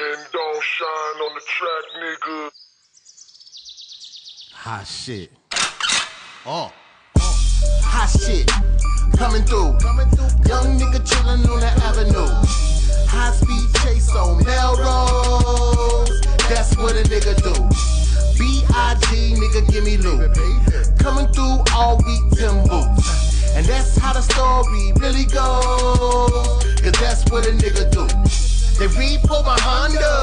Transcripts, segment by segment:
And don't shine on the track, nigga. Hot shit. Hot shit. Coming through. Young nigga chillin' on the avenue. High speed chase on Melrose. That's what a nigga do. B.I.G. nigga give me loot. Coming through all week Tim boots. And that's how the story really goes. Cause that's what a nigga do. They repo my Honda.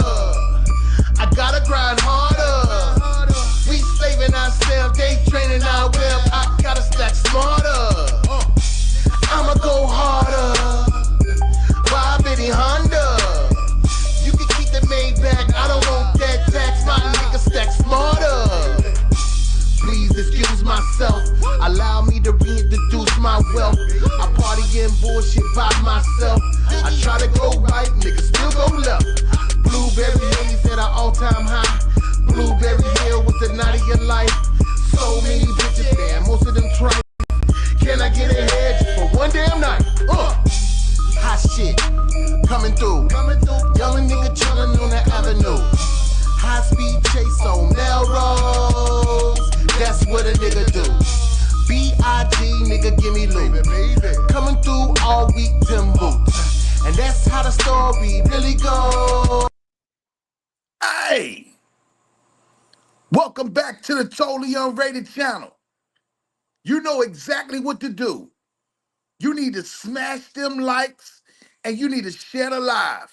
I gotta grind harder. We slaving ourselves, they training our web. I gotta stack smarter. I'ma go harder. Why Betty Honda? You can keep the Maybach. I don't want that tax. My nigga stack smarter. Please excuse myself. Allow me to reintroduce my wealth. I party in bullshit by myself. I try to go right, niggas still go left. Blueberry haze at an all-time high. Blueberry hill with the night of your life. So many bitches there, most of them try. Can I get a head just for one damn night? Hot shit, coming through. Young nigga chillin' on the avenue. High speed chase on Melrose. That's what a nigga do. B.I.G. nigga give me loot. Coming through all week Tim boots. And that's how the story really goes. Hey! Welcome back to the Totally Unrated channel. You know exactly what to do. You need to smash them likes and you need to share the live.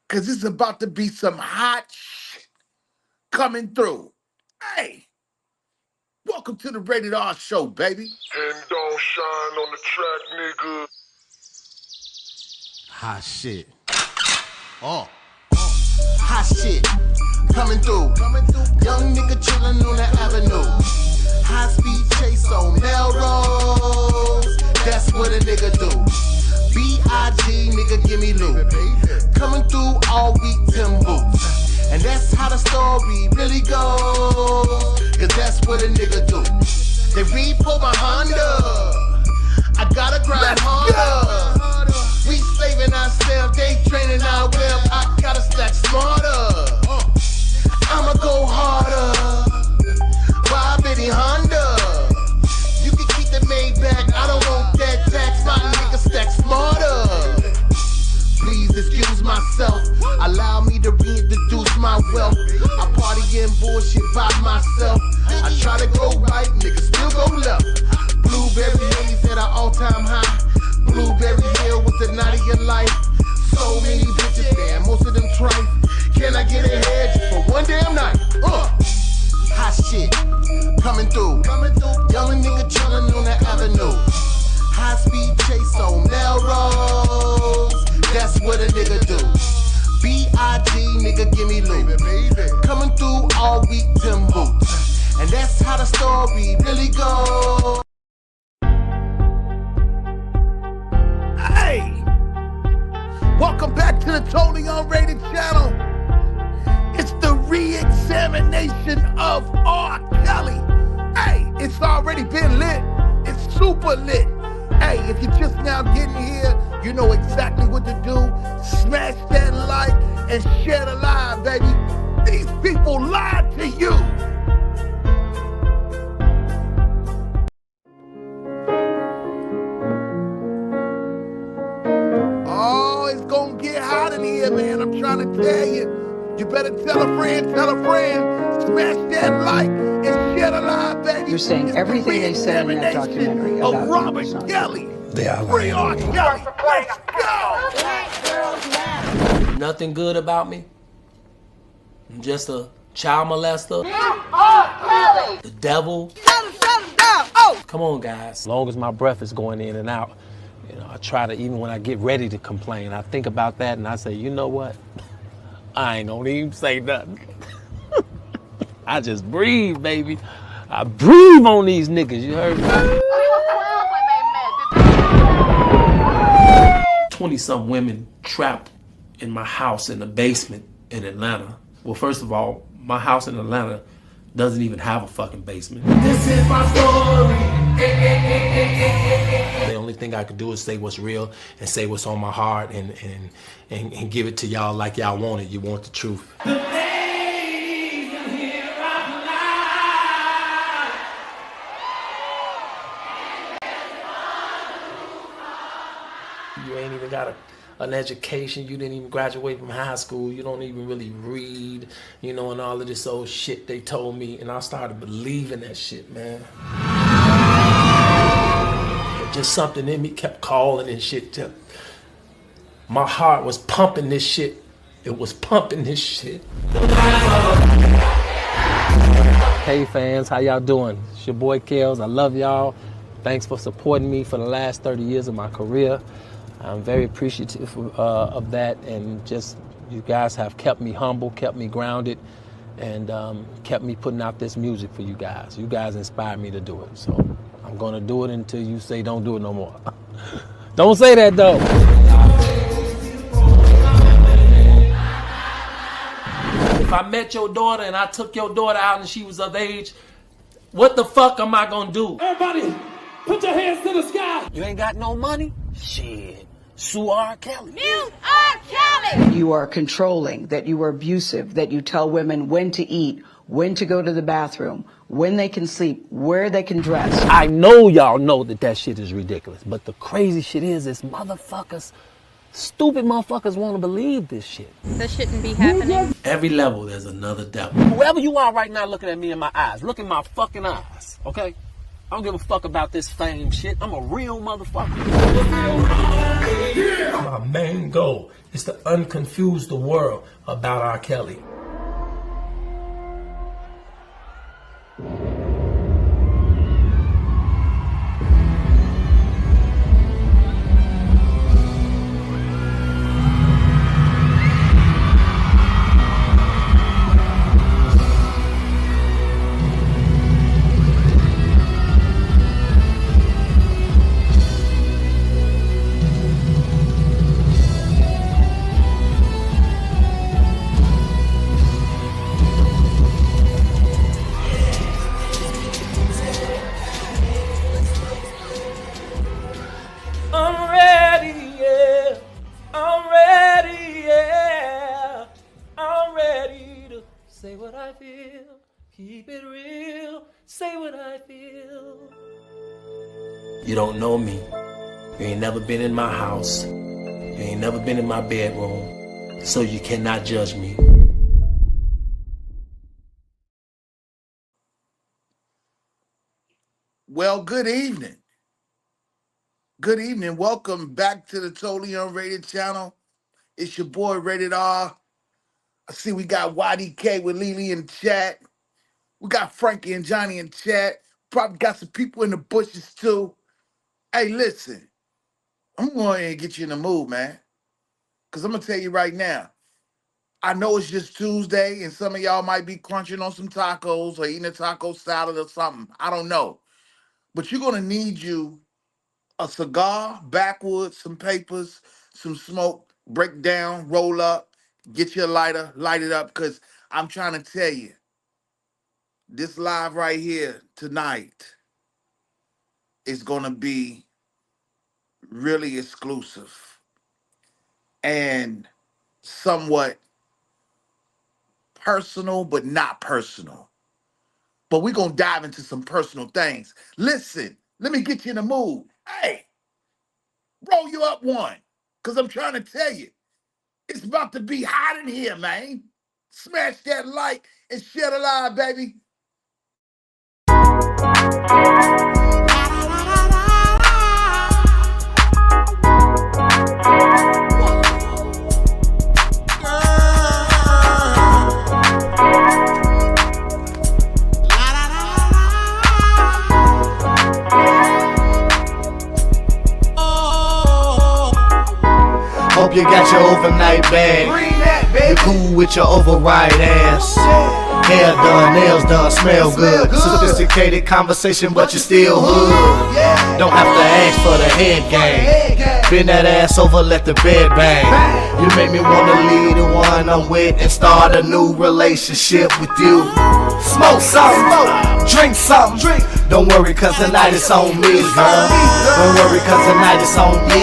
Cause it's about to be some hot shit coming through. Hey! Welcome to the Rated R show, baby. And don't shine on the track, nigga. Hot shit. Hot shit. Coming through. Young nigga chillin' on the avenue. High speed chase on Melrose. That's what a nigga do. B.I.G. nigga give me loot. Coming through all week Tim boots. And that's how the story really goes. Cause that's what a nigga do. They repo my Honda. I gotta grind harder. We slaving ourselves, they training our web. I gotta stack smarter. I'ma go harder. Why Betty Honda? You can keep the Maybach. I don't want that tax. My nigga stack smarter. Please excuse myself. Allow me to reintroduce my wealth. I party in bullshit by myself. I try to go right, niggas still go left. Blueberry haze at an all-time high. Blueberry hill with the night of your life. So many bitches there, most of them trife. Can I get a head just for one damn night? Hot shit, coming through. Young nigga chillin' on the avenue. High speed chase on Melrose. That's what a nigga do. B.I.G. nigga give me loot. Coming through all week Tim boots. And that's how the story really goes. Hey! Welcome back to the Totally Unrated channel. It's the Reexamination of R.KELLY. Hey, it's already been lit. It's super lit. Hey, if you're just now getting here, you know exactly what to do. Smash that like and share the live, baby. These people lied to you. Oh, it's gonna get hot in here, man. I'm trying to tell you. You better tell a friend, smash that like and share the live, baby. You're saying it's everything they said in that documentary of about R.KELLY. They are Free R.KELLY. Let's go. Black girls matter. Nothing good about me. I'm just a child molester. R.KELLY. The devil. Shut him down. Oh. Come on, guys. As long as my breath is going in and out, you know, I try to, even when I get ready to complain, I think about that and I say, you know what? I ain't gonna even say nothing. I just breathe, baby. I breathe on these niggas, you heard me? 20-some women trapped in my house in the basement in Atlanta. Well, first of all, my house in Atlanta doesn't even have a fucking basement. This is my story. The only thing I could do is say what's real and say what's on my heart and give it to y'all like y'all want it. You want the truth. You ain't even got an education. You didn't even graduate from high school. You don't even really read, you know, and all of this old shit they told me. And I started believing that shit, man. Just something in me kept calling and shit. My heart was pumping this shit. It was pumping this shit. Hey fans, how y'all doing? It's your boy Kells. I love y'all. Thanks for supporting me for the last 30 years of my career. I'm very appreciative of that, and just you guys have kept me humble, kept me grounded, and kept me putting out this music for you guys. You guys inspired me to do it, so I'm gonna do it until you say don't do it no more. Don't say that though. If I met your daughter and I took your daughter out and she was of age, what the fuck am I gonna do? Everybody, put your hands to the sky. You ain't got no money? Shit. Sue R.KELLY. Mute R.KELLY. You are controlling, that you are abusive, that you tell women when to eat, when to go to the bathroom, when they can sleep, where they can dress. I know y'all know that shit is ridiculous, but the crazy shit is motherfuckers, stupid motherfuckers want to believe this shit. That shouldn't be happening. Every level there's another devil. Whoever you are right now looking at me in my eyes, look in my fucking eyes, okay? I don't give a fuck about this fame shit. I'm a real motherfucker. My main goal is to unconfuse the world about R.KELLY. I'm ready, yeah. I'm ready, yeah. I'm ready to say what I feel. Keep it real. Say what I feel. You don't know me. You ain't never been in my house. You ain't never been in my bedroom. So you cannot judge me. Well, good evening. Good evening. Welcome back to the Totally Unrated channel. It's your boy Rated R. I see we got YDK with Lily in chat. We got Frankie and Johnny in chat. Probably got some people in the bushes too. Hey, listen. I'm going to get you in the mood, man. Because I'm going to tell you right now. I know it's just Tuesday and some of y'all might be crunching on some tacos or eating a taco salad or something. I don't know. But you're going to need you a cigar, backwoods, some papers, some smoke, break down, roll up, get your lighter, light it up, because I'm trying to tell you, this live right here tonight is going to be really exclusive and somewhat personal, but not personal. But we're going to dive into some personal things. Listen, let me get you in the mood. Hey, roll you up one, because I'm trying to tell you, it's about to be hot in here, man. Smash that like and share the live, baby. Hope you got your overnight bag. You cool with your override ass. Hair done, nails done, smell good. Sophisticated conversation, but you still hood. Don't have to ask for the head game. Bend that ass over, let the bed bang. You make me wanna leave the one I'm with and start a new relationship with you. Smoke something, drink something. Don't worry, cause tonight it's on me, girl. Don't worry, cause tonight it's on me.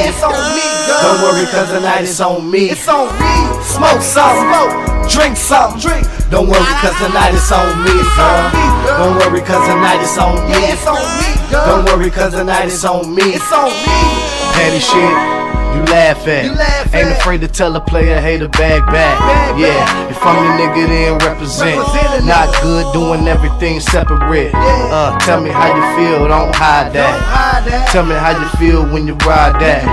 Don't worry, cause tonight it's on me. Smoke something, drink something. Don't worry, cause tonight it's on me, girl. Don't worry, cause tonight it's on me. Don't worry, cause tonight it's on me. Petty shit, you laugh at. Ain't afraid to tell a player, hey, the bag back. Yeah, if I'm the nigga, then represent. Not good doing everything separate. Tell me how you feel, don't hide that. Tell me how you feel when you ride that.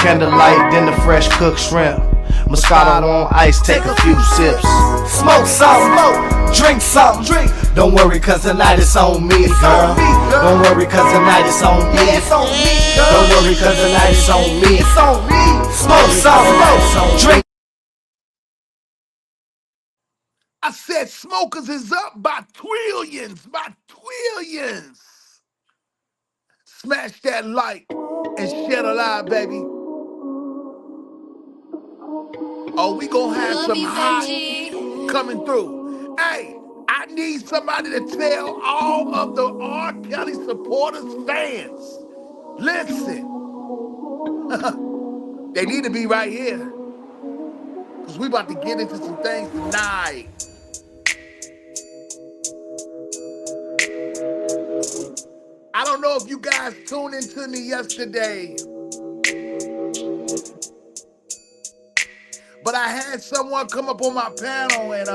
Candlelight, then the fresh cooked shrimp. Moscato on ice, take a few sips. Smoke something, drink something. Don't worry, cause tonight it's on me, girl. Don't worry, cause tonight it's on me. Don't worry, cause tonight it's on me. Smoke something, drink. I said smokers is up by trillions, Smash that like and shed a lie, baby. Oh, we gonna have some hot coming through. Hey, I need somebody to tell all of the R. Kelly supporters, fans, listen, they need to be right here because we about to get into some things tonight. I don't know if you guys tuned into me yesterday, but I had someone come up on my panel and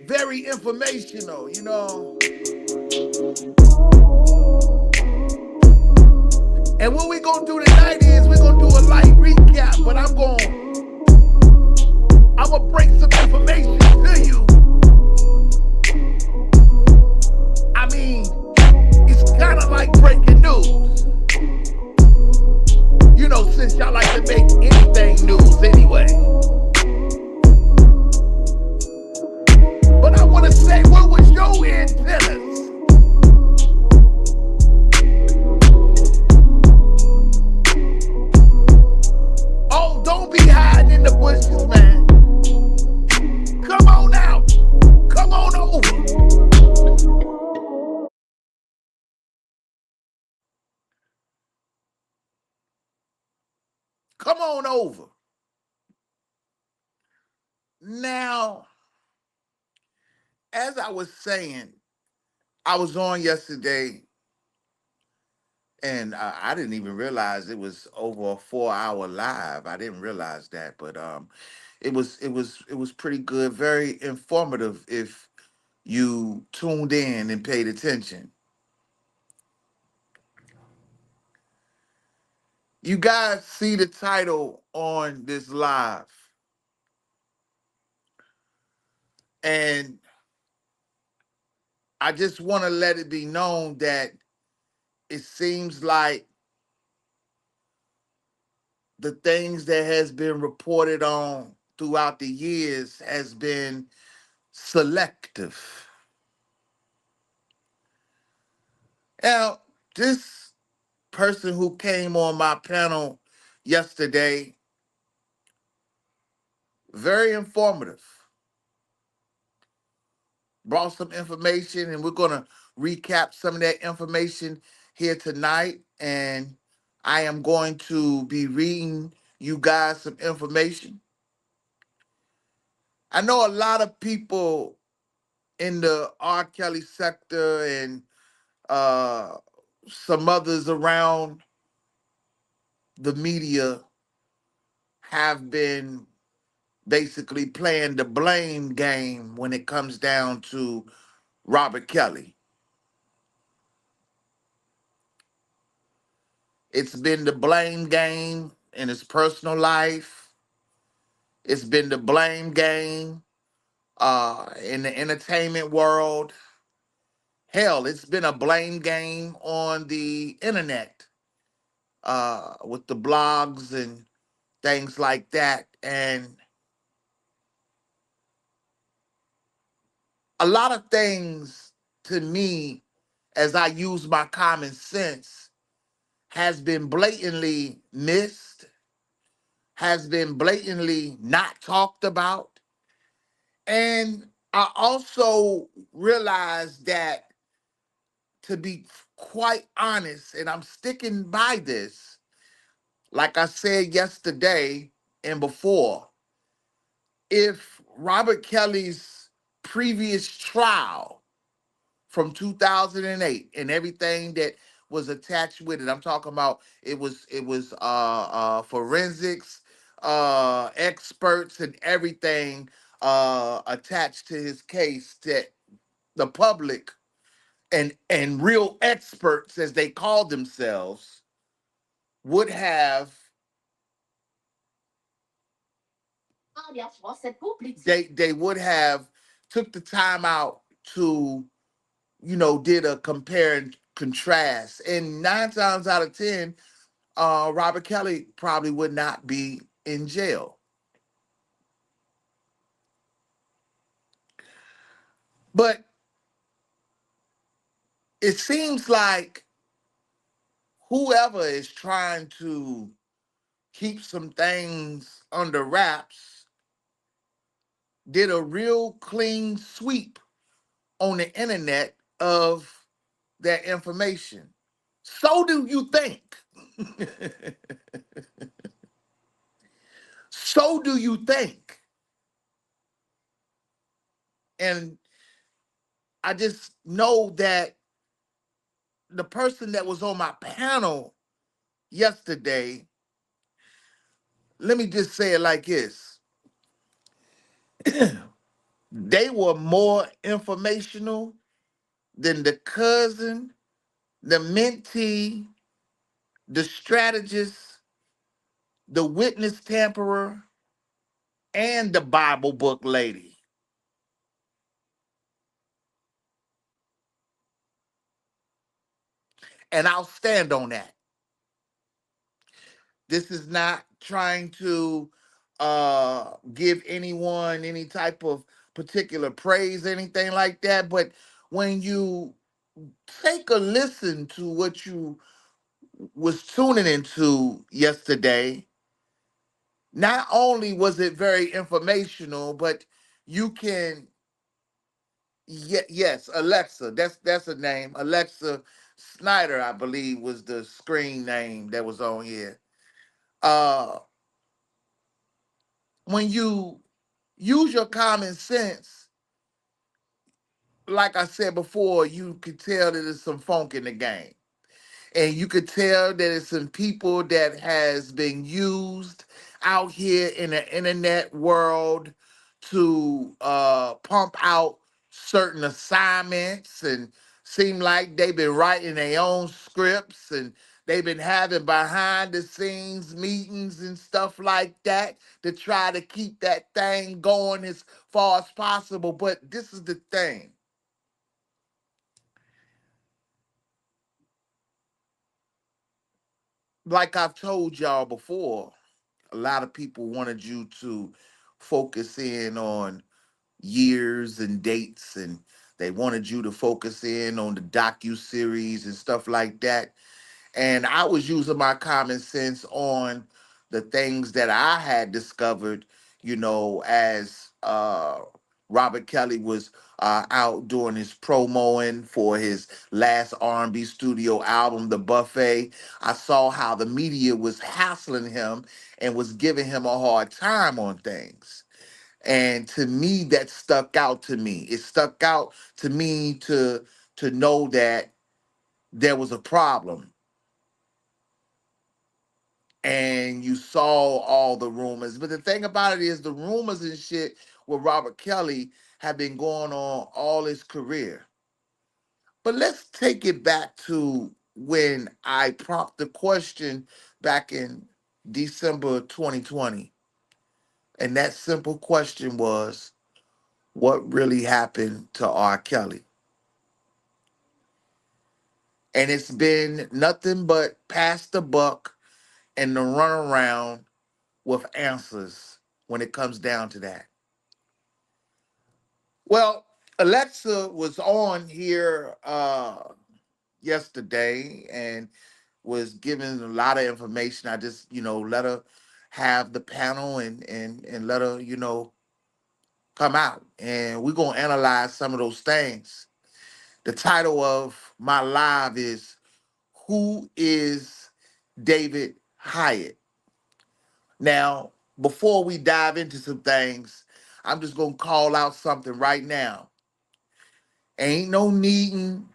very informational, you know. And what we gonna do tonight is we're gonna do a light recap, but I'm gonna break some information to you. I mean, it's kind of like breaking news. You know, since y'all like to make anything news anyway. But I want to say, what was your antennas? Oh, don't be hiding in the bushes, man. Come on out. Come on over. Come on over. Now, as I was saying, I was on yesterday, and I didn't even realize it was over a 4-hour live. I didn't realize that, but it was pretty good, very informative if you tuned in and paid attention. You guys see the title on this live, and I just want to let it be known that it seems like the things that has been reported on throughout the years has been selective. Now, this person who came on my panel yesterday, very informative, brought some information, and we're going to recap some of that information here tonight. And I am going to be reading you guys some information. I know a lot of people in the R. Kelly sector and uh, some others around the media have been basically playing the blame game when it comes down to Robert Kelly. It's been the blame game in his personal life. It's been the blame game in the entertainment world. Hell, it's been a blame game on the internet with the blogs and things like that. And a lot of things, to me, as I use my common sense, has been blatantly missed, has been blatantly not talked about. And I also realized that, to be quite honest, and I'm sticking by this, like I said yesterday and before, if Robert Kelly's previous trial from 2008 and everything that was attached with it, I'm talking about it was forensics experts and everything attached to his case, that the public and real experts, as they called themselves, would have they would have took the time out to, did a compare and contrast. And 9 times out of 10, Robert Kelly probably would not be in jail. But it seems like whoever is trying to keep some things under wraps did a real clean sweep on the internet of that information. So do you think? So do you think? And I just know that the person that was on my panel yesterday, let me just say it like this. They were more informational than the cousin, the mentee, the strategist, the witness tamperer, and the Bible book lady. And I'll stand on that. This is not trying to give anyone any type of particular praise, anything like that. But when you take a listen to what you was tuning into yesterday, not only was it very informational, but you can, yes, Alexa, that's a name. Alexa Snyder, I believe, was the screen name that was on here. Uh, when you use your common sense, like I said before, you could tell that there's some funk in the game. And you could tell that it's some people that has been used out here in the internet world to pump out certain assignments, and seem like they've been writing their own scripts, and they've been having behind the scenes meetings and stuff like that to try to keep that thing going as far as possible. But this is the thing. Like I've told y'all before, a lot of people wanted you to focus in on years and dates, and they wanted you to focus in on the docu-series and stuff like that. And I was using my common sense on the things that I had discovered, as Robert Kelly was out doing his promoing for his last R&B studio album, The Buffet. I saw how the media was hassling him and was giving him a hard time on things. And to me, that stuck out to me. It stuck out to me to know that there was a problem. And you saw all the rumors. But the thing about it is, the rumors and shit with Robert Kelly have been going on all his career. But let's take it back to when I prompted the question back in December 2020. And that simple question was, what really happened to R. Kelly? And it's been nothing but pass the buck and the runaround with answers when it comes down to that. Well, Alexa was on here yesterday, and was giving a lot of information. I just, let her have the panel and let her, come out. And we're gonna analyze some of those things. The title of my live is Who is David Hyatt? Now, before we dive into some things, I'm just gonna call out something right now. Ain't no needing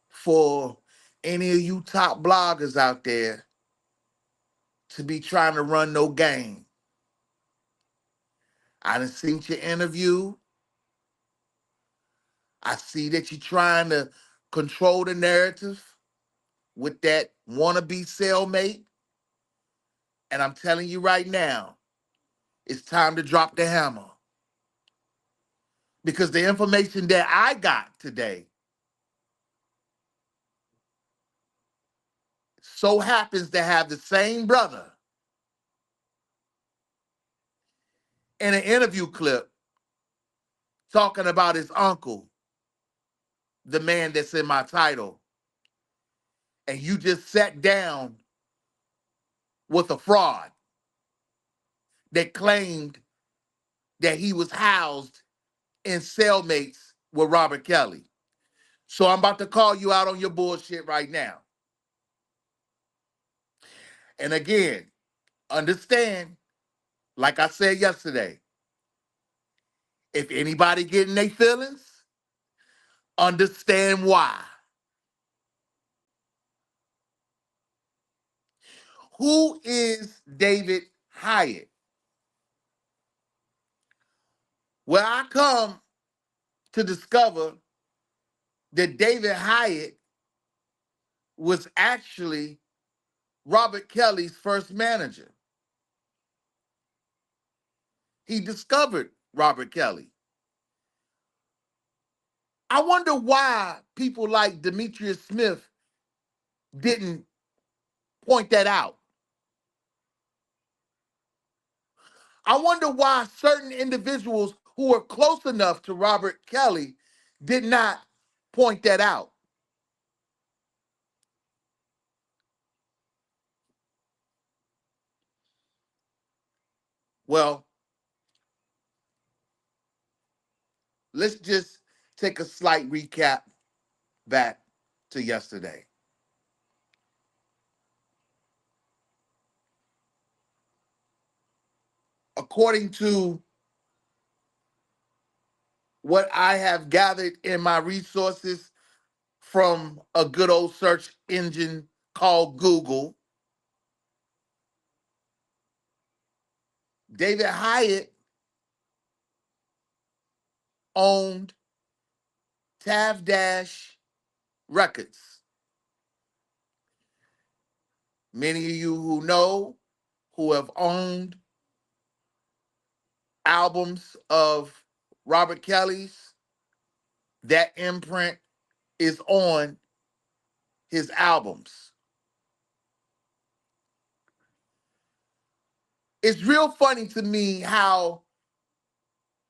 for any of you top bloggers out there to be trying to run no game. I done seen your interview. I see that you're trying to control the narrative with that wannabe cellmate. And I'm telling you right now, it's time to drop the hammer. Because the information that I got today so happens to have the same brother in an interview clip talking about his uncle, the man that's in my title. And you just sat down with a fraud that claimed that he was housed in cellmates with Robert Kelly. So I'm about to call you out on your bullshit right now. And again, understand, like I said yesterday, if anybody getting their feelings, understand why. Who is David Hyatt? Well, I come to discover that David Hyatt was actually Robert Kelly's first manager. He discovered Robert Kelly. I wonder why people like Demetrius Smith didn't point that out. I wonder why certain individuals who were close enough to Robert Kelly did not point that out. Well, let's just take a slight recap back to yesterday. According to what I have gathered in my resources from a good old search engine called Google, David Hyatt owned Tav Dash Records. Many of you who know, who have owned albums of Robert Kelly's, that imprint is on his albums. It's real funny to me how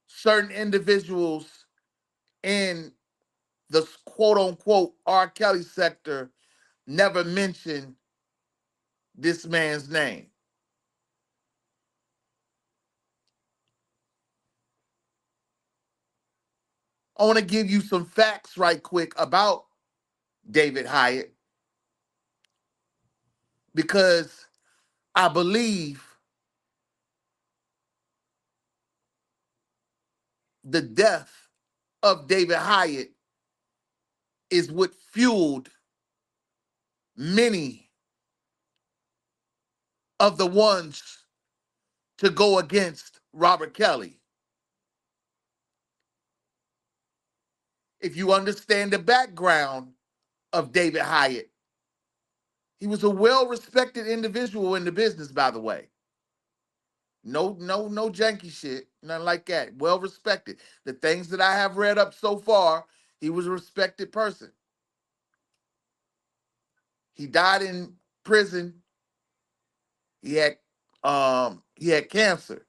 certain individuals in the quote unquote R. Kelly sector never mention this man's name. I want to give you some facts right quick about David Hyatt because I believe the death of David Hyatt is what fueled many of the ones to go against Robert Kelly. If you understand the background of David Hyatt, he was a well-respected individual in the business, by the way. No janky shit, nothing like that. Well-respected. The things that I have read up so far, he was a respected person. He died in prison. He had cancer.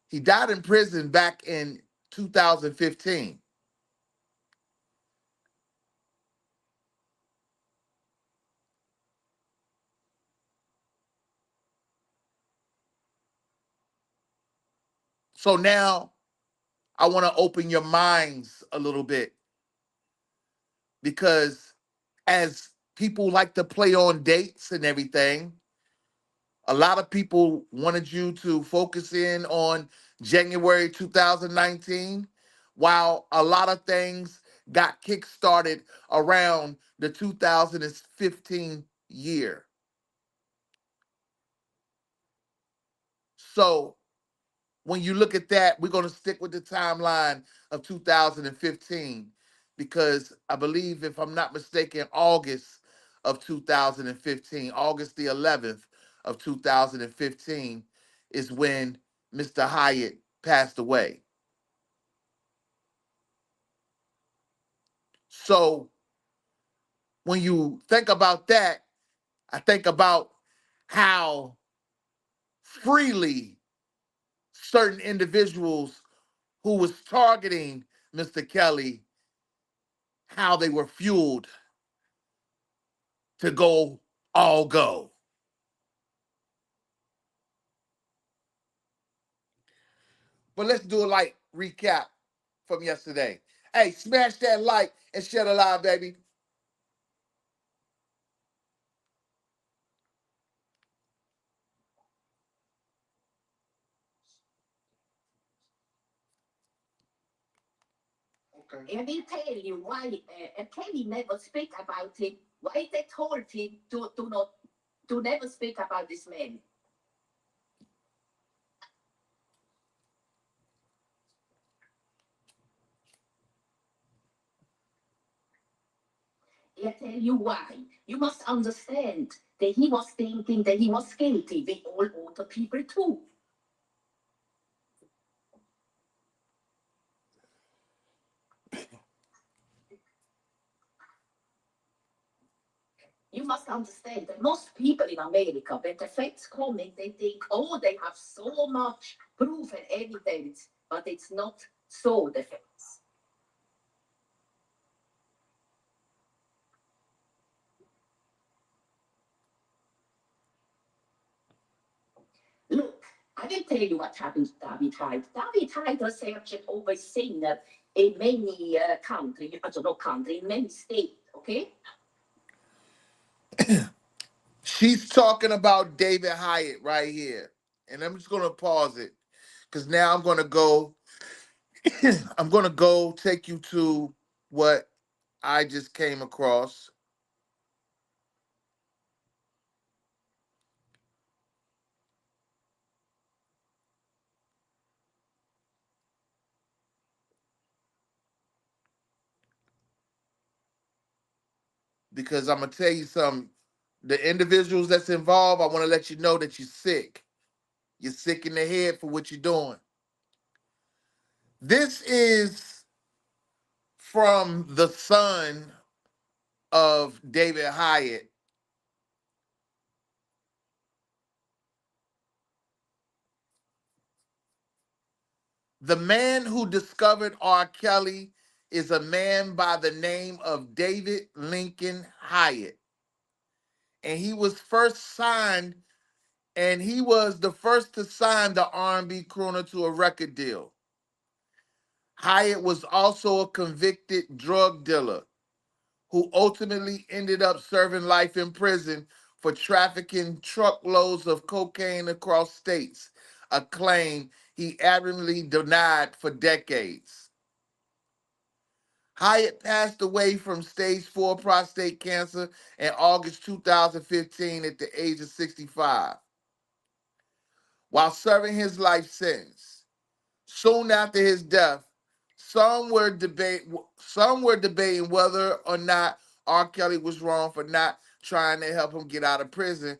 He died in prison back in 2015. So now I want to open your minds a little bit because as people like to play on dates and everything, a lot of people wanted you to focus in on January 2019, while a lot of things got kickstarted around the 2015 year. So when you look at that, we're going to stick with the timeline of 2015 because I believe, if I'm not mistaken, August of 2015, August the 11th of 2015 is when Mr. Hyatt passed away. So when you think about that, I think about how freely certain individuals who was targeting Mr. Kelly, how they were fueled to go all go. But let's do a like recap from yesterday. Hey, smash that like and share the live, baby. Okay. I will tell you why Kelly never speak about him. Why they told him to never speak about this man. I tell you why. You must understand that he was thinking that he was guilty with all other people too. You must understand that most people in America, when the facts come in, they think, oh, they have so much proof and evidence, but it's not so, the facts. Look, I will tell you what happened to David Hyde. David Hyde researched over singer in many countries, I don't know country, in many states, okay? She's talking about David Hyatt right here. And I'm just gonna pause it because now I'm gonna go, I'm gonna go take you to what I just came across. Because I'm gonna tell you something. The individuals that's involved, I want to let you know that you're sick. You're sick in the head for what you're doing. This is from the son of David Hyatt. The man who discovered R. Kelly is a man by the name of David Lincoln Hyatt. And he was first signed, and he was the first to sign the R&B crooner to a record deal. Hyatt was also a convicted drug dealer who ultimately ended up serving life in prison for trafficking truckloads of cocaine across states, a claim he adamantly denied for decades. Hyatt passed away from stage 4 prostate cancer in August 2015 at the age of 65 while serving his life sentence. Soon after his death, some were debating whether or not R. Kelly was wrong for not trying to help him get out of prison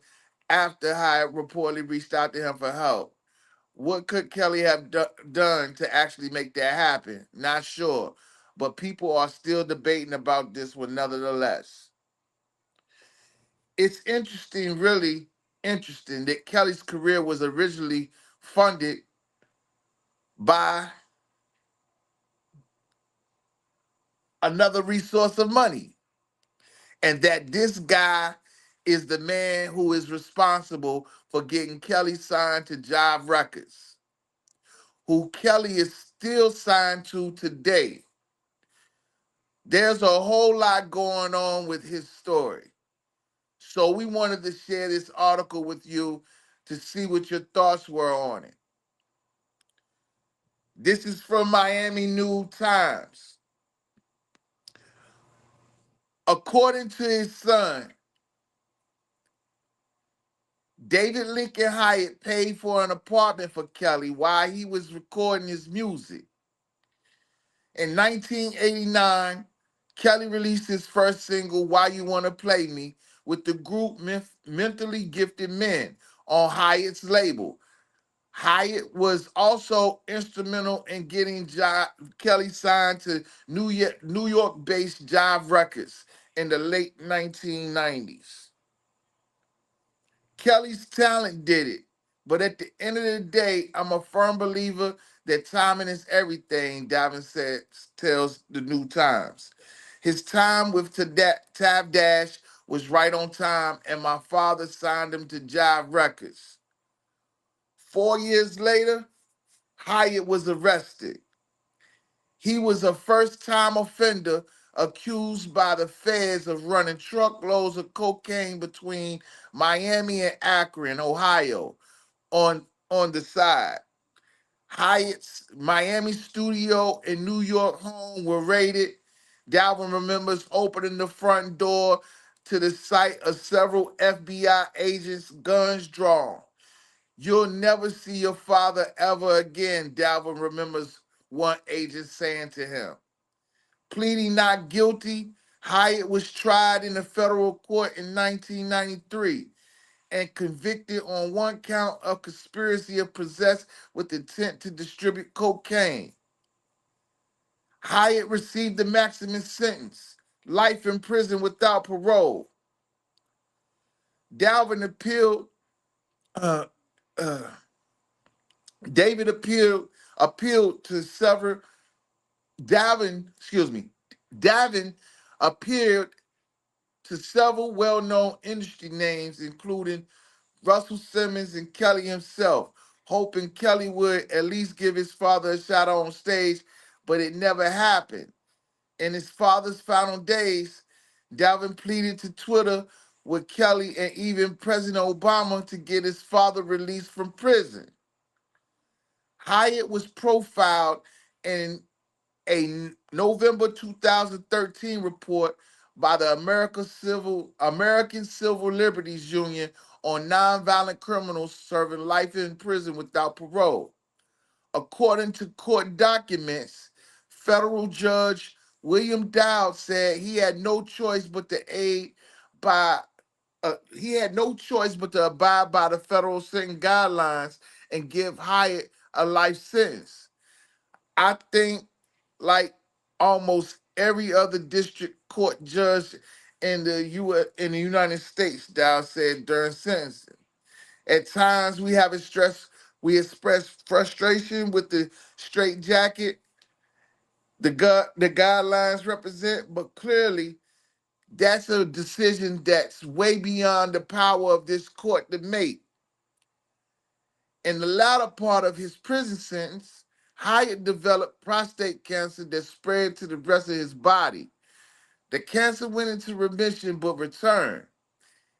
after Hyatt reportedly reached out to him for help. What could Kelly have done to actually make that happen? Not sure, but people are still debating about this one nevertheless. It's interesting, really interesting, that Kelly's career was originally funded by another resource of money, and that this guy is the man who is responsible for getting Kelly signed to Jive Records, who Kelly is still signed to today. There's a whole lot going on with his story. So we wanted to share this article with you to see what your thoughts were on it. This is from Miami New Times. According to his son, David Lincoln Hyatt paid for an apartment for Kelly while he was recording his music. In 1989, Kelly released his first single, Why You Wanna Play Me, with the group Mentally Gifted Men on Hyatt's label. Hyatt was also instrumental in getting Kelly signed to New York-based Jive Records in the late 1990s. Kelly's talent did it, but at the end of the day, I'm a firm believer that timing is everything, Davin tells the New Times. His time with Tab Dash was right on time, and my father signed him to Jive Records. 4 years later, Hyatt was arrested. He was a first-time offender accused by the feds of running truckloads of cocaine between Miami and Akron, Ohio, on the side. Hyatt's Miami studio and New York home were raided. Dalvin remembers opening the front door to the sight of several FBI agents, guns drawn. You'll never see your father ever again, Dalvin remembers one agent saying to him. Pleading not guilty, Hyatt was tried in a federal court in 1993 and convicted on one count of conspiracy of possess with intent to distribute cocaine. Hyatt received the maximum sentence, life in prison without parole. Dalvin appealed, uh, uh, David appealed to several, Davin appeared to several well-known industry names, including Russell Simmons and Kelly himself, hoping Kelly would at least give his father a shot on stage, but it never happened. In his father's final days, Dalvin pleaded to Twitter with Kelly and even President Obama to get his father released from prison. Hyatt was profiled in a November 2013 report by the American Civil Liberties Union on nonviolent criminals serving life in prison without parole. According to court documents, federal judge William Dowd said he had no choice but to abide by the federal sentencing guidelines and give Hyatt a life sentence. I think, like almost every other district court judge in the United States, Dowd said during sentencing. At times we express frustration with the straitjacket the guidelines represent, but clearly that's a decision that's way beyond the power of this court to make. In the latter part of his prison sentence, Hyatt developed prostate cancer that spread to the rest of his body. The cancer went into remission but returned,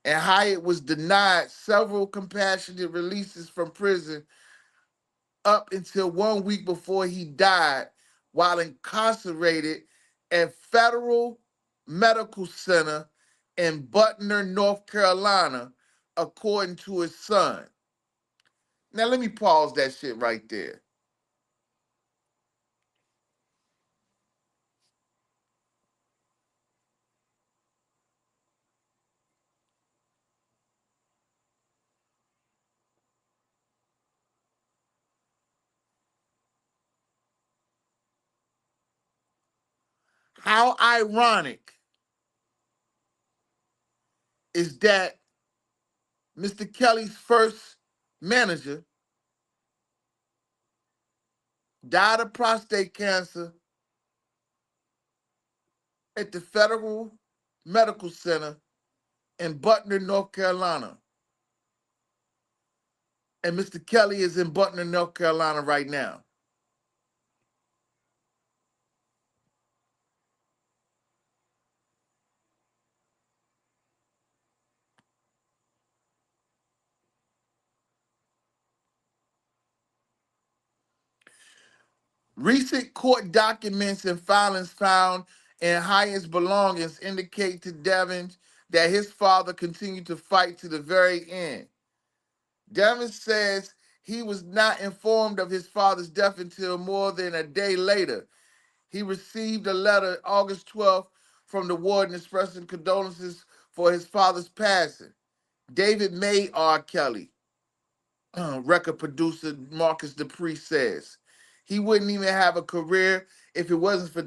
and Hyatt was denied several compassionate releases from prison up until 1 week before he died while incarcerated at Federal Medical Center in Butner, North Carolina, according to his son. Now, let me pause that shit right there. How ironic is that Mr. Kelly's first manager died of prostate cancer at the Federal Medical Center in Butner, North Carolina. And Mr. Kelly is in Butner, North Carolina right now. Recent court documents and filings found in Hyatt's belongings indicate to Devin that his father continued to fight to the very end. Devin says he was not informed of his father's death until more than a day later. He received a letter August 12th from the warden expressing condolences for his father's passing. David made R.KELLY. Record producer Marcus Dupree says he wouldn't even have a career if it wasn't for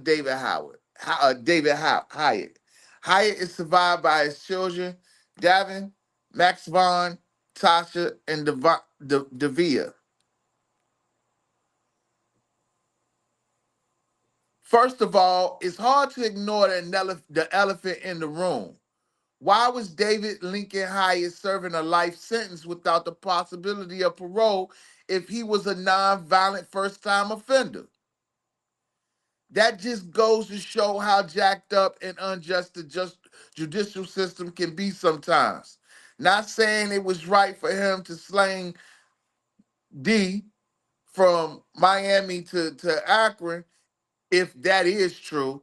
Hyatt. Hyatt is survived by his children, Davin, Max Vaughn, Tasha, and Devia. First of all, it's hard to ignore the elephant in the room. Why was David Lincoln Hyatt serving a life sentence without the possibility of parole if he was a non-violent first-time offender? That just goes to show how jacked up and unjust the judicial system can be sometimes. Not saying it was right for him to sling D from Miami to Akron, if that is true,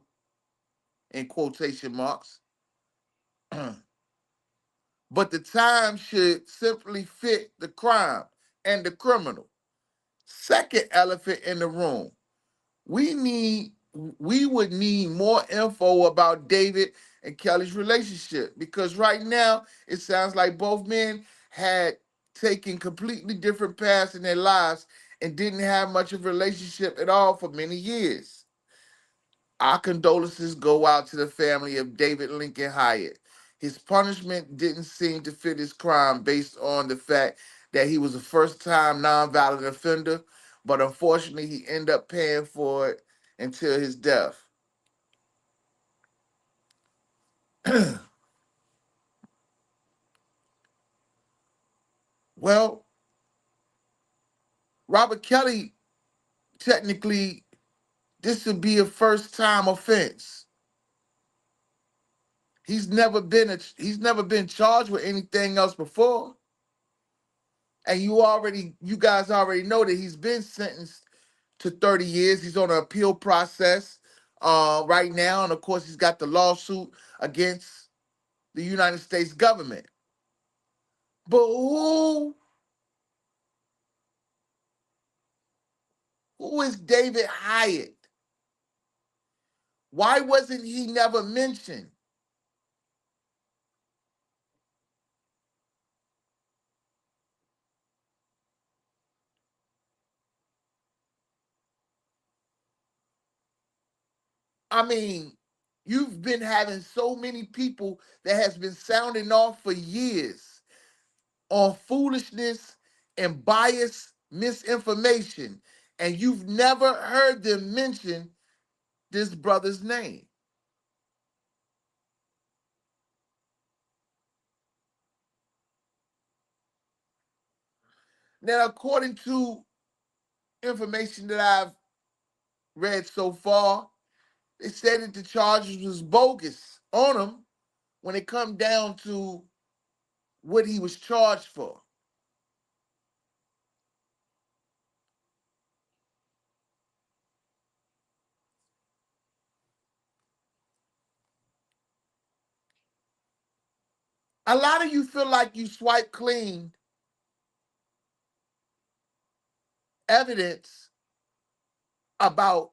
in quotation marks. But the time should simply fit the crime and the criminal. Second elephant in the room. We would need more info about David and Kelly's relationship, because right now it sounds like both men had taken completely different paths in their lives and didn't have much of a relationship at all for many years. Our condolences go out to the family of David Lincoln Hyatt. His punishment didn't seem to fit his crime based on the fact that he was a first-time nonviolent offender, but unfortunately he ended up paying for it until his death. Well, Robert Kelly, technically, this would be a first-time offense. He's never been charged with anything else before. And you guys already know that he's been sentenced to 30 years. He's on an appeal process right now. And of course, he's got the lawsuit against the United States government. But who is David Hyatt? Why wasn't he never mentioned? I mean, you've been having so many people that has been sounding off for years on foolishness and biased misinformation, and you've never heard them mention this brother's name. Now, according to information that I've read so far, they said that the charges was bogus on him when it come down to what he was charged for. A lot of you feel like you swipe clean evidence about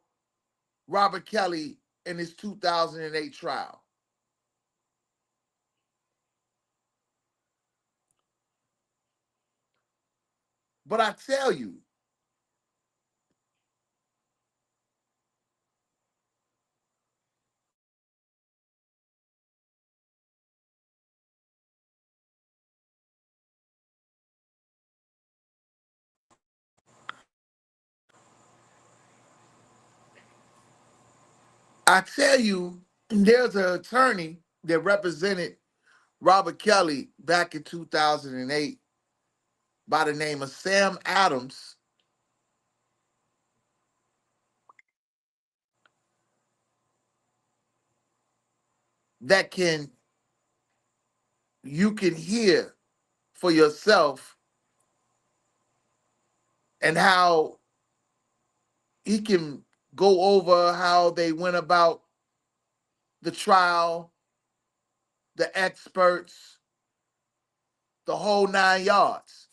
Robert Kelly in his 2008 trial. But I tell you, there's an attorney that represented Robert Kelly back in 2008 by the name of Sam Adams that you can hear for yourself, and how he can go over how they went about the trial, the experts, the whole 9 yards.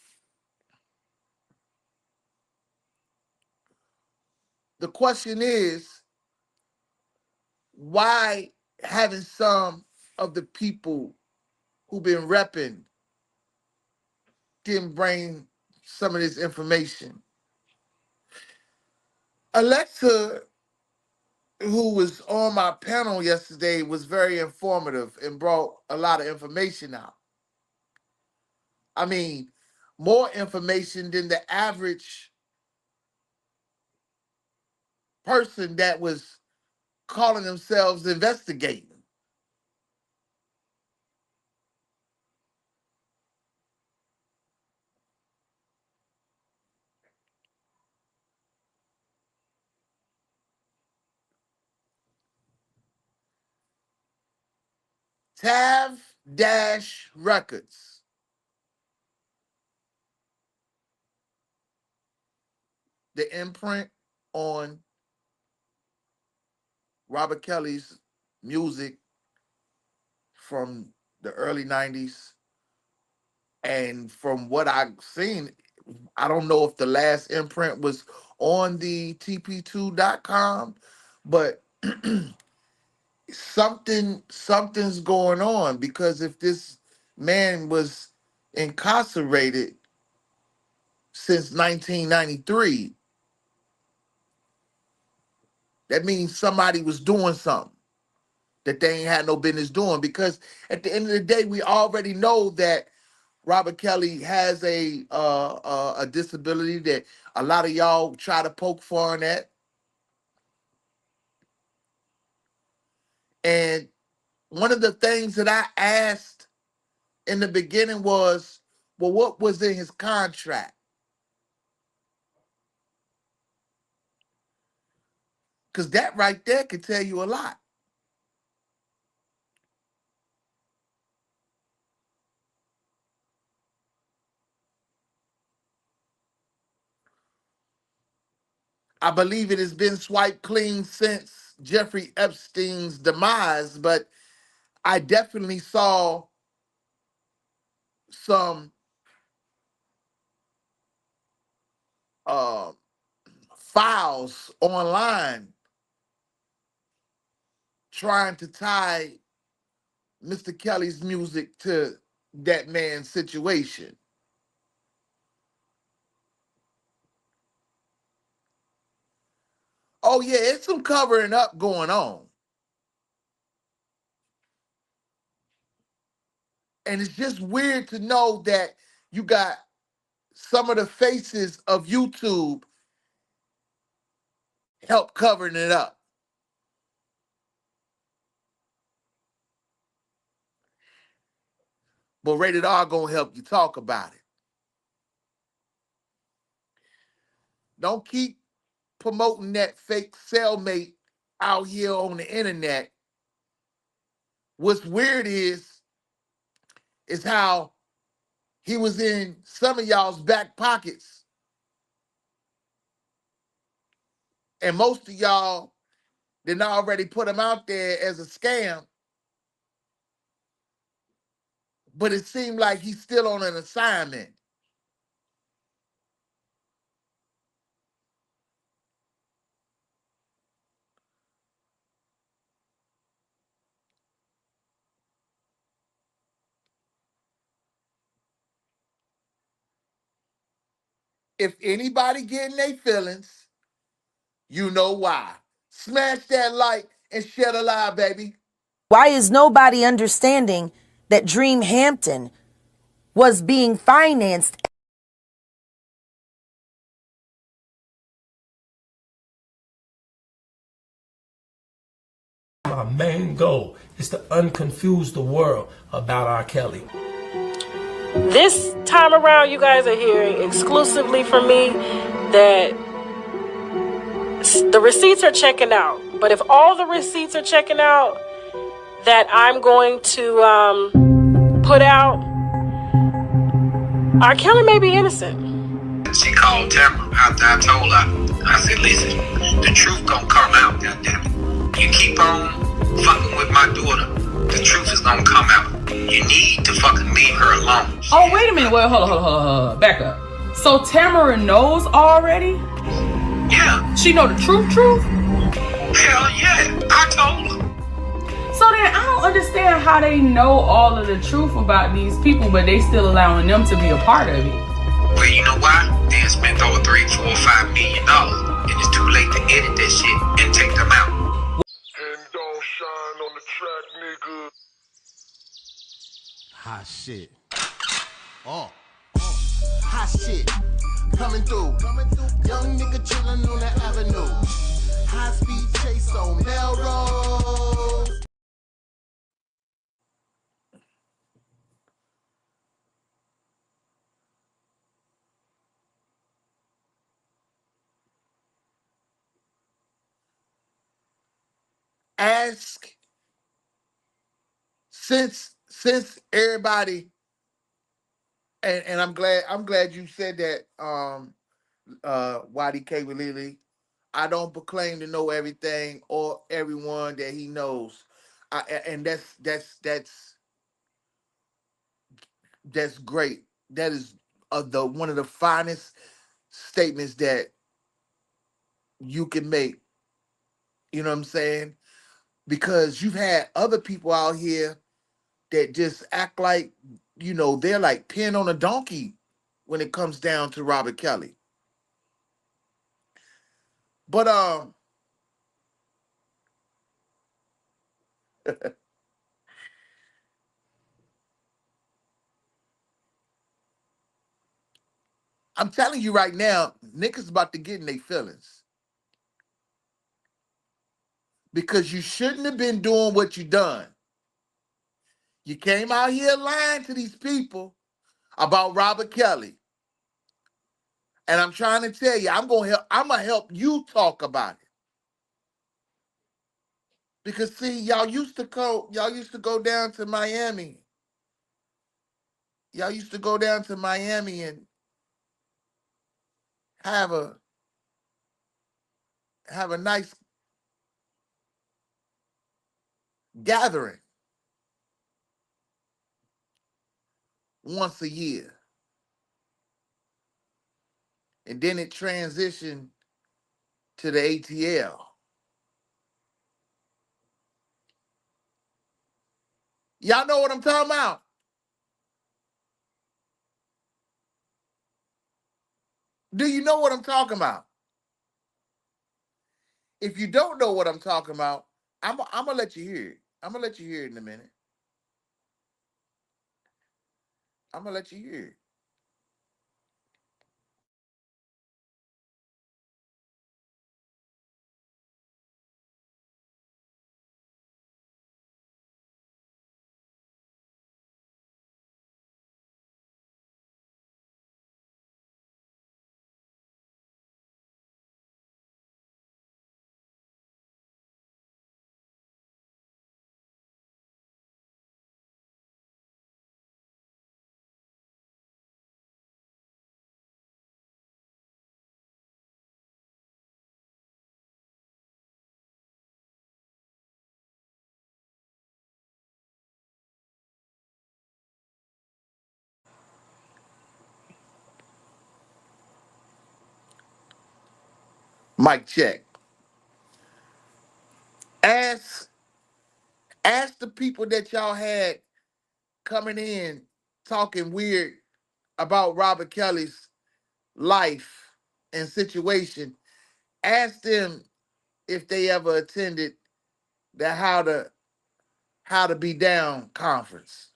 The question is, why haven't some of the people who've been repping didn't bring some of this information? Alexa, who was on my panel yesterday, was very informative and brought a lot of information out. I mean, more information than the average person that was calling themselves investigating. Tav-Records, the imprint on Robert Kelly's music from the early 90s. And from what I've seen, I don't know if the last imprint was on the TP2.com, but something's going on, because if this man was incarcerated since 1993, that means somebody was doing something that they ain't had no business doing. Because at the end of the day, we already know that Robert Kelly has a disability that a lot of y'all try to poke fun at. And one of the things that I asked in the beginning was, well, what was in his contract? Because that right there could tell you a lot. I believe it has been swiped clean since Jeffrey Epstein's demise, but I definitely saw some files online trying to tie Mr. Kelly's music to that man's situation. Oh yeah, it's some covering up going on. And it's just weird to know that you got some of the faces of YouTube help covering it up. But Rated R gonna help you talk about it. Don't keep promoting that fake cellmate out here on the internet. What's weird is how he was in some of y'all's back pockets. And most of y'all didn't already put him out there as a scam. But it seemed like he's still on an assignment. If anybody getting their feelings, you know why. Smash that like and share the live, baby. Why is nobody understanding that Dream Hampton was being financed? My main goal is to unconfuse the world about R. Kelly. This time around, you guys are hearing exclusively from me that the receipts are checking out. But if all the receipts are checking out, that I'm going to put out, R. Kelly may be innocent. She called Tamara after I told her. I said, listen, the truth gonna come out, goddammit. You keep on fucking with my daughter, the truth is gonna come out. You need to fucking leave her alone. Oh, wait a minute. Wait, hold on. Back up. So Tamara knows already? Yeah. She know the truth? Hell yeah, I told her. So then I don't understand how they know all of the truth about these people, but they still allowing them to be a part of it. Well, you know why? They had spent over $3, $4, $5 million, and it's too late to edit that shit and take them out. And don't shine on the track, nigga. Hot shit. Oh. Hot shit. Coming through. Young nigga chillin' on the avenue. High speed chase on Melrose. Ask since everybody, and I'm glad you said that, YDK with Lily. I don't proclaim to know everything or everyone that he knows. And that's great. That is the one of the finest statements that you can make. You know what I'm saying? Because you've had other people out here that just act like, they're like pin on a donkey when it comes down to Robert Kelly. But I'm telling you right now, niggas about to get in their feelings. Because you shouldn't have been doing what you done. You came out here lying to these people about Robert Kelly. And I'm trying to tell you, I'm gonna help you talk about it. Because see, y'all used to go down to Miami. Y'all used to go down to Miami and have a nice gathering once a year. And then it transitioned to the ATL. Y'all know what I'm talking about? Do you know what I'm talking about? If you don't know what I'm talking about, I'm gonna let you hear it. I'm gonna let you hear it in a minute. I'm gonna let you hear it. Mic check. Ask the people that y'all had coming in talking weird about Robert Kelly's life and situation. Ask them if they ever attended the How to Be Down conference.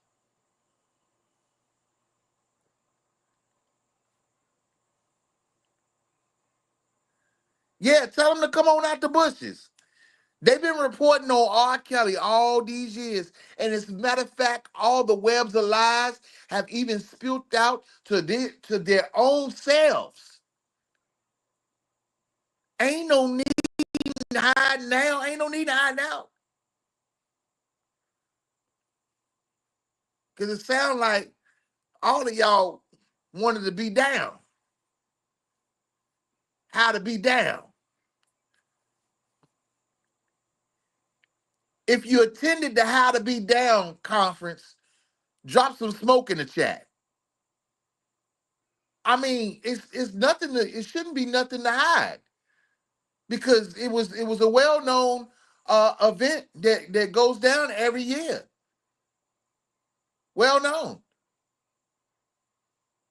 Yeah, tell them to come on out the bushes. They've been reporting on R. Kelly all these years. And as a matter of fact, all the webs of lies have even spewed out to their own selves. Ain't no need to hide now. Ain't no need to hide now. Because it sounds like all of y'all wanted to be down. How to be down. If you attended the How to Be Down conference, drop some smoke in the chat. I mean, it's nothing to, it shouldn't be nothing to hide because it was a well-known event that goes down every year. Well known.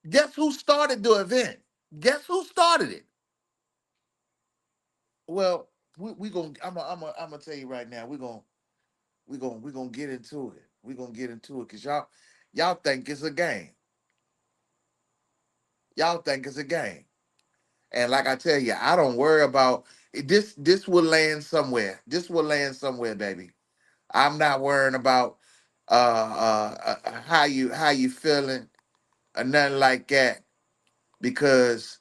Guess who started the event? Guess who started it? Well, we gonna I'm gonna tell you right now, we gonna get into it. We're gonna get into it because y'all think it's a game. Y'all think it's a game. And like I tell you, I don't worry about this. This will land somewhere. This will land somewhere, baby. I'm not worrying about how you feeling or nothing like that because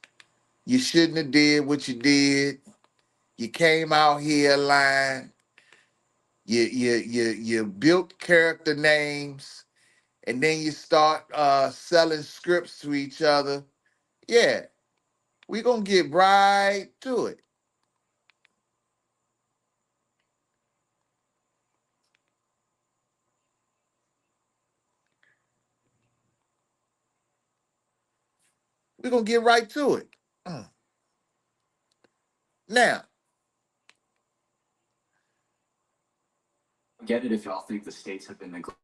you shouldn't have did what you did. You came out here lying. You built character names, and then you start selling scripts to each other. Yeah, we gonna get right to it. We're gonna get right to it. Now, get it if y'all think the states have been neglected.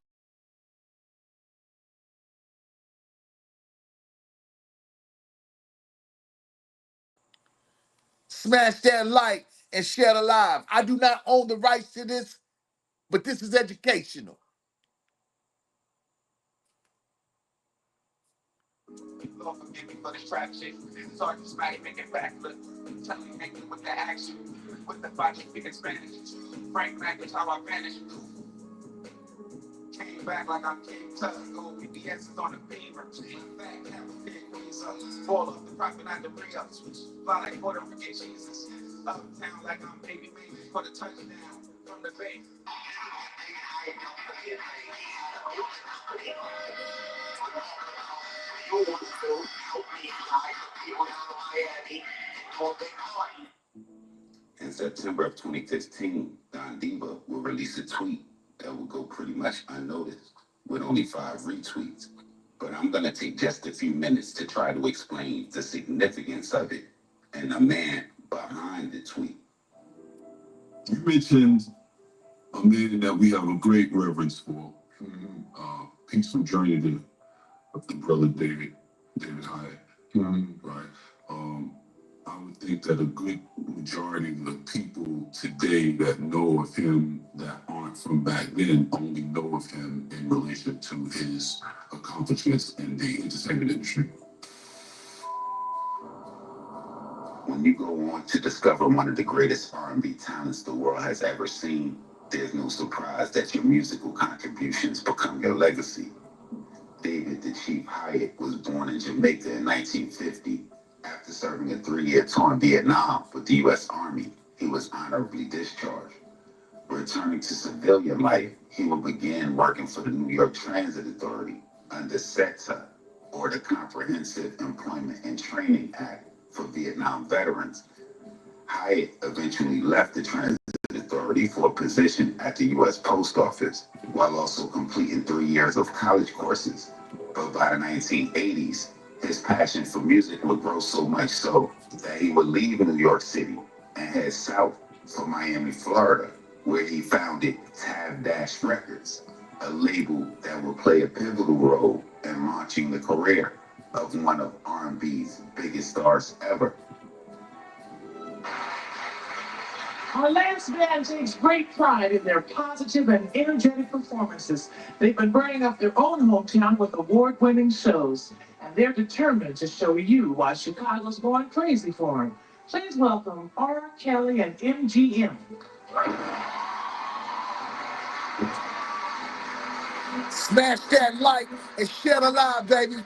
smash that like and share the live. I do not own the rights to this, but this is educational. Lord forgive me for this trap shit. Sorry for smack making backflip. Tell me make it with the action. With the body speaking Spanish. Frank Mac is how I vanish. Came back like I'm King Tut. Go BBS is on the beamer. Back cap big visa. Spoil up the profit not the re-ups. Fly like Puerto Rican Jesus. Uptown like I'm baby baby for the touchdown from the bay. In September of 2015, Don Diva will release a tweet that will go pretty much unnoticed with only 5 retweets. But I'm going to take just a few minutes to try to explain the significance of it and the man behind the tweet. You mentioned a man that we have a great reverence for. Peace from Journey to the brother David Hyatt. Right. I would think that a good majority of the people today that know of him that aren't from back then only know of him in relation to his accomplishments in the entertainment industry. When you go on to discover one of the greatest R&B talents the world has ever seen, there's no surprise that your musical contributions become your legacy. David the Chief Hyatt was born in Jamaica in 1950. After serving a 3-year tour in Vietnam with the U.S. Army, he was honorably discharged. Returning to civilian life, he would begin working for the New York Transit Authority under SETA, or the Comprehensive Employment and Training Act for Vietnam veterans. Hyatt eventually left the Transit Authority for a position at the U.S. Post Office, while also completing 3 years of college courses. But by the 1980s, his passion for music would grow so much so that he would leave New York City and head south for Miami, Florida, where he founded Tab Dash Records, a label that would play a pivotal role in launching the career of one of R&B's biggest stars ever. Our last band takes great pride in their positive and energetic performances. They've been burning up their own hometown with award-winning shows, and they're determined to show you why Chicago's going crazy for them. Please welcome R.KELLY and MGM. Smash that like and share the live, baby.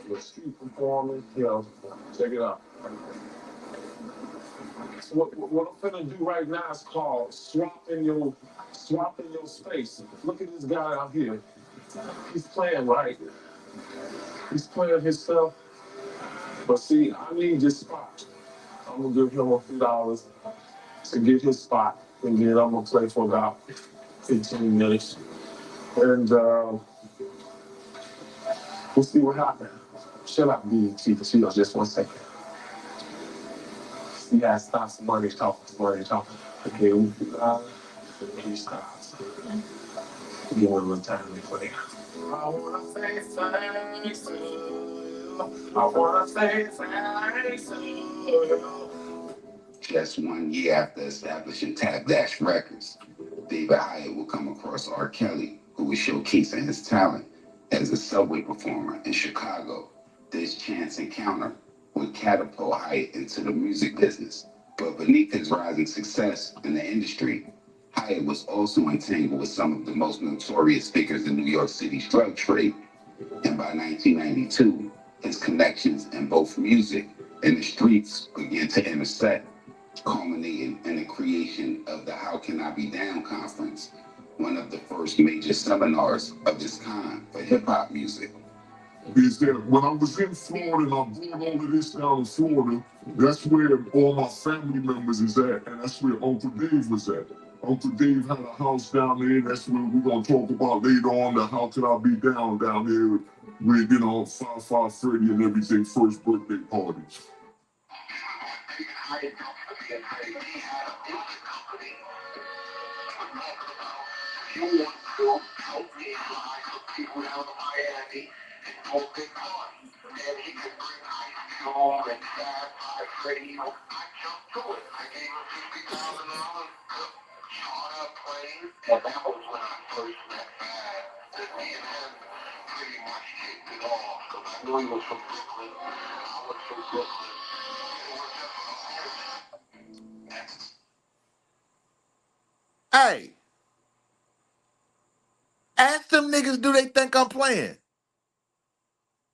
Let's keep performing. Check it out. So what I'm gonna do right now is called swapping your space. Look at this guy out here. He's playing right. He's playing himself. But see, I need this spot. I'm gonna give him a few dollars to get his spot, and then I'm gonna play for about 15 minutes, and we'll see what happens. Shut up, BET, because she knows just 1 second. See, yeah, stop some money talking. Okay, he stops. Give him a little time to play. I wanna say thanks to you. I wanna say thanks to you. Just 1 year after establishing Tap Dash Records, David Hyatt will come across R. Kelly, who was showcasing his talent as a subway performer in Chicago. This chance encounter would catapult Hyatt into the music business. But beneath his rising success in the industry, Hyatt was also entangled with some of the most notorious figures in New York City's drug trade. And by 1992, his connections in both music and the streets began to intersect, culminating in the creation of the How Can I Be Down conference, one of the first major seminars of its kind for hip-hop music. Is that when I was in Florida and I brought all of this down to Florida, that's where all my family members is at, and that's where Uncle Dave was at. Uncle Dave had a house down there, and that's where we're gonna talk about later on the How Can I Be Down down there with, 5 Freddy and everything, first birthday parties. You want to help me hire some people down to Miami and do a big party. And he could bring Ice Cube and Fat Freddy. I jumped to it. I gave him $50,000, charter a plane, and that was when I first met Fab. And me and him pretty much kicked it off because I knew he was from Brooklyn. I was from Brooklyn. It was just Hey, ask them niggas, do they think I'm playing?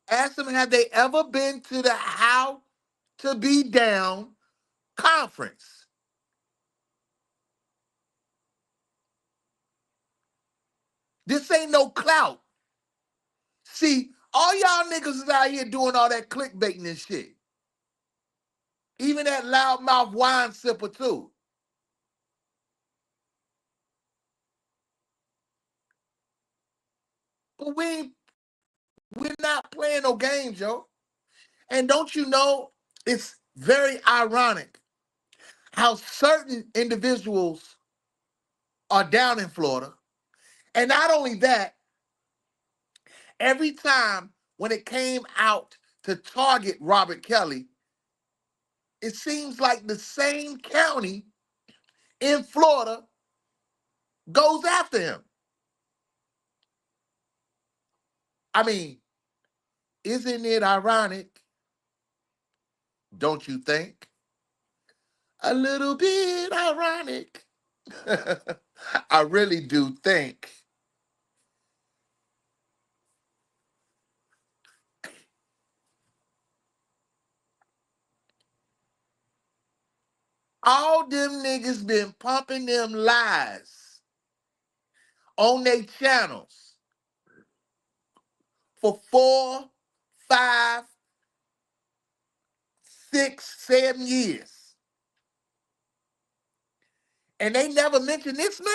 Ask them, have they ever been to the How to Be Down conference? This ain't no clout. See, all y'all niggas is out here doing all that clickbaiting and shit. Even that loudmouth wine sipper too. But we're not playing no games, yo. And don't you know, it's very ironic how certain individuals are down in Florida. And not only that, every time when it came out to target Robert Kelly, it seems like the same county in Florida goes after him. I mean, isn't it ironic? Don't you think? A little bit ironic. I really do think all them niggas been pumping them lies on their channels for 4, 5, 6, 7 years. And they never mentioned this man?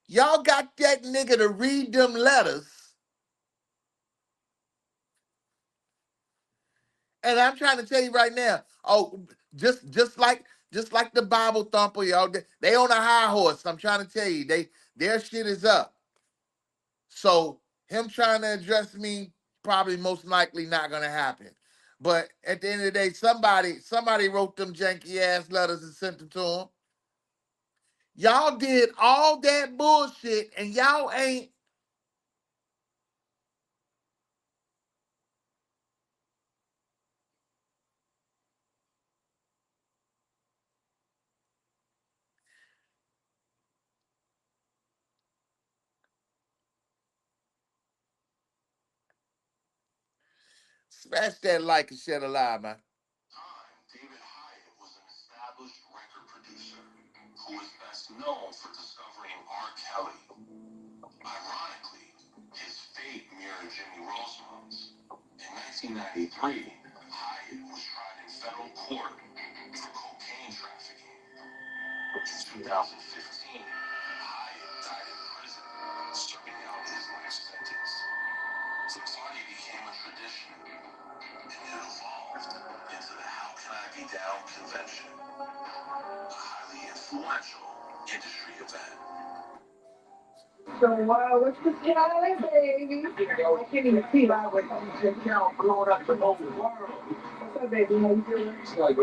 Y'all got that nigga to read them letters. And I'm trying to tell you right now, just like the Bible thumper, y'all, they on a high horse. I'm trying to tell you, their shit is up. So him trying to address me probably most likely not gonna happen. But at the end of the day, somebody wrote them janky ass letters and sent them to him. Y'all did all that bullshit and y'all ain't. Smash that like and share the live, man. David Hyatt was an established record producer, who is best known for discovering R. Kelly. Ironically, his fate mirrored Jimmy Rosemont's. In 1993, Hyatt was tried in federal court for cocaine trafficking. In 2015, Hyatt died in prison, serving out his life sentence. The party became a tradition, and it evolved into the How Can I Be Down convention, a highly influential industry event. So, what's the Cali, baby? I can't even see that with just now blowing up the whole world. What's up, baby? How you doing? It's like,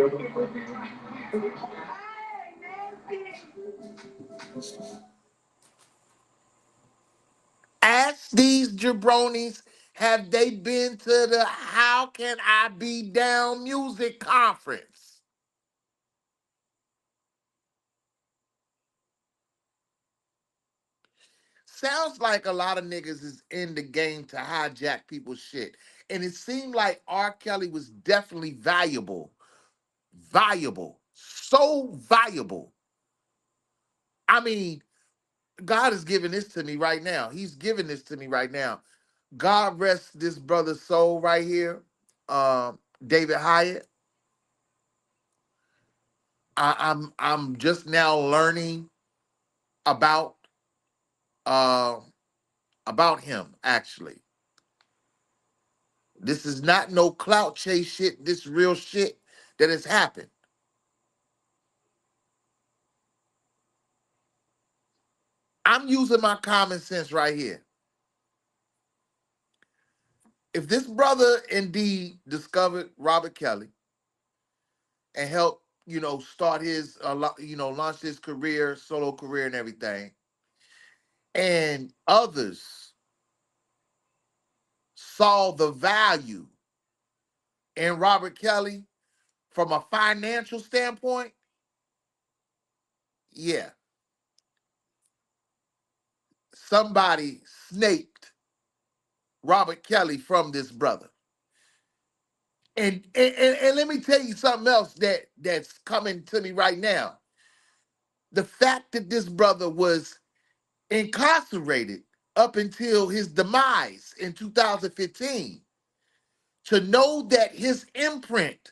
Ask these jabronis, have they been to the How Can I Be Down music conference? Sounds like a lot of niggas is in the game to hijack people's shit. And it seemed like R. Kelly was definitely valuable. Valuable. So valuable. I mean, God is giving this to me right now. He's giving this to me right now. God rest this brother's soul right here. David Hyatt. I'm just now learning about uh about him actually. This is not no clout chase shit. This real shit that has happened. I'm using my common sense right here. If this brother indeed discovered Robert Kelly and helped, start his, launch his career, solo career, and everything, and others saw the value in Robert Kelly from a financial standpoint, yeah, somebody snaked Robert Kelly from this brother. And let me tell you something else that's coming to me right now. The fact that this brother was incarcerated up until his demise in 2015, to know that his imprint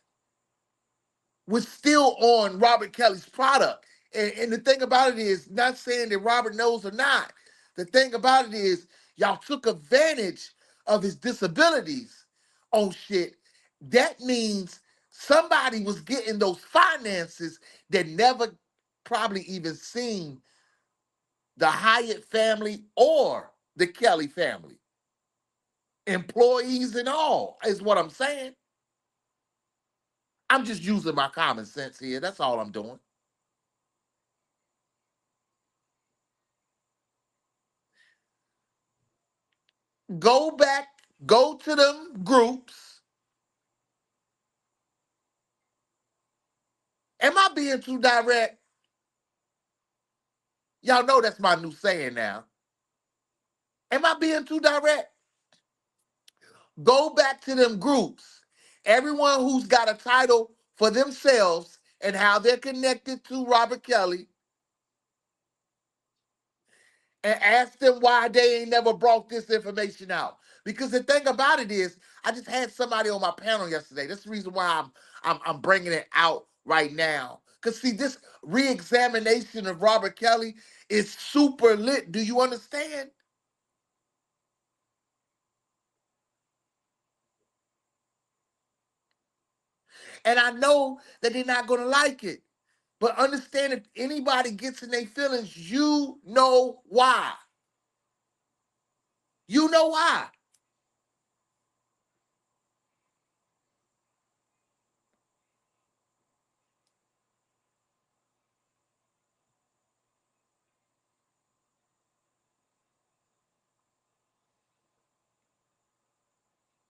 was still on Robert Kelly's product. And the thing about it is, not saying that Robert knows or not, the thing about it is, y'all took advantage of his disabilities on shit. That means somebody was getting those finances that never probably even seen the Hyatt family or the Kelly family. Employees and all, is what I'm saying. I'm just using my common sense here. That's all I'm doing. Go back, go to them groups. Am I being too direct? Y'all know that's my new saying now. Am I being too direct? Go back to them groups. Everyone who's got a title for themselves and how they're connected to Robert Kelly, and ask them why they ain't never brought this information out. Because the thing about it is, I just had somebody on my panel yesterday. That's the reason why I'm bringing it out right now. Because see, this re-examination of Robert Kelly is super lit. Do you understand? And I know that they're not going to like it. But understand, if anybody gets in their feelings, you know why. You know why.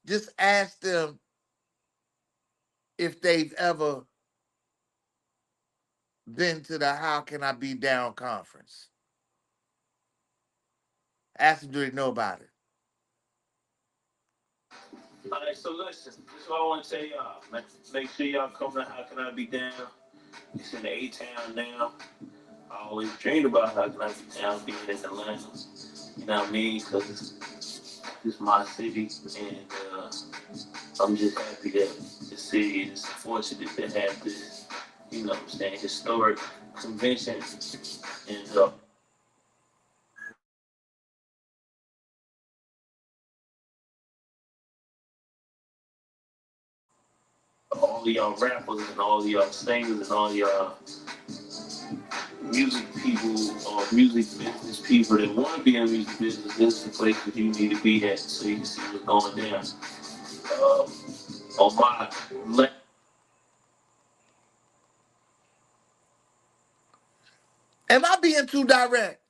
Just ask them if they've ever been to the How Can I Be Down conference. Ask them, do they know about it? All right, so listen, this is what I want to tell y'all. Make sure y'all come to How Can I Be Down. It's in the A-Town now. I always dreamed about how can I be down being in Atlanta. You know what I mean? Because it's my city, and I'm just happy that the city is fortunate to have this, you know what I'm saying, historic convention. And all of y'all rappers and all of y'all singers and all of y'all music people or music business people that want to be in the music business, this is the place that you need to be at so you can see what's going down. On my left. Am I being too direct?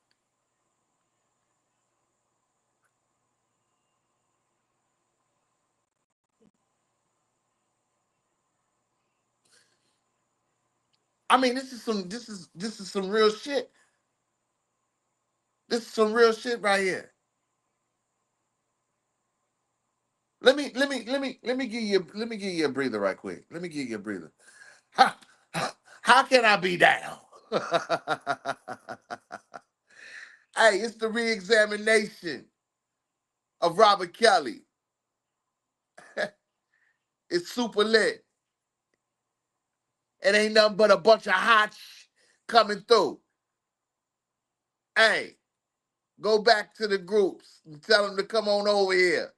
I mean, this is some real shit. This is some real shit right here. Let me give you a breather right quick. Let me give you a breather. How, how can I be down? Hey, it's the Reexamination of Robert Kelly. It's super lit. It ain't nothing but a bunch of hot coming through. Hey, go back to the groups and tell them to come on over here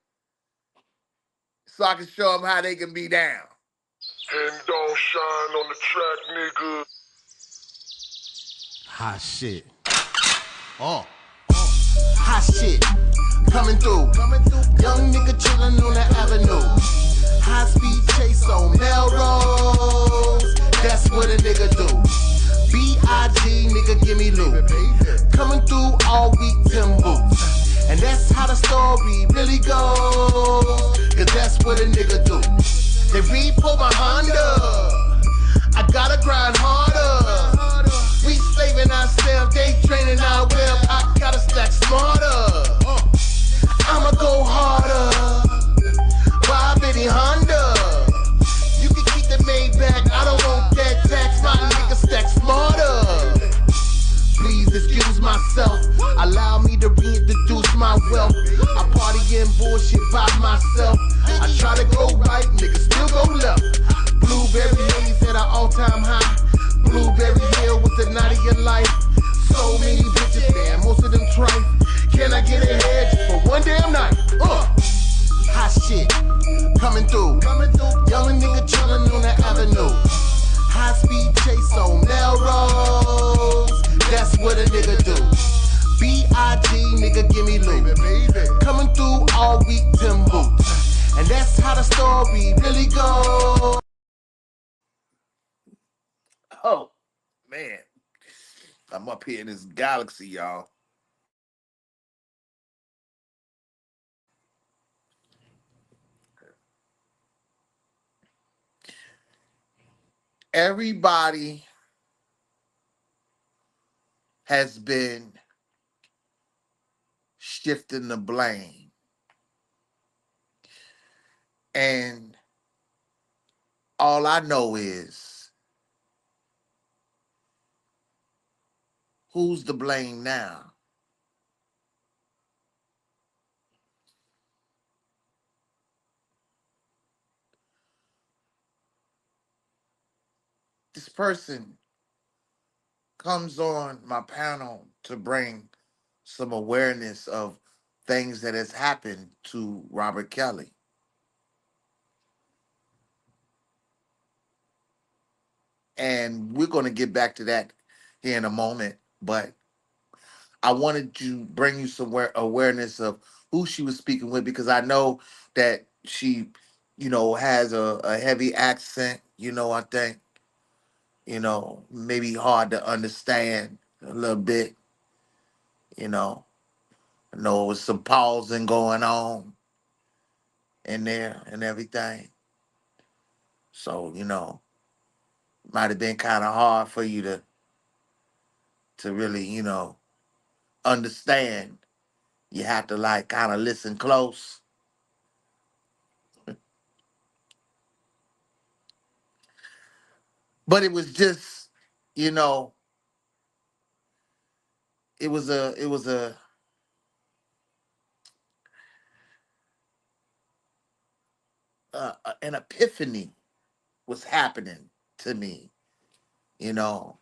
so I can show them how they can be down. And don't shine on the track, nigga. Hot shit. Oh. Hot shit. Coming through. Young nigga chillin' on the avenue. High speed chase on Melrose. That's what a nigga do. B.I.G. nigga give me loot. Coming through all week Tim boots. And that's how the story really goes. Cause that's what a nigga do. They repo my Honda. I gotta grind harder. We slaving ourselves, they training our web. I gotta stack smarter. I'ma go harder. Buy a bitty Honda. You can keep the Maybach. I don't want that tax. My nigga stack smarter. Please excuse myself. Allow me to reintroduce my wealth. I party in bullshit by myself. I try to go right, niggas still go left. Blueberry haze at an all-time high. Blueberry Hill with the night of your life. So many bitches, man, most of them tripe. Can I get ahead just for one damn night? Hot shit, coming through. Young nigga chillin' on the avenue. High speed chase on Melrose. That's what a nigga do. B.I.G. nigga give me loot. Coming through all week Tim boots. And that's how the story really goes. Oh, man. I'm up here in this galaxy, y'all. Everybody has been shifting the blame. And all I know is, who's to blame now? This person comes on my panel to bring some awareness of things that has happened to Robert Kelly. And we're going to get back to that here in a moment. But I wanted to bring you some awareness of who she was speaking with, because I know that she, has a heavy accent, I think, maybe hard to understand a little bit, you know. I know it was some pausing going on in there and everything. So, might have been kind of hard for you to really, understand. You have to like kind of listen close. But it was just, you know, it was an epiphany was happening to me, you know,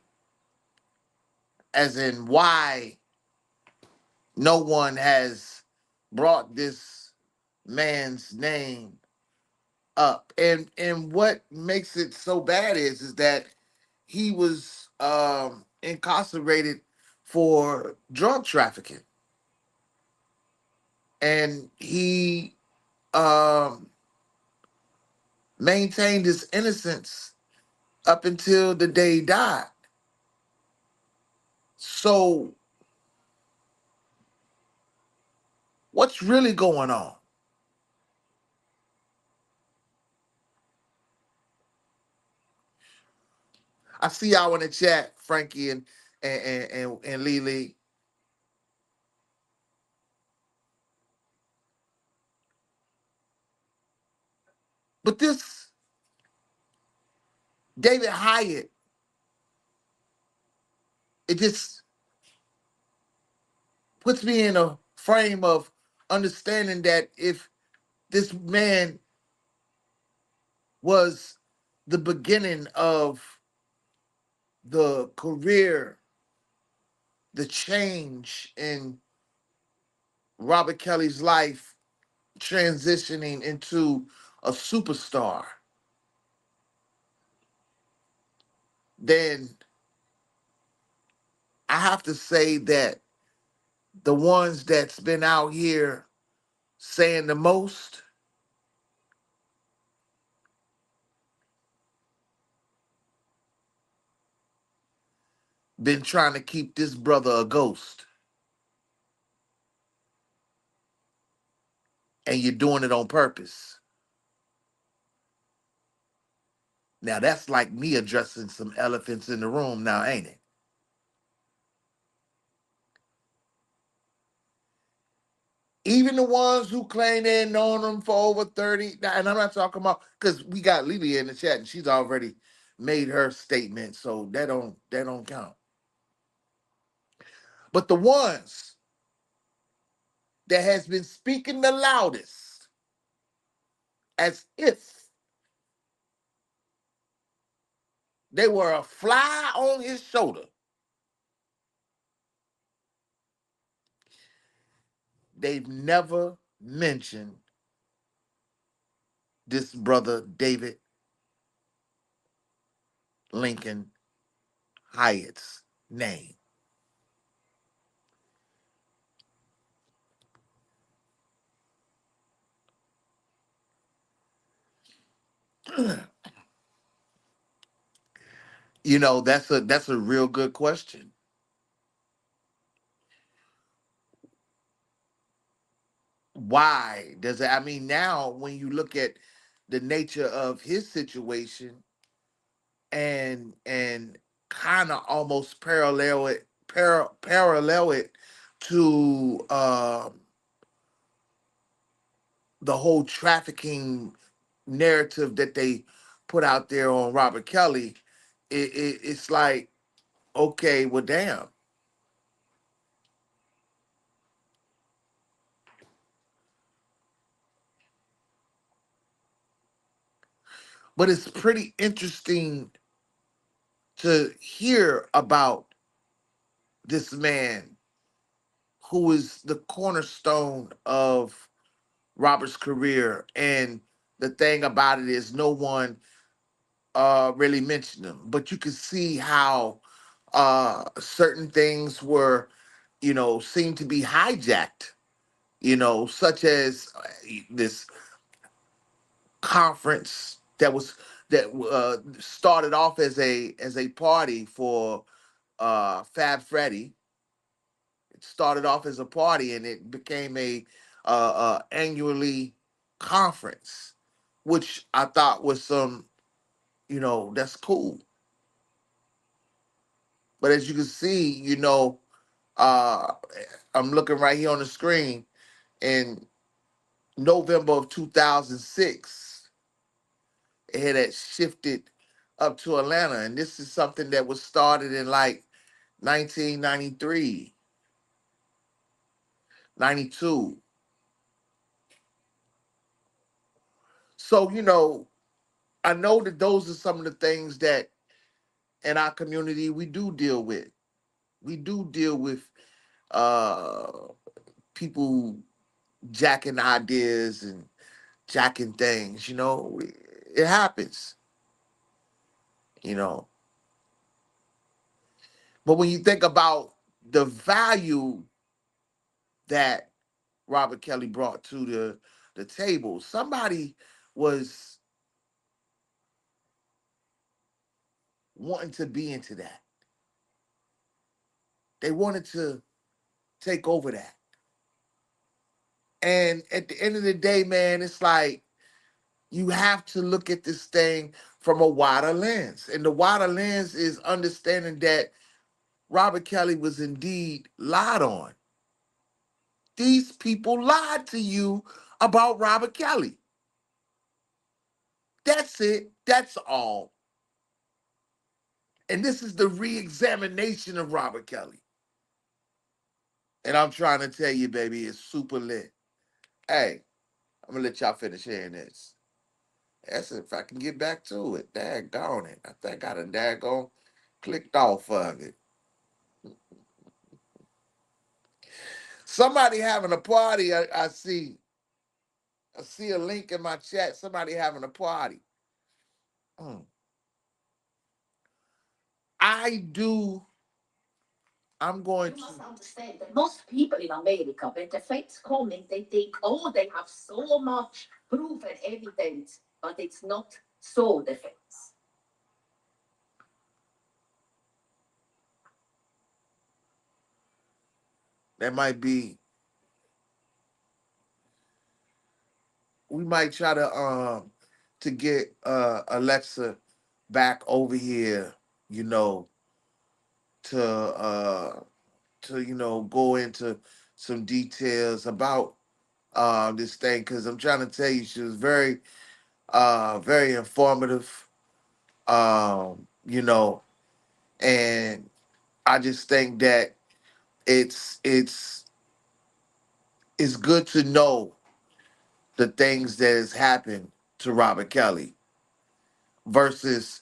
as in why no one has brought this man's name up. And what makes it so bad is that he was incarcerated for drug trafficking. And he um maintained his innocence up until the day he died. So what's really going on? I see y'all in the chat, Frankie and Lily. But this David Hyatt, it just puts me in a frame of understanding that if this man was the beginning of the career, the change in Robert Kelly's life, transitioning into a superstar, then I have to say that the ones that's been out here saying the most been trying to keep this brother a ghost. And you're doing it on purpose. Now that's like me addressing some elephants in the room now, ain't it? Even the ones who claim they've known him for over 30, and I'm not talking about, because we got Lily in the chat and she's already made her statement, so that don't count. But the ones that has been speaking the loudest, as if they were a fly on his shoulder, they've never mentioned this brother David Lincoln Hyatt's name. You know, that's a real good question. Why does it? I mean, now when you look at the nature of his situation and kind of almost parallel it to the whole trafficking narrative that they put out there on Robert Kelly, it's like, okay, well, damn. But it's pretty interesting to hear about this man who is the cornerstone of Robert's career. And the thing about it is no one really mentioned him. But you can see how certain things were, seemed to be hijacked, such as this conference that started off as a party for Fab Freddy. It started off as a party and it became a annually conference, which I thought was that's cool. But as you can see, uh, I'm looking right here on the screen. In November of 2006, it had shifted up to Atlanta, and this is something that was started in like 1993. 92. So, you know, I know that those are some of the things that in our community we do deal with. We do deal with uh people jacking ideas and jacking things, you know. It happens, you know. But when you think about the value that Robert Kelly brought to the table, somebody was wanting to be into that. They wanted to take over that. And at the end of the day, man, it's like you have to look at this thing from a wider lens. And the wider lens is understanding that Robert Kelly was indeed lied on. These people lied to you about Robert Kelly. That's it. That's all. And this is the re-examination of Robert Kelly. And I'm trying to tell you, baby, it's super lit. Hey, I'm gonna let y'all finish hearing this. That's if I can get back to it. Daggone it. I think I done daggone clicked off of it. Somebody having a party, I see. I see a link in my chat. Somebody having a party. I'm going You to. must understand that most people in America, when the facts come in, they think, oh, they have so much proof and evidence, but it's not so, the facts. That might be. We might try to get Alexa back over here, you know, to you know go into some details about this thing, because I'm trying to tell you she was very informative, you know, and I just think that it's it's good to know the things that has happened to Robert Kelly versus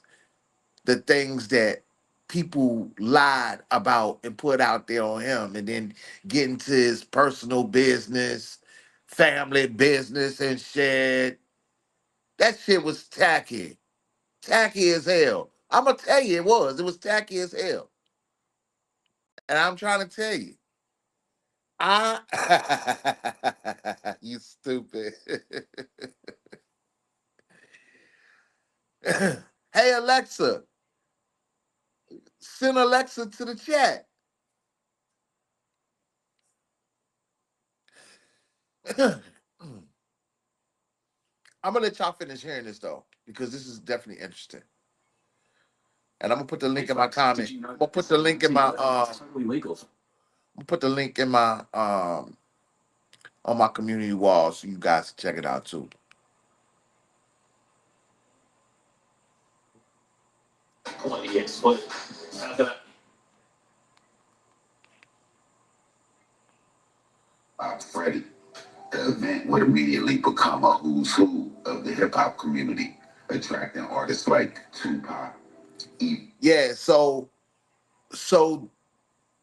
the things that people lied about and put out there on him, and then get into his personal business, family business and shit. That shit was tacky. Tacky as hell. I'm gonna tell you it was. It was tacky as hell. And I'm trying to tell you. I you stupid. Hey Alexa, send Alexa to the chat. I'm gonna let y'all finish hearing this though, because this is definitely interesting. And I'm gonna put the link in my comment. I'm gonna put the link in my put the link in my on my community wall so you guys can check it out too. Yes, but Freddie. The event would immediately become a who's who of the hip hop community, attracting artists like Tupac. Yeah, so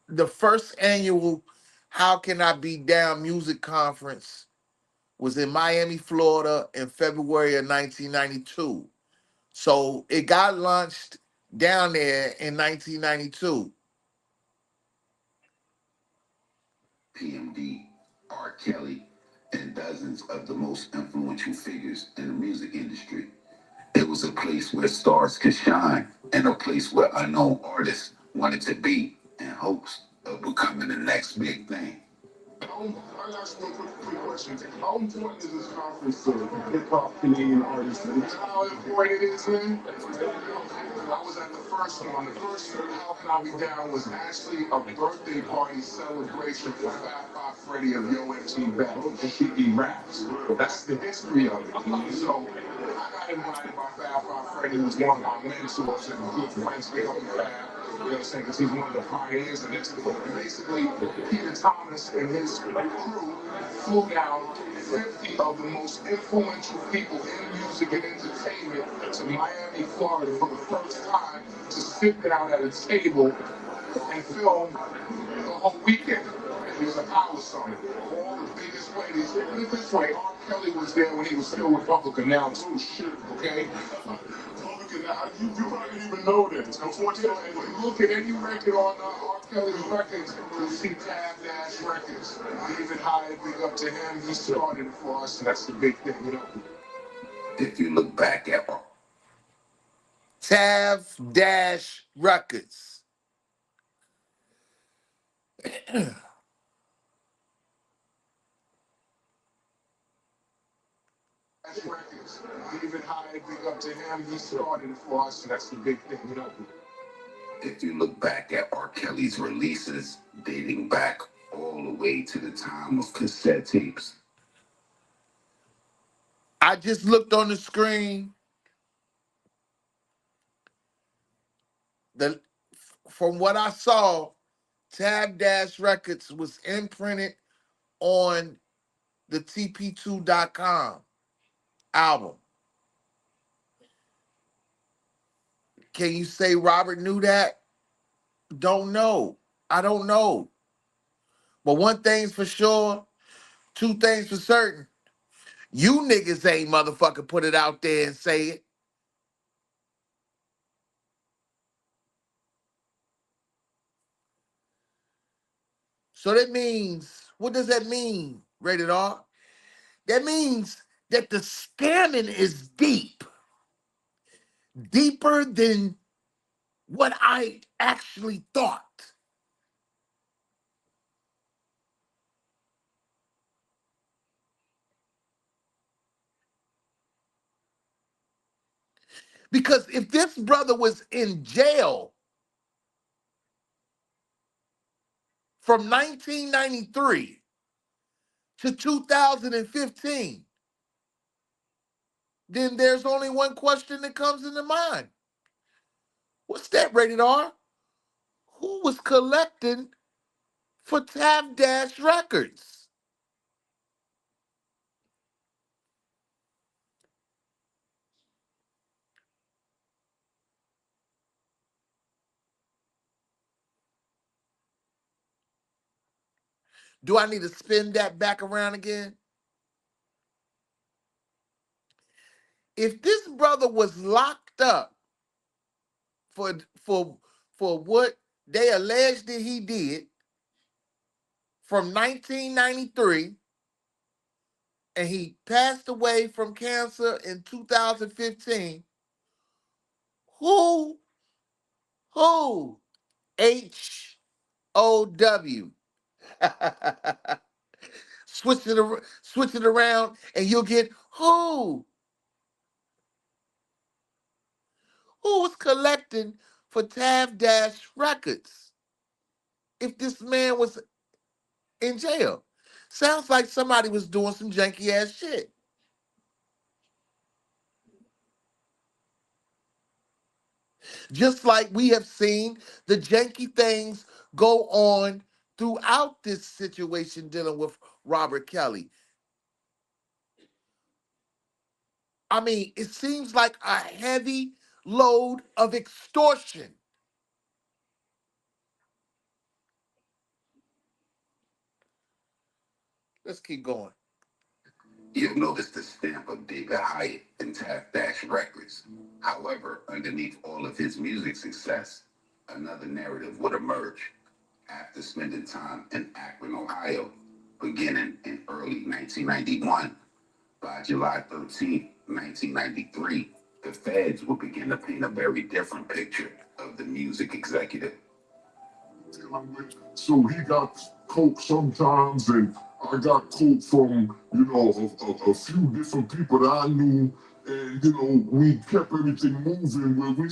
the first annual How Can I Be Down music conference was in Miami, Florida in February of 1992. So it got launched down there in 1992. PMD, R.KELLY, and dozens of the most influential figures in the music industry. It was a place where stars could shine and a place where unknown artists wanted to be in hopes of becoming the next big thing. I ask one quick question. How important is this conference to hip hop Canadian artists? You know how important it is, man? I was at the first one. The first How Can I Be Down was actually a birthday party celebration for Fat Five Freddy of Yo MTV Back and Kiki Raps. That's the history of it. So got invited by Fab Five Freddy, who's one of my mentors and good friends with on the Fab. You know what I'm saying? Because he's one of the pioneers in this. Basically, Peter Thomas and his crew flew down 50 of the most influential people in music and entertainment to Miami, Florida for the first time to sit down at a table and film the whole weekend. It was a power summit. All the biggest ladies. Put it this way, R.KELLY was there when he was still Republican now too. Shit, okay? You probably didn't even know this. Unfortunately, if you look at any record on R.KELLY's records, you'll see Tab Dash Records. David Hyatt, big up to him. He started it for us, and that's the big thing, you know. If you look back at Tab Dash Records. Records. David Hyatt, big up to him. He started it for us, and that's the big thing, you know. If you look back at R. Kelly's releases, dating back all the way to the time of cassette tapes. I just looked on the screen. From what I saw, Tab Dash Records was imprinted on the TP2.com album. Can you say Robert knew that? Don't know. I don't know. But one thing's for sure, two things for certain. You niggas ain't motherfucking put it out there and say it. So that means, what does that mean, Rated R? That means that the scamming is deep. Deeper than what I actually thought. Because if this brother was in jail from 1993 to 2015, then there's only one question that comes into mind. What's that, Rated R? Who was collecting for Tab Dash Records? Do I need to spin that back around again? If this brother was locked up for what they alleged that he did from 1993, and he passed away from cancer in 2015, who H-O-W. Switch it around and you'll get who? Who was collecting for Tab Dash Records if this man was in jail? Sounds like somebody was doing some janky ass shit. Just like we have seen the janky things go on throughout this situation dealing with Robert Kelly. I mean, it seems like a heavy load of extortion. Let's keep going. You'll notice the stamp of David Hyatt and Tab Dash Records. However, underneath all of his music success, another narrative would emerge. After spending time in Akron, Ohio, beginning in early 1991, by July 13, 1993, the feds would begin to paint a very different picture of the music executive. So he got coke sometimes, and I got coke from, a few different people that I knew. And, we kept everything moving where we,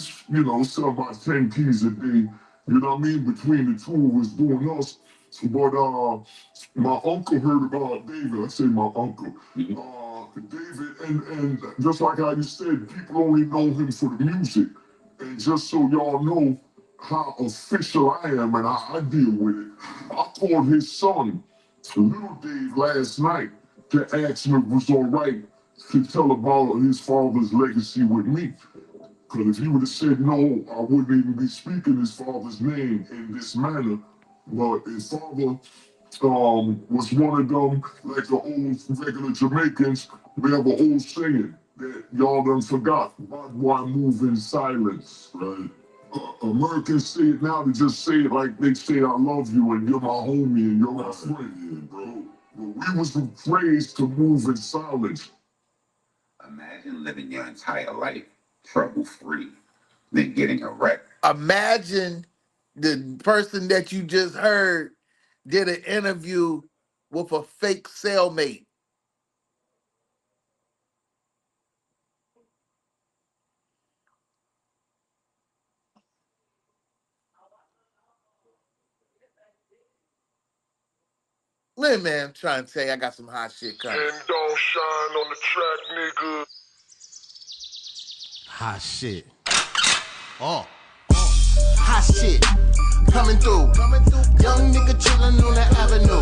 sell about 10 keys a day. You know what I mean? Between the two of us doing us. But my uncle heard about David. I say my uncle. David, and just like how you said, people only know him for the music. And just so y'all know how official I am and how I deal with it, I called his son, Little Dave, last night to ask him if it was all right to tell about his father's legacy with me. Because if he would have said no, I wouldn't even be speaking his father's name in this manner. But his father was one of them, like the old regular Jamaicans. We have an old saying that y'all done forgot. Bad boy move in silence, right? Americans say it now, they just say it like they say I love you and you're my homie and you're my friend, bro. But we was raised to move in silence. Imagine living your entire life trouble-free, then getting a wreck. Imagine the person that you just heard did an interview with a fake cellmate. Listen, man, I'm trying to tell you, I got some hot shit coming. And don't shine on the track, nigga. Hot shit. Oh. Hot shit. Coming through. Young nigga chillin' on the avenue.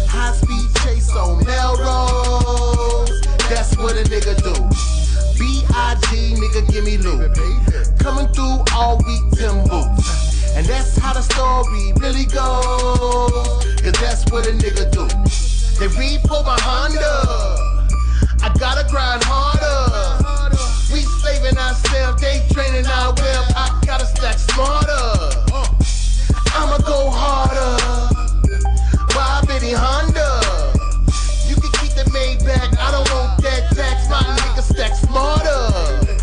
High speed chase on Melrose. That's what a nigga do. B.I.G. nigga give me loot. Coming through all week Tim boots. And that's how the story really goes. Cause that's what a nigga do. They repo my Honda. I gotta grind harder. We slaving ourselves, they training our web. I gotta stack smarter. I'ma go harder. Why Betty Honda? You can keep the Maybach. I don't want that tax. My nigga stack smarter.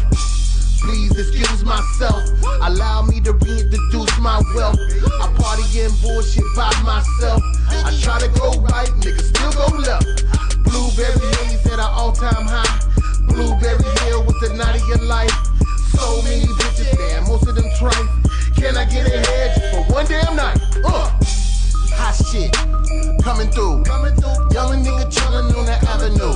Please excuse myself. Allow me to reintroduce my wealth. I party in bullshit by myself. I try to go right, niggas still go left. Blueberry haze at an all-time high. Blueberry Hill was the night of your life. So many bitches there, most of them trife. Can I get ahead just for one damn night? Hot shit, coming through. Young nigga chillin' on the avenue.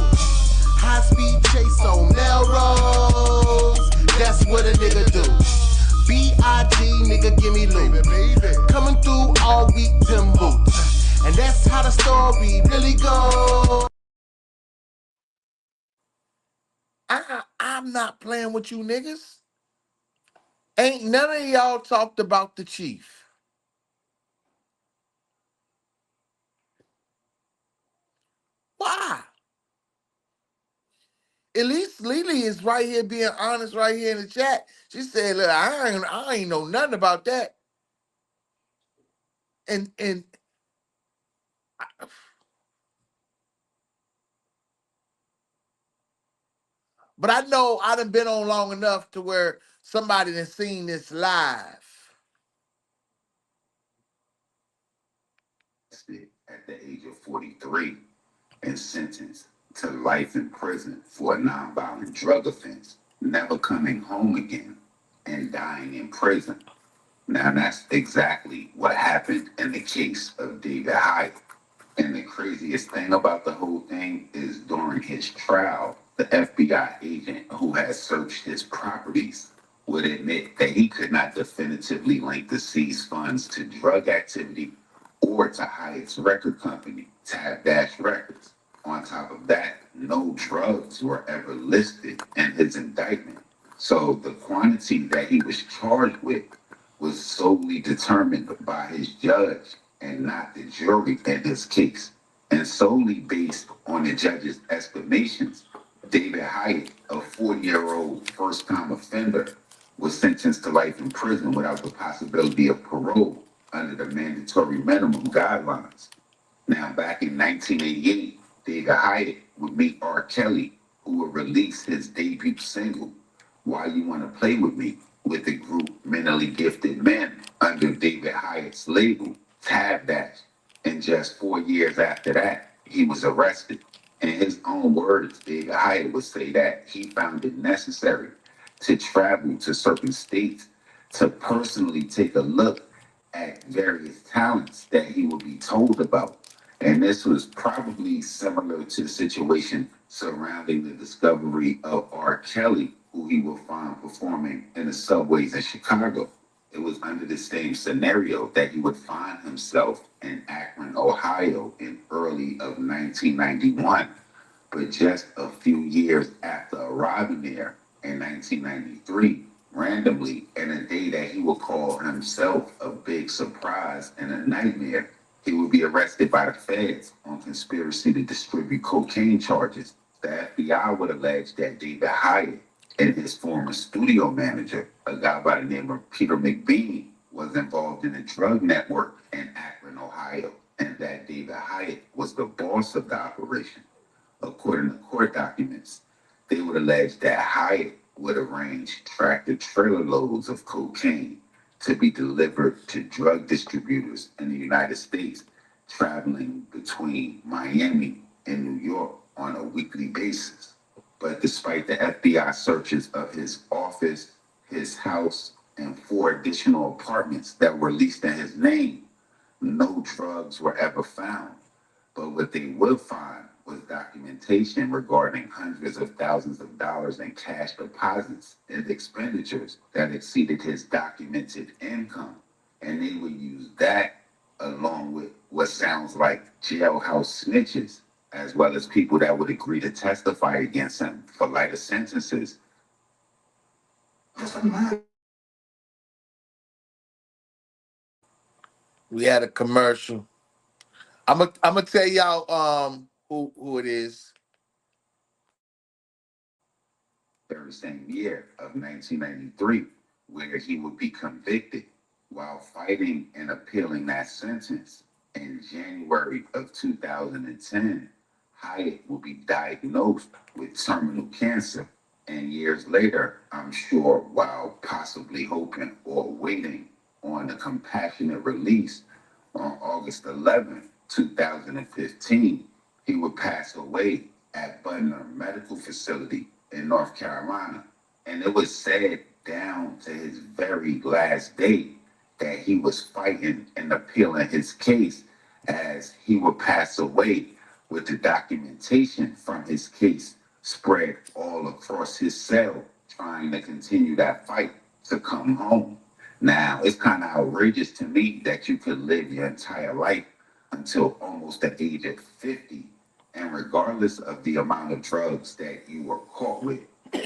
High speed chase on Melrose. That's what a nigga do. B.I.G. nigga give me loot. Coming through all week Tim boots. And that's how the story really goes. I'm not playing with you niggas. Ain't none of y'all talked about the chief. Why? At least Lily is right here being honest right here in the chat. She said, look, I ain't know nothing about that. And but I know I done been on long enough to where somebody done seen this live. At the age of 43 and sentenced to life in prison for a nonviolent drug offense, never coming home again and dying in prison. Now that's exactly what happened in the case of David Hyatt. And the craziest thing about the whole thing is during his trial, the FBI agent who had searched his properties would admit that he could not definitively link the seized funds to drug activity or to Hyatt's record company, Tab Dash Records. On top of that, no drugs were ever listed in his indictment. So the quantity that he was charged with was solely determined by his judge and not the jury in his case. And solely based on the judge's estimations, David Hyatt, a 40-year-old first-time offender, was sentenced to life in prison without the possibility of parole under the mandatory minimum guidelines. Now, back in 1988, David Hyatt would meet R.KELLY, who would release his debut single, Why You Wanna Play With Me, with the group Mentally Gifted Men under David Hyatt's label, Tab Dash. And just 4 years after that, he was arrested. In his own words, David Hyatt would say that he found it necessary to travel to certain states to personally take a look at various talents that he would be told about. And this was probably similar to the situation surrounding the discovery of R. Kelly, who he will find performing in the subways in Chicago. It was under the same scenario that he would find himself in Akron, Ohio in early of 1991. But just a few years after arriving there in 1993, randomly, in a day that he would call himself a big surprise and a nightmare, he would be arrested by the feds on conspiracy to distribute cocaine charges. The FBI would allege that David Hyatt and his former studio manager, a guy by the name of Peter McBean, was involved in a drug network in Akron, Ohio, and that David Hyatt was the boss of the operation. According to court documents, they would allege that Hyatt would arrange tractor trailer loads of cocaine to be delivered to drug distributors in the United States, traveling between Miami and New York on a weekly basis. But despite the FBI searches of his office, his house, and 4 additional apartments that were leased in his name, no drugs were ever found. But what they would find was documentation regarding hundreds of thousands of dollars in cash deposits and expenditures that exceeded his documented income. And they would use that along with what sounds like jailhouse snitches, as well as people that would agree to testify against him for lighter sentences. We had a commercial. I'm gonna tell y'all who it is. Very same year of 1993, where he would be convicted while fighting and appealing that sentence. In January of 2010, Hyatt will be diagnosed with terminal cancer. And years later, I'm sure, while possibly hoping or waiting on a compassionate release on August 11th, 2015, he would pass away at Butner Medical Facility in North Carolina. And it was said down to his very last day that he was fighting and appealing his case as he would pass away with the documentation from his case spread all across his cell, trying to continue that fight to come home. Now, it's kind of outrageous to me that you could live your entire life until almost the age of 50, and regardless of the amount of drugs that you were caught with,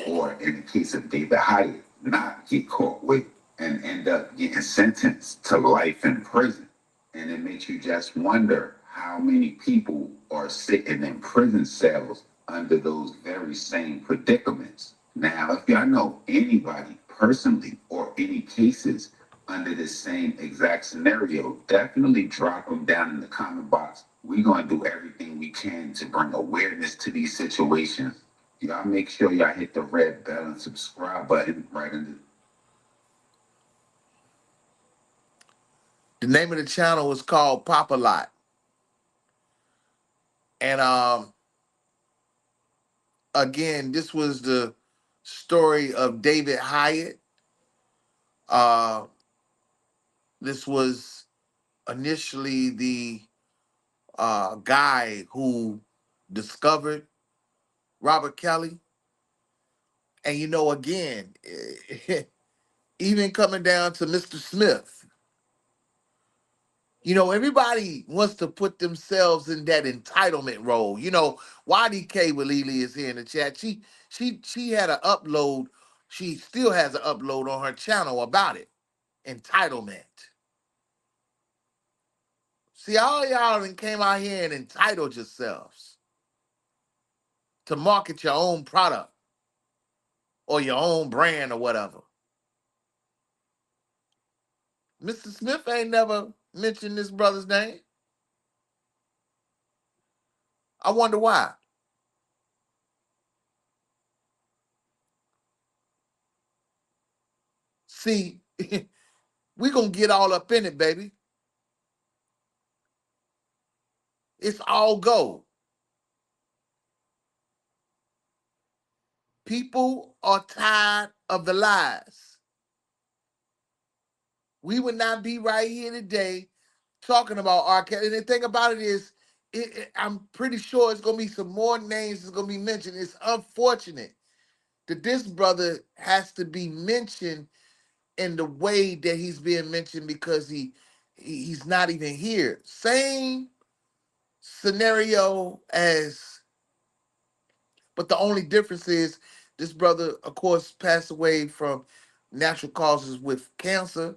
or in the case of David Hyatt, not get caught with and end up getting sentenced to life in prison. And it makes you just wonder how many people are sitting in prison cells under those very same predicaments. Now, if y'all know anybody personally or any cases under the same exact scenario, definitely drop them down in the comment box. We're going to do everything we can to bring awareness to these situations. Y'all make sure y'all hit the red bell and subscribe button right under. The name of the channel was called Pop a Lot. And again, this was the story of David Hyatt. This was initially the guy who discovered Robert Kelly. And you know, again, even coming down to Mr. Smith, you know, everybody wants to put themselves in that entitlement role. You know, YDK Walili is here in the chat. She had an upload. She still has an upload on her channel about it. Entitlement. See, all y'all done came out here and entitled yourselves to market your own product or your own brand or whatever. Mr. Smith ain't never mentioned this brother's name. I wonder why. See, we gonna get all up in it, baby. It's all go. People are tired of the lies. We would not be right here today talking about R. Kelly. And the thing about it is, I'm pretty sure it's gonna be some more names that's gonna be mentioned. It's unfortunate that this brother has to be mentioned in the way that he's being mentioned because he's not even here. Same scenario as, but the only difference is this brother, of course, passed away from natural causes with cancer.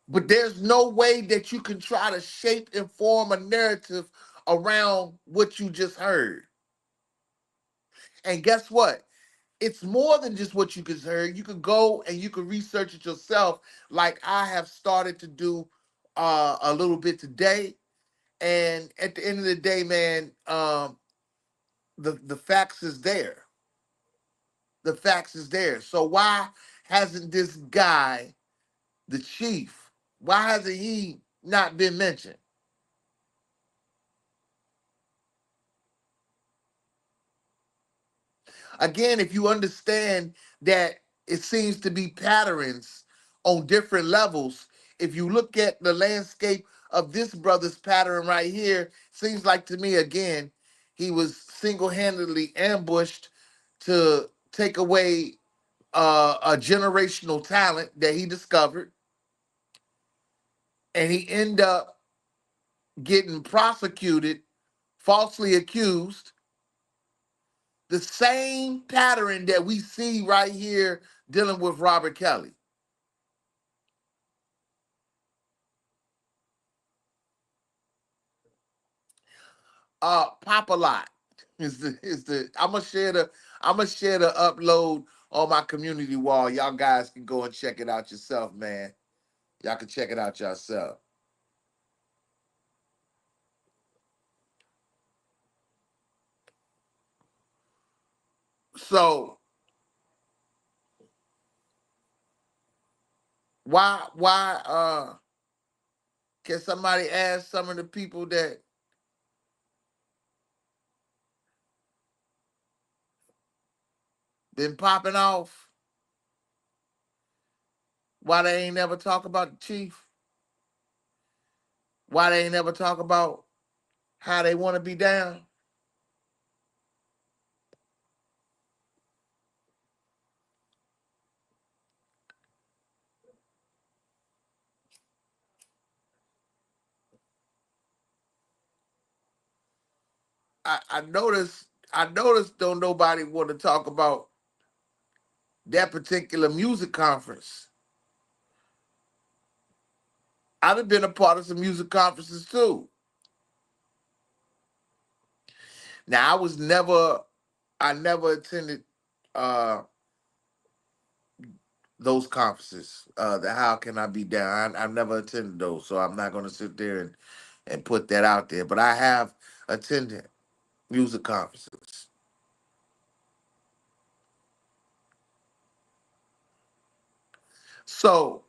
But there's no way that you can try to shape and form a narrative around what you just heard. And guess what? It's more than just what you just heard. You could go and you could research it yourself, like I have started to do a little bit today. And at the end of the day, man, the facts is there. The facts is there. So why hasn't this guy, the chief, why hasn't he not been mentioned? Again, if you understand that it seems to be patterns on different levels, if you look at the landscape of this brother's pattern right here, seems like to me, again, he was single-handedly ambushed to take away a generational talent that he discovered, and he ended up getting prosecuted, falsely accused. The same pattern that we see right here dealing with Robert Kelly. Pop a lot is the I'm gonna share the upload on my community wall. Y'all guys can go and check it out yourself, man. Y'all can check it out yourself. So why can somebody ask some of the people that been popping off why they ain't never talk about the chief? Why they ain't never talk about how they want to be down? I noticed don't nobody want to talk about that particular music conference. I've been a part of some music conferences too. Now I never attended uh those conferences. The How Can I Be Down? I've never attended those, so I'm not gonna sit there and put that out there. But I have attended music conferences. So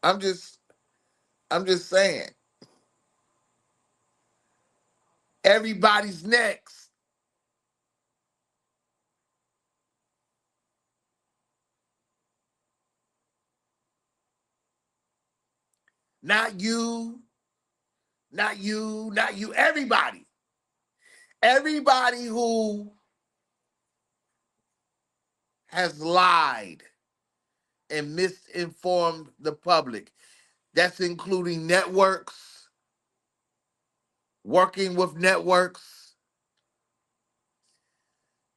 I'm just I'm just saying, everybody's next. Not you, not you, not you, everybody. Everybody who has lied and misinformed the public. That's including networks, working with networks,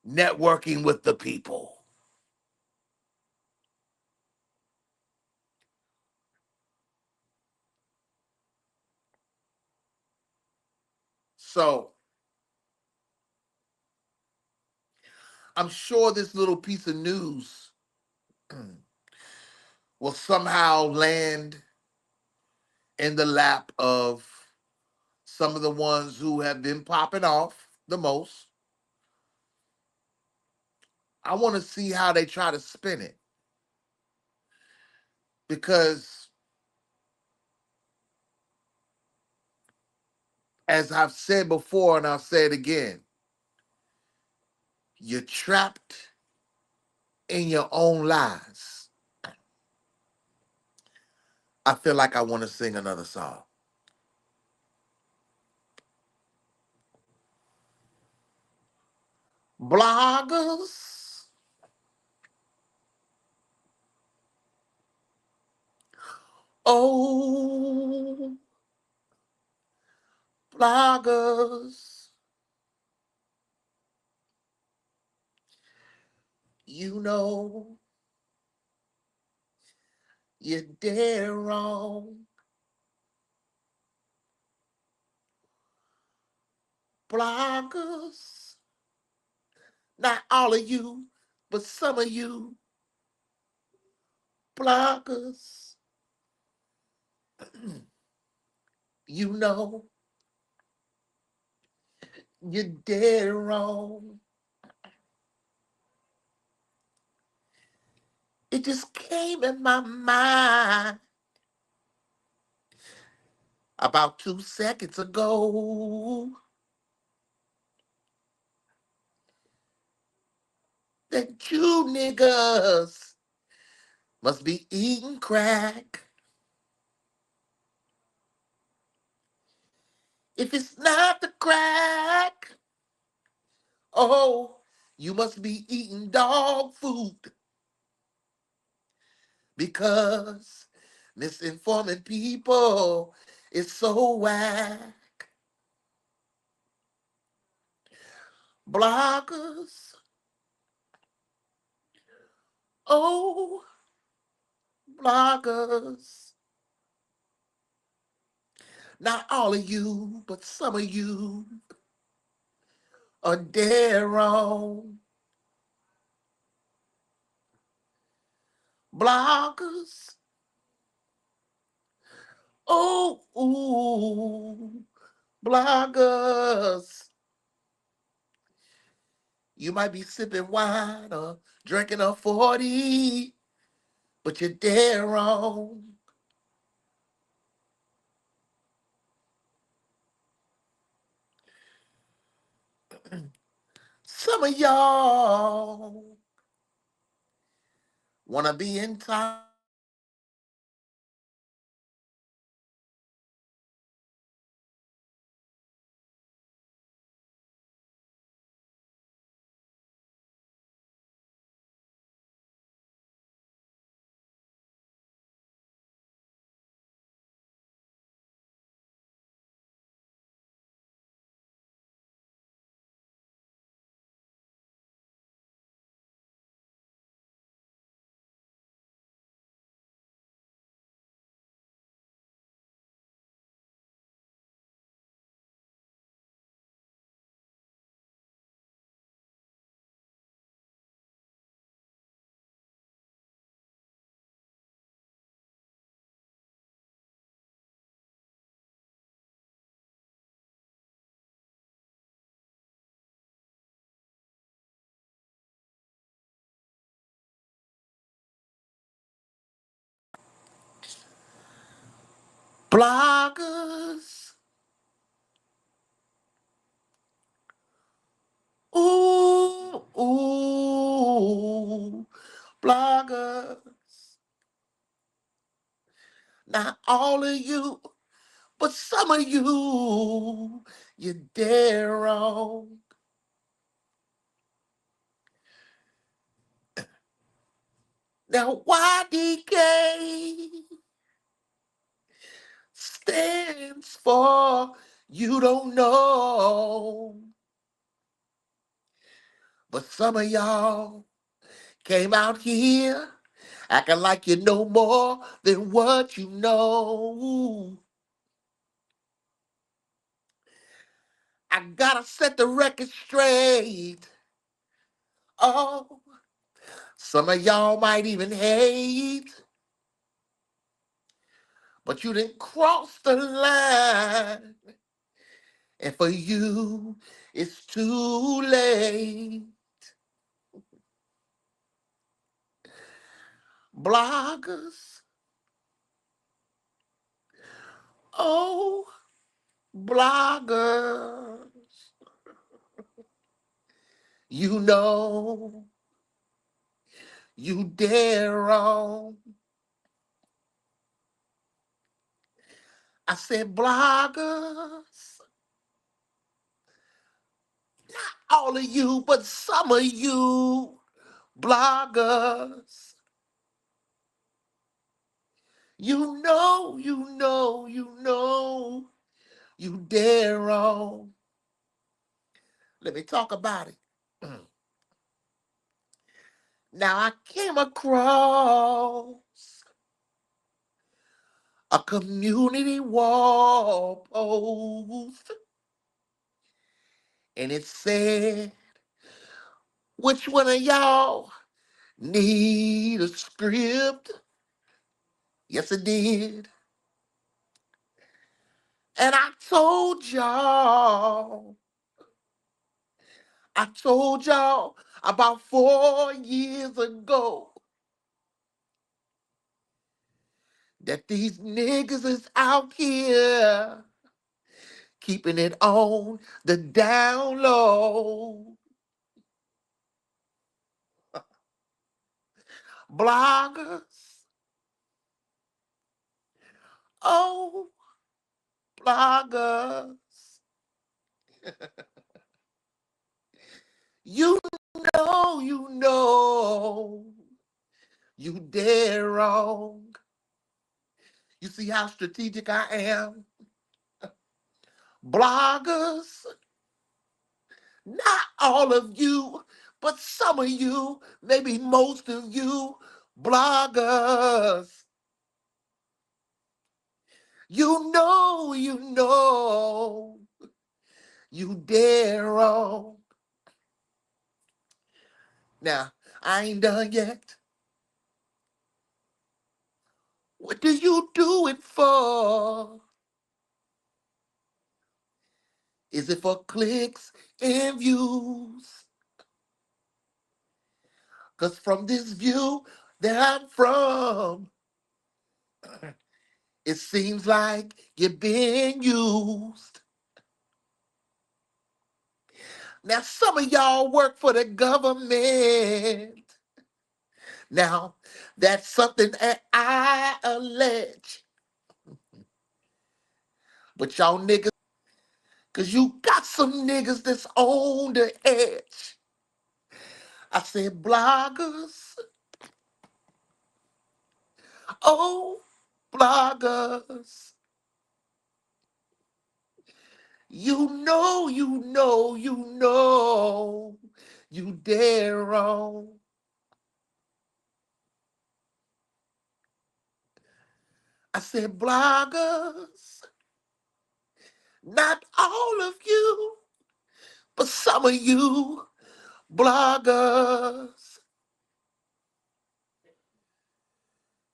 networking with the people. So I'm sure this little piece of news will somehow land in the lap of some of the ones who have been popping off the most. I want to see how they try to spin it because, as I've said before and I'll say it again, You're trapped in your own lies. I feel like I want to sing another song. Bloggers, oh, bloggers, you know you're dead wrong. Bloggers, not all of you, but some of you bloggers, you know you're dead wrong. It just came in my mind about 2 seconds ago that you niggas must be eating crack. If it's not the crack, oh, you must be eating dog food because misinforming people is so whack. Bloggers, oh, bloggers. Not all of you, but some of you are dead wrong. Bloggers, oh, ooh, bloggers. You might be sipping wine or drinking a 40, but you're dead wrong. Some of y'all wanna be in time. Bloggers, ooh, ooh, bloggers. Not all of you, but some of you, you're dead wrong. Now, YDK stands for you don't know. But some of y'all came out here acting like you know more than what you know. I gotta set the record straight. Oh, some of y'all might even hate, but you didn't cross the line. And for you, it's too late. Bloggers, oh, bloggers. You know you dead wrong. I said bloggers, all of you, but some of you bloggers. You dead wrong. Let me talk about it. Now I came across a community wall post, and it said, which one of y'all need a script? Yes, it did. And I told y'all about 4 years ago that these niggas is out here keeping it on the down low. Bloggers, oh, bloggers, you know, you dead wrong. You see how strategic I am? Bloggers, not all of you, but some of you, maybe most of you, bloggers. You dead wrong. Now, I ain't done yet. What do you do it for? Is it for clicks and views? Because from this view that I'm from, it seems like you're being used. Now, some of y'all work for the government. Now, that's something that I allege. But y'all niggas, because you got some niggas that's on the edge. I said, bloggers, oh, bloggers. You dead wrong. I said, bloggers, not all of you, but some of you bloggers.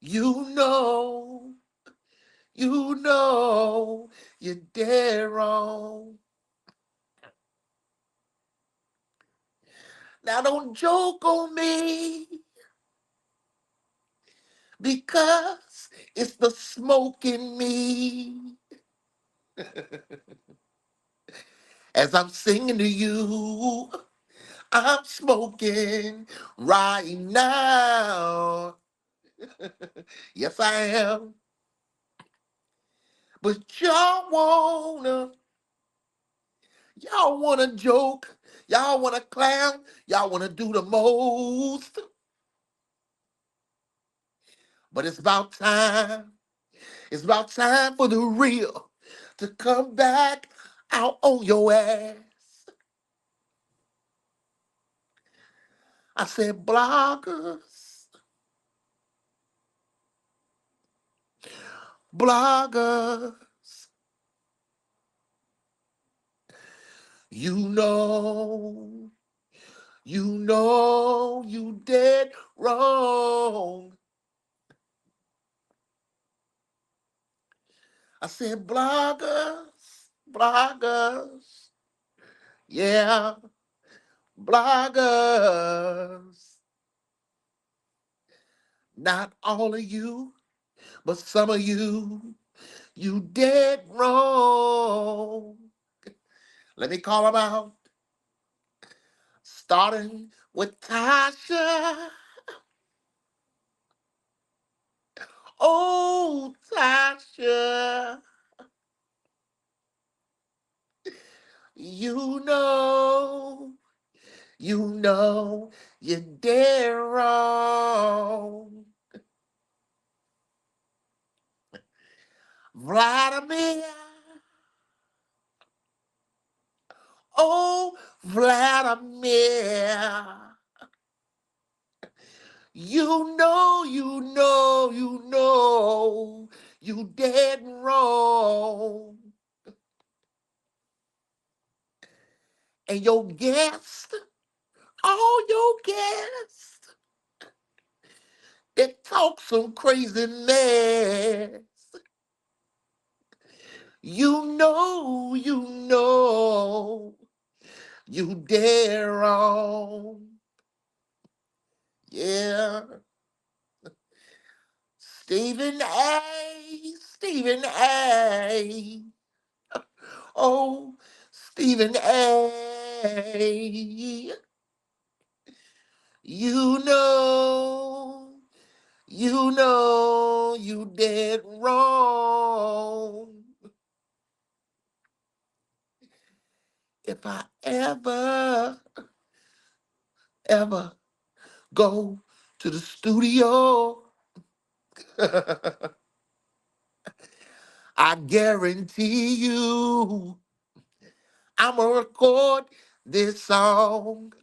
You know, you're dead wrong. Now don't joke on me because it's the smoke in me. As I'm singing to you, I'm smoking right now. Yes, I am. But y'all wanna joke, y'all wanna clown, y'all wanna do the most. But it's about time. It's about time for the real to come back out on your ass. I said, bloggers, bloggers, you you dead wrong. I said, bloggers, yeah, bloggers. Not all of you, but some of you dead wrong. Let me call them out. Starting with Tasha. Oh, Tasha. You know, you're dead wrong. Vladimir. Oh, Vladimir. You dead wrong. And your guest, all your guests, they talk some crazy mess. You dead wrong. Yeah. Stephen A. Oh, Stephen A. You know, you dead wrong. If I ever go to the studio, I guarantee you I'ma record this song.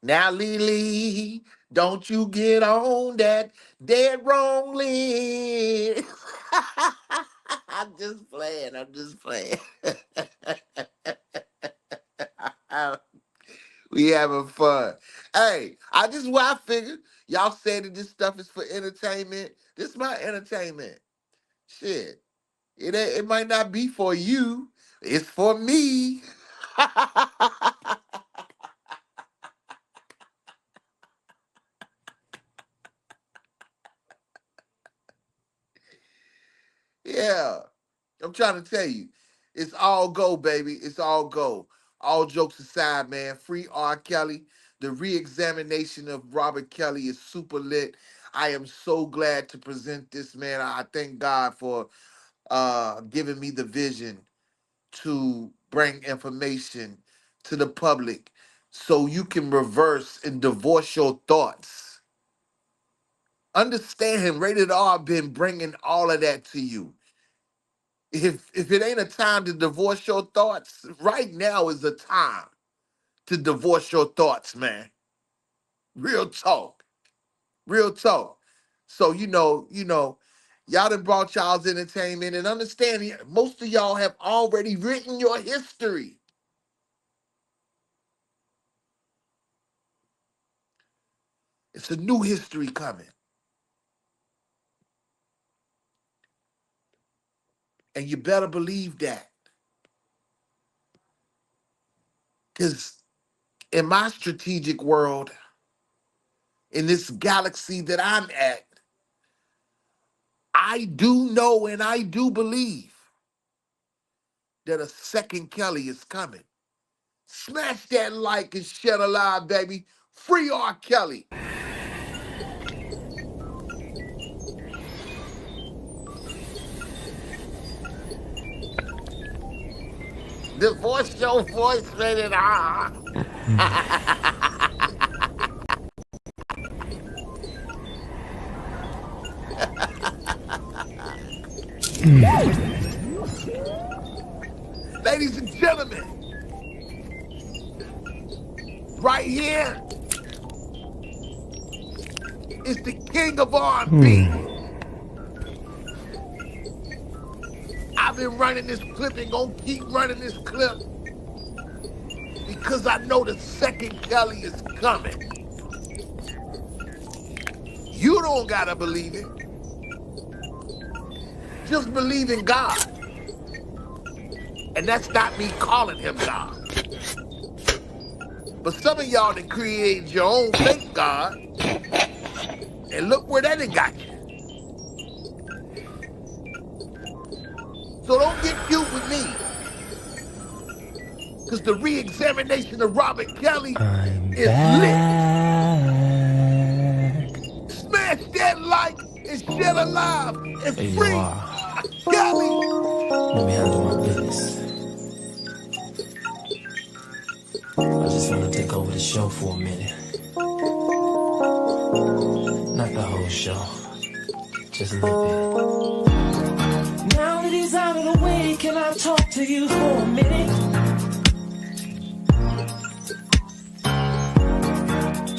Now, Lily, don't you get on that dead wrong list. I'm just playing. We having fun. Hey, I figured y'all said that this stuff is for entertainment. This is my entertainment. Shit. It might not be for you. It's for me. Yeah. I'm trying to tell you. It's all go, baby. It's all go. All jokes aside, man. Free R. Kelly. The Reexamination of Robert Kelly is super lit. I am so glad to present this, man. I thank God for giving me the vision to bring information to the public so you can reverse and divorce your thoughts. Understand, Rated R been bringing all of that to you. If it ain't a time to divorce your thoughts, right now is the time to divorce your thoughts, man. Real talk. Real talk. So y'all done brought y'all's entertainment and understand most of y'all have already written your history. It's a new history coming. And you better believe that. Because in my strategic world, in this galaxy that I'm at, I do know and I do believe that a second Kelly is coming. Smash that like and share the live, baby. Free R. Kelly. Divorce your voice, Rated R. Ladies and gentlemen, right here is the king of R&B. I I've been running this clip and gonna keep running this clip because I know the second Kelly is coming. You don't gotta believe it. Just believe in God. And that's not me calling him God. But some of y'all that created your own fake God, and look where that done got you. So don't get cute with me. Because the re-examination of Robert Kelly is lit. Smash that like and share the live and Here you free are. R. Kelly. Let me handle my business. I just want to take over the show for a minute. Not the whole show. Just a little bit. Now that he's out of the way, can I talk to you for a minute?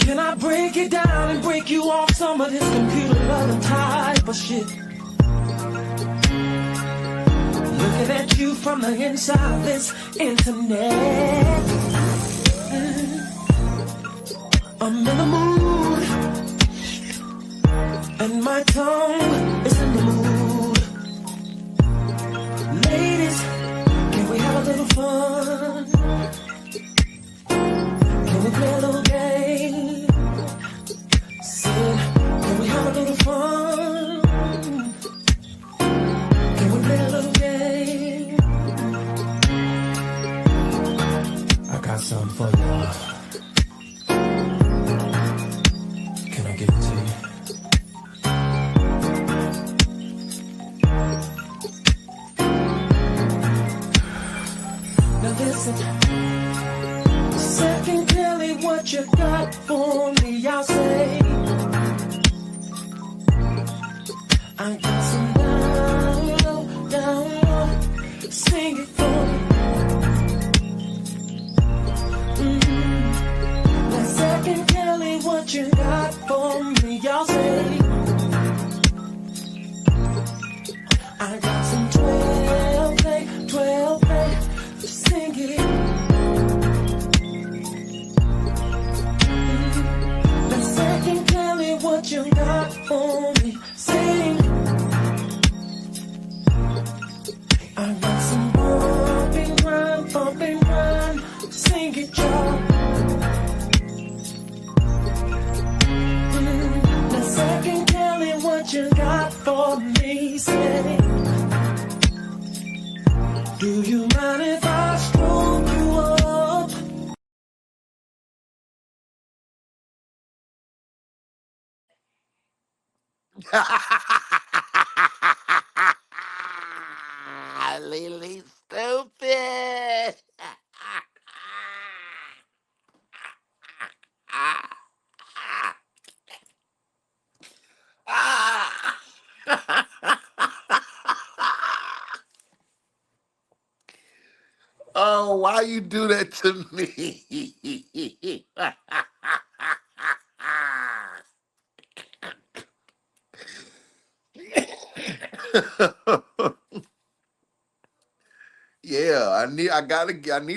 Can I break it down and break you off some of this computer loving type of shit? Looking at you from the inside of this internet. I'm in the mood, and my tongue is in the mood. Ladies, can we have a little fun? Can we play a little game? Said, can we have a little fun? Can we play a little game? I got something for y'all. Can I give it to you? Now listen, second Kelly, what you got for me? I'll say I got some down low, sing it for me. Now second Kelly, what you got for me? I'll say I got some 12 play, sing it. The second Kelly, what you got for me? Sing. I got some bump and grind, sing it, y'all. The second Kelly, what you got for me? Say. Do you mind if I stroke you up? Lily stupid. Oh, why you do that to me? Yeah, I need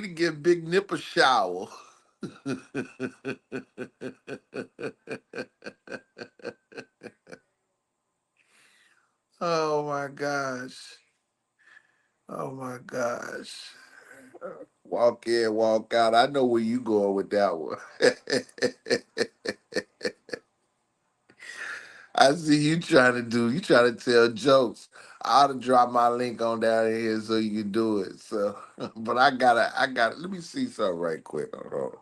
to give Big Nip a shower. Oh my gosh. Oh my gosh. Walk in, walk out. I know where you going with that one. I see you you trying to tell jokes. I ought to drop my link on down here so you can do it. So, but let me see something right quick. Hold on.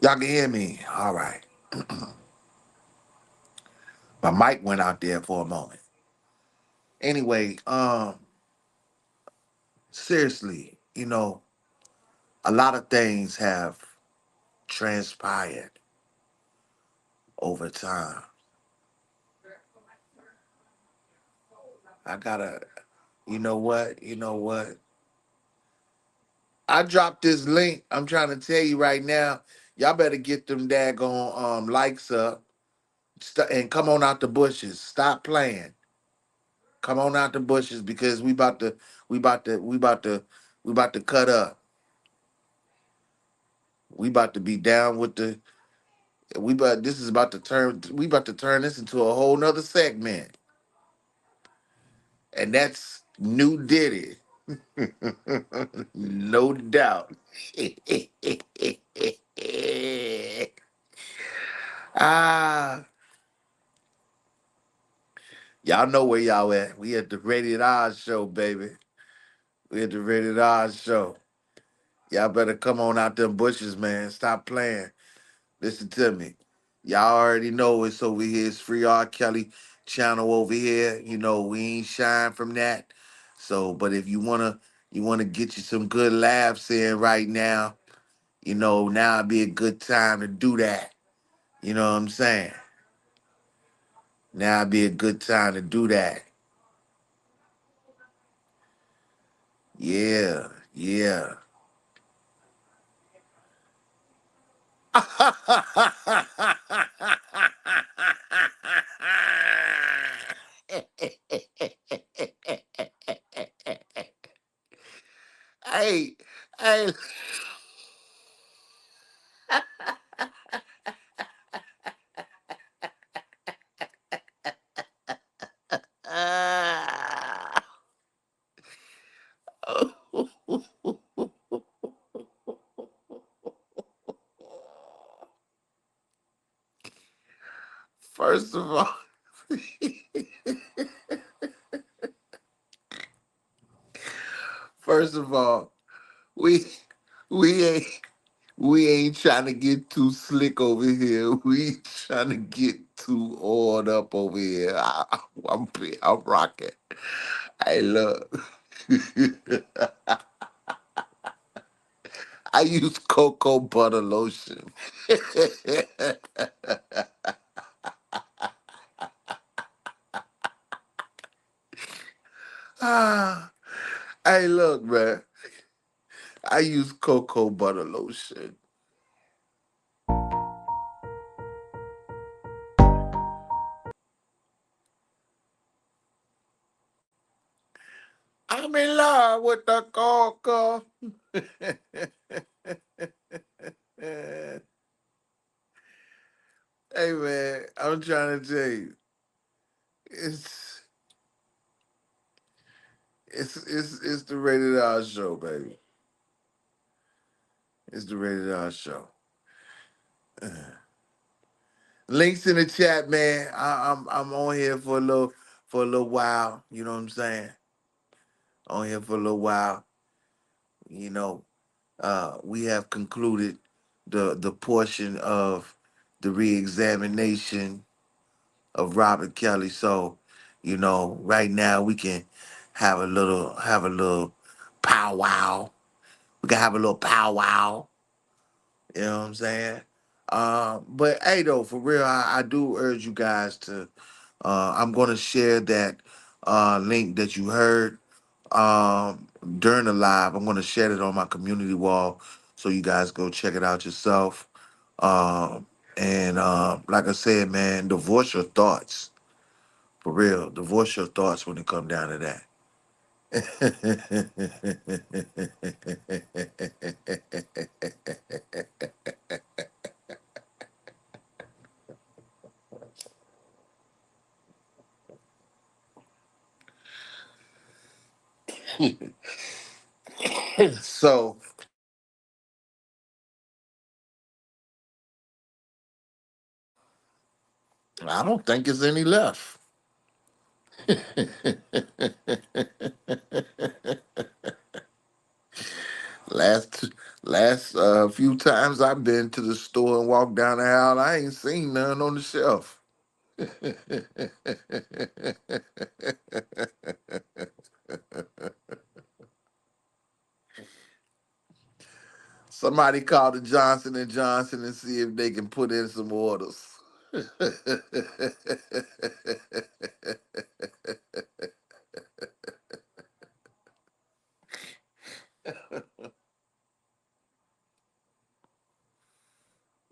Y'all can hear me. All right. My mic went out there for a moment. Anyway, seriously, a lot of things have transpired over time. I gotta, you know what? I dropped this link. I'm trying to tell you right now. Y'all better get them daggone likes up and come on out the bushes. Stop playing. Come on out the bushes because we about to cut up. We about to be down with the this is about to turn this into a whole nother segment. And that's New Diddy. No doubt. ah, y'all know where y'all at. We at the Rated R show, baby. We at the Rated R show. Y'all better come on out them bushes, man. Stop playing. Listen to me. Y'all already know it's over here. It's free R. Kelly channel over here. We ain't shying from that. So, but if you wanna get you some good laughs in right now, now would be a good time to do that. You know what I'm saying? Now would be a good time to do that. Yeah, yeah. hey, hey. First of all, first of all, we we ain't we ain't trying to get too slick over here. We trying to get too oiled up over here. I'm rocking. Hey, look. I use cocoa butter lotion. ah, hey, look, man. I use cocoa butter lotion. I'm in love with the cocoa. Hey, man, I'm trying to tell you, it's it's the Rated R show, baby. It's the Rated R show. Links in the chat, man. I'm on here for a little while. You know what I'm saying? On here for a little while. You know, we have concluded the portion of the reexamination of Robert Kelly. So, right now we can have a little powwow. We can have a little powwow. You know what I'm saying? But hey, though, for real, I do urge you guys to. I'm gonna share that link that you heard during the live. I'm gonna share it on my community wall, so you guys go check it out yourself. And like I said, man, divorce your thoughts. For real, divorce your thoughts when it come down to that. So I don't think there's any left. last last few times I've been to the store and walked down the aisle, I ain't seen none on the shelf. Somebody call the Johnson and Johnson and see if they can put in some orders.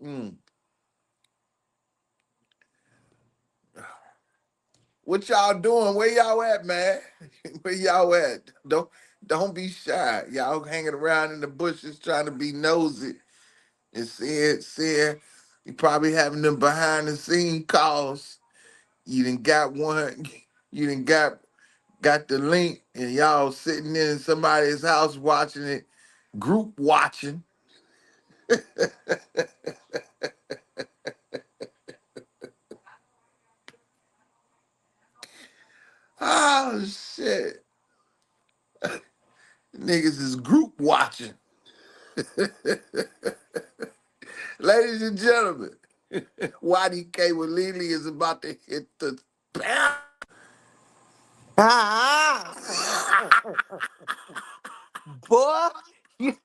Mm. What y'all doing? Where y'all at, man? Where y'all at? Don't be shy. Y'all hanging around in the bushes trying to be nosy and seeing. You probably having them behind the scene calls. You done got one. You done got the link, and y'all sitting in somebody's house watching it, group watching. Oh shit. Niggas is group watching. Ladies and gentlemen, YDK with Lily is about to hit the pound. Boy, you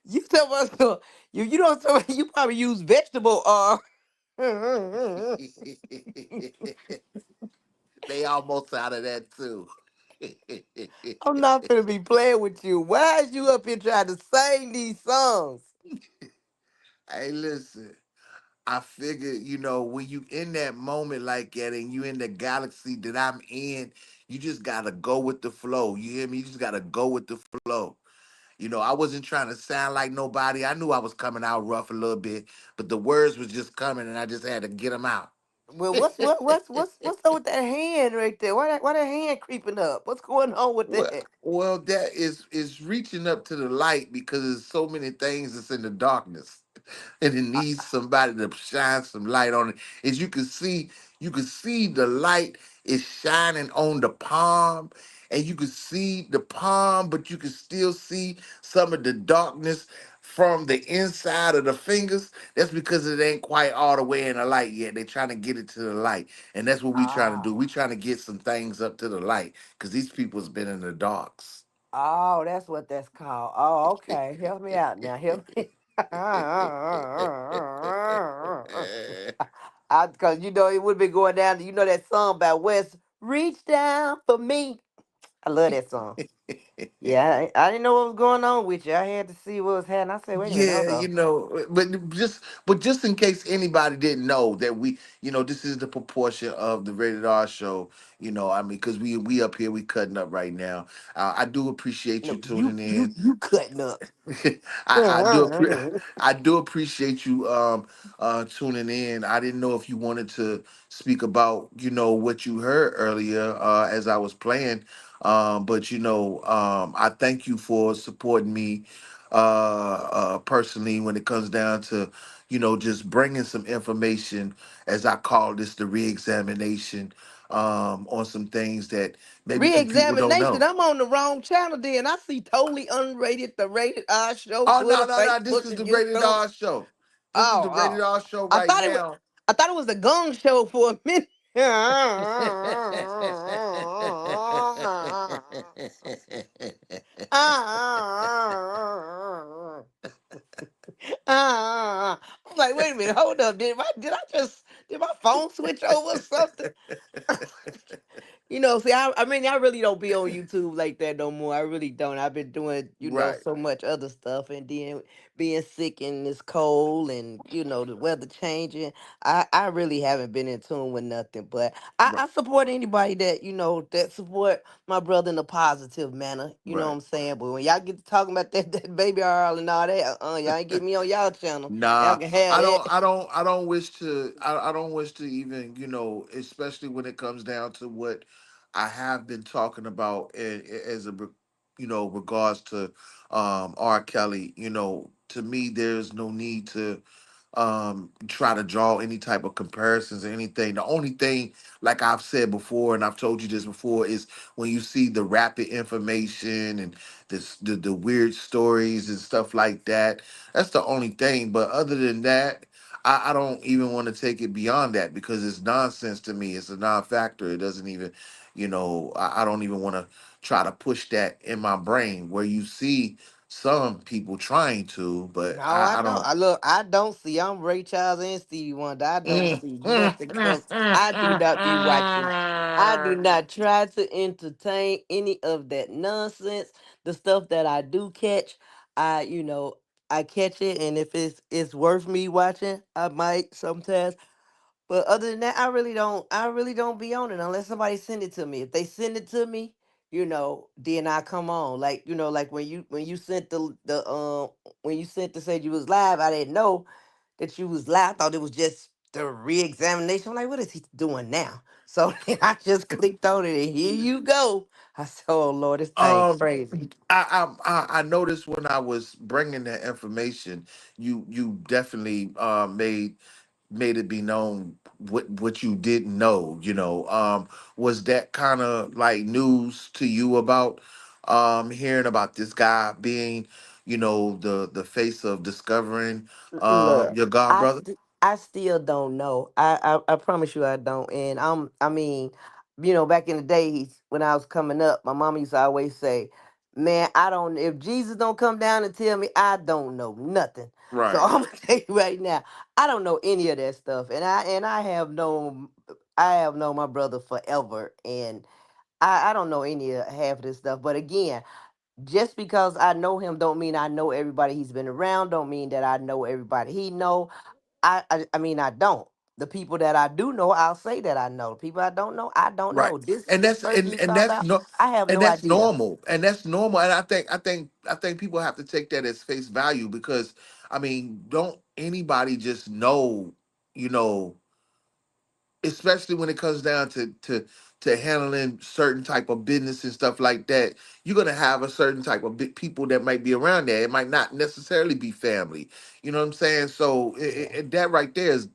you tell us you don't tell you probably use vegetable They almost out of that too. I'm not gonna be playing with you. Why is you up here trying to sing these songs? Hey, listen. I figured, when you in that moment like that and you in the galaxy that I'm in, you just gotta go with the flow. You hear me? You just gotta go with the flow. I wasn't trying to sound like nobody. I knew I was coming out rough a little bit, but the words was just coming and I just had to get them out. Well, what's up with that hand right there? Why that hand creeping up? What's going on with Well, that? well, that is reaching up to the light because there's so many things that's in the darkness, and it needs somebody to shine some light on it. As you can see the light is shining on the palm, and you can see the palm, but you can still see some of the darkness from the inside of the fingers. That's because it ain't quite all the way in the light yet. They're trying to get it to the light, and that's what we trying to do. Ah, We trying to get some things up to the light because these people's been in the darks. oh, that's what that's called. Oh, okay. Help me out now. Help me. Cause it would be going down. You know that song by West. Reach down for me. I love that song. Yeah, I didn't know what was going on with you. I had to see what was happening. I said, wait a minute, Yeah, hold on. but just in case anybody didn't know that this is the proportion of the Rated R show. I mean, because we up here, we cutting up right now. I do appreciate you No, you tuning you in. you cutting up. I do appreciate you tuning in. I didn't know if you wanted to speak about what you heard earlier as I was playing, but I thank you for supporting me personally when it comes down to just bringing some information, as I call this, the reexamination, on some things that maybe some people don't Reexamination. know. I'm on the wrong channel then. I see totally unrated, the rated R show, Oh, Twitter, no, no, no! This Facebook, is and the Rated YouTube. R show. This is Oh, the Rated oh. R show I right thought it was now. I thought it was the Gong Show for a minute. I'm like, wait a minute, hold up. Did my phone switch over or something? See, I really don't be on YouTube like that no more. I really don't. I've been doing, Right, so much other stuff, and then being sick and this cold, and the weather changing. I really haven't been in tune with nothing. But right, I support anybody that that support my brother in a positive manner. You know what right. I'm saying? But when y'all get to talking about that baby Earl and all that, y'all ain't get me on y'all channel. Y'all Nah, can have I that. don't, I don't, I don't wish to, I don't wish to even, especially when it comes down to what I have been talking about as regards to R. Kelly. To me, there's no need to try to draw any type of comparisons or anything. The only thing, like I've said before, and I've told you this before, is when you see the rapid information and the weird stories and stuff like that. That's the only thing. But other than that, I don't even want to take it beyond that because it's nonsense to me. It's a non-factor. It doesn't even, I don't even want to try to push that in my brain where you see some people trying to, but No, I I don't. don't. I look. I don't see. I'm Ray Charles and Stevie Wonder. I don't see nothing because I do not be watching. I do not try to entertain any of that nonsense. The stuff that I do catch, I catch it, and if it's worth me watching, I might sometimes. But other than that, I really don't be on it unless somebody send it to me. If they send it to me, then I come on. Like, like when you sent the when you sent to say you was live, I didn't know that you was live. I thought it was just the re-examination. I'm like, what is he doing now? So then I just clicked on it and here you go. I said, oh Lord, this thing Um, crazy. I noticed when I was bringing that information, you definitely made it be known what you didn't know. Was that kind of like news to you about hearing about this guy being, the face of discovering Look, your god brother? I still don't know. I promise you I don't. And I mean, back in the days when I was coming up, my mama used to always say, "Man, I don't. If Jesus don't come down and tell me, I don't know nothing." So Right. I'm gonna tell you right now, I don't know any of that stuff. And I have known my brother forever, and I don't know any of half of this stuff. But again, just because I know him don't mean I know everybody he's been around, don't mean that I know everybody he know. I mean I don't. The people that I do know, I'll say that I know. The people I don't know, I don't Right. know. This And this that's person and you and talking that's about, no I have and no that's idea. normal. And that's normal. And I think people have to take that as face value because I mean, don't anybody just know, you know, especially when it comes down to handling certain type of business and stuff like that, you're gonna have a certain type of people that might be around there. It might not necessarily be family. You know what I'm saying? So Yeah. that right there is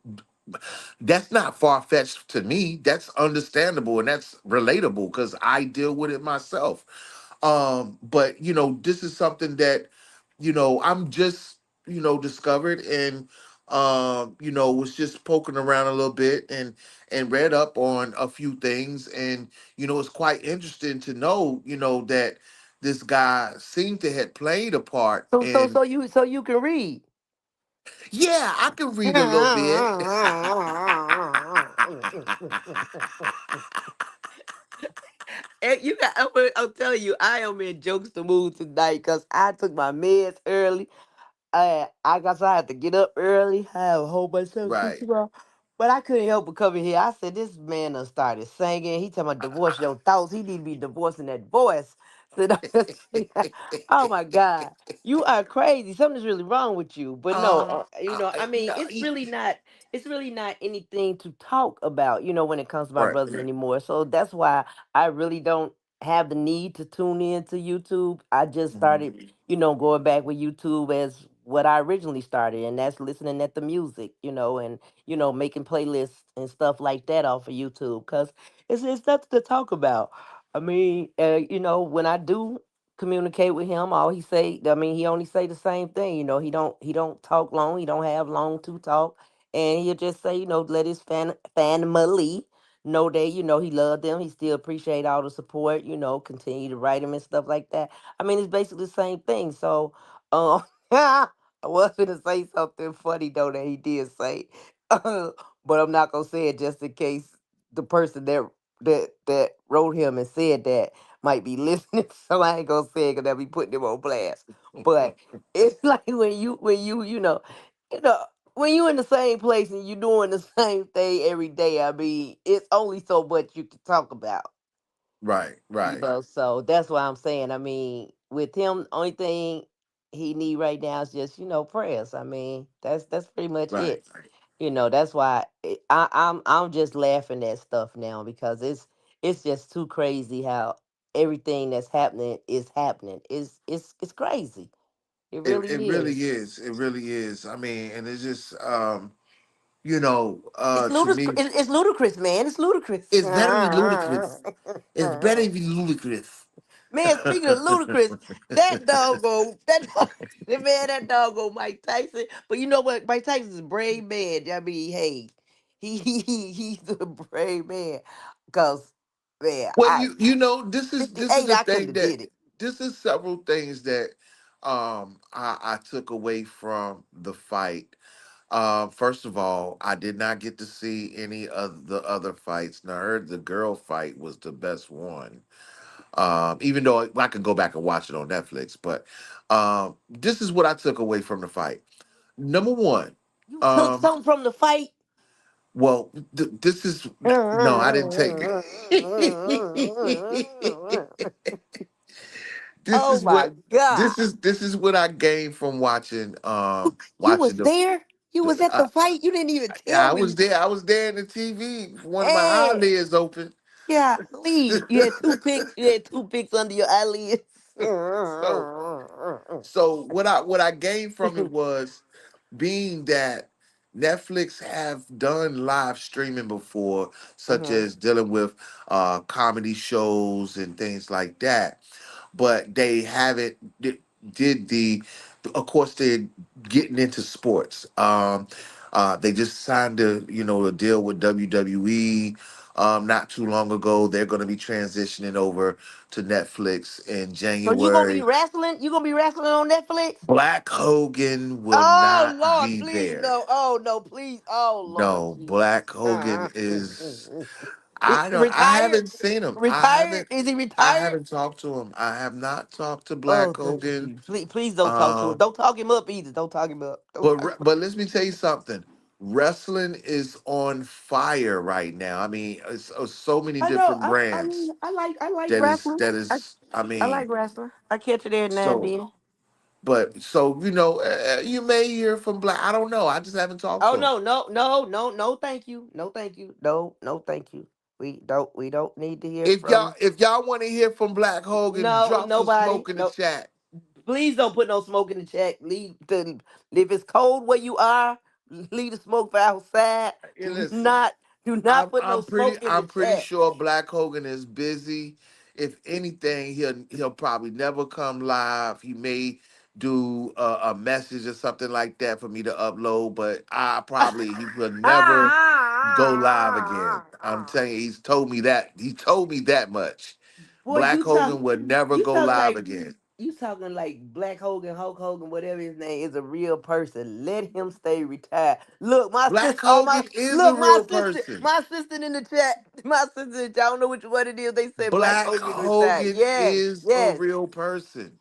that's not far fetched to me. That's understandable and that's relatable because I deal with it myself. But this is something that I'm just discovered and was just poking around a little bit and read up on a few things and it's quite interesting to know that this guy seemed to had played a part So so and so you so you can read. yeah, I can read a little bit. And I'll tell you, I am in jokester mood tonight because I took my meds early. I guess I had to get up early. I have a whole bunch of stuff to do Right. tomorrow. But I couldn't help but come in here. I said, this man done started singing. He talking about divorce your thoughts. He need to be divorcing that voice. So oh my God. You are crazy. Something's really wrong with you. But no, I mean, No, it's really not anything to talk about, when it comes to my right. brother anymore. So that's why I really don't have the need to tune in to YouTube. I just Mhm. started going back with YouTube as what I originally started, and that's listening at the music, and making playlists and stuff like that off of YouTube, cause it's nothing to talk about. I mean, when I do communicate with him, all he say, I mean, he only say the same thing. He don't talk long. He don't have long to talk, and he'll just say, let his family know that he loved them. He still appreciate all the support. Continue to write him and stuff like that. I mean, it's basically the same thing. So, I was gonna say something funny though that he did say, but I'm not gonna say it just in case the person that wrote him and said that might be listening. So I ain't gonna say it because they'll be putting him on blast. But it's like you know when you in the same place and you doing the same thing every day. I mean, it's only so much you can talk about. Right, right, So that's why I'm saying. I mean, with him, only thing he need right now is just prayers. I mean, that's pretty much right. it. That's why I'm just laughing at stuff now because it's just too crazy how everything that's happening is happening. It's crazy. It It really really is. is. It really is. I mean, and it's just It's to ludicrous. me, It's ludicrous, man. It's ludicrous. it's very ludicrous. It's very ludicrous. Man, speaking of ludicrous, that doggo, man, that doggo Mike Tyson. But you know what? Mike Tyson's a brave man. I mean, hey, he's a brave man. Cause man, Well, I this is 58, the I couldn't thing have that did it. this is several things that I took away from the fight. First of all, I did not get to see any of the other fights. And I heard the girl fight was the best one. Even though I could go back and watch it on Netflix, but this is what I took away from the fight. Number one, You took um, something from the fight. well, this is no, I didn't take. This Oh is my what God. this is what I gained from watching You was watching there? You was at uh, the fight? You didn't even yeah, tell me. I was there in the TV, one of my Hey, eyelids open. yeah, Lee. You had two picks. You had two picks under your eyelids. so what I gained from it was being that Netflix have done live streaming before, such Mhm. as dealing with comedy shows and things like that, but they haven't did the of course they're getting into sports. They just signed a deal with WWE not too long ago. They're going to be transitioning over to Netflix in So you gonna be January. wrestling? You gonna be wrestling on Netflix? Black Hogan will Oh not Lord, be please there. no. Oh no, please. Oh Lord No, Jesus. Black Hogan is I Retired? haven't seen him. Retired? Is he I retired? haven't talked to him. I have not talked to Oh, Black thank you, Hogan. Jesus. Please don't talk to him. Um Don't talk him up either. Don't talk him up. Don't talk him up. but let me tell you something. Wrestling is on fire right now. I mean, it's so many I know. different brands I like wrestling. that I is I I like mean, wrestling. I catch it every now and so then. you may hear from Black. I don't know. I just haven't talked Oh to him. no, no, no, no, no, thank you. No, thank you. No, no, thank you. We don't need to hear from If y'all want to hear from Black Hogan, no drop some nobody. smoke in the No, chat. please don't put no smoke in the chat. If it's cold where you are, leave the smoke for outside. Hey, Do listen. not do not put no smoke in the I'm pretty chat. sure Black Hogan is busy. If anything, he'll probably never come live. He may do a message or something like that for me to upload, but he will never go live again. I'm telling you, he's told me that. He told me that much. Boy, Black Hogan would never you go talking live like again. you talking like Black Hogan, Hulk Hogan, whatever his name is a real person. Let him stay retired. Look, my Black sister, oh my, Hogan is a look, real person. my sister in the chat, my sister, I don't know what it is. They said Black Black Hogan retired. Hogan Yes, is a yes, real person.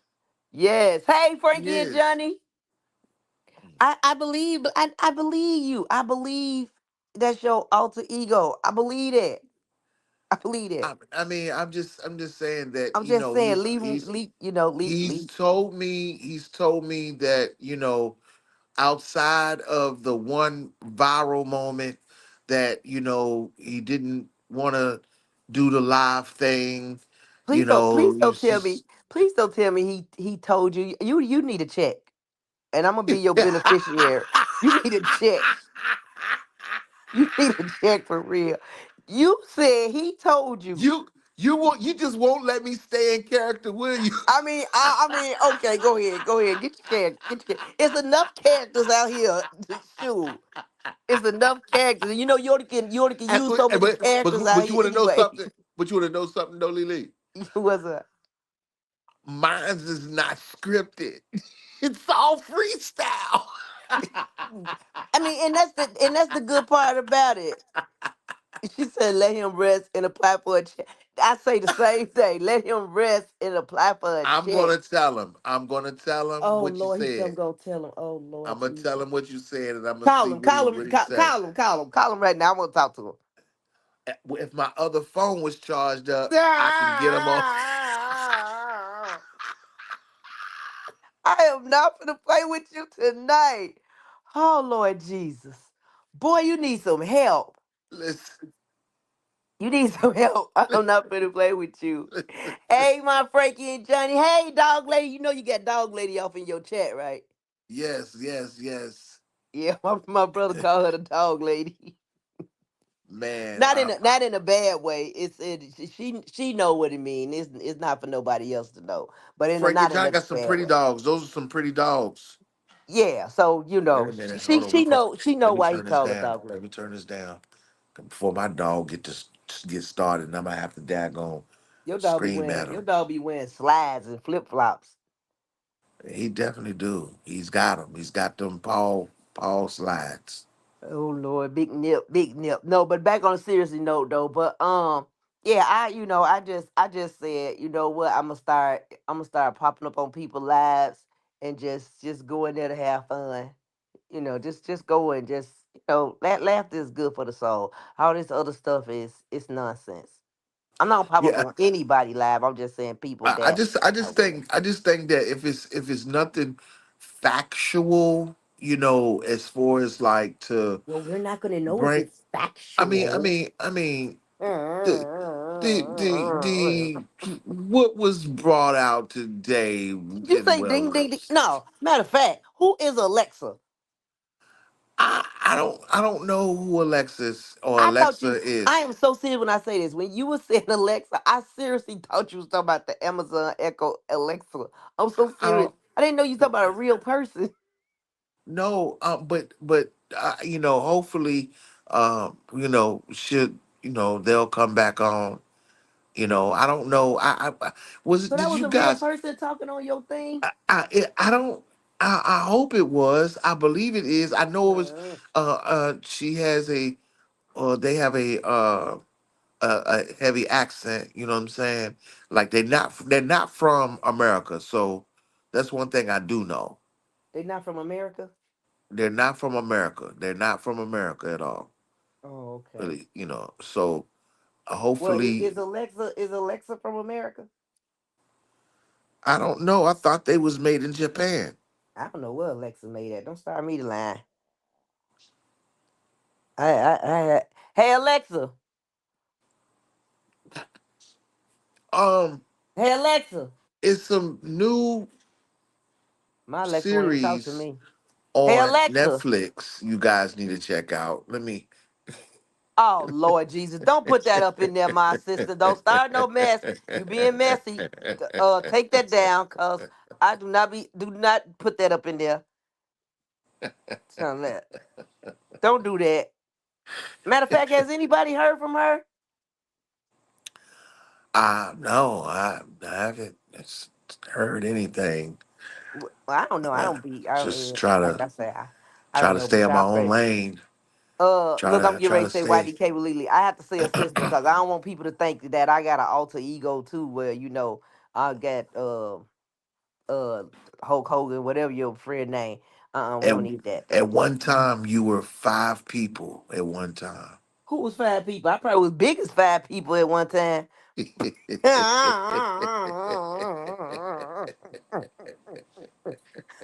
yes. Hey, He Frankie and is. Johnny, I believe you. I believe that's your alter ego. I believe that. I believe that. I mean, I'm just saying that I'm just saying, leave him, he's leave. he's told me that outside of the one viral moment that he didn't want to do the live thing. Please don't He's tell me. just Please don't tell me he told you you need a check, and I'm gonna be your beneficiary. You need a check. You need a check for real. You said he told you. you just won't let me stay in character, will you? Okay, go ahead, get your check, It's enough characters out here. Shoot, it's enough characters. You only can And, use so many characters out but you here want to know anyway. something? But you want to know something, though, Lily? What's up? Mine's is not scripted. It's all freestyle. And that's the good part about it. She said, "Let him rest and apply for a check." I say the same thing. Let him rest and apply for a I'm check. gonna tell him. I'm gonna tell him Oh what you Lord, he said, "I'm said. gonna tell him." Oh I'm Lord gonna tell Jesus, him what you said, and I'm gonna call see him, call what him, he say. call him right now. I want to talk to him. If my other phone was charged up, I can get him on. I am not gonna play with you tonight. Oh Lord Jesus, boy, you need some help. Listen, You need some help. I'm not gonna play with you. Hey, my Frankie and Johnny. Hey, dog lady. You know you got dog lady off in your chat, right? yes, yes, yes. Yeah, my brother called her the dog lady. Man, not in a bad way. She know what it mean. It's not for nobody else to know. But Frankie not in John a got some bad pretty way. dogs. Those are some pretty dogs. Yeah. So Wait a minute. Hold on. she know Let me why he turn this called her down. dog. Let me turn this down before my dog get started, and I'm gonna have to daggone scream at Your him. dog be wearing slides and flip flops. He definitely do. He's got them. He's got them Paul slides. Oh Lord, big nip, big nip. No, but back on a serious note though. But yeah, I just said, you know what, I'm gonna start popping up on people's lives and just go in there to have fun. Just go and just laughter is good for the soul. All this other stuff is it's nonsense. I'm not gonna pop up Yeah, on anybody live. I'm just saying people I that just I just think I just think that if it's nothing factual, as far as like to well, we're not gonna know if bring. it's I mean, I factual. mean, I mean, the the what was brought out today Did you in say ding ding ding? Wellness. No. Matter of fact, who is Alexa? I don't know who Alexis or I thought you. Alexa I is. am so serious when I say this. When you were saying Alexa, I seriously thought you was talking about the Amazon Echo Alexa. I'm so I serious. don't I didn't know you talking about a real person. know, but hopefully, should they'll come back on. I don't know. I was it? So that Did was you a real guys? person talking on your thing. I don't. I hope it was. I believe it is. I know it was. Uh, She has a. They have a heavy accent. You know what I'm saying? Like they're not from America. So that's one thing I do know. they not from America. They're not from America. They're not from America at all. Oh, okay. Really. So Well, hopefully. is Alexa from America? I don't know. I thought they was made in Japan. I don't know where Alexa made at. Don't start me to lie. I hey Alexa. Um, Hey Alexa. it's some new My Alexa won't even talk to series me. Hey on Alexa. Netflix you guys need to check out. Let me. Oh Lord Jesus, don't put that up in there, my sister. Don't start no mess. You being messy. Take that down, cause I do not put that up in there. Tell that. Don't do that. Matter of fact, has anybody heard from her? No, I haven't heard anything. I don't know. I Uh, don't be. just try Like to I said, I try don't to know, stay but in my y'all own pray. lane. Try Look, I'm to getting try ready to to say stay. YDK Lily. I have to say a sister because I don't want people to think that I got an alter ego too, where I got uh Hulk Hogan, whatever your friend name. We At don't need that. at one time you were five people at one time. Who was five people? I probably was big as five people at one time.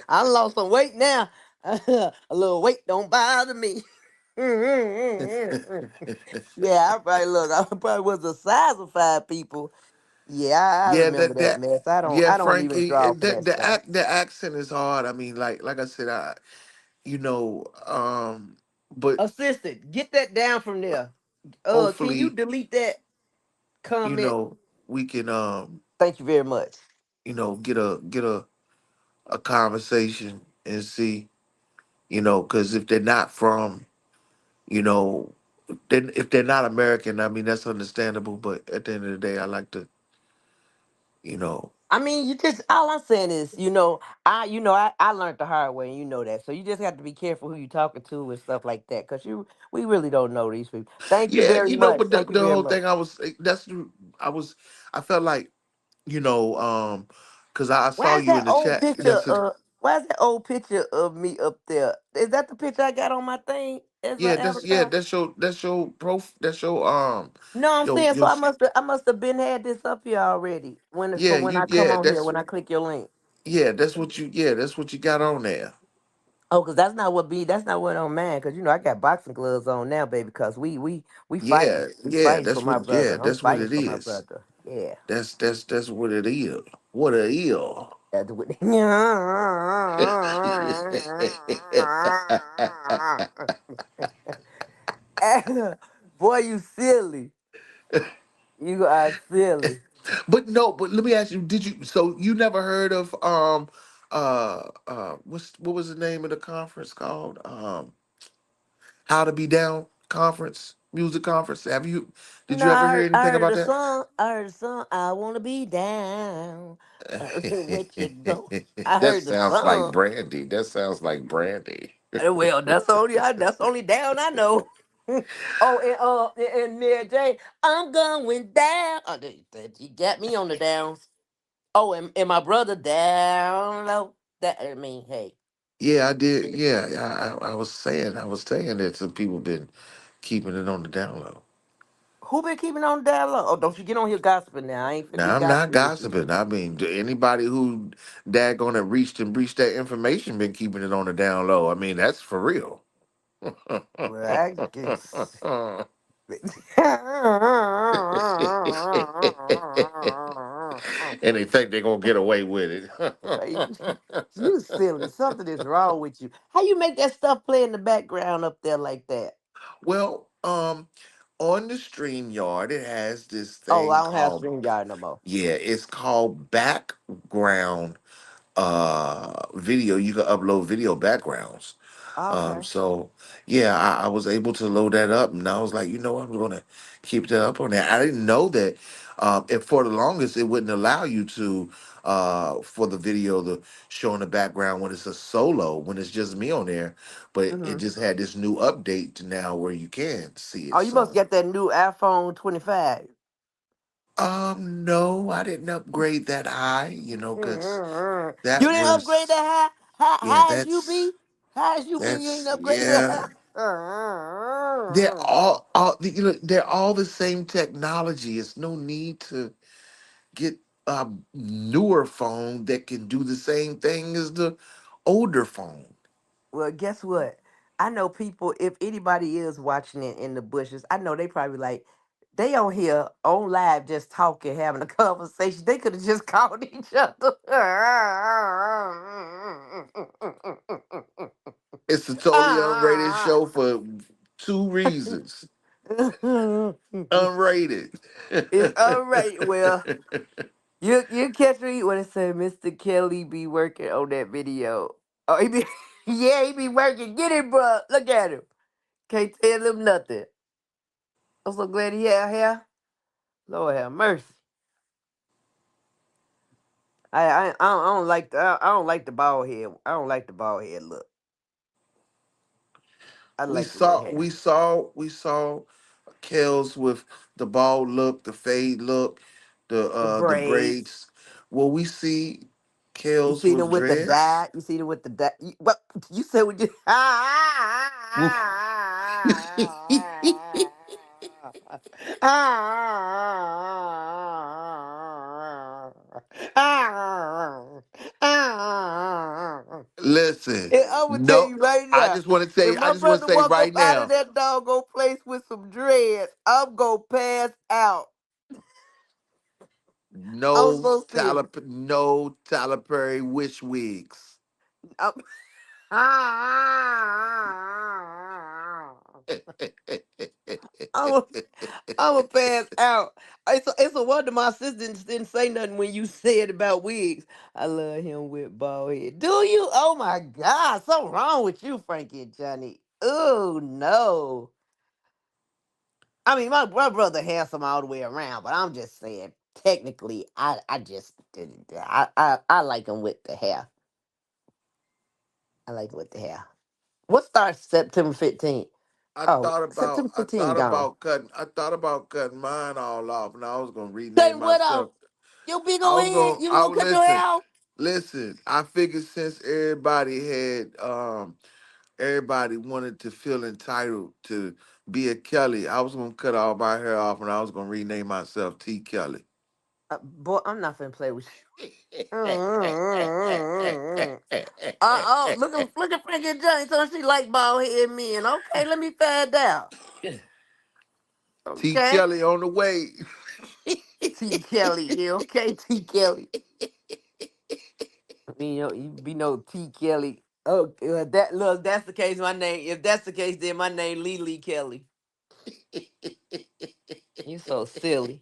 I lost some weight now. A little weight don't bother me. Yeah, I probably look. I probably was the size of five people. Yeah, I Yeah, remember that that that mess. I don't. yeah, I don't even Frankie. draw The past that. the accent is hard. I mean, like I said, but Assistant, get that down from there. Can you hopefully, delete that you comment? know, we can Thank you very much. get a conversation and see, because if they're not from, you know, then if they're not American, I mean that's understandable. But at the end of the day, I like to, you know, I mean, you just all I'm saying is, I learned the hard way, and you know that. So you just have to be careful who you talking to and stuff like that, because we really don't know these people. Thank you yeah, very much. but the, Thank you the very whole much. thing I was I felt like, because I saw Why is you in that the old chat picture? yesterday. Why is that old picture of me up there? Is that the picture I got on my thing as my Yeah, avatar? that's your No, I'm your saying so. your I must have been had this up here already yeah, when I come on here that's when I click your link. that's what you got on there. Oh, cause that's not what I'm mad. Cause I got boxing gloves on now, baby. Cause we fighting, fighting for my brother. I'm That's what fighting it for my is. brother. Yeah. That's what it is. What a ill. That's what. Boy, you silly. You are silly. But no, but let me ask you, did you so you never heard of what was the name of the conference called? How to Be Down conference, music conference. Did No, you ever hear I anything heard about the that? song. I heard the song. I wanna be down. What you go? I That heard the sounds like song. Brandy. That sounds like Brandy. Well, that's the only down I know. Oh, and Mary J. I'm going down. Oh, you got me on the downs. Oh, and my brother down low. That I mean, hey, Yeah, I did. Yeah, I was saying that some people been keeping it on the down low. who been keeping on the down low? Oh, don't you get on here gossiping now. I ain't finna be Now I'm not gossiping with you. gossiping. I mean, anybody who daggone it reached and breached that information been keeping it on the down low. I mean, that's for real. Well, I guess. And they think they're gonna get away with Hey, it. you silly. Something is wrong with you. How you make that stuff play in the background up there like that? Well, on the StreamYard, it has this Oh, I thing don't have called, StreamYard no more. yeah, it's called background video. You can upload video backgrounds. Okay. So yeah, I was able to load that up, and I was like, you know what, I'm gonna keep that up on there. I didn't know that if for the longest it wouldn't allow you to for the video to show in the background when it's a solo, when it's just me on there, but it Mm-hmm. just had this new update to now where you can see it. Oh, you must So get that new iPhone 25. no, I didn't upgrade that high, because Mm-mm. You that didn't upgrade was, that high? yeah, High as you be? High as you be, you ain't upgraded that yeah. high? They're they're all the same technology. It's no need to get a newer phone that can do the same thing as the older phone. Well, guess what? I know people, if anybody is watching it in the bushes, I know they probably like, they on here on live just talking, having a conversation. They could have just called each other. It's a totally unrated show for two reasons. Unrated. It's all right. Well, you catch me when it said Mr. Kelly be working on that video. Oh, he be yeah, he be working. Get it, bro. Look at him. Can't tell him nothing. I'm so glad he had hair. Lord have mercy. I don't like I don't like the bald head. I don't like the bald head look. I we like the little saw hair. we saw we saw Kels with the bald look, the fade look, The the braids. braids. Will we see You Kels see them with with the dreads? dye. You see them with the dye. What you said? We just Woof. Listen, And I'm gonna tell no, you right I now, just want to if say, I my just want brother to say walk up right out of now, that doggone place with some dreads, I'm gonna pass out. I'm so serious. No Tyler Perry wish wigs. I'm, I'm, I'm a pass out. It's a wonder my sister didn't say nothing when you said about wigs. I love him with bald head. Do you? Oh my God, something wrong with you, Frankie and Johnny. Oh no. I mean, my brother handsome all the way around, but I'm just saying, technically, I just didn't. I like him with the hair. I like him with the hair. What starts September 15th? Oh, September 15th gone. I thought about cutting mine all off, and I was gonna rename Cutting what off? myself. Your big I old was head? gonna, You I gonna would cut your hair listen, off? listen. I figured since everybody wanted to feel entitled to be a Kelly, I was gonna cut all my hair off, and I was gonna rename myself T Kelly. Boy, I'm not finna play with you. Look at Frankie and Johnny. So she like bald head men. Okay, let me find out. T Okay. Kelly on the way. T Kelly. Yeah, okay, T Kelly. You be no T Kelly. Oh, that look. That's the case. My name. If that's the case, then my name Lee Kelly. You so silly.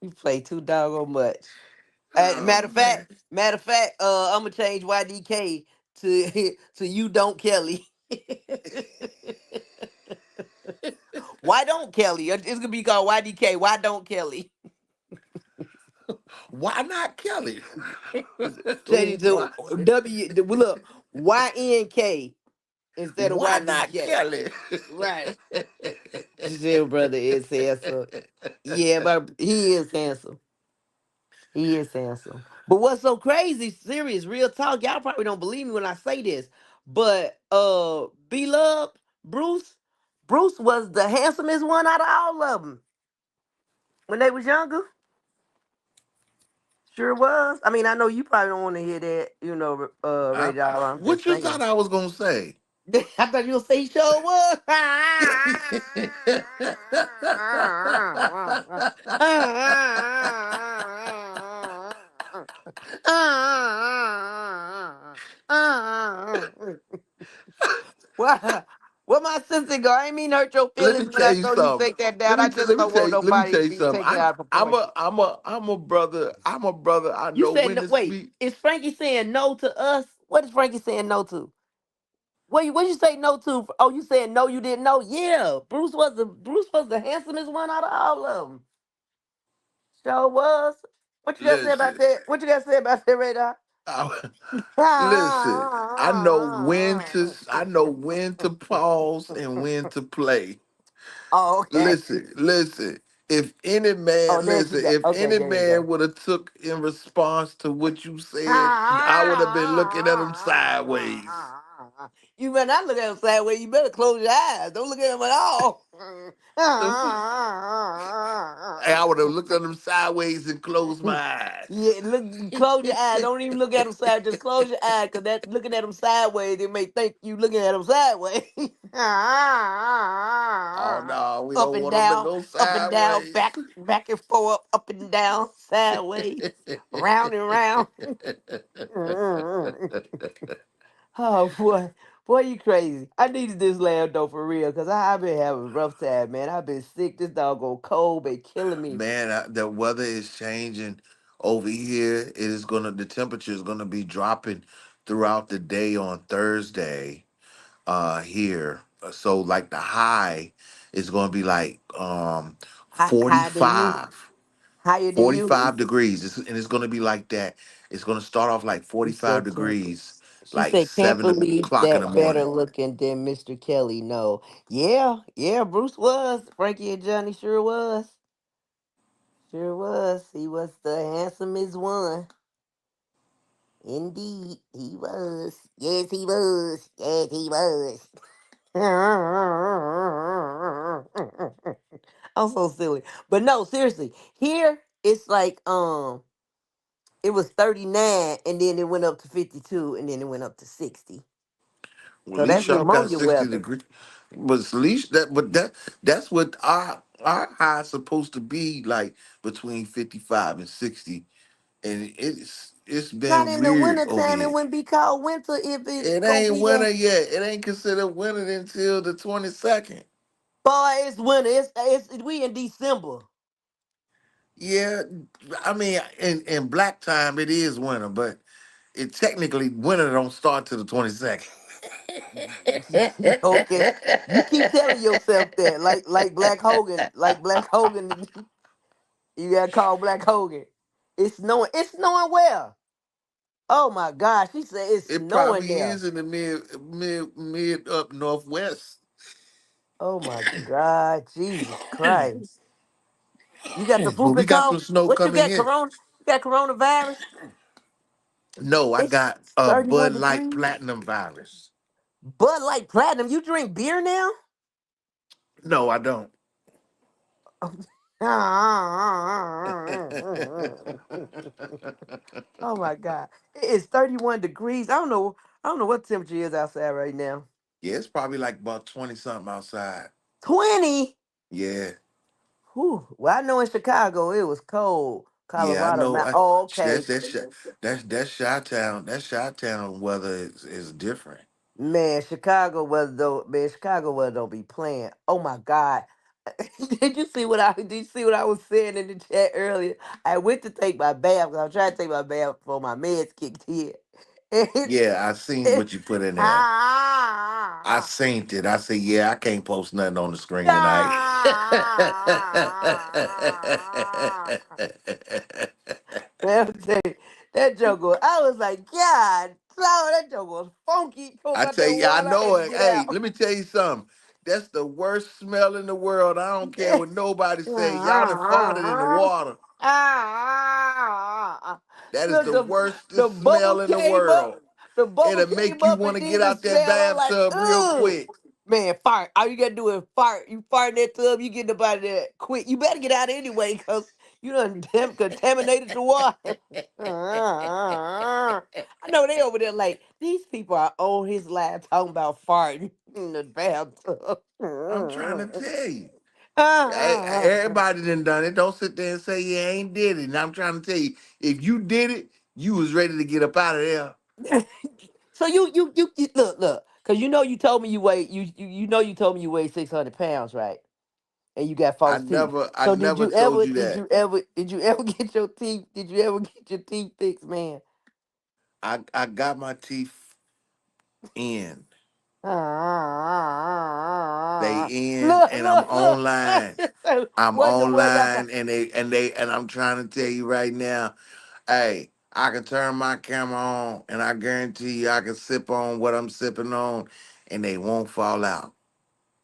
You play too doggone much. Oh man. Matter of fact, I'm gonna change YDK to to you don't Kelly. Why don't Kelly? It's gonna be called YDK. Why don't Kelly? Why not Kelly? Change it to why, look, YNK instead of why not YDK. Kelly? Right. Still brother is handsome. Yeah, but he is handsome. He is handsome. But what's so crazy, serious, real talk, y'all probably don't believe me when I say this. But Beloved, Bruce was the handsomest one out of all of them. When they was younger, sure was. I mean, I know you probably don't want to hear that, Ray J. I'm What just you thought saying. I was gonna say? I thought you would say he sure was. What? What my sister go? I ain't mean to hurt your Let me feelings, but tell I you know you something. take that down. I just don't want Let me nobody tell to you be something. taken out of proportion. I'm a brother. I'm a brother. I You know said when no, to wait. speak. Is Frankie saying no to us? What is Frankie saying no to? What you say no to? Oh, you saying no? You didn't know? Yeah, Bruce was the handsomest one out of all of them. Sure was. What you got to say about Listen, that? What you got to say about that, Radar? I, listen. I know when to pause and when to play. Oh, okay. Listen. Oh, there she go. If Okay, any there you go. man would have took in response to what you said, I would have been looking at him sideways. You better not look at him sideways. You better close your eyes. Don't look at him at all. And I would have looked at him sideways and closed my Yeah, eyes. look, close your eyes. Don't even look at him sideways. Just close your eyes, cause that looking at him sideways, they may think you looking at him sideways. Oh no, we Up don't and want him to down, go up and down, sideways. back and forth, up and down, sideways, round and round. Oh boy, boy, you crazy. I needed this lamb though for real, cause I've been having a rough time, man. I've been sick. This doggone cold been killing me. Man, the weather is changing over here. The temperature is gonna be dropping throughout the day on Thursday. Here. So like the high is gonna be like Higher than you, 45. higher than you. 45 degrees. And it's gonna be like that. It's gonna start off like She 45 said, can't. degrees, She like said, can't 7 believe o'clock in the that better morning. looking than Mr. Kelly. No, yeah, yeah, Bruce was. Frankie and Johnny sure was. Sure was. He was the handsomest one. Indeed, he was. Yes, he was. Yes, he was. I'm so silly. But no, seriously. Here it's like it was 39 and then it went up to 52 and then it went up to 60. Well, So at that's least y'all got pneumonia 60 weather. degrees. But at least that's what our high is supposed to be like between 55 and 60. And it's Not been in the weird over wintertime. It here. wouldn't be called winter if it's It gonna ain't be that. winter yet. It ain't considered winter until the 22nd. Boy, it's winter. It's we in December. Yeah, I mean, in black time it is winter, but it technically winter don't start till the 22nd. Okay. You keep telling yourself that. Like Black Hogan. Like Black Hogan. You gotta call Black Hogan. It's snowing. It's snowing where? Oh my gosh. She said it's It snowing probably there. is in the mid up northwest. Oh my God. Jesus Christ. You got the But we whooping got some cough? snow What you coming got? in. Corona? You got coronavirus? No, I It's got a 31 Bud Light degrees. Platinum virus. Bud Light Platinum. You drink beer now? No, I don't. Oh my God. It's 31 degrees. I don't know what temperature is outside right now. Yeah, it's probably like about 20 something outside. 20? Yeah. Whew. Well, I know in Chicago it was cold. Yeah, I Colorado, know. Mount. Oh, okay. That's Chi-Town. That Chi-Town weather is different. Man, Chicago was though. Man, Chicago was don't be playing. Oh my God! Did you see what I was saying in the chat earlier? I went to take my bath. 'Cause I was trying to take my bath before my meds kicked in. And, Yeah, I seen what you put in there. I ah, seen it. I said, yeah, I can't post nothing on the screen tonight. ah. Man, I'm telling you, that joke was, I was like, God, that joke was funky. Pulled I out tell that you, I water, I know had to it. get Hey, out. let me tell you something. That's the worst smell in the world. I don't care what nobody say. Y'all done farted in the water. Ah. That is Look, the the worstest bubble smell in the came up. world. The bubble It'll came make you up want and to get then the out that smell. I'm like, bathtub real ugh. quick. Man, fart. All you gotta do is fart. You fart in that tub, you get up out of there quick. You better get out anyway, because you done contaminated the water. I know they over there like, these people are on his live talking about farting in the bathtub. I'm trying to tell you. Everybody done it. Don't sit there and say you ain't did it. And I'm trying to tell you, if you did it, you was ready to get up out of there. So you look, cause you know you told me you weigh you told me you weigh 600 pounds, right? And you got false teeth. I So did never you told ever you did that. you ever did you ever get your teeth fixed, man? I got my teeth in. They in Look, and I'm look, look. online. I'm What in the world y'all online and I'm trying to tell you right now, hey, I can turn my camera on and I guarantee you I can sip on what I'm sipping on and they won't fall out.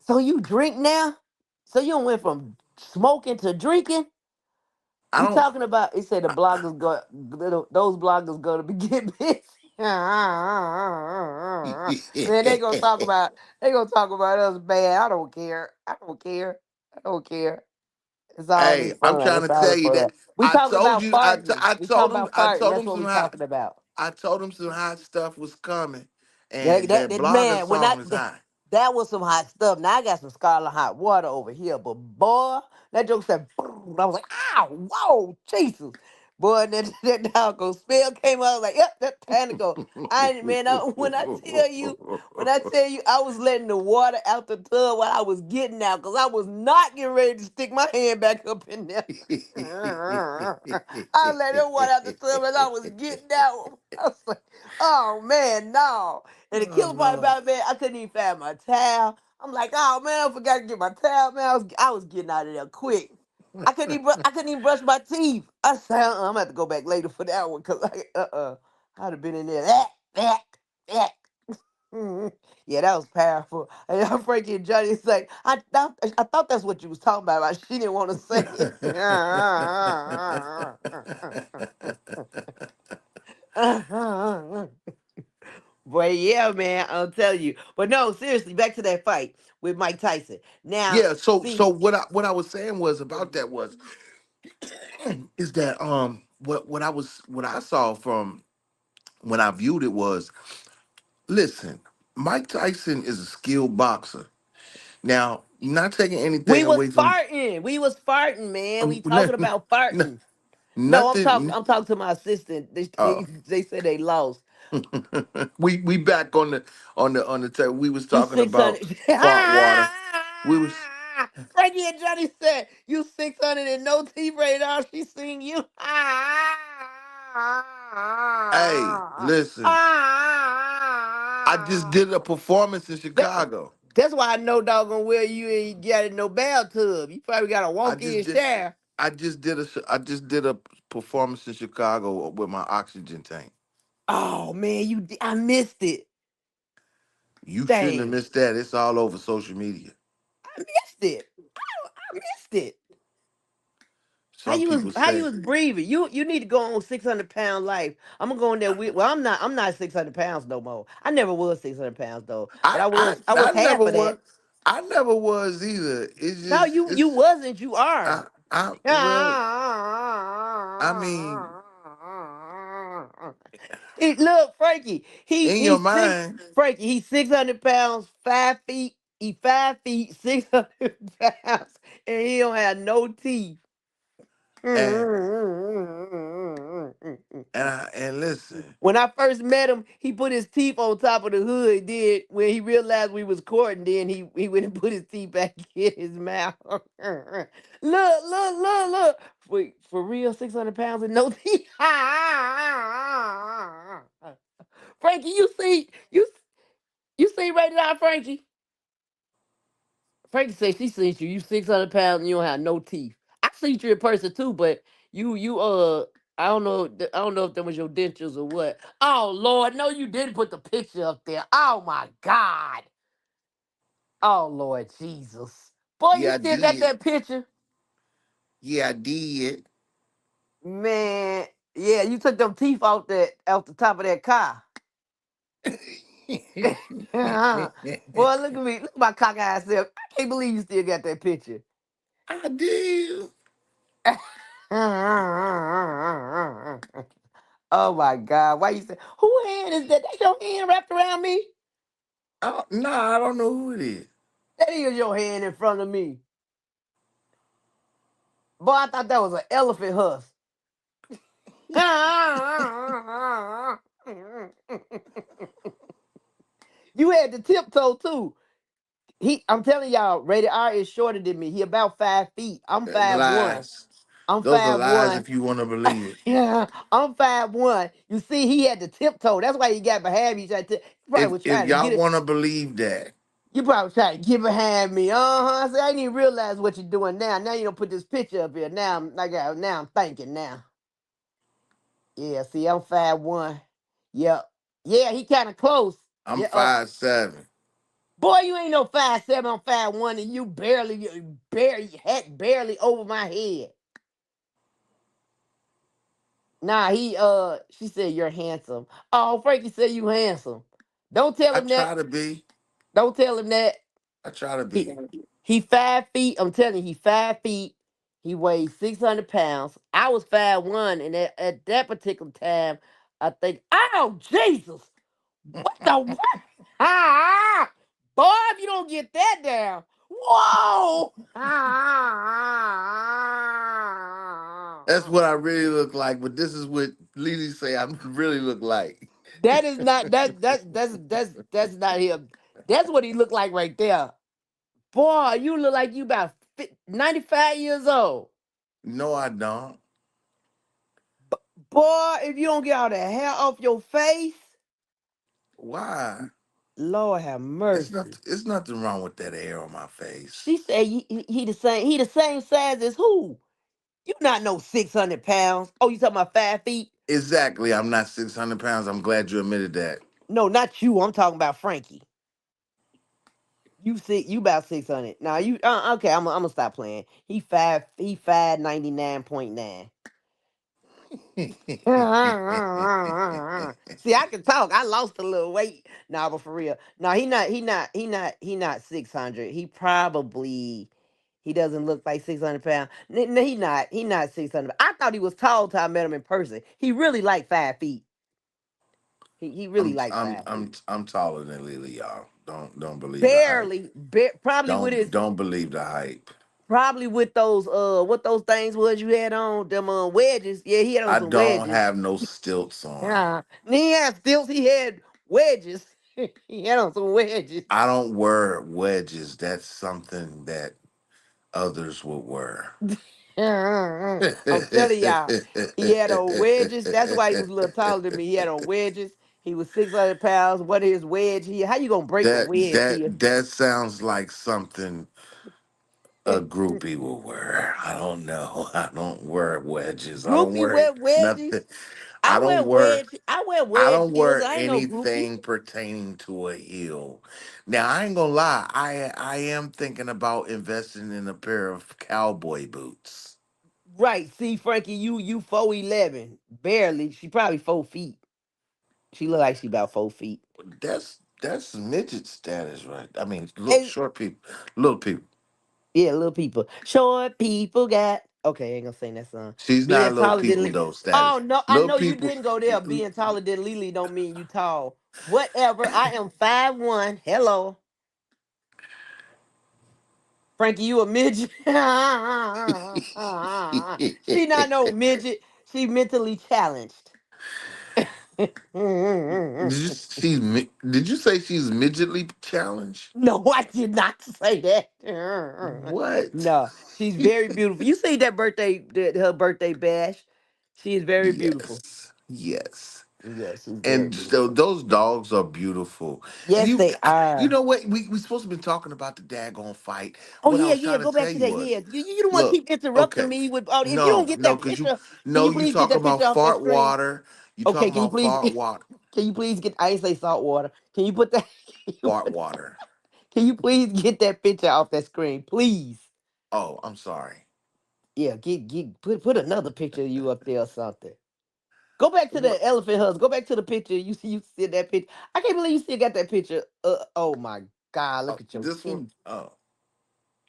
So you drink now? So you done went from smoking to drinking? I We don't talking about. He said the bloggers go. Those bloggers go to be get busy. Man, they gonna talk about. They gonna talk about us bad. I don't care. I don't care. I don't care. It's all in Hey, I'm fun. trying It's to all tell in you fun. that We talking about farting. We talking about I farting. told That's them what some we hot talking about. I told them some hot stuff was coming That, and that, that that blogger man, when song is hot. that was some hot stuff. Now I got some scarlet hot water over here, but boy, that joke said, boom. I was like, ow, whoa, Jesus. Boy, that doggone spell came out. I was like, yep, that time to go. When I tell you, I was letting the water out the tub while I was getting out, because I was not getting ready to stick my hand back up in there. I let that water out the tub as I was getting out. I was like, oh man, no. And the Oh killer part Lord. about it, man, I couldn't even find my towel. I'm like, oh man, I forgot to get my towel, man. I was getting out of there quick. I couldn't even brush my teeth. I said, I'm gonna have to go back later for that one, cause I'd have been in there. That. Mhm. Yeah, that was powerful. And I'm Frankie and Johnny. It's like I thought that's what you was talking about. But she didn't want to say it. Boy, yeah, man, I'll tell you. But no, seriously, back to that fight with Mike Tyson. Now, Yeah, so see, what I was saying was about that was is that what I saw from when I viewed it was, listen, Mike Tyson is a skilled boxer. Now, not taking we anything was away from farting. We was farting, man. We no- talking about no- farting. No, nothing. I'm talking to my assistant. They Uh, they said they lost. we back on the table. We was You talking about 600. fart water. We was Frankie and Johnny said, you 600 and no teeth right now. She seen you. hey, listen. I just did a performance in That, Chicago. that's why I know doggone well you ain't got in no bathtub. You probably got to I walk just in did. shower. I just did a performance in Chicago with my oxygen tank. Oh man, I missed it. You shouldn't have Dang. missed that. It's all over social media. I missed it. I missed it. Some people How you say, was breathing? You need to go on 600 pound life. I'm gonna go in there with well, I'm not 600 pounds no more. I never was 600 pounds though. But I was I half never of was. that. I never was either. No, you It's wasn't, you are. I well, I mean, Look, Frankie, in your mind, he's 600 pounds, 5 feet, he 5 feet, 600 pounds, and he don't have no teeth. when and and listen, I first met him, he put his teeth on top of the hood. Then when he realized we was courting, then he went and put his teeth back in his mouth. Look. Wait, for real, 600 pounds and no teeth. Frankie, you see right now, Frankie. Frankie said she seen you. You 600 pounds and you don't have no teeth. I seen you in person too, but you I don't know. I don't know if that was your dentures or what. Oh Lord, no, you didn't put the picture up there. Oh my God. Oh Lord Jesus. Boy, you yeah, I still got did. that picture? Yeah, I did. Man, yeah, you took them teeth off the top of that car. Boy, look at me. Look at my cockeyed self. I can't believe you still got that picture. I do. Oh my God. Why you say who hand is that? That's your hand wrapped around me? Oh, no, I don't know who it is. That is your hand in front of me. Boy, I thought that was an elephant husk. You had the tiptoe too. I'm telling y'all, Rated R is shorter than me. He about 5 feet. I'm 5'1". Lies. I'm Those are five lies one. if you want to believe it. Yeah, I'm 5'1". You see, he had the tiptoe. That's why he got behind me. He probably was If trying to y'all get it. want to believe that, You probably trying to get behind me. I said, I didn't even realize what you're doing now. Now you don't put this picture up here. Now I'm thinking now. Yeah, see, I'm 5'1". Yep. Yeah, he kind of close. I'm Yeah. 5'7". Boy, you ain't no 5'7". I'm 5'1", and you barely over my head. Nah, she said you're handsome. Oh, Frankie said you handsome. Don't tell I him that. try to be. Don't tell him that. I try to He be. he 5 feet. I'm telling you, he 5 feet. He weighs 600 pounds. I was 5'1", and at that particular time, I think, oh Jesus, what the what? Boy, if you don't get that down, whoa! That's what I really look like, but this is what Lily say I really look like. That is not that's not him. That's what he looked like right there. Boy, you look like you about 95 years old. No, I don't. Boy, if you don't get all the hair off your face, Why? Lord have mercy. It's nothing wrong with that hair on my face. She said he the same size as who? You not no 600 pounds. Oh, you talking about 5 feet? Exactly. I'm not 600 pounds. I'm glad you admitted that. No, not you. I'm talking about Frankie. You about 600. Now you okay, I'm gonna stop playing. He 599.9. See, I can talk. I lost a little weight. Nah, but for real. No, he not 600. He doesn't look like 600 pounds. No, he not 600. I thought he was tall till I met him in person. He really like 5 feet. He really like 5 feet. I'm taller than Lily, y'all. Don't believe the hype. Barely, probably with his Don't believe the hype. probably with those what those things was you had on them wedges. Yeah, he had on I some don't wedges. have no stilts on. Yeah. He had stilts, he had wedges. He had on some wedges. I don't wear wedges. That's something that others will wear. I'm telling y'all, he had on wedges. That's why he was a little taller than me. He had on wedges. He was 600 pounds. What is wedge? How you gonna break a wedge here? That sounds like something a groupie will wear. I don't know. I don't wear wedges. I don't Groupie wear wear wedges. nothing. I don't wear I wear I wedge don't heels. wear I ain't no groupie. anything pertaining to a heel. Now I ain't gonna lie. I am thinking about investing in a pair of cowboy boots. Right. See, Frankie, you 4'11". Barely. She probably 4 feet. She look like she about 4 feet. That's midget status, right? I mean, look, And short people, little people. yeah, little people. Short people got okay, I ain't gonna sing that song. She's Being not little taller than people though. Oh Status. no, I Little know you people. didn't go there. Being taller than Lily don't mean you tall. Whatever. I am 5'1". Hello. Frankie, you a midget? She not no midget. She mentally challenged. Did you say she's midgetly challenged? No, I did not say that. What? No, she's very beautiful. You see that her birthday bash? She is very beautiful. Yes. Yes. Yeah, she's very And so beautiful. those dogs are beautiful. And Yes, they you are. know what? We supposed to be talking about the daggone fight. Oh What I yeah, was yeah. trying to Go tell back to you that. was, Yeah, you don't want to look, keep interrupting okay, me with all. If you don't no, get no, that because you picture, can no, you you please get talking that about picture off that fart screen? water. You Okay, talking can you about please fart get? water, Can you please get? I ain't say salt water. Can you put that? Can you, fart put, water. can you please get that picture off that screen, please? Oh, I'm sorry. Yeah, put another picture of you up there or something. Go back to What? the elephant husk. Go back to the picture. You see that picture. I can't believe you still got that picture. Oh my God, look at your This one? teeth. Oh,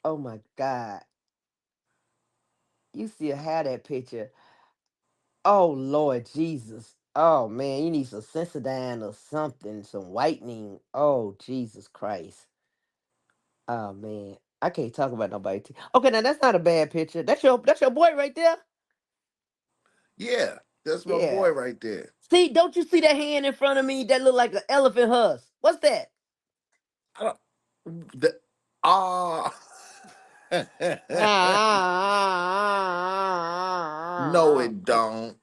Oh my God, you still have that picture. Oh Lord Jesus. Oh man, you need some Sensodyne or something, some whitening. Oh Jesus Christ. Oh man, I can't talk about nobody. Okay, now that's not a bad picture. That's your boy right there. yeah, that's my Yeah. boy right there. See, don't you see that hand in front of me that look like an elephant husk? What's that? I don't, the, ah, no, Ah, it don't.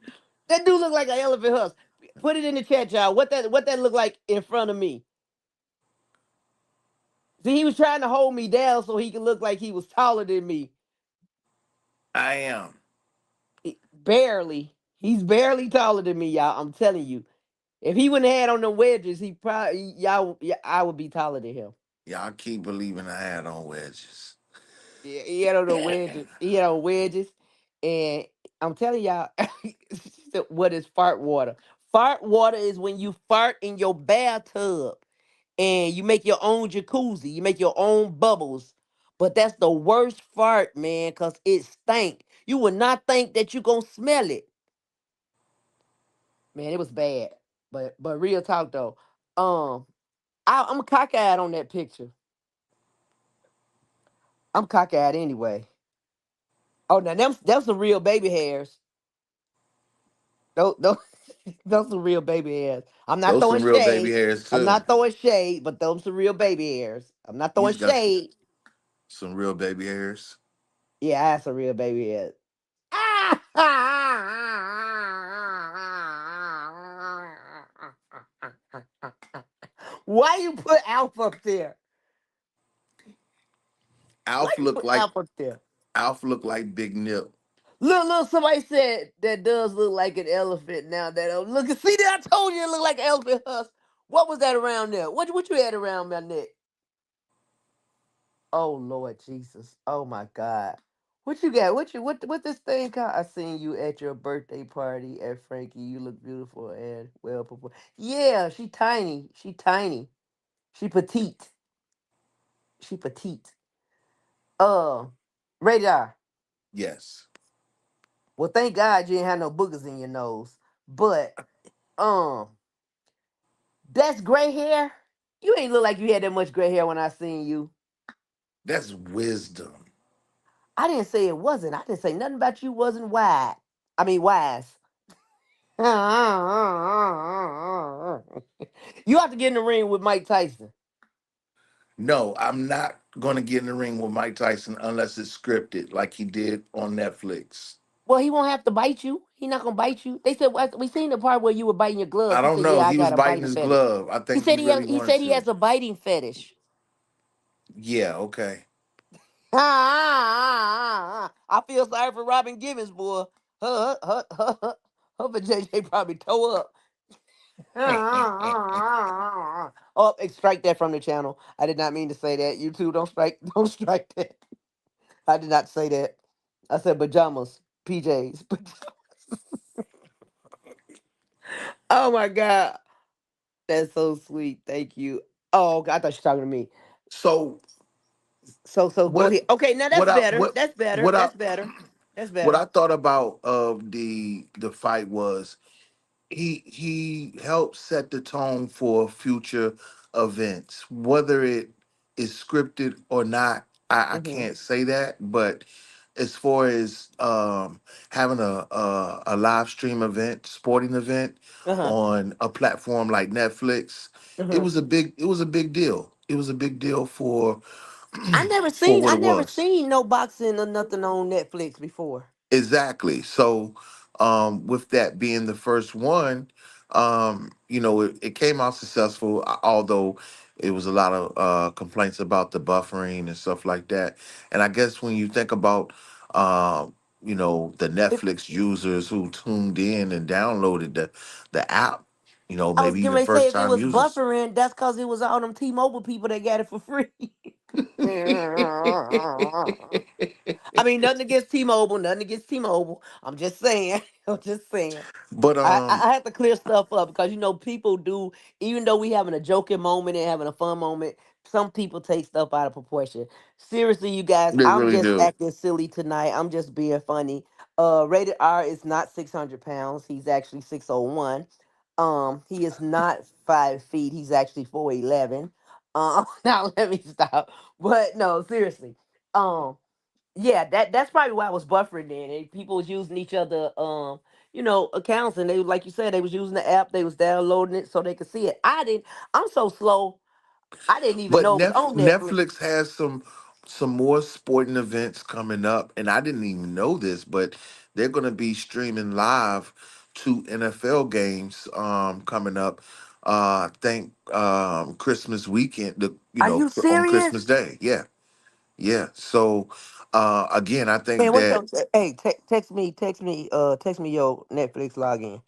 that dude look like an elephant husk. Put it in the chat, y'all. What that look like in front of me? See, he was trying to hold me down so he could look like he was taller than me. I am. Barely. He's barely taller than me, y'all. I'm telling you. If he wouldn't have had on the wedges, he probably I would be taller than him. Y'all keep believing I had on wedges. Yeah, he had on the wedges. He had on wedges, and I'm telling y'all, what is fart water? Fart water is when you fart in your bathtub and you make your own jacuzzi, you make your own bubbles. But that's the worst fart, man, because it stank. You would not think that you gonna smell it. Man, it was bad. But real talk though, um, I'm cockeyed on that picture. I'm cockeyed anyway. Oh, now them some real baby hairs. Those, those some real baby hairs. I'm not Those throwing some real baby shade. hairs I'm too. not throwing shade, but those some real baby hairs. I'm not throwing He's got shade. some real baby hairs. Yeah, I have some real baby hairs. Why you put Alf up there? Why Alf you look put like Alf up there? Alf look like Big Nip. Look, somebody said that does look like an elephant now. Look, see that I told you it looked like an elephant husk. What was that around there? What you had around my neck? Oh Lord Jesus. Oh my God. What you got? What this thing called? I seen you at your birthday party at Frankie. You look beautiful and well prepared. Yeah, she tiny. She tiny. She petite. She petite. Uh Radar. Yes, Well, thank God you didn't have no boogers in your nose. But um that's gray hair. You ain't look like you had that much gray hair when I seen you. that's wisdom. I didn't say it wasn't. I didn't say nothing about you wasn't wide. I mean wise. You have to get in the ring with Mike Tyson. No, I'm not going to get in the ring with Mike Tyson unless it's scripted, like he did on Netflix. Well, he won't have to bite you. He not gonna bite you. They said we seen the part where you were biting your I gloves. He don't said, know. "Yeah, I He was got a biting biting his fetish." glove. I He think said he he has, really he wanted said he to. has a biting fetish. Yeah, okay. I feel sorry for Robin Givens, boy. Her JJ probably toe up. Oh, strike that from the channel. I did not mean to say that. You two don't strike, don't strike that. I did not say that. I said pajamas, PJs. Oh my God, that's so sweet. Thank you. Oh, okay, I thought you were talking to me. So So go what ahead. Okay, now what that's I better. what That's better. what I That's better. That's what better. I thought about of the fight was he helped set the tone for future events, whether it is scripted or not. I Mhm. can't say that, but as far as having a live stream event, sporting event Uh huh. on a platform like Netflix, Uh huh. it was a big deal. It was a big deal I never for seen what I it never was. seen no boxing or nothing on Netflix before. Exactly. So, with that being the first one, it came out successful, although it was a lot of complaints about the buffering and stuff like that. And I guess when you think about, the If Netflix users who tuned in and downloaded the app, I was maybe getting even ready to say first if it time was users. buffering, that's cause it was all them T-Mobile people that got it for free. I mean, nothing against T-Mobile, nothing against T-Mobile. I'm just saying. I'm just saying. But I have to clear stuff up because people do, even though we having a joking moment and having a fun moment, some people take stuff out of proportion. Seriously, you guys, they I'm really just do. acting silly tonight. I'm just being funny. Rated R is not 600 pounds. He's actually 601. He is not 5 feet. He's actually 4'11. Now let me stop. But no, seriously. Um, yeah, that's probably why I was buffering then. People was using each other accounts, and they, like you said, they was using the app, they was downloading it so they could see it. I'm so slow. I didn't even But know it was on Netflix. Netflix has some more sporting events coming up, and I didn't even know this, but they're going to be streaming live two NFL games coming up. I think Christmas weekend, Are you on serious? Christmas Day. Yeah, yeah. So again, I think Man, what's that your hey, text me your Netflix login.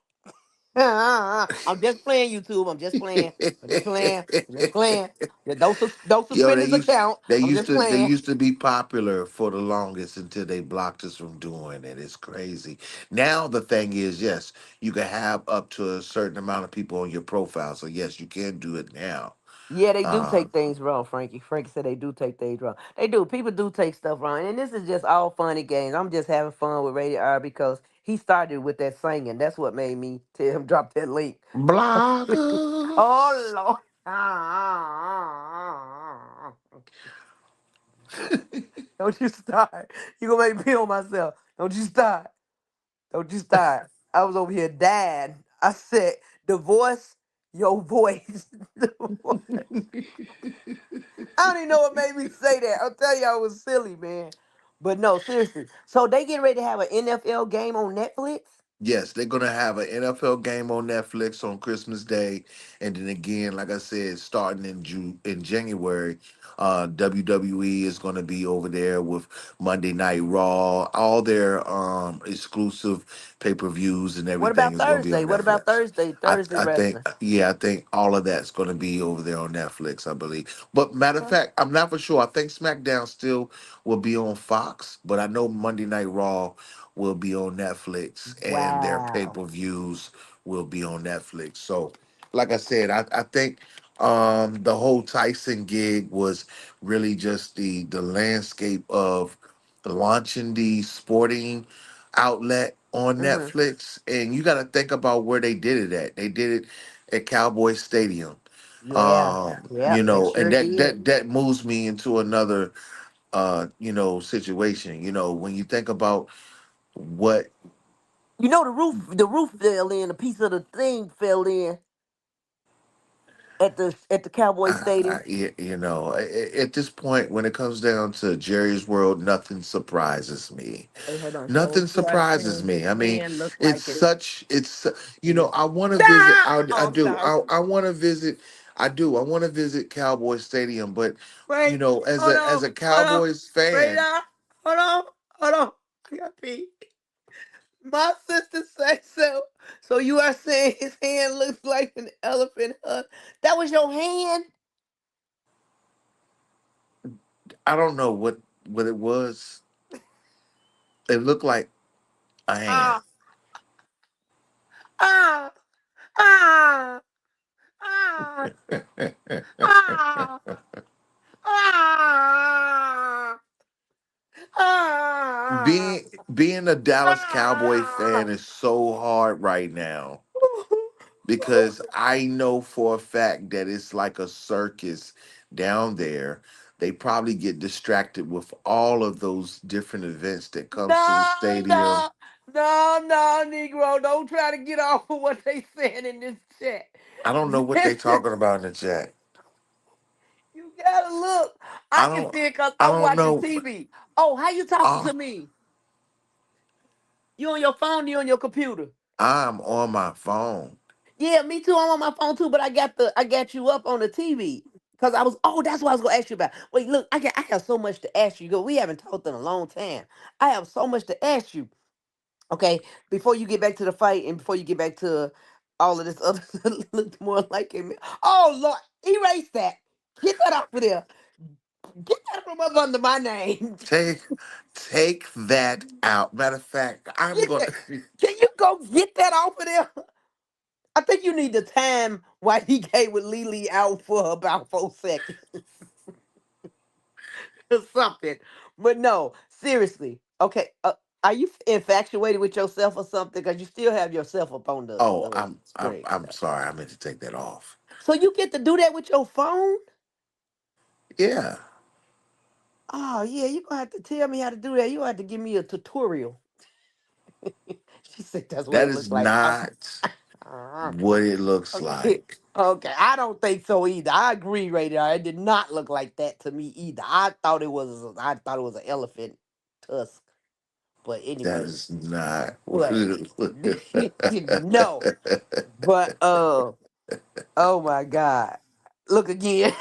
I'm just playing YouTube. I'm just playing. I'm just playing. I'm just playing. Yeah, don't Yo, suspend his account. I'm just they playing. used to be popular for the longest until they blocked us from doing it. It's crazy. Now the thing is, yes, you can have up to a certain amount of people on your profile. So yes, you can do it now. Yeah, they do Uh, take things wrong, Frankie. Frankie said they do take things wrong. They do. People do take stuff wrong. And this is just all funny games. I'm just having fun with Rated R because he started with that singing. That's what made me tell him drop that link. Oh, blockers. Lord. Don't you start. You gonna make me pee on myself. Don't you start. Don't you start. I was over here dying. I said, divorce your voice. I don't even know what made me say that. I'll tell you I was silly, man. But no, seriously. So they getting ready to have an NFL game on Netflix? Yes, they're gonna have an NFL game on Netflix on Christmas Day, and then again, like I said, starting in January, WWE is gonna be over there with Monday Night Raw. All their exclusive pay-per-views and What everything about is gonna be Thursday? on What about Netflix. Thursday? I Thursday I think wrestling. yeah, I think all of that's gonna be over there on Netflix, I believe. But matter of fact, I'm not for sure. I think SmackDown still will be on Fox, but I know Monday Night Raw will be on Netflix and their pay Wow. per views will be on Netflix. So, like I said, I think the whole Tyson gig was really just the landscape of launching the sporting outlet on Hmm. Netflix. And you got to think about where they did it at. They did it at Cowboy Stadium. Yeah. Yeah, they And sure that did. that moves me into another situation. When you think about what You know the roof fell in, a piece of the thing fell in at the Cowboy Stadium. at this point, when it comes down to Jerry's World, nothing surprises me. Hey, hold on. So Nothing you are surprises saying his me. I mean, hand looked it's like it. such, I want to visit. Ah! I I'm do. sorry. I want to visit. I do. I want to visit Cowboy Stadium, but Wait, as hold a on, hold on, Cowboys wait fan, up, hold on. I got pee. My sister said so. So you are saying his hand looks like an elephant husk? That was your hand? I don't know what it was. It looked like a hand. Ah, ah, ah, ah, ah, ah, ah, Being a Dallas Cowboy ah. fan is so hard right now because I know for a fact that it's like a circus down there. they probably get distracted with all of those different events that comes to the No, stadium. no, no, Negro. Don't try to get off of what they saying in this chat. I don't know what they talking about in the chat. You gotta look. I I can don't see it because I I'm don't watching know. TV. Oh, how you talking Uh, to me? You on your phone? You on your computer? I'm on my phone. Yeah, me too. I'm on my phone too, but I got you up on the TV. Cause I was that's what I was gonna ask you about. Wait, look, I have so much to ask you. We haven't talked in a long time. I have so much to ask you. Okay, before you get back to the fight and before you get back to all of this other look more like him. Oh Lord, erase that. Get that off of there. Get that from up under my name. Take that out. Matter of fact, I'm Get gonna that. Can you go get that off of there? I think you need the time why he gave with Lily out for about 4 seconds or something. But no, seriously. Okay, are you infatuated with yourself or something? Because you still have yourself up on Oh, the I'm screen. I'm sorry. I meant to take that off. So you get to do that with your phone? Yeah. Oh yeah, you're gonna have to tell me how to do that. You have to give me a tutorial. She said that's what That it is looks like. not what it looks Okay. like. Okay. I don't think so either. I agree, Radar. It did not look like that to me either. I thought it was an elephant tusk. But That anyway, is not what what? it No. But oh my God. Look again.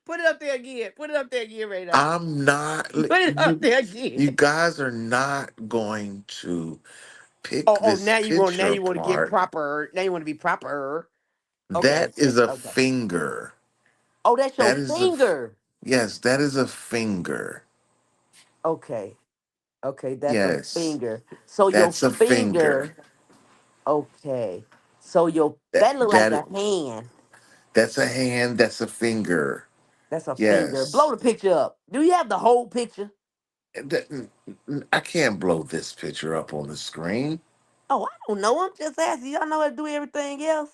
Put it up there again. Put it up there again, Radar. I'm not Put it up there again. you guys are not going to pick Oh, this now picture you want to get apart. proper. Now you want to be proper. Okay. That is a Okay. finger. Oh, that's your That is finger. yes, that is a finger. Okay. Okay, that's a Yes. finger. So your That's a finger. finger, okay. So That that look like that a hand. that's a hand, that's a finger. That's a finger. Blow Yes. the picture up. Do you have the whole picture? I can't blow this picture up on the screen. Oh, I don't know. I'm just asking. Y'all know how to do everything else.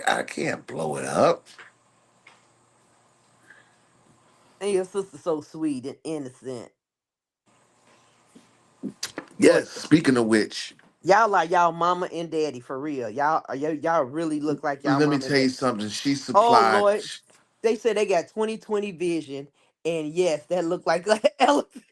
I can't blow it up. And your sister's so sweet and innocent. Yes, But speaking of which, y'all like y'all mama and daddy for real. Y'all really look like y'all let me mama and tell you daddy. something. She Oh supplied Lord. They said they got 20/20 vision. And yes, that looked like an elephant.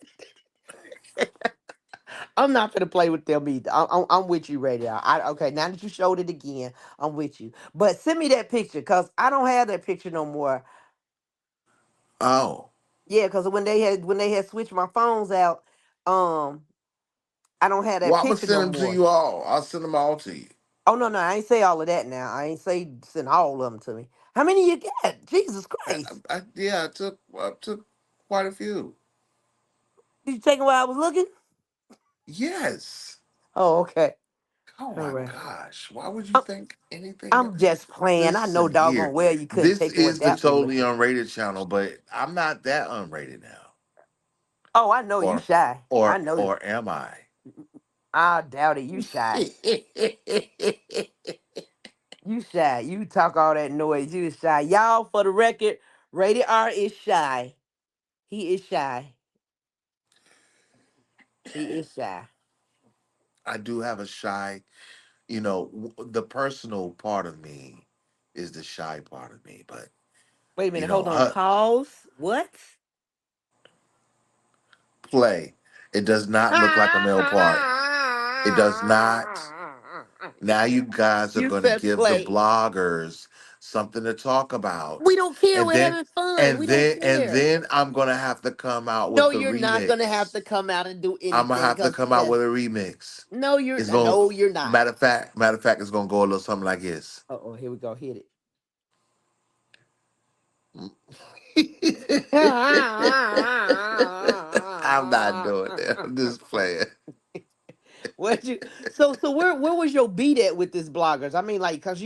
I'm not gonna play with them either. I'm with you, Radio. Okay, now that you showed it again, I'm with you. But send me that picture, cause I don't have that picture no more. oh. Yeah, cause when they had switched my phones out, um, I don't have Well, that I'm gonna picture send no them to more. you all. I'll send them all to you. Oh no, I ain't say all of that now. I ain't say send all of them to me. How many you got? Jesus Christ! Yeah, I took quite a few. Did you take them while I was looking? Yes. Oh, okay. Oh All my right. gosh. Why would you I'm, think anything? I'm just playing. I know Listen doggone here. well you couldn't This take it is the without me totally looking. unrated channel, but I'm not that unrated now. Oh, I know you Or shy. I know. or am I? I doubt it. You shy. You shy. You talk all that noise. You shy. Y'all, for the record, Rated R is shy. He is shy. He is shy. I do have a shy, the personal part of me is the shy part of me, but Wait a you minute. know, Hold on. uh, Pause. What? play. It does not look like a male part. It does not. Now you guys are You going to said give the play. bloggers something to talk about. We don't care. And We're then having fun. and We don't then and care. then I'm going to have to come out No, with a you're not gonna have remix. to come out and do I'm going to anything. have to Cause come out with a remix. no, you're It's not. going No, you're not. matter of fact it's going to go a little something like this. Oh, here we go. Hit it. I'm not doing that. I'm just playing. What you so where was your beat at with this bloggers? I mean, like, cause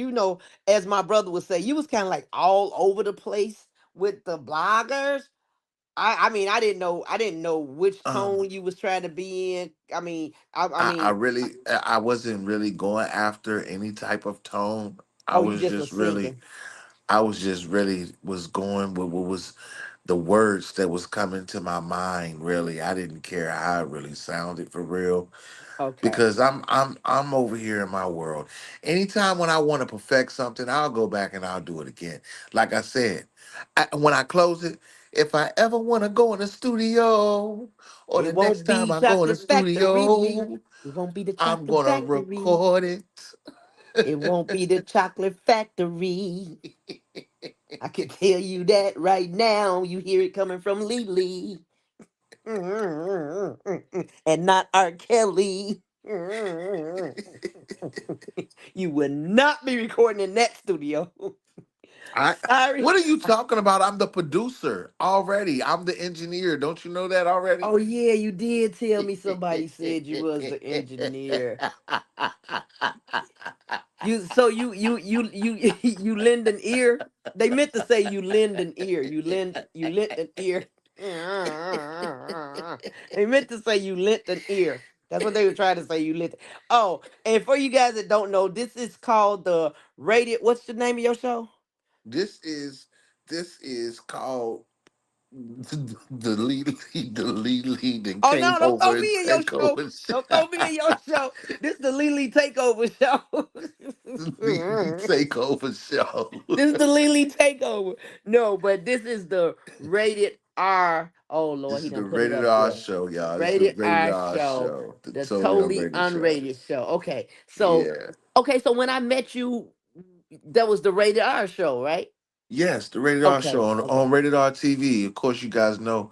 as my brother would say, you was kind of like all over the place with the bloggers. I mean, I didn't know which Um tone you was trying to be in. I mean, I I mean, really I wasn't really going after any type of tone. I oh, you was just a just really singer. I was just really was going with what was the words that was coming to my mind. Really, I didn't care how it really sounded for real Okay. because I'm over here in my world. Anytime when I want to perfect something, I'll go back and I'll do it again. Like I said, when I close it, if I ever want to go in the studio or It the next won't time be I go in the chocolate factory. studio, It won't be the I'm chocolate gonna factory. record it. It won't be the chocolate factory. I can tell you that right now. You hear it coming from Lily. And not R. Kelly. You will not be recording in that studio. I Sorry. what are you talking about? I'm the producer already. I'm the engineer. Don't you know that already? Oh yeah, you did tell me somebody said you was the engineer. You you lend an ear. They meant to say you lend an ear. You lent an ear. They meant to say you lent an ear. That's what they were trying to say. You lent. Oh, and for you guys that don't know, this is called the radio. What's the name of your show? this is this is called the lead and Oh came no, don't throw over and me in your take show. over. Don't throw me in your show. This is the Lily Takeover show. The lead takeover show. This is the Lily Takeover. No, but this is the rated R. Oh Lord, This he is the done put it rated up R there. show, y'all. This is the Rated rated R R show, show. The the totally totally unrated show. unrated show. Okay, so Yeah. when I met you, that was the rated R show, right? Yes, the rated R show Okay, on okay. rated R TV. Of course, you guys know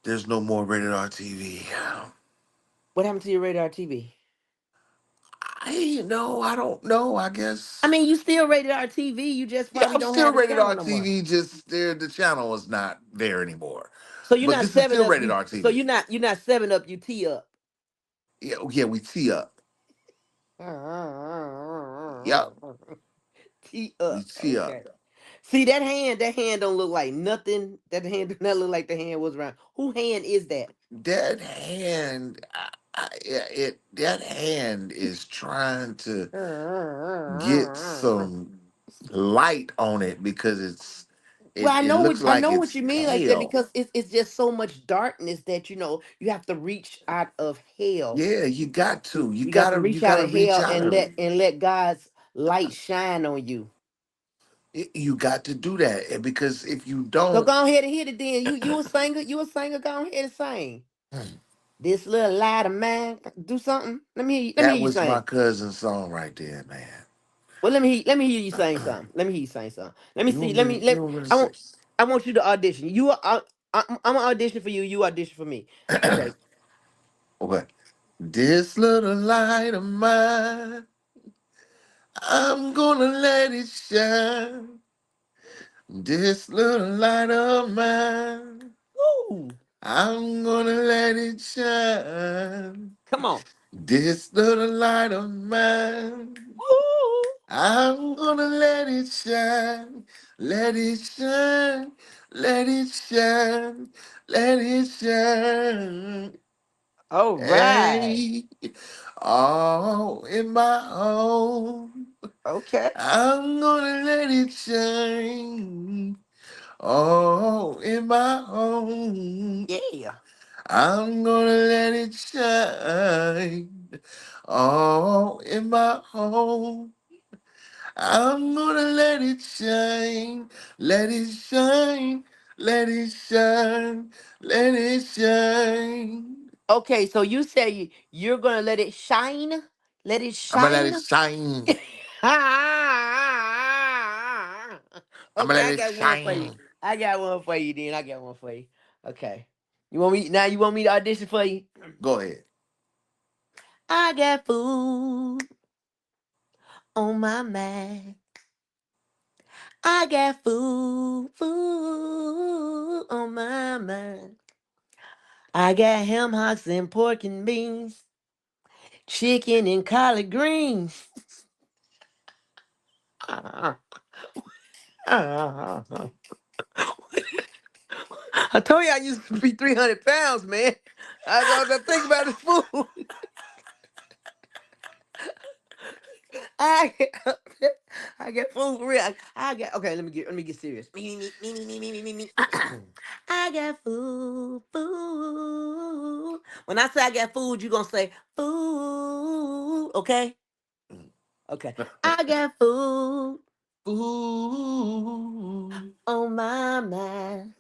there's no more rated R TV. What happened to your rated R TV? I don't know. I I guess. mean, you still rated R TV. You just Yeah, probably I'm don't still have the rated channel R no more. TV. Just there, the channel is not there anymore. So you're But not this is seven still up. rated You R so TV. you're not 7 up. You tee up. Yeah, yeah, we tee up. Yep, Tee we up. tee up. Okay. See that hand? That hand don't look like nothing. That hand do not look like the hand was around. Who hand is that? That hand, yeah, that hand is trying to get some light on it because Well, it looks I like know what it's you mean like that pale. because it's just so much darkness that you have to reach out of hell. Yeah, you got to. You got to You reach out gotta of reach hell out and of it. let God's light shine on you. You got to do that because if you So don't, go ahead and hit it then. You a singer. You a singer. Go ahead and sing. This little light of mine. Do something. Let me that hear you was my sing. cousin's song right there, man. Well, let me hear you sing something. Let me hear you sing something. Let me You see. want me to? You want me to I say? want I want you to audition. I'm gonna audition for you. You audition for me. Okay. Okay. This little light of mine, I'm gonna let it shine. This little light of mine, Ooh, I'm gonna let it shine. come on. This little light of mine, Ooh. I'm gonna let it shine. Let it shine. Let it shine. Let it shine. All right. Hey, all in my home. Okay. I'm gonna let it shine. Oh, in my home. Yeah. I'm gonna let it shine. Oh, in my home. I'm gonna let it shine. Let it shine. Let it shine. Let it shine. Okay. So you say you're gonna let it shine. Let it I'm gonna let shine. it shine. I'm gonna Okay, let I it got one for you. shine. I got one for you. Then I got one for you. Okay. You want me now? You want me to audition for you? Go ahead. I got food on my mind. I got food on my mind. I got ham hocks and pork and beans, chicken and collard greens. I told you I used to be 300 pounds, man. I think about this food. I get, I get food for real. I get okay. Let me get serious. Me. I got food. When I say I got food, you gonna say food. Okay. Okay. I got food. Ooh, On my mind.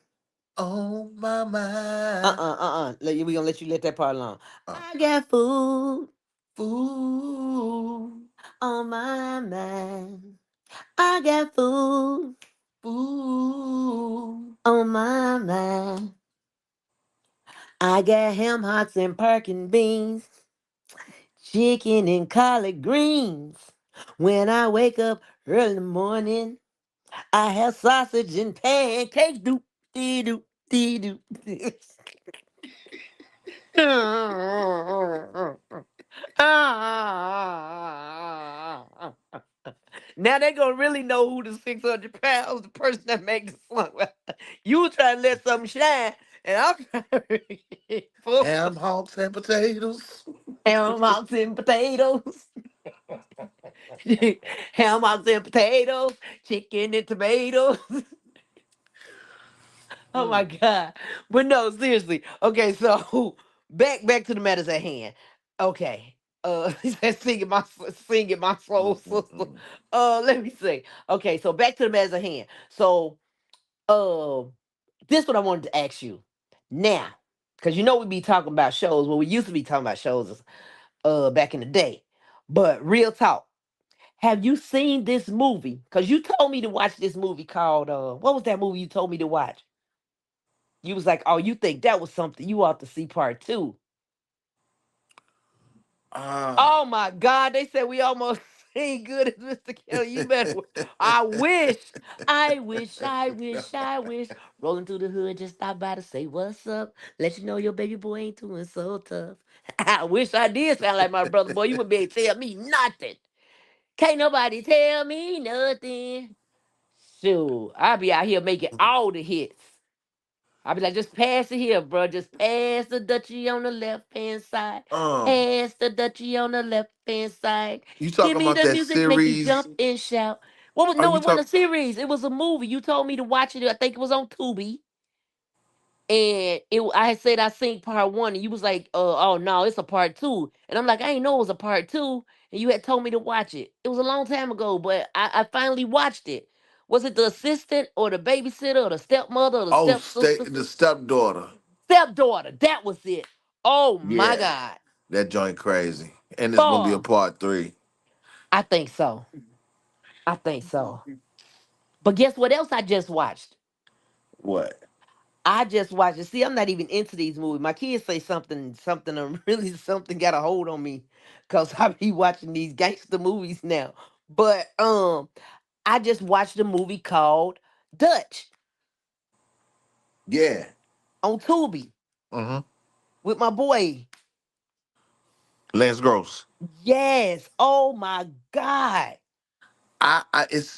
oh my mind. We gonna let you let that part alone. Uh, I got food food, on my mind. I got food food. on my mind. I got ham hocks and Perkin beans, chicken and collard greens. When I wake up early in the morning, I have sausage and pancakes. Doop dee doop dee doop. Now they gonna really know who the 600 pounds, the person that make the song. You trying to let something shine, and I'm trying to fool. Ham, hocks, and potatoes. Ham hocks and potatoes. Ham hocks and potatoes. Chicken and tomatoes. Oh my God. But no, seriously. Okay, so back to the matters at hand. Okay. He said singing my soul sister. Let me see. Okay, so back to the matters at hand. So uh this what I wanted to ask you. Now, because you know we be talking about shows. Well, we used to be talking about shows back in the day. But real talk. Have you seen this movie? Because you told me to watch this movie called what was that movie you told me to watch? You was like, oh, you think that was something you ought to see part two. Ah, Oh my God, they said we almost ain't good as Mr. Kelly. You better. I wish, I wish. Rolling through the hood, just stop by to say what's up. Let you know your baby boy ain't doing so tough. I wish I did sound like my brother. Boy, you wouldn't be able to tell me nothing. Can't nobody tell me nothing. Shoot, I be out here making all the hits. I be like, just pass it here, bro. Just pass the Dutchie on the left hand side. um, Pass the Dutchie on the left hand side. you Give talking me about the that music, make you series? jump and shout. What was Are no, you it wasn't talking? a series. It was a movie. You told me to watch it. I think it was on Tubi. And I had said I seen part one, and you was like, oh no, it's a part two. And I'm like, I ain't know it was a part two. And you had told me to watch it. It was a long time ago, but I finally watched it. Was it the assistant or the babysitter or the stepmother or the Oh, stepsister? the stepdaughter. Stepdaughter. That was it. Oh my Yeah, God. that joint crazy, and it's gonna be a Boy, part three. I think so. I think so. But guess what else I just watched? What? I just watched it. See, I'm not even into these movies. My kids say something, really something got a hold on me because I be watching these gangster movies now. But I just watched a movie called Dutch Yeah. on Tubi Mm-hmm. with my boy. Lance Gross. Yes. Oh my God.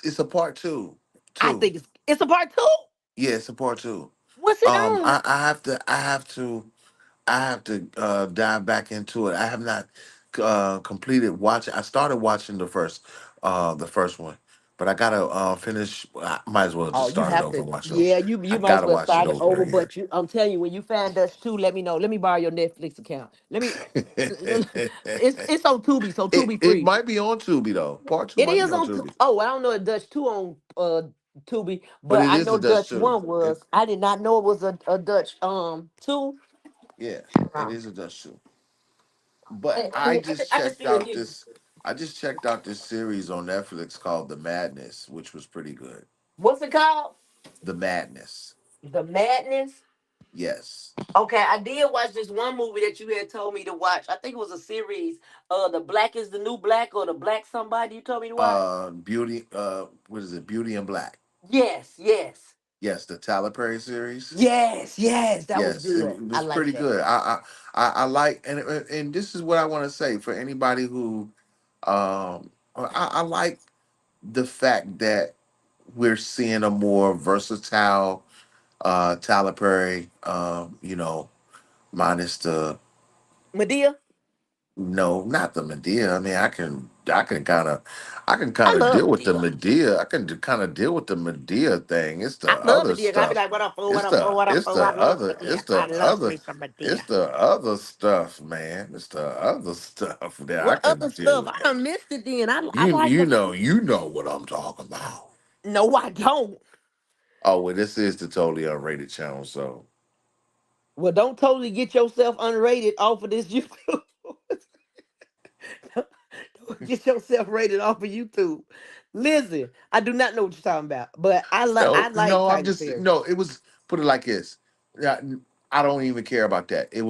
It's a part two. I Two. think it's a part two. Yeah, it's a part two. What's it on? I have to dive back into it. I have not completed watching. I started watching the first one, but I gotta finish. I might as well Oh, just you start it have over to. and watch it over. Yeah, I you might as gotta well watch it start it over over. again. But I'm telling you, when you find Dutch too, let me know. Let me borrow your Netflix account. Let me. It's on Tubi, so Tubi It free. might be on Tubi though. Part two It might be is on on. Tubi, Oh, I don't know if Dutch two on Tubi, but but it I is know a Dutch Dutch too. one was. I did not know it was a Dutch two. Yeah, it Um, is a Dutch too. But I can see it here. I just checked out this series on Netflix called The Madness, which was pretty good. What's it called? The Madness. The Madness. Yes. Okay, I did watch this one movie that you had told me to watch. I think it was a series. The Black is the New Black or the Black Somebody. You told me to watch. What is it? Beauty and Black. Yes, yes, Yes, the Tyler Perry series. yes. That was Yes, it good. I was like pretty that. good. I like and this is what I want to say for anybody who I like the fact that we're seeing a more versatile Tyler Perry, minus the Medea. no, not the Medea. I mean, I can. I can kind of, I can I kind of love deal with the Medea. Medea. I can kind of deal with the Medea thing. It's I the love other Medea. I be stuff. like, what up, fool? What It's up, fool? the What up, it's fool? the I love other Medea. it's I the love other me some it's Medea. the other stuff, man. It's the other stuff that I What can other deal stuff? with. I done missed it then. I You like you it. know you know what I'm talking about. No, I don't. Oh well, this is the totally unrated channel, so Well, don't totally get yourself unrated off of this YouTube. Don't get yourself rated off of YouTube. Listen, I do not know what you're talking about, but I no, like no, I'm Tyler just Perry. no. It was put it like this. Yeah, I don't even care about that. It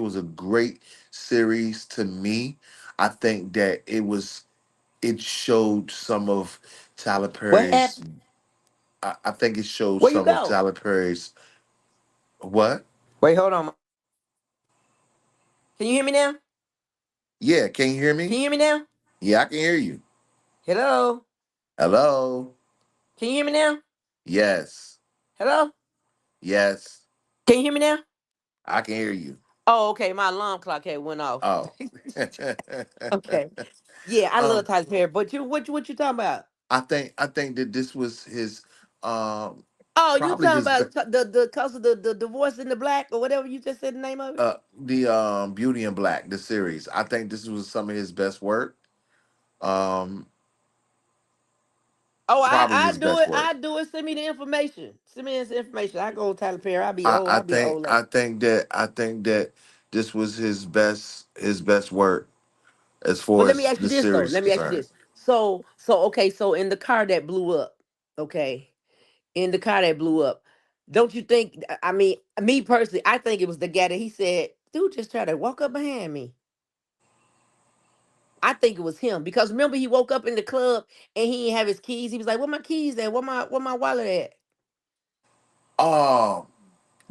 was a great series to me. I think that it showed some of Tyler What Perry's. happened? I think it showed Where you some of go? Tyler Perry's. What? Wait, hold on. Can you hear me now? Yeah, can you hear Can me? you hear me now? Yeah, I can hear you. Hello? Hello. Can you hear me now? Yes. Hello? Yes. Can you hear me now? I can hear you. Oh, okay. My alarm clock had went off. Oh. Okay. Yeah, I love um, Tyler Perry, but what you talking about? I think that this was his Oh, you probably talking his about the cause of the divorce in the black or whatever you just said the name of it? the Beauty in Black, the series. I think this was some of his best work. Um, Oh, probably I his do best it. work. I do it. Send me the information. Send me this information. I go with Tyler Perry. I'll be I, old. I I'll be think old I lady. think that I think that this was his best work as But far let me as ask you the this though. series is Let me ask you concerned. this. So okay. So in the car that blew up, okay, in the car that blew up, don't you think? I mean, me personally, I think it was the guy that he said, "Dude, just try to walk up behind me." I think it was him because remember he woke up in the club and he didn't have his keys. He was like, "Where my keys at? Where my wallet at?" Um,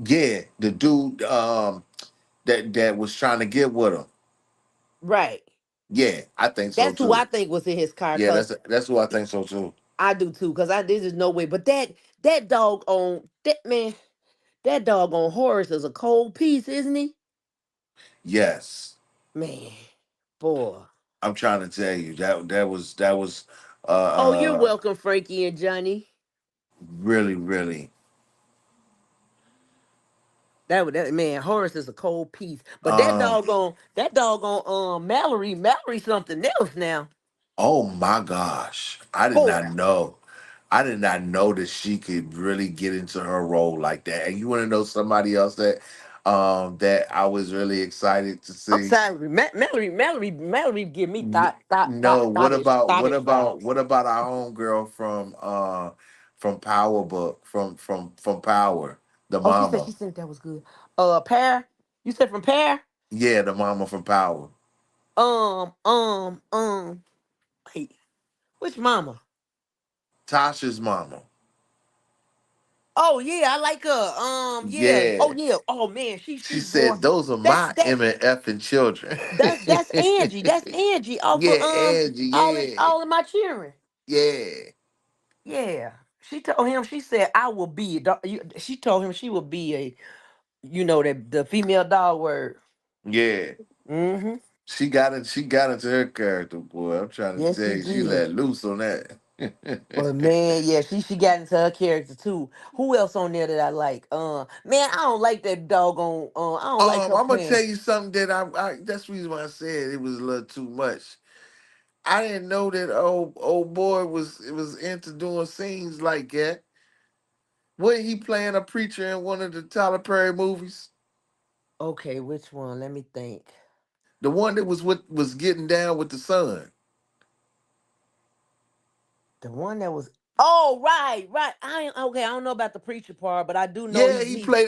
yeah, the dude that was trying to get with him. Right. Yeah, I think so That's who I too. think was in his car. Yeah, Cause that's who I think so too. I do too. Cause there's just no way. But that dog on that man, that dog on Horace is a cold piece, isn't he? Yes, Man, boy. I'm trying to tell you that was uh, Oh, you're uh welcome, Frankie and Johnny. really really That man, Horace is a cold piece. But um that doggone Mallory something else now. oh my gosh, Boy. I did not know that she could really get into her role like that. And you want to know somebody else that I was really excited to I'm see. sorry. Mallory give me No, what thottish about vibes. what about our homegirl from Power Book from Power, the Oh, she said mama. that was good. Pear? You said from Pear? Yeah, the mama from Power. Um, um, um, wait, which mama? Tasha's mama. Oh yeah, I like her. Yeah. Oh Yeah. yeah. Oh man, She she boy. said those are That's my that's M and F and children. that's Angie. That's Angie off Yeah, of Angie, yeah. all of my children. Yeah. Yeah. She told him. She said, "I will be." She told him she would be a. You know that the female dog word. Yeah. Mm-hmm. She got into her character, boy. I'm trying to Yes, tell she you, she did. let loose on that. But man, yeah, she got into her character too. Who else on there that I like? Man, I don't like that doggone. I don't like her I'm gonna tell playing. you something that that's the reason why I said it was a little too much. I didn't know that old boy was into doing scenes like that. Wasn't he playing a preacher in one of the Tyler Perry movies? Okay, which one? Let me think. The one that was getting down with the son. The one that was. Oh, right, right. Okay. I don't know about the preacher part, but I do know Yeah, he.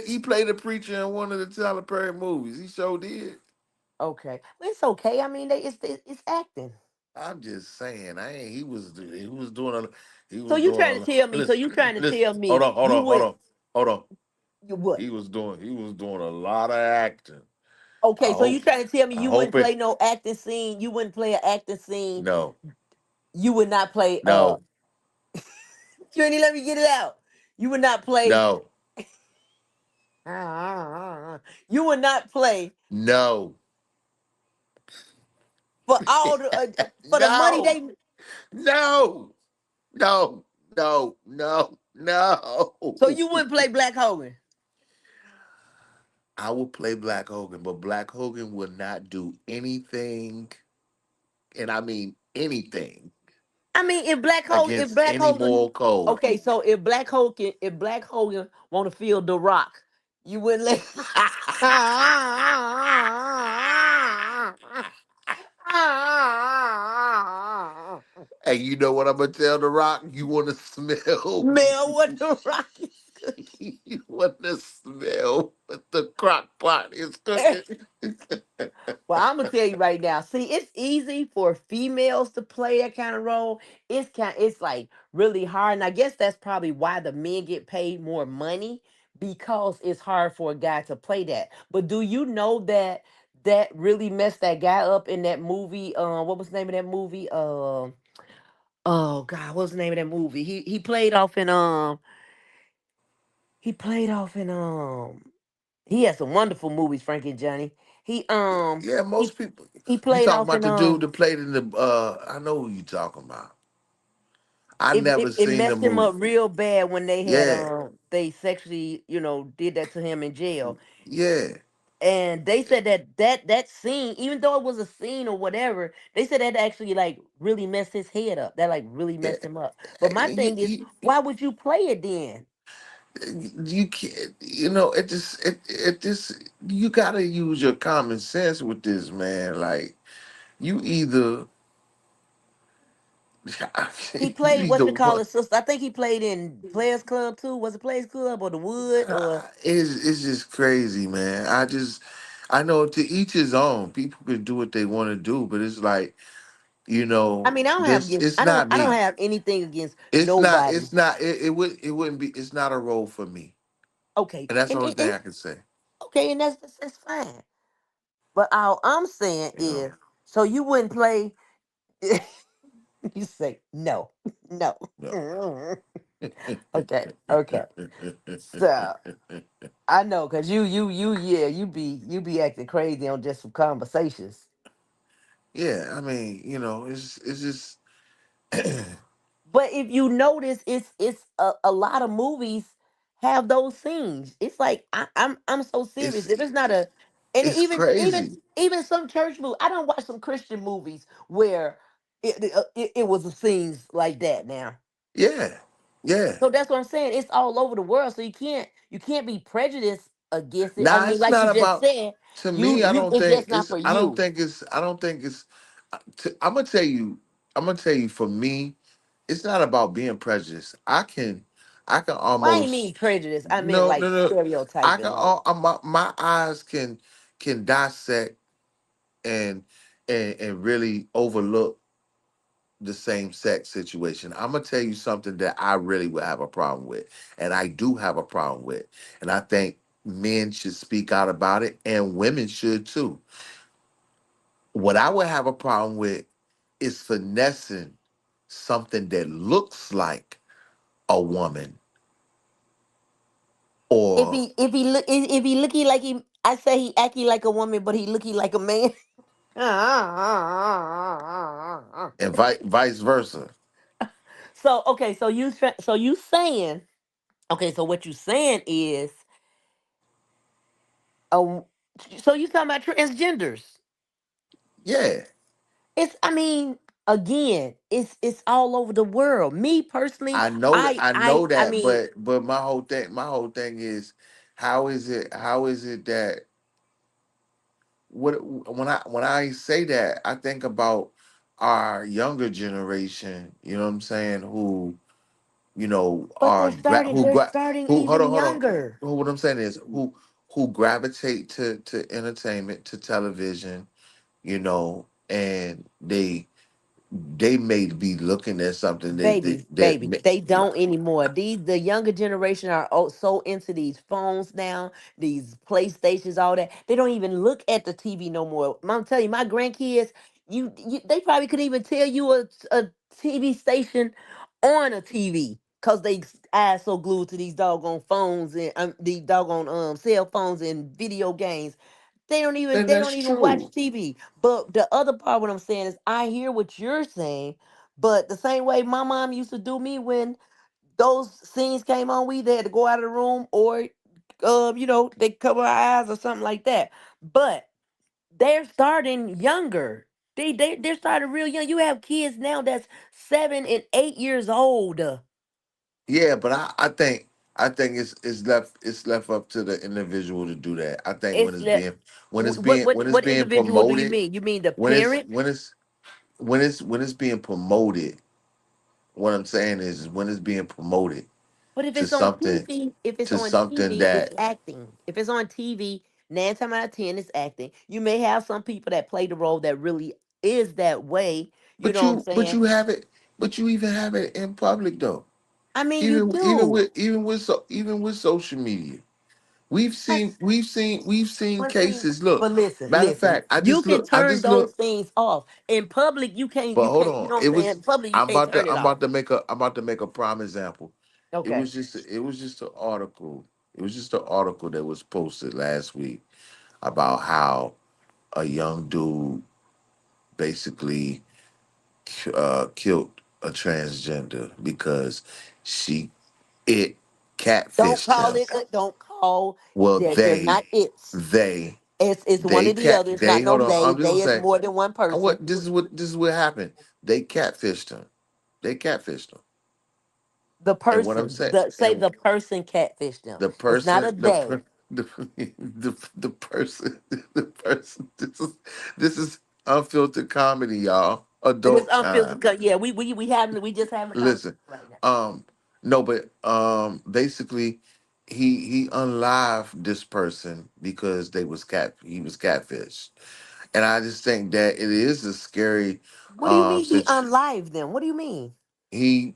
he played a preacher in one of the Tyler Perry movies. He sure did. Okay, well, it's okay. I mean, it's acting. I'm just saying, I ain't. He was doing a he So was you doing trying to tell a me? So listen you trying to listen. tell Hold me on, hold you on, hold would on, hold on. you what? He was doing a lot of acting. I Okay, so you hope trying to tell me I you wouldn't hope it play no acting scene? You wouldn't play an acting scene. no You would not play. no You ain't even let me get it out. You would not play. no You would not play no for all the for the money No, they. no, no, no, no, So no. you wouldn't play Black Hogan? I will play Black Hogan, but Black Hogan will not do anything, and I mean anything, I mean, if against Black any Hogan, moral code. okay, so if Black Hogan want to feel The Rock, you wouldn't let. Hey, you know what I'm gonna tell The Rock? You want to smell? Mel, what The Rock is You want to smell what the crock pot is cooking. cooking? Well, I'm gonna tell you right now. See, it's easy for females to play that kind of role. It's like really hard, and I guess that's probably why the men get paid more money because it's hard for a guy to play that. But do you know that that really messed that guy up in that movie? What was the name of that movie? Oh God, what was the name of that movie? He played off in he played off in he had some wonderful movies, Frankie and Johnny. He Yeah, he most people. he You played talking off about in the dude that played in the? I know who you talking about. I never it seen the messed him up movie. real bad when they had Yeah, they sexually, did that to him in jail. yeah. And they said that scene, even though it was a scene or whatever, they said that actually like really messed his head up. That like really Yeah. messed him up. But my You, thing is, you, why would you play it then? you can't. It just you gotta use your common sense with this, man. Like you either He you played either what you call want. it, sister. I think he played in Players Club too. Was it Players Club or the Wood or? It's just crazy, man. I know to each his own. People can do what they want to do, but it's like I mean, I don't have this. against. It's not I don't me. have anything against It's not. nobody. It's not. It wouldn't be. It's not a role for me, Okay, and that's the and, only and, thing and I can say. okay, and that's fine. But all I'm saying You know. is, so you wouldn't play. You say no, no. No. Okay, okay. So I know, cause yeah, you be acting crazy on just some conversations. Yeah, I mean, it's just But if you notice, it's a lot of movies have those scenes. It's like I'm so serious. it's If it's not a, and it's crazy. even some church movie. I don't watch some Christian movies where it was a scenes like that now. Yeah, yeah. So that's what I'm saying. It's all over the world. So you can't be prejudiced against it. I Nah, mean, it's like you not just about. said, To me, you it's just not for I don't you. think it's. I don't think it's. I'm gonna tell you. I'm gonna tell you. For me, it's not about being prejudiced. I can Well, I ain't mean almost. prejudice. I meant No, like no, no. I stereotyping. can. Like My eyes can dissect and and really overlook the same sex situation. I'm gonna tell you something that I really would have a problem with, and I do have a problem with, and I think men should speak out about it, and women should too. What I would have a problem with is finessing something that looks like a woman, or if he looky like he, I say he acting like a woman, but he looky like a man. and vice versa. So okay, so you saying okay, so what you saying is um, so you talking about transgenders? Yeah, It's I mean again, it's all over the world. Me personally, I know I that, mean, but my whole thing is, how is it that what when I say that, I think about our younger generation, you know what I'm saying, who, but are they're starting who hold even on, hold on. younger. What I'm saying is who gravitate to entertainment, to television, and they may be looking at something Baby, they don't anymore. These the younger generation are so into these phones now, these PlayStations, all that. They don't even look at the TV no more. I'm telling you, my grandkids, they probably couldn't even tell you a TV station on a TV because they eyes so glued to these doggone phones and these doggone cell phones and video games. They And don't that's even watch true. TV. But the other part, what I'm saying is, I hear what you're saying, but the same way my mom used to do me when those scenes came on, we they had to go out of the room, or they cover our eyes or something like that. But they're starting younger. They're starting real young. You have kids now that's 7 and 8 years old. Yeah, but I think it's left up to the individual to do that. I think when It's it's like, being when it's what being individual do you promoted, mean? You mean the when it's parent? when it's when it's being promoted, what I'm saying is when it's being promoted But if to it's on something TV, if it's to on something TV, it's that acting. If it's on TV, 9 times out of 10, it's acting. You may have some people that play the role that really is that way. You but know what I'm you saying? have it, but you even have it in public though. I mean, you Even do. even with social media. But, We've seen but see, cases. Look, but listen, matter of listen. fact, You can I turn just those look. things off. In public, you can't. But You hold can't. You on, know what I'm it saying? was. In public, you can't turn it I'm off. about to make a prime example. Okay. It was just an article. It was just an article that was posted last week about how a young dude basically killed a transgender because she it Don't catfished call him. it. Don't call. Well, They're not. they It's one or the other. It's not they no hold on. they. I'm just They gonna is say more than one person. this is what happened. They catfished him. They catfished him. The And what I'm person, saying, say and the person catfished them. the It's not person, a they. the, the person, the person. This is unfiltered comedy, y'all. It is Adult unfiltered. time. Yeah, we just having a conversation Listen, right now. no, but basically, he unlived this person because he was catfish, and I just think that it is a scary What do you mean he situation. unlived them? What do you mean? He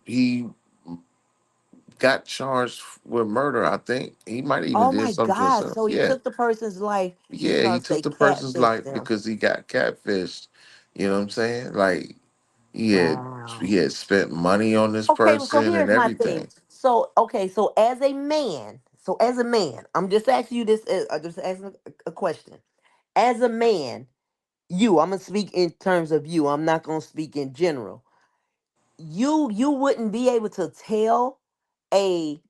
got charged with murder. I think he might have even Oh did my something to God! himself. So he Yeah, took the person's life yeah, he because took they the person's catfished life them. because he got catfished. You know what I'm saying? Like Wow. he had spent money on this Okay, well, so person and here's my thing. everything. So okay, so as a man, I'm just asking you this. I'm just asking a question. As a man, I'm gonna speak in terms of you. I'm not gonna speak in general. You wouldn't be able to tell a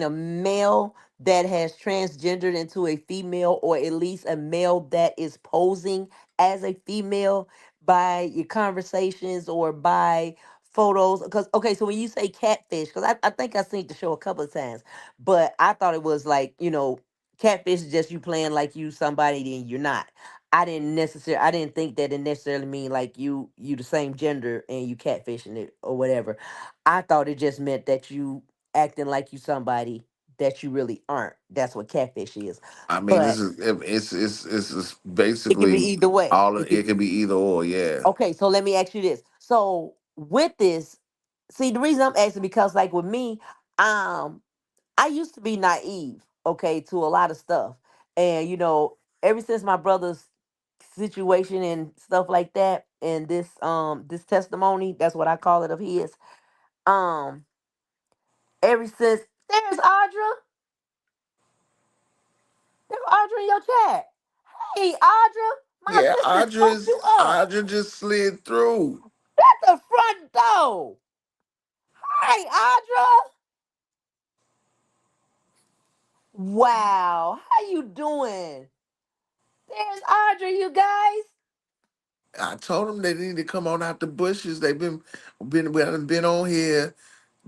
a male that has transgendered into a female, or at least a male that is posing as a female, by your conversations or by photos. Because okay, so when you say catfish, because I think I seen the show a couple of times, but I thought it was like, catfish is just you playing like you somebody, then you're not. I didn't think that it necessarily mean like you the same gender and you catfishing it or whatever. I thought it just meant that you acting like you somebody that you really aren't. That's what catfish is. I mean, But it's it could be basically either way. it could be either or. Yeah, Okay, so let me ask you this. So with this, see, the reason I'm asking, because like with me, um, I used to be naive, okay, to a lot of stuff. And ever since my brother's situation and stuff like that, and this testimony, that's what I call it, of his, um, ever since, there's Audra in your chat. Hey Audra, my yeah. sister spoke you up Audra just slid through. at the front door. Hey Audra. Wow, how you doing? There's Audra, you guys. I told them they need to come on out the bushes. We haven't been on here,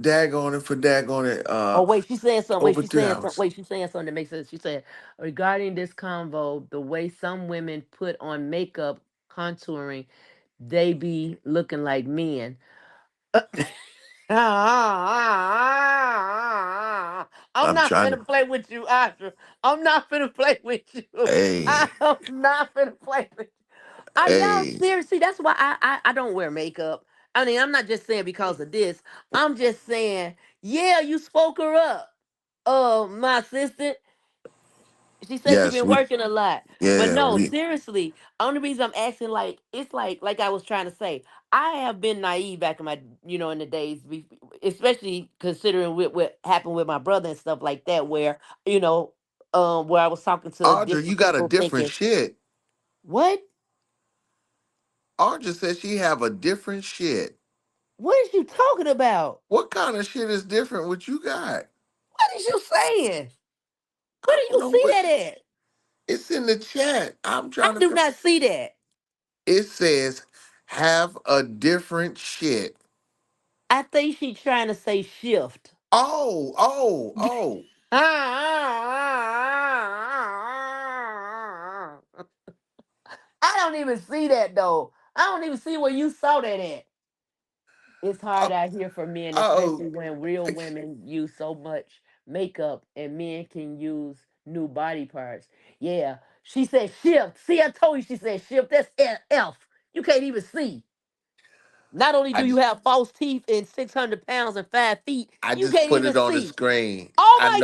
daggone it for daggone it, Oh wait, she's saying something. Wait, over she's 3 hours. saying something that makes sense. She said, regarding this convo, the way some women put on makeup, contouring, they be looking like men. I'm I'm not trying to. finna play with you, Audra. I'm not finna play with you. Hey, I'm not finna play with you. Are y'all hey. seriously? That's why I don't wear makeup. I mean, I'm not just saying because of this. I'm just saying, yeah, you spoke her up. My assistant, she said she Yes, been we. working a lot. But Yeah, no, we. seriously, only reason I'm asking, like, it's like I was trying to say, I have been naive back in my, in the days, especially considering what happened with my brother and stuff like that, where, you know, where I was talking to Audra, you different got a people different thinking, shit. what? Audra says she have a different shit. What is you talking about? What kind of shit is different? What you got? What is you saying? I Where do don't you know see what. that at? It's in the chat. I'm I trying to. do not see that. It says have a different shit. I think she's trying to say shift. Oh, oh, oh. I don't even see that though. I don't even see where you saw that at. It's hard out here for men, Oh, especially when real women use so much makeup and men can use new body parts. Yeah, she said shift. See, I told you she said shift. That's F. You can't even see. Not only I do you just, have false teeth and 600 pounds and 5 feet, I you just can't put even it on the see. screen. Oh I my know.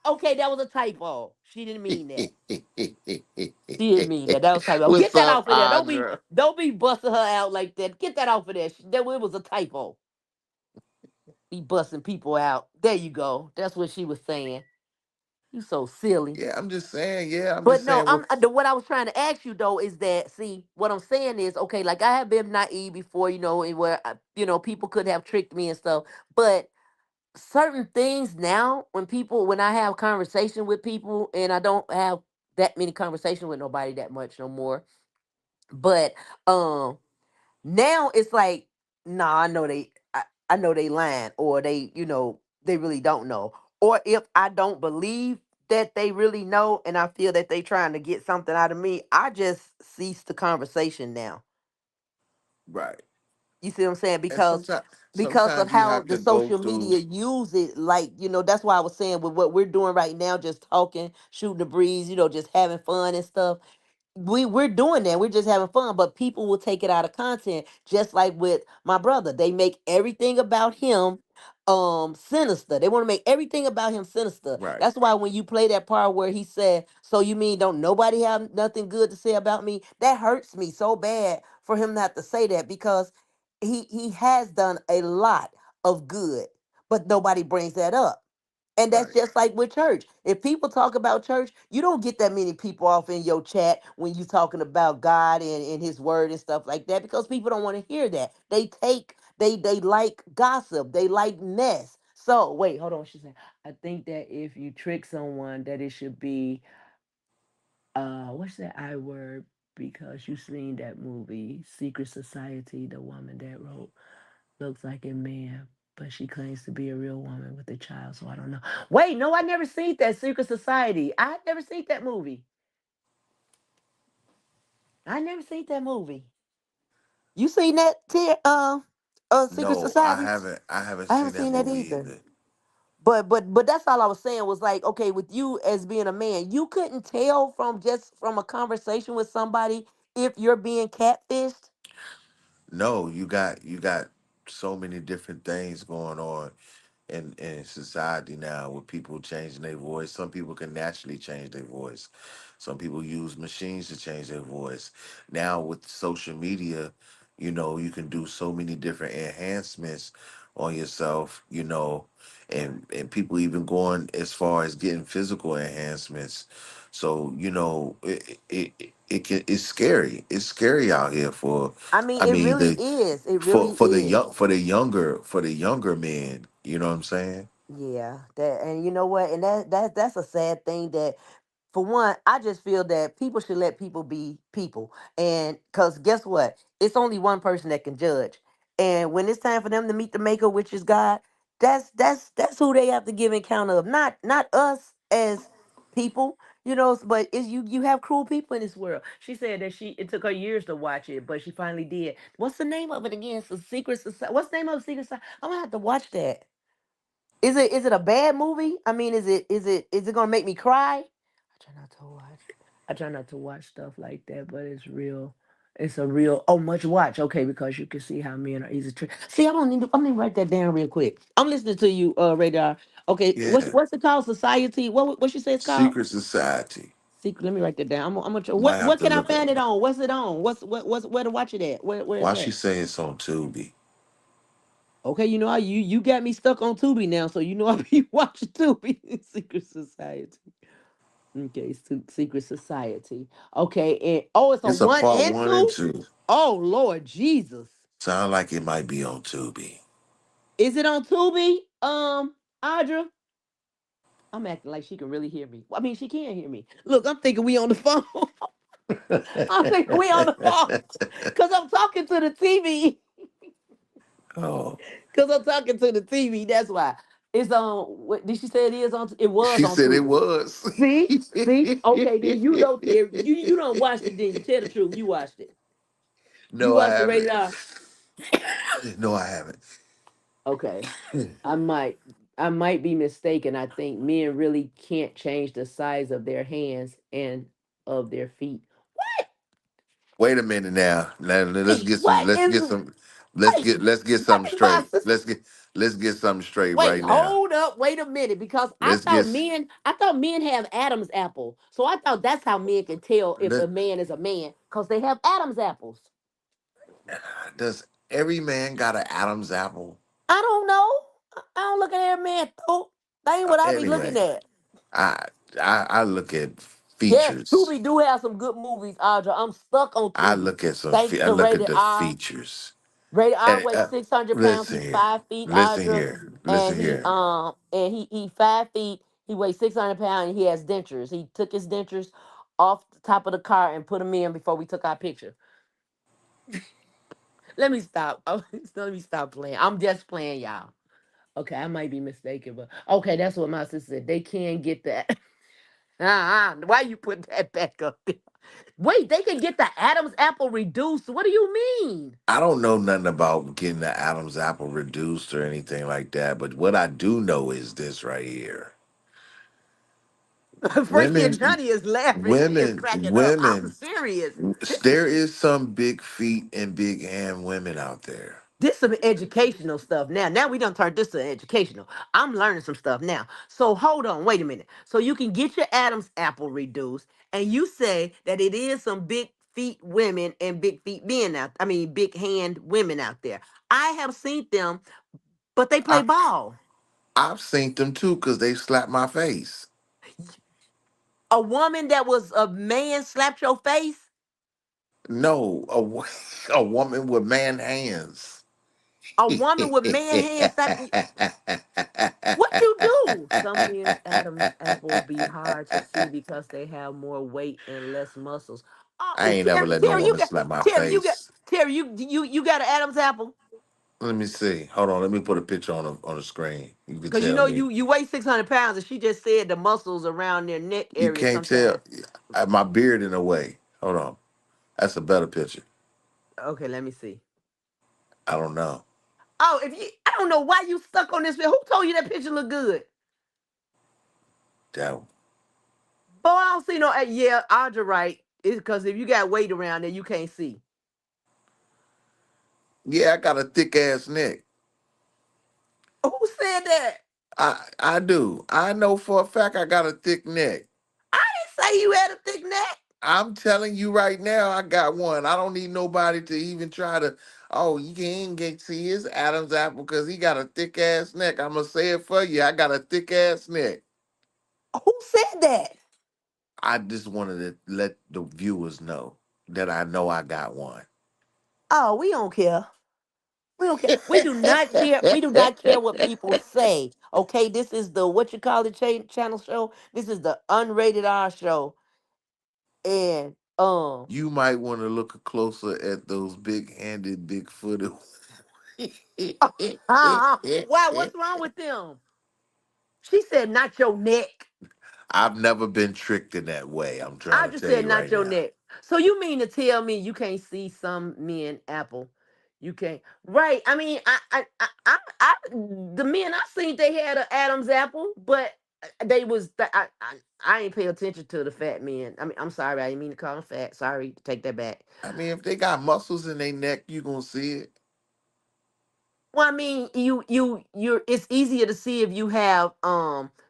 God. Okay, that was a typo. She didn't mean that. She didn't mean that. That was a typo. Get What's that up, off of there. Audra? Don't be busting her out like that. Get that off of there. That it was a typo. Be busting people out. There you go. That's what she was saying. You so silly. Yeah, I'm just saying. Yeah, I'm But just no, saying. What? what I was trying to ask you though is that, see, what I'm saying is, okay, like I have been naive before, and where people could have tricked me and stuff, but certain things now, when I have conversation with people, and I don't have that many conversation with nobody that much no more, but um now it's like, nah, I know they lying, or they really don't know. Or if I don't believe that they really know and I feel that they trying to get something out of me, I just cease the conversation now. Right. You see what I'm saying? And Because of sometimes you how have the to go social through. media use it, like, that's why I was saying with what we're doing right now, just talking, shooting the breeze, just having fun and stuff. We're doing that. We're just having fun, but people will take it out of content. Just like with my brother, they make everything about him sinister. They want to make everything about him sinister. Right. That's why when you play that part where he said, "So you mean don't nobody have nothing good to say about me?" That hurts me so bad for him not to say that, because he has done a lot of good, but nobody brings that up. And that's Right. just like with church. If people talk about church, you don't get that many people off in your chat when you talking about God and his word and stuff like that, because people don't want to hear that. They like gossip. They like mess. So wait, hold on. She said, I think that if you trick someone, that it should be what's that I word? Because you seen that movie, Secret Society, the woman that wrote looks like a man, but she claims to be a real woman with a child, so I don't know. Wait, no, I never seen that Secret Society. I never seen that movie. I never seen that movie. You seen that Secret No, I Society? haven't. I haven't I seen haven't that seen that movie either. either. But that's all I was saying was like, okay, with you as being a man, you couldn't tell from a conversation with somebody if you're being catfished. No, you got so many different things going on in society now, with people changing their voice. Some people can naturally change their voice. Some people use machines to change their voice. Now with social media, you can do so many different enhancements on yourself, and people even going as far as getting physical enhancements. So, it's scary. It's scary out here for I mean, I it mean really the is. It for really for the is. young for the younger men, you know what I'm saying? Yeah, that, and you know what? And that's a sad thing that, for one, I just feel that people should let people be people. And because guess what? It's only one person that can judge. And when it's time for them to meet the maker, which is God, that's who they have to give account of. Not us as people, but it's you have cruel people in this world. She said that it took her years to watch it, but she finally did. What's the name of it again? It's a Secret Society. What's the name of the Secret Society? I'm gonna have to watch that. Is it a bad movie? I mean, is it gonna make me cry? I try not to watch. I try not to watch stuff like that, but it's real. It's a real. Oh, much watch. Okay, because you can see how men are easy to. See, I don't need. I'm gonna write that down real quick. I'm listening to you, Radar. Okay, what's Yeah. what's it called? Society. What you say it's called? Secret society. Secret. Let me write that down. I'm gonna. Might have What to can I look find up. it on? What's it on? What's where to watch it at? Where Why it's she at? say it's on Tubi? Okay, you got me stuck on Tubi now, so I be watching Tubi. Secret Society. Okay, Secret Society. Okay, and oh, it's a It's a one part and one and two. two. Oh Lord Jesus, Sound like it might be on Tubi. is it on Tubi? Audra, I'm acting like she can really hear me. I mean, she can hear me. Look, I'm thinking we on the phone. I'm thinking we on the phone because I'm talking to the TV. Oh, Because I'm talking to the TV. That's why it's on. What did she say? It is on. It was she on said it Tubi. was. See. Okay, then you know, Terry. You don't watch it. Then you tell the truth. You watched it. You No, I watched the haven't. rated R. No, I haven't. Okay, I might. I might be mistaken. I think men really can't change the size of their hands and of their feet. Wait a minute now. Now let's Wait, get some. what Let's is? get some. Let's get something Wait, my straight. sister. Let's get something straight Wait, right now. hold up, wait a minute, because Let's get. I thought men have Adam's apple. So I thought that's how men can tell if a let- man is a man, because they have Adam's apples. Does every man got an Adam's apple? I don't know. I don't look at every man though. That ain't what I be looking Anyway, at. I I look at Yes, features. Tubi do have some good movies, Audra. I'm stuck on I Tubi. look at some. Thanks I to look at Rated the R. features. Rated R And weighs 600 pounds. listen He's here. 5 feet, Listen Audra, here. Listen and here. he 5 feet. He weighs 600 pounds, and he has dentures. He took his dentures off the top of the car and put them in before we took our picture. Let me stop. Let me stop playing. I'm just playing, y'all. Okay, I might be mistaken, but okay, that's what my sister said. They can get that. Why you put that back up there? Wait, they can get the Adam's apple reduced. What do you mean? I don't know nothing about getting the Adam's apple reduced or anything like that, but what I do know is this right here. Frankie and Women, Johnny is laughing. She is women, cracking up. I'm women. serious. There is some big feet and big hand women out there. This some educational stuff now. Now we done turned this to educational. I'm learning some stuff now. So hold on, wait a minute. So you can get your Adam's apple reduced, and you say that it is some big feet women and big feet men out. I mean, big hand women out there. I have seen them, but they play I ball. I've seen them too because they slapped my face. A woman that was a man slapped your face. No, a woman with man hands. A woman with man hands slap. What you do? Some men's Adam's apple be hard to see because they have more weight and less muscles. I Oh, ain't never let no woman slap my face. Terry, you got an Adam's apple? Let me see. Hold on. Let me put a picture on the screen. You can Cause you tell know me. you weigh 600 pounds, and she just said the muscles around their neck You area can't tell sometimes. my beard in a way. Hold on. That's a better picture. Okay, let me see. I don't know. Oh, I don't know why you stuck on this. Who told you that picture look good? That Boy, I don't see no. Yeah, Audra right. It's because if you got weight around there, you can't see. yeah, I got a thick ass neck. Who said that? I do. I know for a fact I got a thick neck. I didn't say you had a thick neck. I'm telling you right now, I got one. I don't need nobody to even try to. Oh, you can't get see his Adam's apple because he got a thick ass neck. I'm gonna say it for you. I got a thick ass neck. Who said that? I just wanted to let the viewers know that I know I got one. Oh, we don't care. We don't care. We do not care. We do not care what people say. Okay, this is the what you call the channel show. This is the unrated R show, and You might want to look closer at those big-handed, big-footed. why? What's wrong with them? She said, "Not your neck." I've never been tricked in that way. I'm trying I to just tell said, you "Not right your now. neck." So you mean to tell me you can't see some men apple? You can't, right? I mean, the men I seen they had an Adam's apple, but they was I ain't pay attention to the fat men. I mean, I'm sorry, I didn't mean to call them fat. Sorry, take that back. I mean, if they got muscles in their neck, you gonna see it. Well, I mean, you're. It's easier to see if you have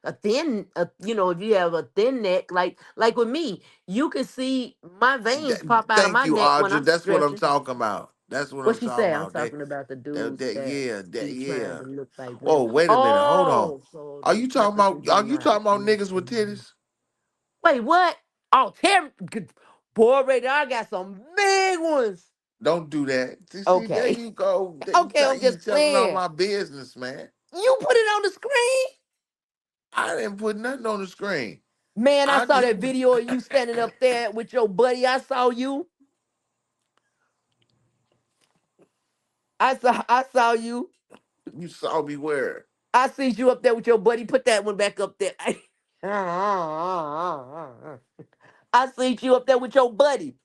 a thin, if you have a thin neck, like with me, you can see my veins pop out of Thank my you, neck when Audra. I'm That's what I'm stretching. talking about. That's what What I'm she talking say? I'm about. talking about the dudes that be trying Yeah. to look like Oh, women. wait a minute. Hold on. Oh, so Are they you talking technically about? do Are you not talking about look niggas like with women. titties? Wait, what? Oh, Terry, boy, Ray, I got some big ones. Don't do that. See, there Okay. you go. Okay, I'm You just telling all playing. my business, man. You put it on the screen? I didn't put nothing on the screen. Man, I I saw just that video of you standing up there with your buddy. I saw you. I saw you. you saw me where. I see you up there with your buddy. Put that one back up there. I see you up there with your buddy.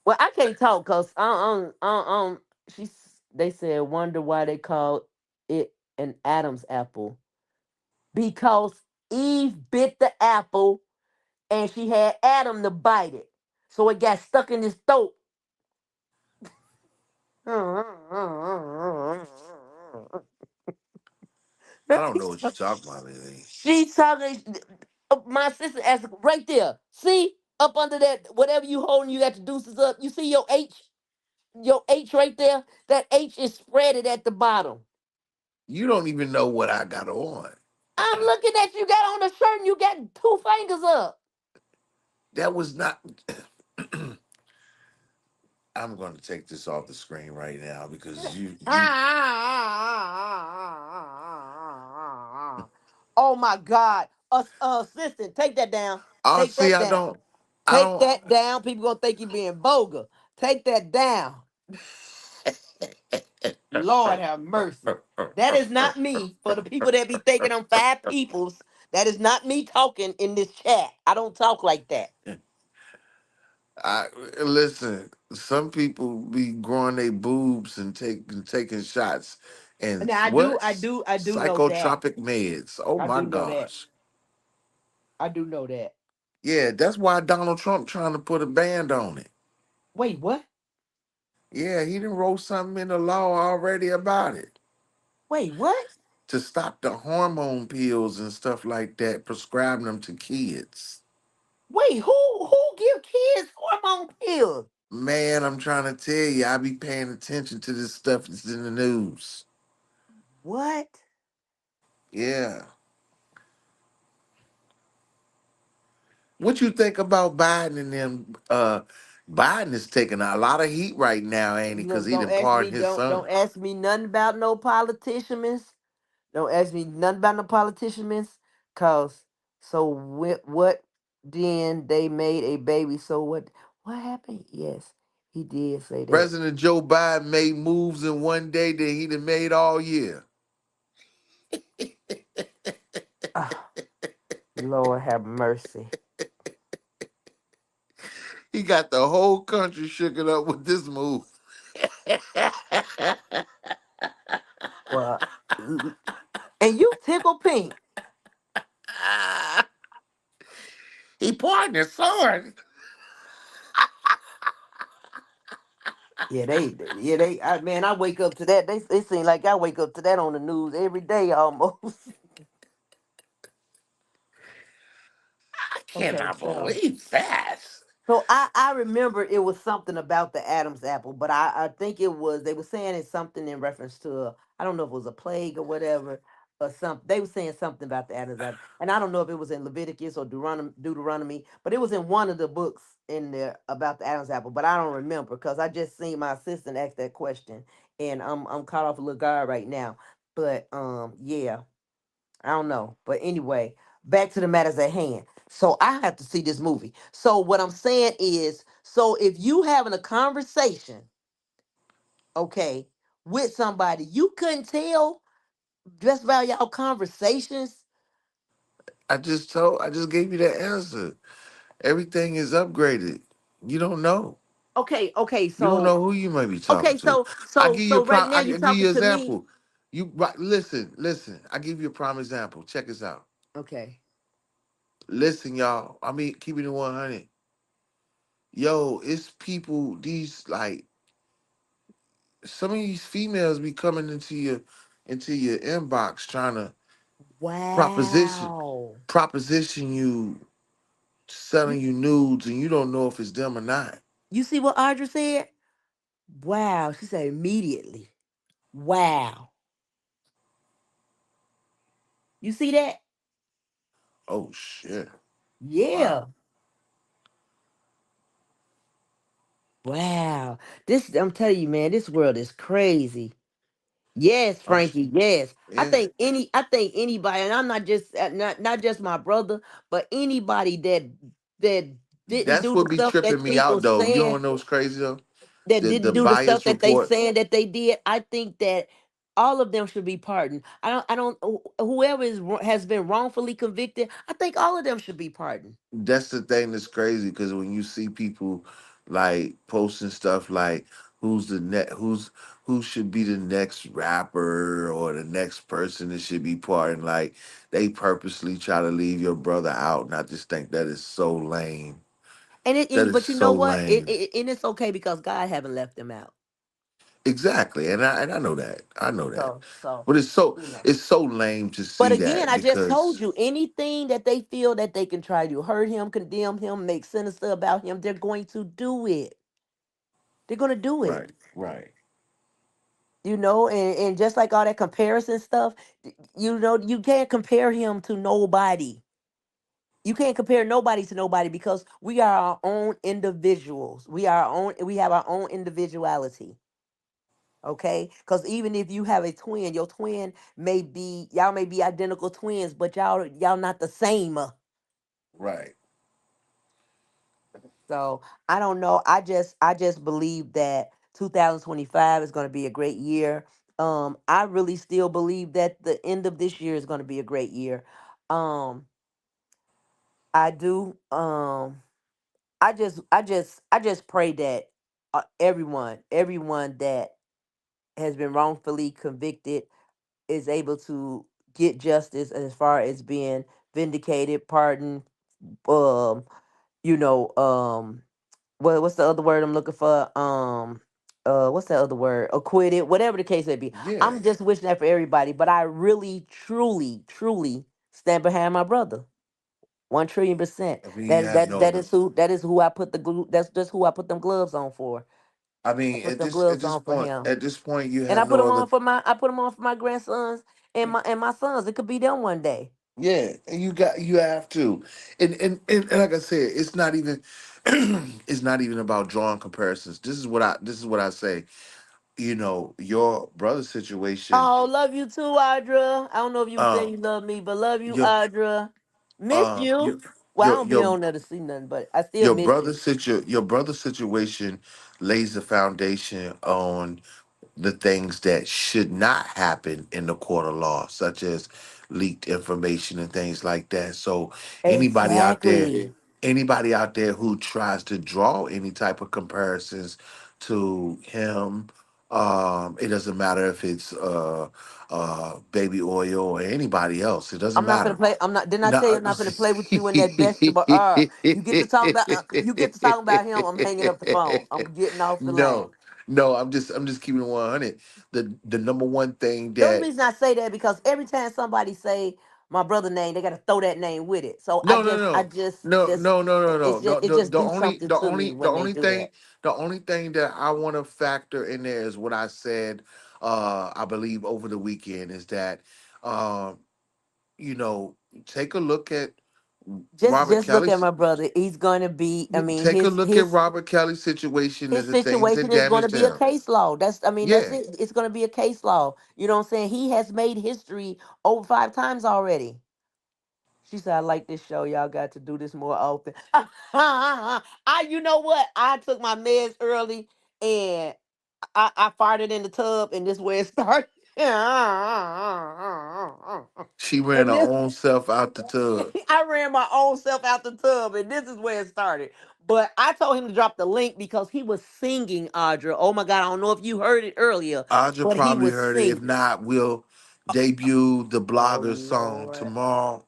Well, I can't talk because she's they said wonder why they called it an Adam's apple. Because Eve bit the apple and she had Adam to bite it. So it got stuck in his throat. I don't know what you're talking about, anything. She's talking. My sister asked right there. See up under that, whatever you holding, you got the deuces up. You see your H right there. That H is spreaded at the bottom. You don't even know what I got on. I'm looking at you. Got on a shirt and you got two fingers up. That was not. I'm going to take this off the screen right now because you. Oh my God, assistant, take that down. Oh, Take see, that I down. don't. I Take don't. that down. People gonna think you being vulgar. Take that down. Lord have mercy. That is not me. For the people that be thinking I'm five peoples, that is not me talking in this chat. I don't talk like that. I listen. Some people be growing their boobs and taking shots and Now what I do know that. psychotropic meds. Oh I my do know that. gosh! I do know that. Yeah, that's why Donald Trump trying to put a ban on it. Wait, what? Yeah, he didn't wrote something in the law already about it Wait, what? to stop the hormone pills and stuff like that, prescribing them to kids. Wait, who give kids hormone pills? Man, I'm trying to tell you, I be paying attention to this stuff that's in the news. What? Yeah. What you think about Biden and them? Biden is taking a lot of heat right now, ain't he? Because Look, he don't didn't ask me, pardon his don't son. ask me nothing about no politicians. Don't ask me nothing about no politicians. Cause so what then they made a baby. So what happened? Yes, he did say that. President Joe Biden made moves in one day that he done made all year. Ah, Lord have mercy. He got the whole country shooken up with this move. Well, and you tickle pink. He pardoned his son. Man, I wake up to that. They seem like I wake up to that on the news every day almost. I Okay, cannot so believe that. I remember it was something about the Adam's apple, but I think it was they were saying it's something in reference to I don't know if it was a plague or whatever or something. They were saying something about the Adam's apple, and I don't know if it was in Leviticus or Deuteronomy, but it was in one of the books in there about the Adam's apple. But I don't remember because I just seen my assistant ask that question, and I'm caught off a little guard right now. But yeah. I don't know. But anyway, back to the matters at hand. So I have to see this movie. So what I'm saying is, so if you having a conversation, okay, with somebody, you couldn't tell just by y'all conversations. I just gave you the answer. Everything is upgraded. You don't know. Okay, You don't so know who you might be talking okay, to. so so so right now I you're give you talking an to me. example. You right, listen. I give you a prime example. Check this out. Okay. Listen, y'all. I mean, keep it in 100. Yo, it's people. These like some of these females be coming into your inbox trying to proposition Wow. proposition you, You selling you nudes, and you don't know if it's them or not. you see what Audra said? Wow. She said immediately. Wow. You see that? Oh shit. Yeah. Wow. Wow. This I'm telling you, man, this world is crazy. Yes, I'm Frankie. Yes, yeah. I think anybody, and I'm not just not just my brother, but anybody that didn't That's do the what be stuff tripping that me people out though. You saying, don't know what's crazy though? that The didn't do the stuff bias that they report. saying that they did. I think that all of them should be pardoned. I don't. Whoever has been wrongfully convicted, I think all of them should be pardoned. That's the thing that's crazy because when you see people like posting stuff like who should be the next rapper or the next person that should be pardoned, like they purposely try to leave your brother out, and I just think that is so lame. That is But you know so what? lame. And it's okay because God haven't left them out. Exactly, and I know that. I know that. So But you know. it's so lame to But see again, that I just told because you anything that they feel that they can try to hurt him, condemn him, make sinister about him, they're going to do it. They're going to do it. right, right, And just like all that comparison stuff, you can't compare him to nobody. You can't compare nobody to nobody because we are our own individuals. We have our own individuality. Okay? Because even if you have a twin, your twin y'all may be identical twins, but y'all not the same. right. So I don't know. I just believe that 2025 is going to be a great year. I really still believe that the end of this year is going to be a great year. Um, I do. I just pray that everyone that has been wrongfully convicted is able to get justice as far as being vindicated, pardoned, um, you know, what's the other word I'm looking for? What's that other word? Acquitted, whatever the case may be. Yeah. I'm just wishing that for everybody, but I really, truly, truly stand behind my brother. 1 trillion%. I mean, you That have that no that other. is who I put the glue. That's just who I put them gloves on for. I I mean, put them gloves on for him, at this point, you and have no other. I put them on for my grandsons and my sons. It could be them one day. Yeah, and you have to, and like I said, it's not even it's not even about drawing comparisons. This is what I say. Your brother's situation. Oh, love you too, Audra. I don't know if you were saying Um, you love me, but love you, your Audra. Miss you. you Well, I your don't be your on there to see nothing, but I still miss you. your brother's situation lays the foundation on the things that should not happen in the court of law, such as leaked information and things like that. So anybody out there, Exactly. anybody out there who tries to draw any type of comparisons to him, it doesn't matter if it's baby oil or anybody else. It doesn't I'm not gonna matter. play. I'm not. Didn't I tell you No, I'm not gonna play with you in that vegetable? You get to talk about. You get to talk about him. I'm hanging up the phone. I'm getting off the line. no, I'm just keeping it 100. The number one thing The only that reason I say that because every time somebody say my brother name, they gotta throw that name with it. So no no no no no no no no it just do something the to me only when they do that. the only thing that I want to factor in there is what I said I believe over the weekend is that um you know take a look at Robert Just look at Kelly's my brother. He's gonna be. I mean, take a look at Robert Kelly's situation and his the things that situation is going to damaged be a him. case law. That's Yeah, it. It's going to be a case law. You know what I'm saying? He has made history over 5 times already. She said, "I like this show. Y'all got to do this more often." You know what? I took my meds early, and I farted in the tub, and this where it started. she ran And her this, own self out the tub. I ran my own self out the tub, and this is where it started. But I told him to drop the link because he was singing, Audra. Oh my God, I don't know if you heard it earlier, Audra but he probably was heard it. If singing. not, we'll debut the Oh blogger song Lord. tomorrow.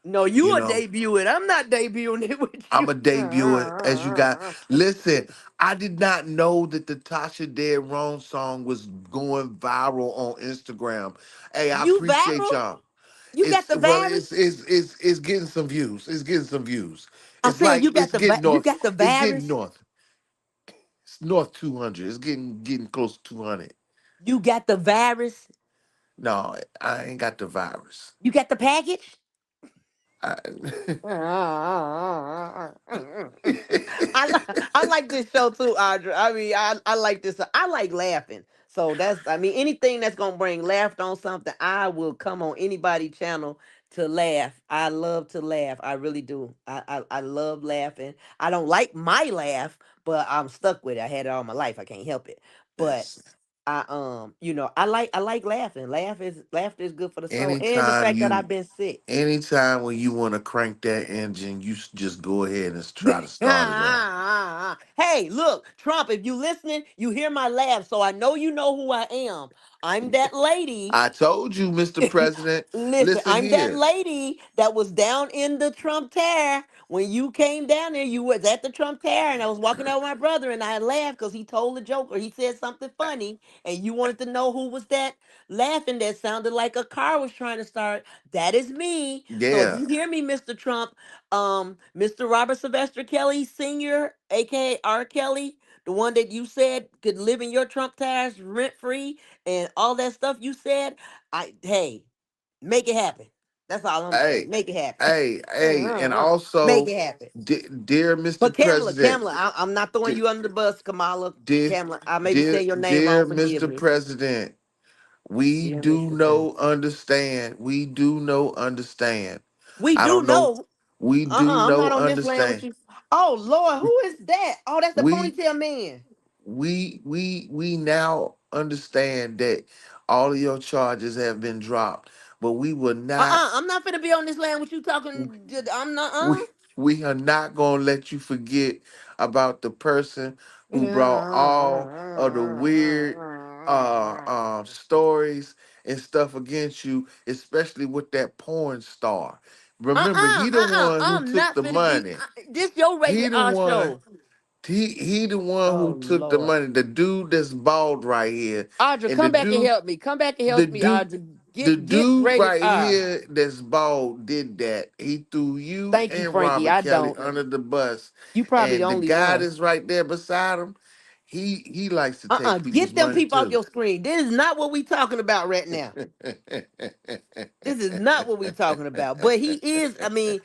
No, you You will know, debut it. I'm not debuting it with I'm you. a debut it as you got. Listen, I did not know that the Tasha Dead Wrong song was going viral on Instagram. Hey, I You appreciate viral? y'all. You got the virus? It's getting some views. It's getting some views. I'm It's saying like it's getting you north. got the It's getting virus? north. It's north 200. It's getting close to 200. You got the virus? No, I ain't got the virus. You got the package? I like this show too, Audra. I mean, I like this. I like laughing. So that's, I mean, anything that's gonna bring laughter on something, I will come on anybody channel to laugh. I love to laugh. I really do. I love laughing. I don't like my laugh, but I'm stuck with it. I had it all my life. I can't help it. But Yes. I like laughing. Laughter is good for the soul, and the Anytime fact that you, I've been sick. anytime when you want to crank that engine, just go ahead and try to start it up. Hey, look, Trump, if you listening, you hear my laugh, so I know you know who I am. I'm that lady. I told you, Mr. President. Listen, Listen I'm that here. lady that was down in the Trump Tower. When you came down there, you was at the Trump Tower, and I was walking out with my brother, and I laughed because he told a joke or he said something funny, and you wanted to know who was that laughing that sounded like a car was trying to start. That is me. So if Yeah. you hear me, Mr. Trump, Mr. Robert Sylvester Kelly Sr., aka R. Kelly, the one that you said could live in your Trump towers rent free and all that stuff you said, hey, make it happen. That's all I'm saying. Hey, Make it happen. hey, and Make also, it happen. dear Mr. But Kamala, President, Kamala, I'm not throwing de- you under the bus, Kamala. dear, Kamala, I may be saying your name wrong. dear Forgive Mr. me. President, we Dear do Mr. President. know, understand. We do know, understand. We I do don't know. know. We do I'm know, not on this land with understand. you. Oh Lord, who is that? Oh, that's the We ponytail man. we now understand that all of your charges have been dropped, but we will not. I'm not finna be on this land with you talking. I'm not. we we are not gonna let you forget about the person who brought all of the weird stories and stuff against you, especially with that porn star. Remember, he the one who I'm took not the finna be. money. This your He rated the R one. show. He the one Oh who took the Lord. money. The dude that's bald right here, Audra, and the come back and dude, help me. Come back and the help me, dude, Audra. the Get dude rated right R. here that's bald did that. He threw you Thank you, and Frankie. Robert I Kelly don't. under the bus, You probably the and the only guy one. that's right there beside him, he likes to take people's Get them money people off too. your screen. This is not what we talking about right now. This is not what we talking about. But he is. I mean,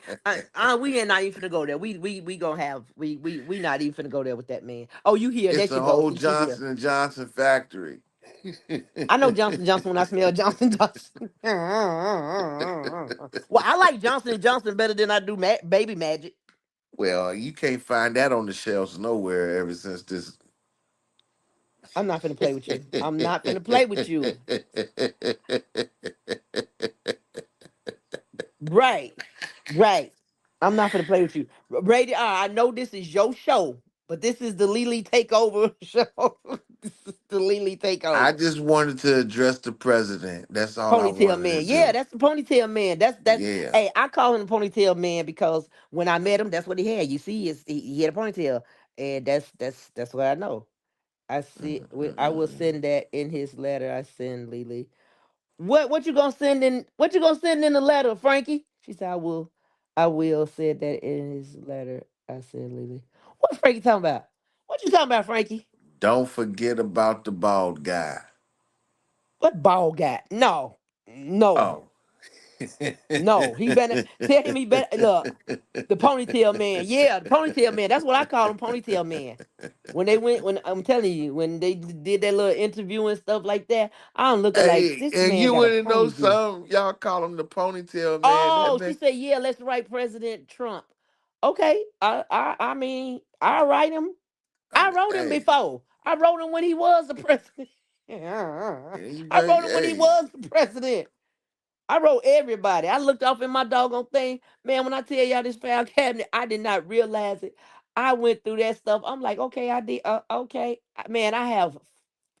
we ain't not even finna go there. We gonna have we not even finna go there with that man. Oh, you here? There It's she a goes. whole See, she here. Johnson and Johnson factory. I know Johnson Johnson when I smell Johnson Johnson. Well, I like Johnson and Johnson better than I do Baby Magic. Well, you can't find that on the shelves nowhere ever since this. I'm not finna play with you. I'm not finna play with you. Right, right. I'm not gonna play with you. Brady, I know this is your show, but this is the Lily Takeover show. This is the Lily I Takeover. just wanted to address the president. That's all I Ponytail wanted to man. Yeah, do. that's the ponytail man. That's Yeah. hey, I call him the ponytail man because when I met him, that's what he had. You see, he had a ponytail. And that's what I know. I see I will send that in his letter. I send Lily. What you gonna send in? What you gonna send in the letter, Frankie? She said, I will send that in his letter. I said, Lily. What Frankie talking about? What you talking about, Frankie? Don't forget about the bald guy. What ball guy? No, no, Oh. no. He better tell him. He better look. The ponytail man. Yeah, the ponytail man. That's what I call him, ponytail man. When I'm telling you, when they did that little interview and stuff like that, I'm looking like Hey, this and man you got a want to know ponytail. something? Y'all call him the ponytail man. That Oh, she man. said, yeah, let's write President Trump. Okay. I mean, I write him. I wrote him Hey, before. I wrote him when he was the president. I wrote him when he hey, was the president. I wrote everybody. I looked off in my doggone thing. Man, when I tell y'all this file cabinet, I did not realize it. I went through that stuff. I'm like, okay, I did. Okay. Man, I have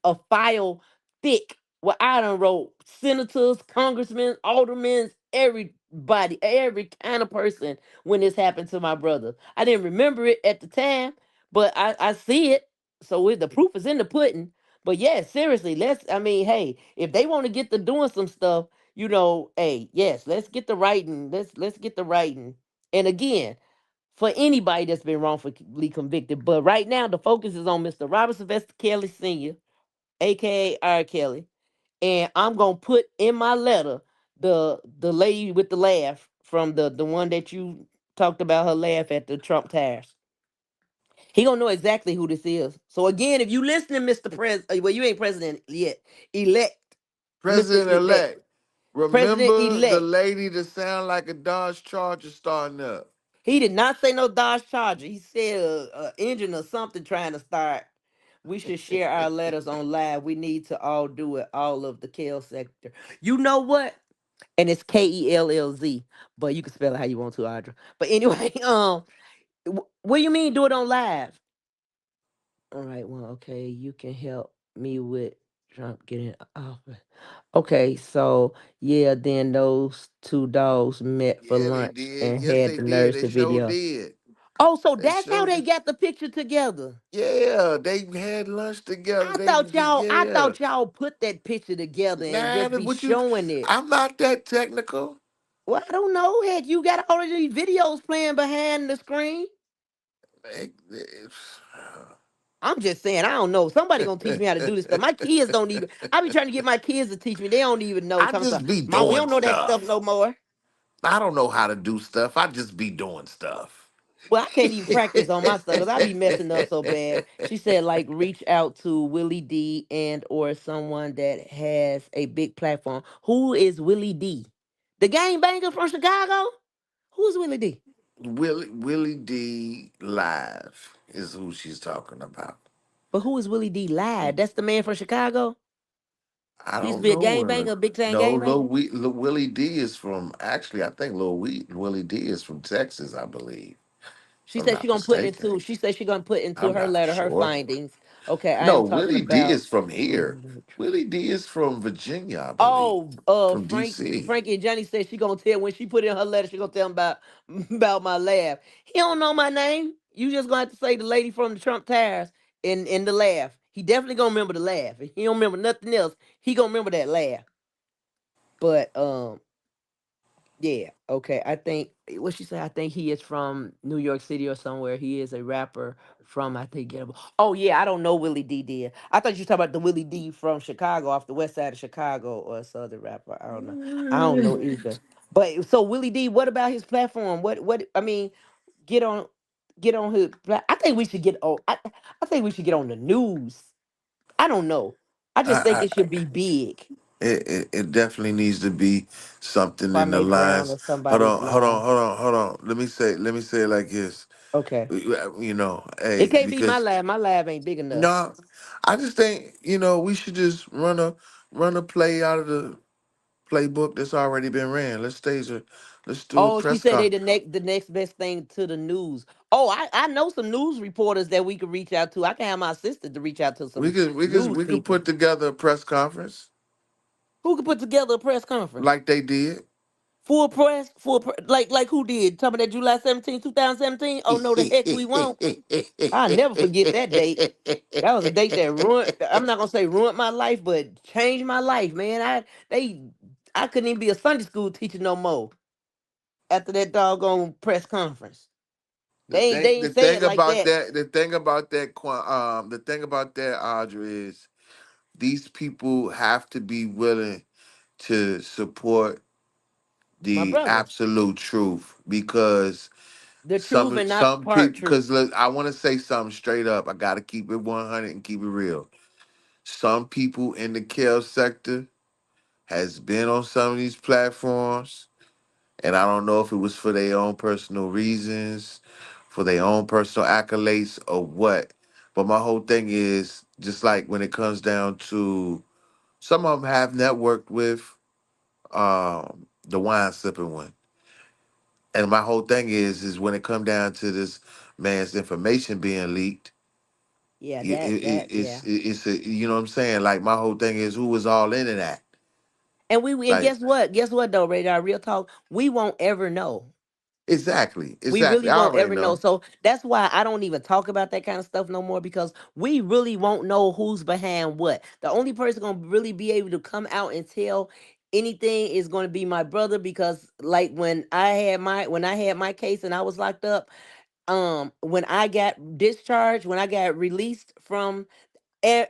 a file thick where I done wrote senators, congressmen, aldermen, everybody, every kind of person when this happened to my brother. I didn't remember it at the time, but I see it. So the proof is in the pudding. But yeah, seriously, I mean, hey, if they want to get to doing some stuff, hey, yes, let's get the writing. Let's get the writing. And again, for anybody that's been wrongfully convicted. But right now, the focus is on Mr. Robert Sylvester Kelly Sr., aka R. Kelly. And I'm gonna put in my letter the lady with the laugh from the one that you talked about her laugh at the Trump tariffs. He gonna know exactly who this is. So again, if you listening, Mr. President, well, you ain't president yet, elect, Mr. President Elect, elect. President Remember the elect. lady that sound like a Dodge Charger starting up? He did not say no Dodge Charger. He said a engine or something trying to start. We should share our letters on live. We need to all do it. All of the Kell sector. You know what? And it's Kellz, but you can spell it how you want to, Audra. But anyway, what do you mean do it on live? All right, well, okay, you can help me with Trump getting office. Okay, so yeah, then those two dogs met for Yeah, they lunch did. and Yes, had they the did. nerves They to sure video. did. Oh, so They that's how sure they did. got the picture together. Yeah, they had lunch together. I Yeah. thought y'all put that picture together and Nah, just be what you? showing it. I'm not that technical. Well, I don't know. Heck, you got all of these videos playing behind the screen. I'm just saying, I don't know. Somebody gonna teach me how to do this stuff. My kids don't even. I be trying to get my kids to teach me. They don't even know. I Talking just about, be Mom, we doing don't know that stuff stuff. no more. I don't know how to do stuff. I just be doing stuff. Well, I can't even practice on my stuff because I be messing up so bad. She said, like, reach out to Willie D and or someone that has a big platform. Who is Willie D? The game banger from Chicago? Who's Willie D? Willie D live is who she's talking about. But who is Willie D live? That's the man from Chicago? I He used to don't be a know game Willie. banger, a big time No, game banger. Willie D is from actually. I think Willie D is from Texas, I believe. If She I'm said she not gonna put mistaken. into. She said she gonna put into I'm her not letter her sure. findings. Okay, I No, am talking Willie D about. is from here. Willie D is from Virginia, I believe. Oh, From DC. Frankie and Johnny said she gonna tell when she put in her letter. She gonna tell him about about my laugh. He don't know my name. You just gonna have to say the lady from the Trump tires in the laugh. He definitely gonna remember the laugh. If he don't remember nothing else, he gonna remember that laugh. But yeah, okay. I think what she said. I think he is from New York City or somewhere. He is a rapper from I think. Oh yeah, I don't know Willie D. Did I thought you were talking about the Willie D from Chicago, off the west side of Chicago, or some other rapper? I don't know. I don't know either. But so Willie D. What about his platform? What? I mean, get on, get on his. I think we should get on. I think we should get on the news. I don't know. I just think I, it should be big. it definitely needs to be something in the Kwame Brown lines. or somebody's live. Hold on. Let me say it like this. Okay. You know, It hey, can't be my because lab. My lab ain't big enough. no, I just think we should just run a play out of the playbook that's already been ran. Let's do a Oh, she press said they conference. the next best thing to the news. Oh, I know some news reporters that we could reach out to. I can have my assistant to reach out to We some could we could news we could people put together a press conference who could put together a press conference. like they did. Like who did? Talking about that July 17, 2017. Oh no, the heck we won't. I'll never forget that date. That was a date that ruined. I'm not gonna say ruined my life, but changed my life, man. They I couldn't even be a Sunday school teacher no more after that doggone press conference. They ain't say it like that. The thing about that, Audra, is these people have to be willing to support My the brothers. absolute truth because The truth and not some part people truth. because look, I want to say something straight up. I got to keep it 100 and keep it real. Some people in the care sector has been on some of these platforms, and I don't know if it was for their own personal reasons, for their own personal accolades, or what. But my whole thing is just like when it comes down to some of them have networked with the wine sipping one. And my whole thing is when it come down to this man's information being leaked, Yeah, that yeah. it's a, you know what I'm saying? Like my whole thing is who was all into that? And Like guess what? Guess what though, Radar? Real talk. We won't ever know. We really exactly. I won't already ever know. know. So that's why I don't even talk about that kind of stuff no more because we really won't know who's behind what. The only person gonna really be able to come out and tell anything is gonna be my brother because like when I had my case and I was locked up, when I got discharged, when I got released from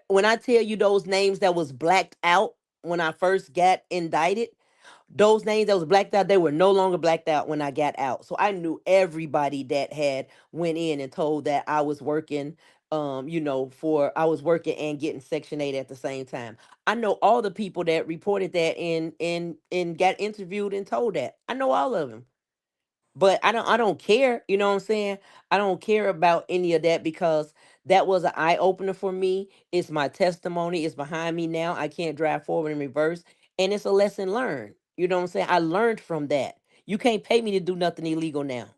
when I tell you those names that was blacked out when I first got indicted, Those names that was blacked out, they were no longer blacked out when I got out. So I knew everybody that had went in and told that I was working, for I was working and getting Section 8 at the same time. I know all the people that reported that and got interviewed and told that. I know all of them. But I don't care, you know what I'm saying? I don't care about any of that because that was an eye opener for me. It's my testimony. It's behind me now. I can't drive forward and reverse. And it's a lesson learned. You know what I'm saying? I learned from that. You can't pay me to do nothing illegal now.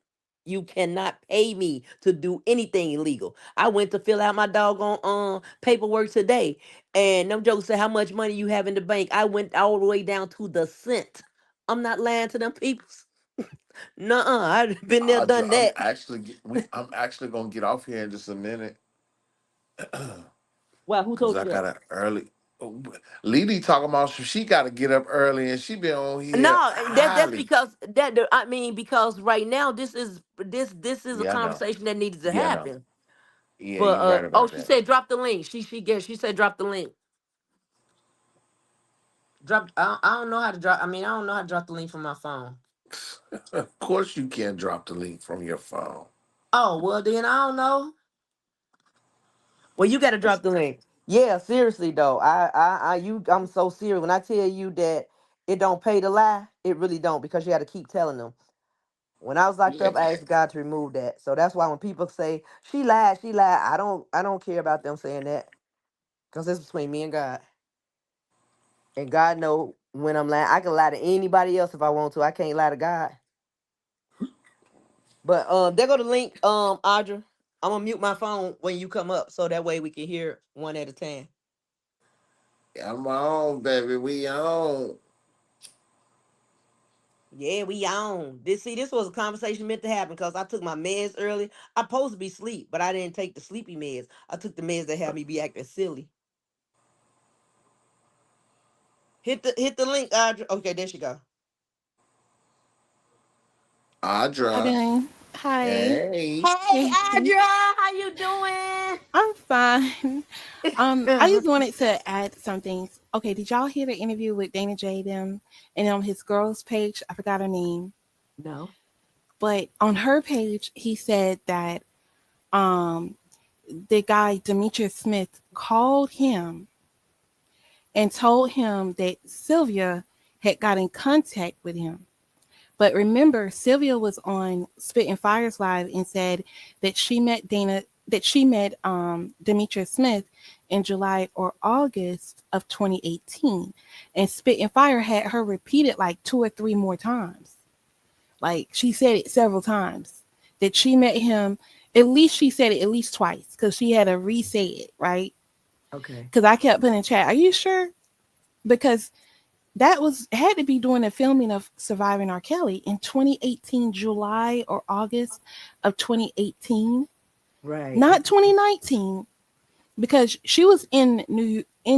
You cannot pay me to do anything illegal. I went to fill out my doggone paperwork today, and them jokes said how much money you have in the bank. I went all the way down to the cent. I'm not lying to them people. Nuh-uh, I've been there, Audra, done that. I'm actually gonna get off here in just a minute Wow, who because told I you that? got an early. Lily talking about she got to get up early and she been on here No, that's highly. because I mean because right now this is a Yeah, I know. conversation that needed to Yeah, I know. happen. Yeah, But you right oh, about she that. said drop the link. She said drop the link. Drop. I don't know how to drop. I mean I don't know how to drop the link from my phone. Of course, you can't drop the link from your phone. Oh well, then I don't know. Well, you got to drop the link. Yeah, seriously though, I'm so serious when I tell you that it don't pay to lie. It really don't because you got to keep telling them. When I was locked Yeah. up, I asked God to remove that. So that's why when people say she lied, she lied, I don't care about them saying that because it's between me and God. And God know when I'm lying. I can lie to anybody else if I want to. I can't lie to God. But there go the link, Audra. I'm gonna mute my phone when you come up so that way we can hear one at a time. Come on, baby, we on. Yeah, we on. This was a conversation meant to happen because I took my meds early. I'm supposed to be asleep, but I didn't take the sleepy meds. I took the meds that had me be acting silly. Hit the link, Audra. Okay, there she go. Hi, Audra, doing? Hi. hey. Hey, Audra, how you doing? I'm fine. I just wanted to add something. Okay, did y'all hear the interview with Dana J them and on his girl's page? I forgot her name, No. but on her page, he said that um the guy Demetrius Smith called him and told him that Sylvia had got in contact with him. But remember, Sylvia was on Spit and Fire's live and said that she met Demetrius Smith in July or August of 2018. And Spit and Fire had her repeat it like 2 or 3 more times. Like she said it several times that she met him. At least she said it at least twice because she had to re-say it, right? Okay. Because I kept putting in chat, are you sure? Because that was had to be during the filming of Surviving R. Kelly in 2018, July or August of 2018, Right. not 2019, because she was in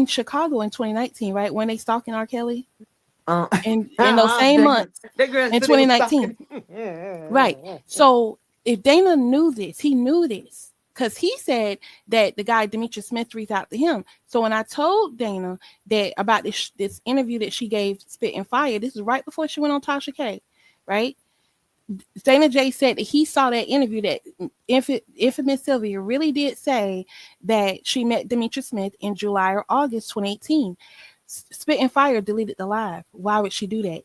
Chicago in 2019, right? When they stalking R. Kelly Uh, in those same months that girl in said they was talking. 2019, right? So if Dana knew this, he knew this because he said that the guy Demetrius Smith reached out to him. So when I told Dana that about this interview that she gave Spit and Fire, this is right before she went on Tasha K, right? Dana J said that he saw that interview that infamous Sylvia really did say that she met Demetrius Smith in July or August 2018. Spit and Fire deleted the live. Why would she do that?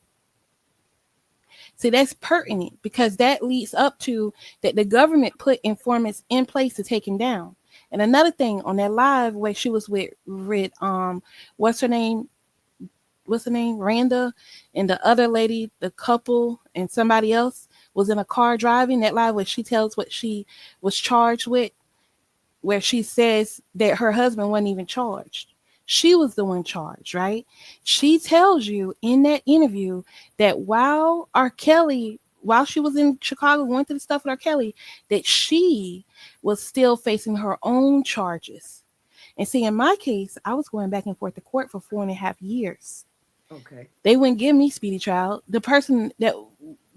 See, that's pertinent because that leads up to that the government put informants in place to take him down. And another thing on that live where she was with what's her name? What's her name? Randa and the other lady, the couple and somebody else was in a car driving. That live where she tells what she was charged with, where she says that her husband wasn't even charged. She was the one charged, right? She tells you in that interview that while she was in Chicago going through the stuff with R. Kelly, that she was still facing her own charges. And see, in my case, I was going back and forth to court for 4.5 years. Okay. They wouldn't give me speedy trial. The person that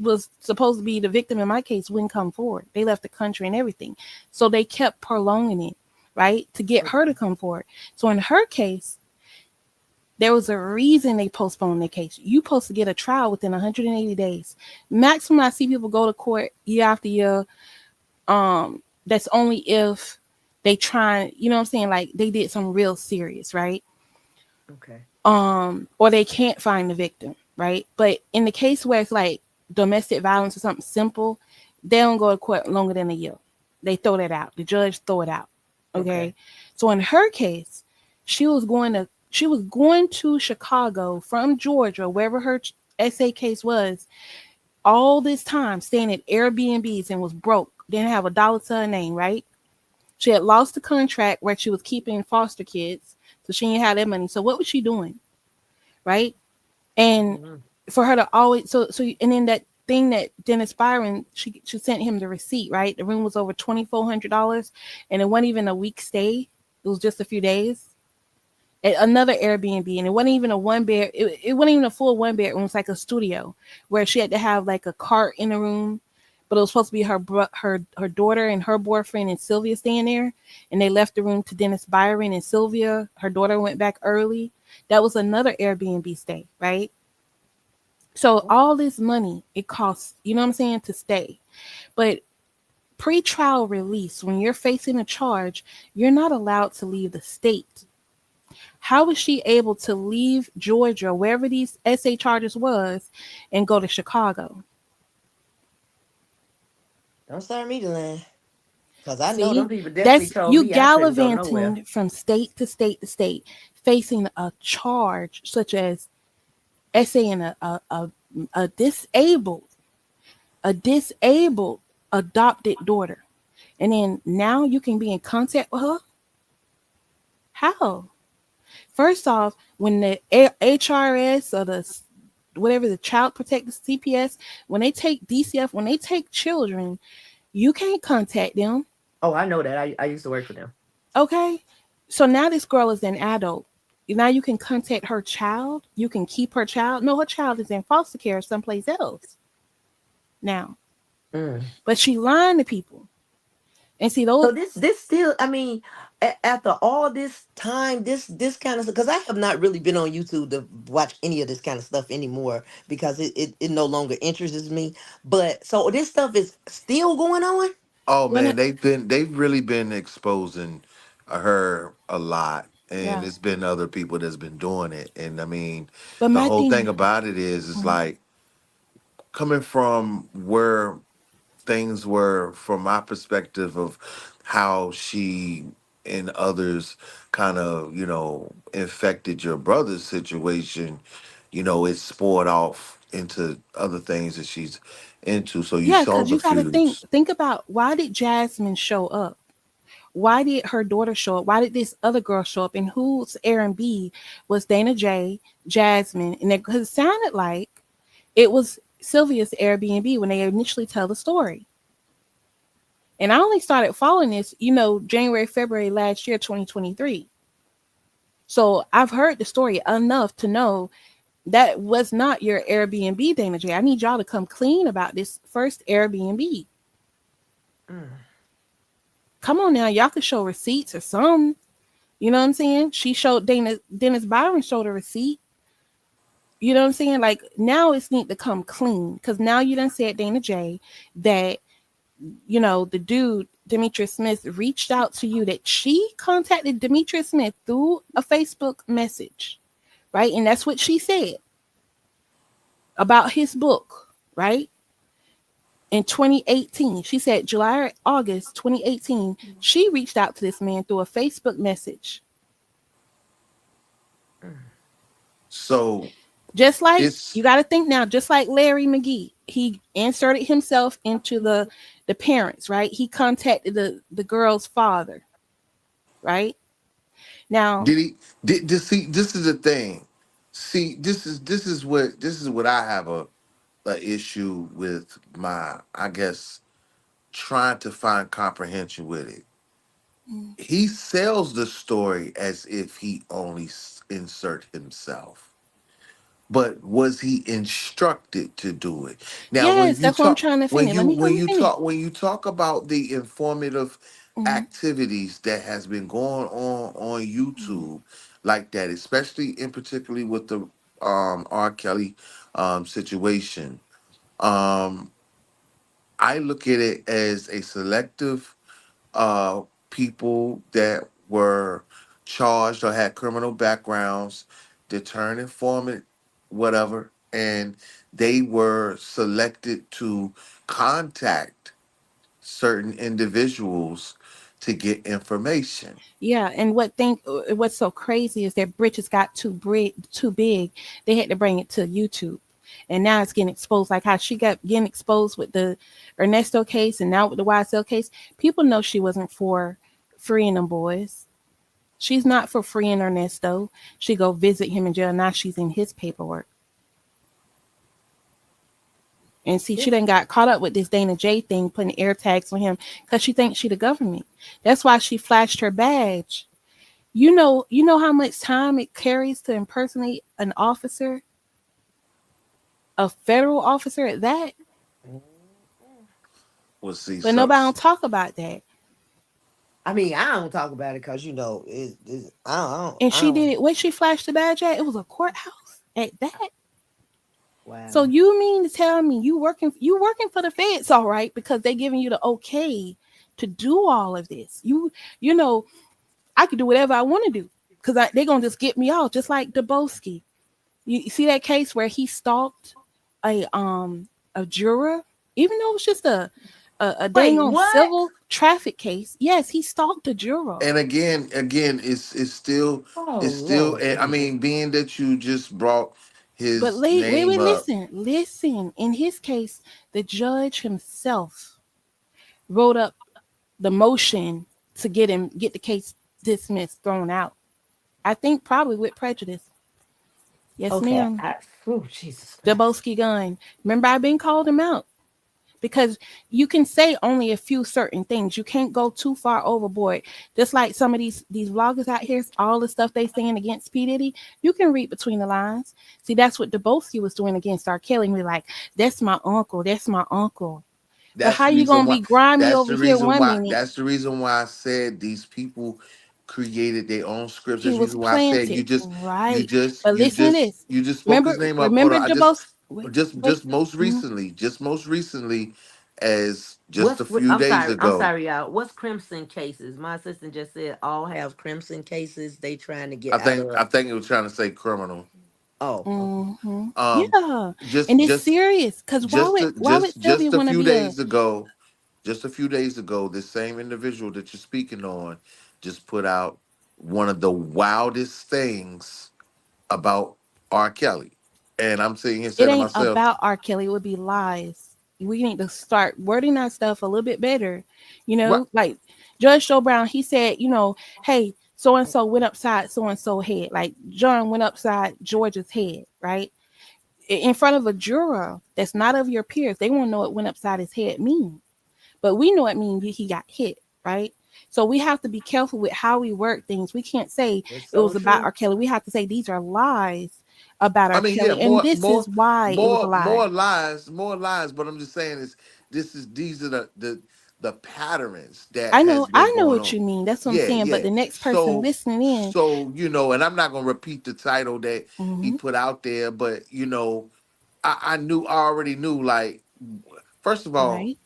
was supposed to be the victim in my case wouldn't come forward. They left the country and everything. So they kept prolonging it, right? To get her to come forward. So in her case, There was a reason they postponed the case. You supposed to get a trial within 180 days. Maximum I see people go to court year after year. That's only if they try, you know what I'm saying? Like they did some real serious, right? Okay. Or they can't find the victim, right? But in the case where it's like domestic violence or something simple, they don't go to court longer than a year. They throw that out. The judge throw it out. Okay. Okay. So in her case, she was going to Chicago from Georgia, wherever her SA case was, all this time staying at Airbnbs and was broke, didn't have a dollar to her name, right? She had lost the contract where she was keeping foster kids, so she didn't have that money. So what was she doing, right? And Mhm. for her to always and then that thing that Dennis Byron, she sent him the receipt, right? The room was over $2,400, and it wasn't even a week stay. It was just a few days at another Airbnb, and it wasn't even a one bed. It wasn't even a full one bedroom. It was like a studio where she had to have like a cart in the room, but it was supposed to be her daughter and her boyfriend and Sylvia staying there, and they left the room to Dennis Byron and Sylvia. Her daughter went back early. That was another Airbnb stay, right? So all this money it costs, you know what I'm saying, to stay. But pre-trial release, when you're facing a charge, you're not allowed to leave the state. How was she able to leave Georgia, wherever these SA charges was, and go to Chicago? Don't start me to land. Cause I know them See, people definitely that's told you me I couldn't go nowhere. gallivanting from state to state to state, facing a charge such as essaying a disabled, a disabled adopted daughter, and then now you can be in contact with her. How? First off, when the HRS or whatever the Child Protective CPS, when they take DCF, when they take children, you can't contact them. Oh, I know that. I used to work for them. Okay, so now this girl is an adult. Now you can contact her child. You can keep her child. No, her child is in foster care someplace else now. Mm. But she lying to people. And see those. So this still, I mean, after all this time, this kind of stuff, because I have not really been on YouTube to watch any of this kind of stuff anymore because it no longer interests me. But so this stuff is still going on. Oh When man, it, they've really been exposing her a lot, and yeah. it's been other people that's been doing it. And I mean, But the my whole thing thing. about it is, it's Mhm. like coming from where things were from my perspective of how she and others kind of, infected your brother's situation, it spoiled off into other things that she's into. So you Yeah, saw because the you got to feuds. think about, why did Jasmine show up? Why did her daughter show up? Why did this other girl show up? And whose Airbnb was Dana J, Jasmine? And because it sounded like it was Sylvia's Airbnb when they initially tell the story. And I only started following this, January, February last year, 2023. So I've heard the story enough to know that was not your Airbnb, Dana J. I need y'all to come clean about this first Airbnb. Mm. Come on now, y'all could show receipts or something. You know what I'm saying? She showed Dennis Byron showed a receipt. You know what I'm saying? Like now it's need to come clean because now you done said, Dana J, that the dude Demetrius Smith reached out to you, that she contacted Demetrius Smith through a Facebook message, right? And that's what she said about his book, right? In 2018, she said July or August 2018, she reached out to this man through a Facebook message. So Just like, it's you got to think now, just like Larry McGee, he inserted himself into the parents, right? He contacted the girl's father, right? Now, did he did see this is the thing. See, this is what I have a issue with, my I guess, trying to find comprehension with it. mm, He sells the story as if he only insert himself. But was he instructed to do it? Now, yes, that's what I'm trying to finish. Let me let me finish. when you talk about the informative Mhm, activities that has been going on mhm. YouTube, like that, especially in particularly with the R. Kelly situation. Um, I look at it as a selective uh, people that were charged or had criminal backgrounds, deterrent informant, whatever, and they were selected to contact certain individuals to get information. Yeah, and what's so crazy is their britches got too big. They had to bring it to YouTube, and now it's getting exposed. Like how she got getting exposed with the Ernesto case, and now with the YSL case. People know she wasn't for freeing them boys. She's not for freeing Ernesto. She go visit him in jail. Now she's in his paperwork. And see, she done got caught up with this Dana J thing, putting air tags on him because she thinks she the government. That's why she flashed her badge. You know how much time it carries to impersonate an officer, a federal officer at that. We'll see. But nobody don't talk about that. I mean, I don't talk about it because And I she did don't. it. Where she flashed the badge at? It was a courthouse at that. Wow. So you mean to tell me you working for the feds, all right? Because they giving you the okay to do all of this. You know I could do whatever I want to do because they're gonna just get me off, just like Dubowski. You see that case where he stalked a juror, even though it was just a dang Wait, on what? civil traffic case. Yes, he stalked a juror. And again, it's still, Oh it's still. Lord I Jesus. mean, being that you just brought But his wait, name up, listen. In his case, the judge himself wrote up the motion to get the case dismissed, thrown out. I think probably with prejudice. Yes, Okay. ma'am. Oh Jesus Christ. Dubowski gun. Remember, I've been called him out because you can say only a few certain things. You can't go too far overboard. Just like some of these vloggers out here, all the stuff they saying against P Diddy, you can read between the lines. See, that's what Dubowski was doing against R. Kelly. We're like, that's my uncle. That's my uncle. But that's how the you reason gonna why. be grimy over here one minute? That's the reason why I said these people created their own scripts. He That's the was reason why I said planted right. But you listen to just, this. you just spoke Remember, his name up. Hold remember on, Dubowski. Wait, wait. Mhm. just most recently, as just What's a few days I'm ago. sorry, y'all. What's crimson cases? My assistant just said all have crimson cases. They trying to get I out think of. I think it was trying to say criminal. Oh, okay. Mm-hmm. Um, Yeah, just and it's just serious. Cause why would Sylvia just a want to few be a? days ago, this same individual that you're speaking on just put out one of the wildest things about R. Kelly, and I'm sitting here It saying to ain't myself, about R. Kelly. It would be lies. We need to start wording our stuff a little bit better. "Right, Like Judge Joe Brown, he said, hey, so and so went upside so and so head. Like John went upside George's head, right? In front of a juror that's not of your peers, they won't know what went upside his head mean. But we know it means he got hit, right? So we have to be careful with how we work things. We can't say It's it so was about true. R. Kelly. We have to say these are lies about I R. mean, yeah, Kelly, and this is why it was a lie. more lies. But I'm just saying is these are the patterns that has been I know going what on. you mean. That's what I'm Yeah, saying. But yeah. the next person listening in, And I'm not gonna repeat the title that he mm-hmm, put out there, but I already knew. Like, first of all, right?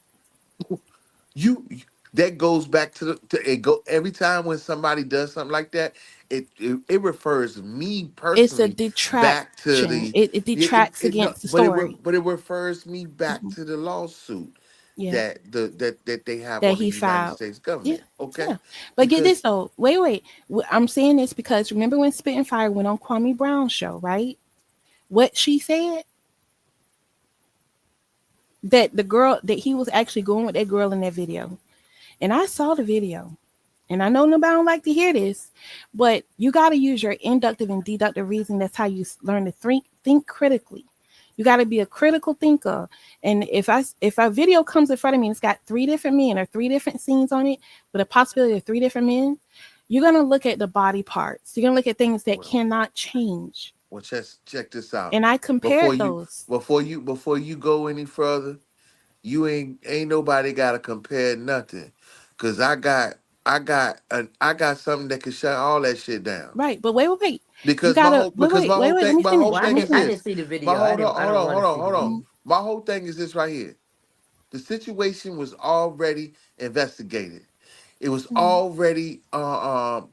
you that goes back to it go every time when somebody does something like that, it refers me It's a personally back to detraction. the It detracts it no, against the story. but it refers me back Mhm. to the lawsuit Yeah, that they have that on the he United filed. States Yeah, government. Okay, yeah. But get this because though. Wait. I'm saying this because remember when Spit and Fire went on Kwame Brown's show, right? What she said that the girl that he was actually going with that girl in that video, and I saw the video. And I know nobody don't like to hear this, but you got to use your inductive and deductive reasoning. That's how you learn to think critically. You got to be a critical thinker. And if a video comes in front of me and it's got three different men or three different scenes on it with a possibility of three different men, you're gonna look at the body parts. You're gonna look at things that cannot change. well, check this out. And I Before compared you those. before you go any further, you ain't nobody gotta compare nothing, cause I got I got something that can shut all that shit down. Right, but wait. You Because gotta wait. Let me my whole finish. Well, Let thing me is I finish. didn't this. see the My video. hold on, I hold don't on, want hold to on, see the hold on. video. Mhm. My whole thing is this right here. The situation was already investigated. It was Mhm. already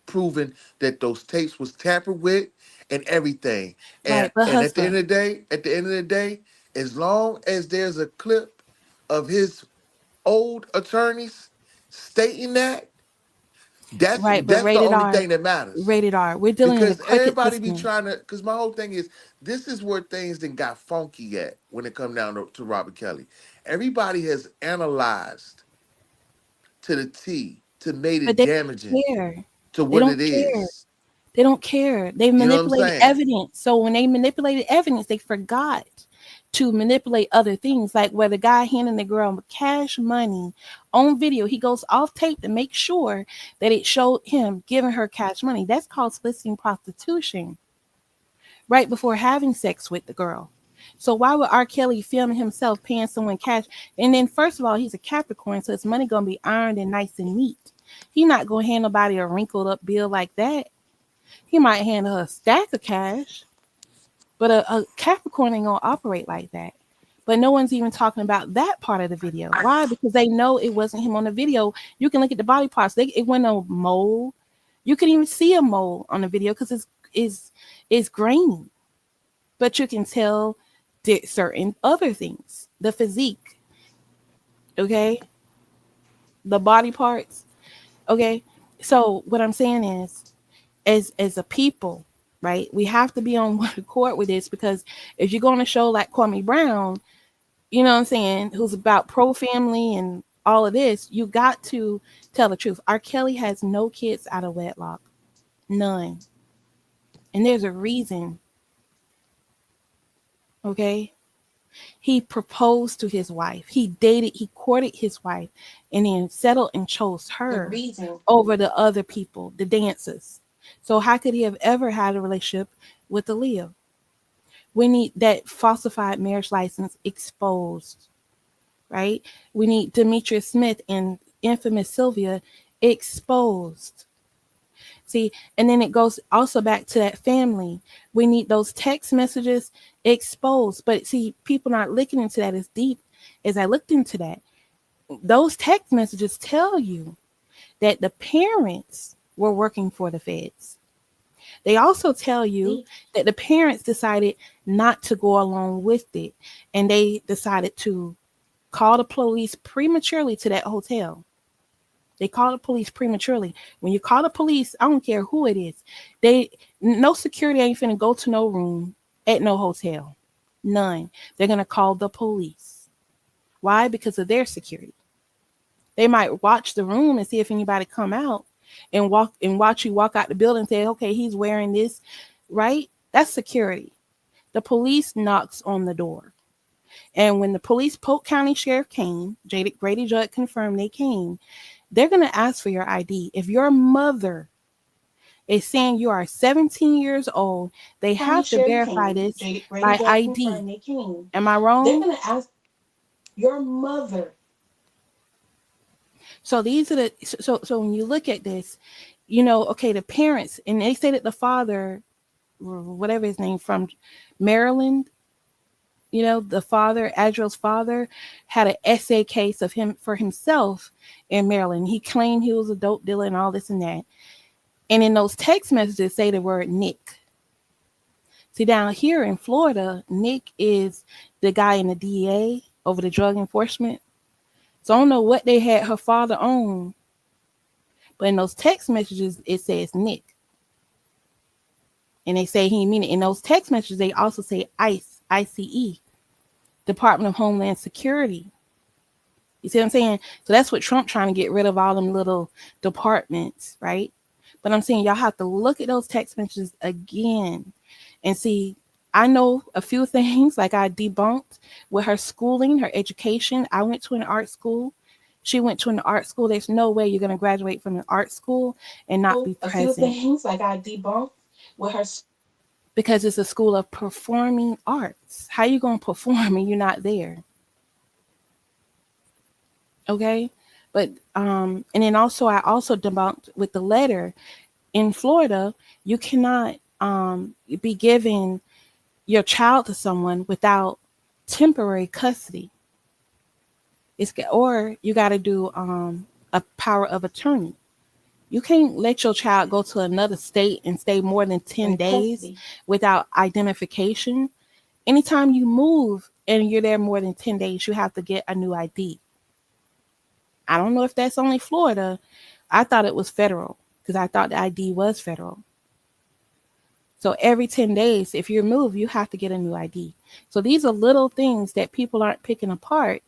proven that those tapes was tampered with and everything. Right, but And at the end husband. of the day, as long as there's a clip of his old attorneys stating that, Right, but that's the rated only R. thing that matters. Rated R. We're dealing in a Because crooked everybody be system. trying to, because my whole thing is, this is where things then got funky at when it come down to Robert Kelly. Everybody has analyzed to the T to made But it they damaging don't care. to They what don't it care. is. They don't care. They You know what I'm manipulated saying? evidence. So when they manipulated evidence, they forgot to manipulate other things, like where the guy handing the girl cash money on video. He goes off tape to make sure that it showed him giving her cash money. That's called soliciting prostitution right before having sex with the girl. So why would R. Kelly film himself paying someone cash? And then first of all, he's a Capricorn, so his money gonna be ironed and nice and neat. He not gonna hand nobody a wrinkled up bill like that. He might hand her a stack of cash, but a Capricorn ain't gonna operate like that. But no one's even talking about that part of the video. Why? Because they know it wasn't him on the video. You can look at the body parts. It went no mole. You can even see a mole on the video because it's grainy. But you can tell certain other things. The physique, okay? The body parts, okay? So what I'm saying is, as a people, right? We have to be on one accord with this because if you're going to show like Kwame Brown, you know what I'm saying, who's about pro family and all of this, you got to tell the truth. R. Kelly has no kids out of wedlock, none, and there's a reason. Okay, he proposed to his wife. He courted his wife, and then settled and chose The her reason. over the other people, the dancers. So how could he have ever had a relationship with Aaliyah? We need that falsified marriage license exposed, right? We need Demetrius Smith and infamous Sylvia exposed. See, and then it goes also back to that family. We need those text messages exposed. But see, people not looking into that as deep as I looked into that. Those text messages tell you that the parents were working for the feds. They also tell you that the parents decided not to go along with it and they decided to call the police prematurely to that hotel. They call the police prematurely. When you call the police, I don't care who it is. They no security ain't finna go to no room at no hotel. None. They're gonna call the police. Why? Because of their security. They might watch the room and see if anybody come out and watch you walk out the building and say, okay, he's wearing this, right? That's security. The police knocks on the door. And when the police Polk County Sheriff came, Grady Judd confirmed they came, they're going to ask for your ID. If your mother is saying you are 17 years old, they have to verify this Grady by Judd ID. confirmed they came. Am I They're wrong? gonna ask your mother. So these are the so when you look at this, okay, the parents, and they say that the father, whatever his name, from Maryland, the father, Adriel's father, had an essay case of him for himself in Maryland. He claimed he was a dope dealer and all this and that. And in those text messages say the word Nick. See, down here in Florida, Nick is the guy in the DEA over the drug enforcement. So I don't know what they had her father on, but in those text messages, it says Nick. And they say he mean it. In those text messages, they also say ICE, ICE, Department of Homeland Security. You see what I'm saying? So that's what Trump trying to get rid of all them little departments, right? But I'm saying y'all have to look at those text messages again and see. I know a few things like I debunked with her schooling, her education. I went to an art school. She went to an art school. There's no way you're going to graduate from an art school and not be A few present things like I debunked with her. because it's a school of performing arts. How you going to perform and you're not there? Okay? But and then also I also debunked with the letter in Florida, you cannot be giving your child to someone without temporary custody. Or you got to do a power of attorney. You can't let your child go to another state and stay more than 10 days without identification. Anytime you move and you're there more than 10 days, you have to get a new ID. I don't know if that's only Florida. I thought it was federal because I thought the ID was federal. So every 10 days, if you move, you have to get a new ID. So these are little things that people aren't picking apart.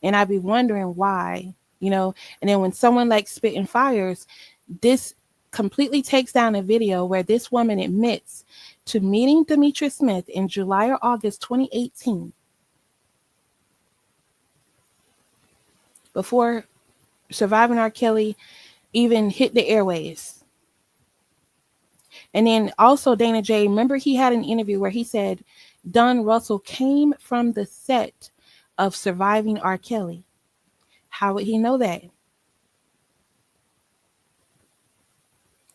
And I'd be wondering why, and then when someone like Spitting Fires, this completely takes down a video where this woman admits to meeting Demetra Smith in July or August 2018 before Surviving R. Kelly even hit the airways. And then also Dana J, remember he had an interview where he said Don Russell came from the set of Surviving R. Kelly. How would he know that?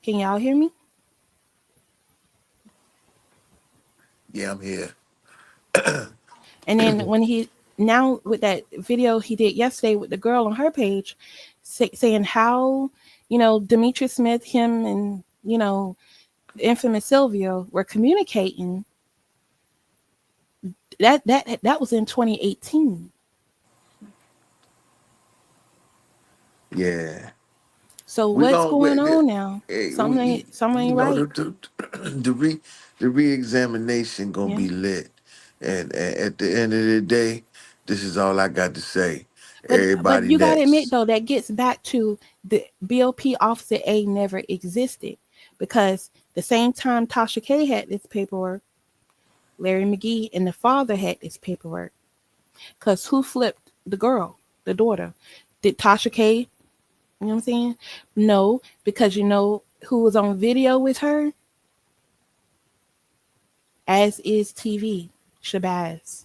Can y'all hear me? Yeah, I'm here. And then when now with that video he did yesterday with the girl on her page saying how, Demetra Smith, him and, infamous Silvio were communicating, that was in 2018. Yeah. So We what's gonna going on now? Something ain't right. the re-examination gonna Yeah. be lit, and at the end of the day, this is all I got to say. But Everybody you gotta admit next. though, that gets back to the BOP Officer A never existed. Because the same time Tasha K had this paperwork, Larry McGee and the father had this paperwork. Because who flipped the girl, the daughter? Did Tasha K, you know what I'm saying? No, because you know who was on video with her? As is TV, Shabazz.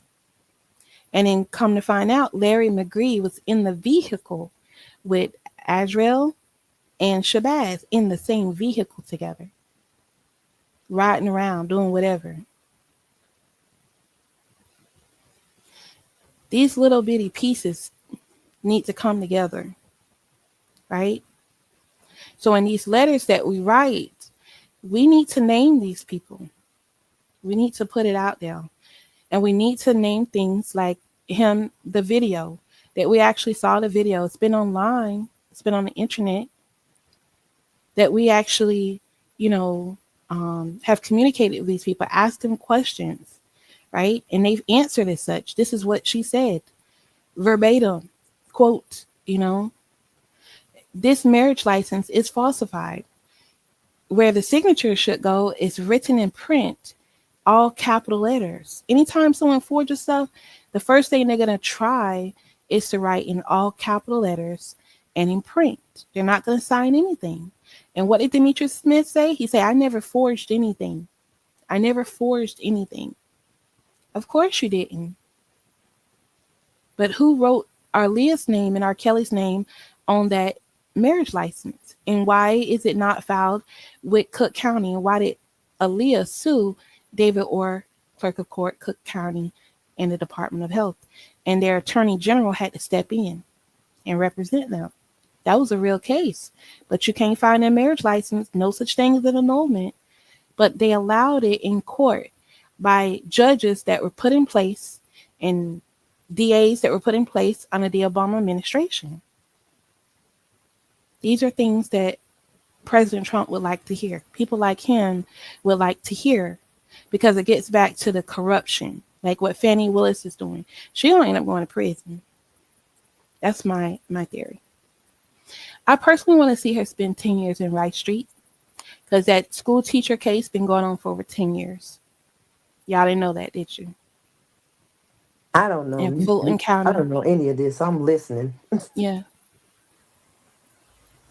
And then come to find out, Larry McGee was in the vehicle with Azrael and Shabazz in the same vehicle together, riding around, doing whatever. These little bitty pieces need to come together, right? So in these letters that we write, we need to name these people. We need to put it out there. And we need to name things like the video, that we actually saw the video. It's been online. It's been on the internet. That we actually, have communicated with these people, asked them questions, right? And they've answered as such. This is what she said, verbatim, quote, this marriage license is falsified. Where the signature should go is written in print, all capital letters. Anytime someone forges stuff, the first thing they're going to try is to write in all capital letters and in print. They're not going to sign anything. And what did Demetra Smith say? He said, I never forged anything. I never forged anything. Of course you didn't. But who wrote Arlea's name and R. Kelly's name on that marriage license? And why is it not filed with Cook County? And why did Aaliyah sue David Orr, Clerk of Court, Cook County, and the Department of Health? And their attorney general had to step in and represent them. That was a real case. But you can't find a marriage license, no such thing as an annulment. But they allowed it in court by judges that were put in place and DAs that were put in place under the Obama administration. These are things that President Trump would like to hear. People like him would like to hear, because it gets back to the corruption, like what Fannie Willis is doing. She'll end up going to prison. That's my theory. I personally want to see her spend 10 years in Rice Street, because that school teacher case been going on for over 10 years. Y'all didn't know that, did you? I don't know. In Fulton County. I don't know any of this. I'm listening. Yeah.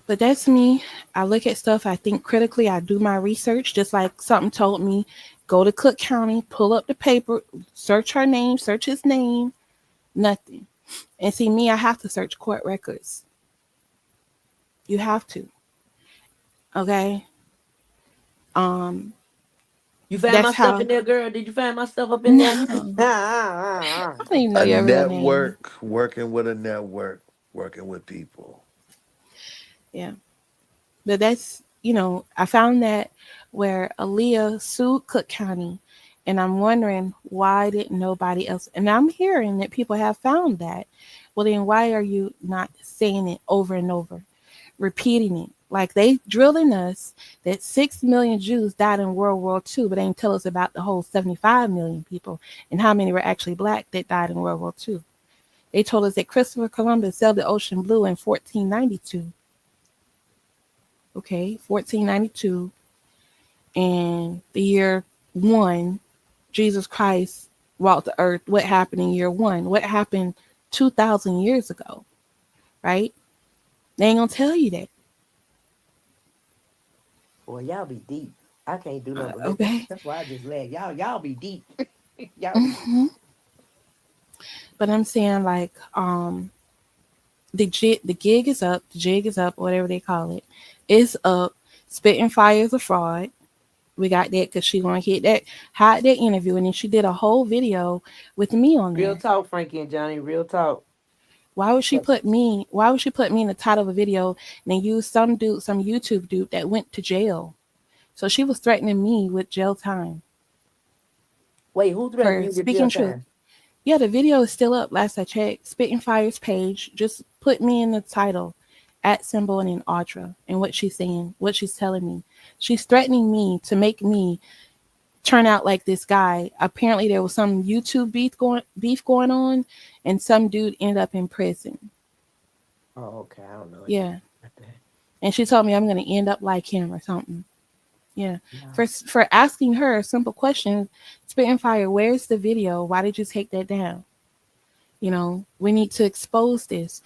But that's me. I look at stuff, I think critically, I do my research, just like something told me, go to Cook County, pull up the paper, search her name, search his name, nothing. And see, me, I have to search court records. You have to. Okay. Um, You found my that's stuff how. in there, girl? Did you find my stuff up in there? No, I don't even know A your real name. network, working with a network, working with people. Yeah, but that's I found that where Aaliyah sued Cook County, and I'm wondering why didn't nobody else? And I'm hearing that people have found that. Well, then why are you not saying it over and over, repeating it? Like they drilling us that 6 million Jews died in World War II, but they didn't tell us about the whole 75 million people and how many were actually black that died in World War II. They told us that Christopher Columbus sailed the ocean blue in 1492. Okay, 1492. And the year one, Jesus Christ walked the earth. What happened in year one? What happened 2,000 years ago? Right? They ain't gonna tell you that. Boy, y'all be deep. I can't do nothing but listen. Okay. That's why I just laugh. Y'all be deep. Y'all be deep. hmm But I'm saying like the gig is up, the jig is up, whatever they call it. It's up. Spitting Fire is a fraud. We got that because she want to hit that hide that interview, and then she did a whole video with me on Real there. talk, Frankie and Johnny. Real talk. Why would she put me? Why would she put me in the title of a video and then use some dude, some YouTube dude that went to jail? So she was threatening me with jail time Wait, who threatened for you with jail speaking truth. time? Yeah, the video is still up. Last I checked, Spitting Fire's page just put me in the title, at symbol and in Audra, and what she's saying, what she's telling me. She's threatening me to make me turn out like this guy. Apparently, there was some YouTube beef going on, and some dude ended up in prison. Oh, okay. I don't know anything Yeah, about that. and she told me I'm gonna end up like him or something. Yeah, No. for asking her a simple question, Spitting Fire, where's the video? Why did you take that down? We need to expose this.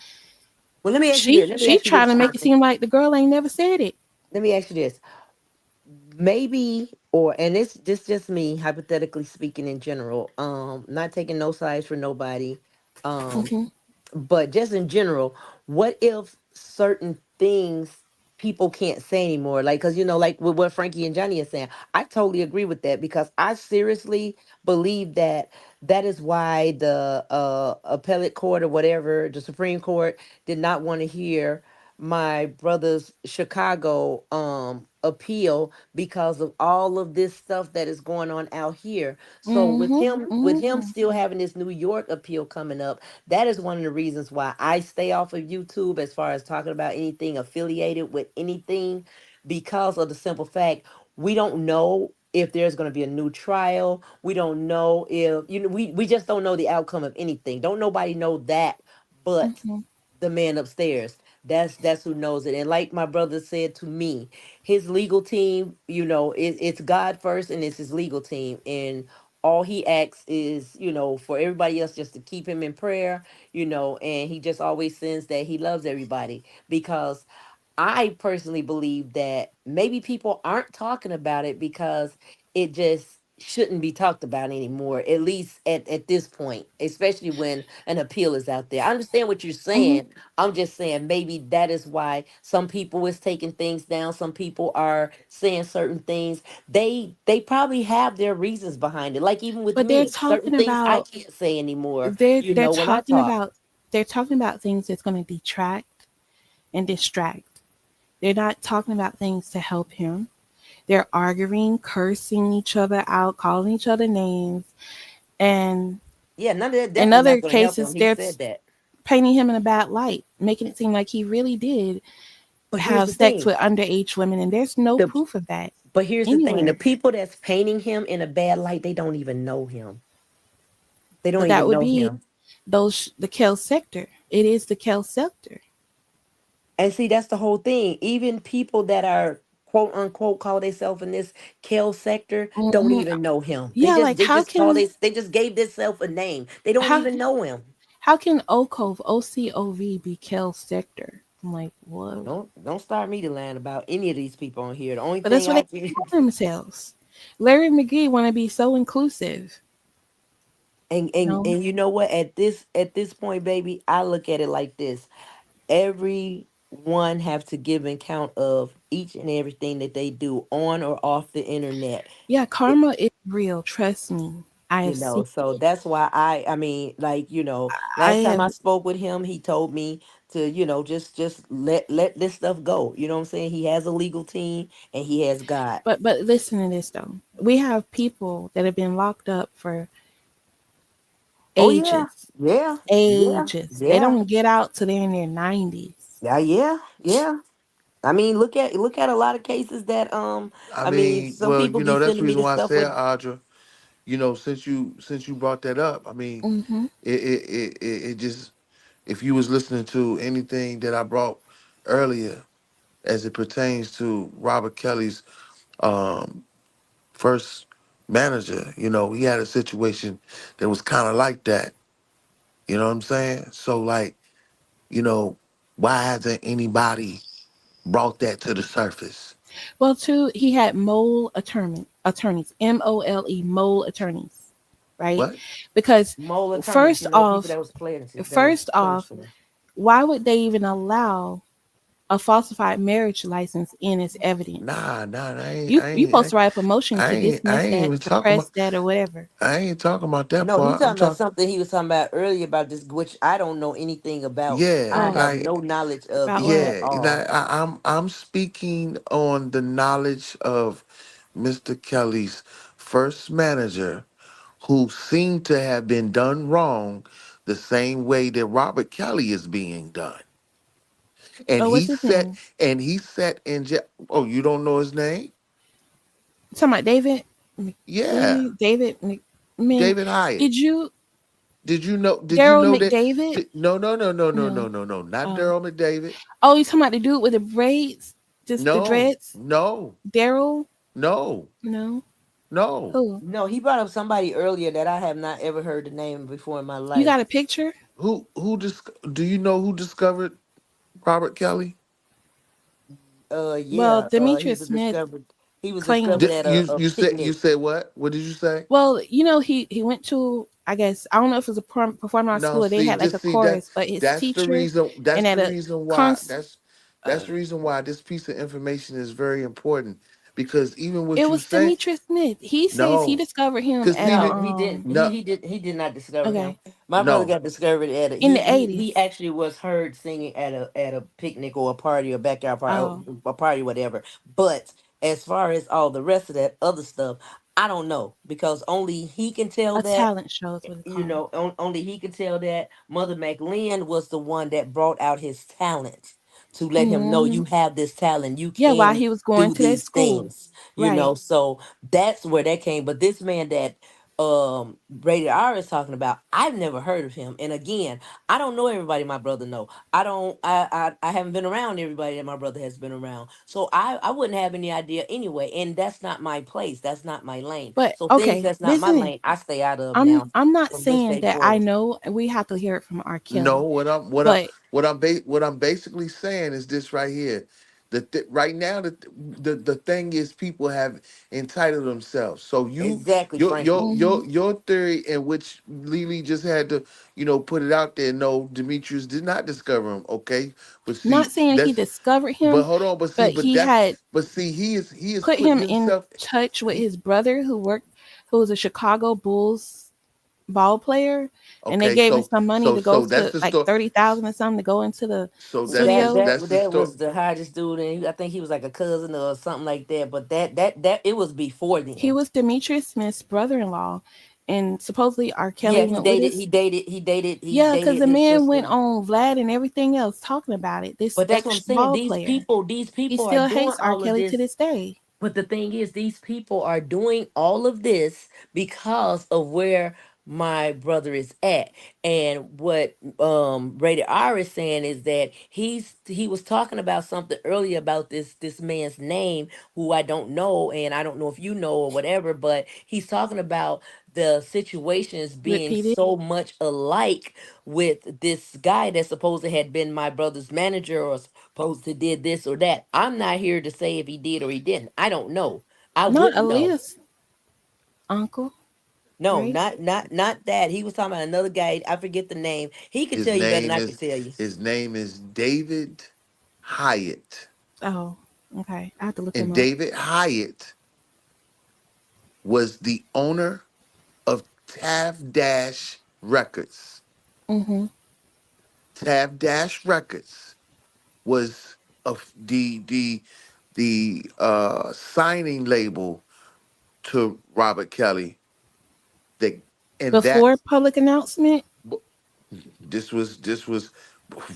Well, let me ask you She this. Let me she ask you trying this. to make it seem like the girl ain't never said it. Let me ask you this. Maybe, or and this just me hypothetically speaking in general. Not taking no sides for nobody. Um, hmm but just in general, what if certain things people can't say anymore? Like, because like with what Frankie and Johnny are saying, I totally agree with that because I seriously believe that that is why the appellate court or whatever, the Supreme Court, did not want to hear my brother's Chicago appeal because of all of this stuff that is going on out here. So with him hmm still having this New York appeal coming up, that is one of the reasons why I stay off of YouTube as far as talking about anything affiliated with anything, because of the simple fact we don't know if there's going to be a new trial. We don't know if we just don't know the outcome of anything. Don't nobody know that but hmm the man upstairs. That's who knows it. And like my brother said to me, his legal team, it's God first and it's his legal team. And all he asks is, for everybody else just to keep him in prayer, and he just always sends that he loves everybody. Because I personally believe that maybe people aren't talking about it because it just shouldn't be talked about anymore, at least at this point, especially when an appeal is out there. I understand what you're hmm saying. I'm just saying maybe that is why some people is taking things down. Some people are saying certain things. They probably have their reasons behind it. Like even with But they're me, certain talking things I about can't say anymore, they're they're when I talking talk. about they're talking about things that's going to detract and distract. They're not talking about things to help him. They're arguing, cursing each other out, calling each other names, and Yeah, none of that in definitely other not going to help him. cases, He they're said that. painting him in a bad light, making it seem like he really did But here's have the sex thing. with underage women, and there's no The proof of that But here's the thing. The anywhere. people that's painting him in a bad light, they don't even know him. They don't But that even would know be him. the Kel sector. It is the Kel sector. And see, that's the whole thing. Even people that are quote unquote call themselves in this kill sector don't hmm even know him. They Yeah, just like they just call this they just gave themselves a name. They don't how even know him. how can OCOV OCOV be Kel sector? I'm like, what? Don't start me to line about any of these people on here. The only But that's thing what I they can call themselves. Larry McGee want to be so inclusive. and You know? you know what, at this point, baby, I look at it like this. Every one have to give account of each and everything that they do on or off the internet. Yeah, It- karma is real. Trust me. I you have seen know, so it. that's why I mean, like, I last time have, I spoke with him, he told me to, just let this stuff go. You know what I'm saying? He has a legal team and he has God. but listen to this though. We have people that have been locked up for Oh yeah. ages. Yeah. Yeah. Ages. They Yeah. don't get out till they're in their 90s. Yeah, yeah, yeah. I mean, look at a lot of cases that I I mean, mean, some well, people you be know, that's the sending me reason the why I stuff said, with. Audra, since you brought that up, I mean, Hmm. it just, if you was listening to anything that I brought earlier as it pertains to Robert Kelly's um first manager, he had a situation that was kind of like that. You know what I'm saying? So like, you know, why hasn't anybody brought that to the surface? Well, too, he had attorneys, mole attorneys, right? What? Because Mole attorneys, first people off, that was playing that was first off, punishing. why would they even allow a falsified marriage license in as evidence? Nah, I ain't, You I you ain't, supposed I, to write up a motion I to ain't, I dismiss ain't that, even talking suppress about. that, or whatever. I ain't talking about that No, he's part. I'm talking about talking. something he was talking about earlier about this, which I don't know anything about. I Yeah, Oh, have like no knowledge of about it what? at yeah. all. I'm speaking on the knowledge of Mr. Kelly's first manager, who seemed to have been done wrong, the same way that Robert Kelly is being done, and Oh, what's his name? he sat in jail. Oh, you don't know his name? You talking about David Yeah, McWilliams? David McMahon? David Hyatt. Did you Did you know? Did you Daryl know that? McDavid? No, no, no, no, no, no, No. no, no. Not Oh. Daryl McDavid. Oh, you talking about the dude with the braids? Just the No, dreads? no, Daryl? no, No. no. Who? No, he brought up somebody earlier that I have not ever heard the name before in my You life. got a picture? Do you know who discovered Robert Kelly? Well, Yeah, he Demetrius was Smith discovered. He was claimed. discovered at a You picnic. said what? What did you say? Well, he went to, I guess, I don't know if it was a performing arts No, school or they see, had like a just see that chorus, but his that's the teacher reason. and That's at the a reason why. cons That's the reason why this piece of information is very important, because even what it you was say, Demetrius Smith. He says he no, discovered him because at a even No, he didn't. no, He did not discover him. okay, My brother no. got discovered at a in the he 80s. actually was heard singing at a picnic or a party or backyard party, Oh, a party, whatever. But as far as all the rest of that other stuff, I don't know because only he can tell a that. talent show is what it's called. Only he can tell that. Mother McLean was the one that brought out his talent to let him know Hmm. you have this talent, you Yeah, while can he was going do to that these school, things, right? so that's where that came. But this man that Rated R is talking about, I've never heard of him. And again, I don't know everybody my brother know. I don't I haven't been around everybody that my brother has been around. So I wouldn't have any idea anyway. And that's not my place. That's not my lane. But So things okay, that's not my listen. lane, I stay out of I'm now I'm not from this saying day that I forward. know. We have to hear it from R. No, Kelly, but what I'm basically saying is this right here. Right now the thing is, people have entitled themselves. So Exactly, Frankie. mhm. your theory, in which Lily just had to put it out there. No, Demetrius did not discover him. Okay, but Not see saying he that's discovered but him, hold on, but he had but see he is put putting him in himself. touch with He his brother who was a Chicago Bulls ball player, and they okay, gave him some money to go so that's to the like story. 30,000 or something to go into the So studio. That was the hardest dude, and I think he was like a cousin or something like that. But that it was before He then. was Demetrius Smith's brother-in-law, and supposedly R. Yeah, Kelly went with his. he Yeah, because dated the his man sister. went on Vlad and everything else talking about it. This But that's what I'm ex saying. ball player, These he people are still doing hates R. all of Kelly to this. this day. But the thing is, these people are doing all of this because of where my brother is at. And what Rated R is saying is that he was talking about something earlier about this man's name, who I don't know, and I don't know if you know or whatever, but he's talking about the situations being Repeated. so much alike with this guy that's supposed to had been my brother's manager or supposed to did this or that. I'm not here to say if he did or he didn't. I don't know. I Not wouldn't know. Aaliyah's uncle, No, right? not that. He was talking about another guy. I forget the name. He could his tell you better than name I could is tell you. his name is David Hyatt. Oh, okay. I have to look him And up. David Hyatt was the owner of Tav Dash Records. Mm-hmm. Tav Dash Records was of the signing label to Robert Kelly. That and Before that's public announcement. this was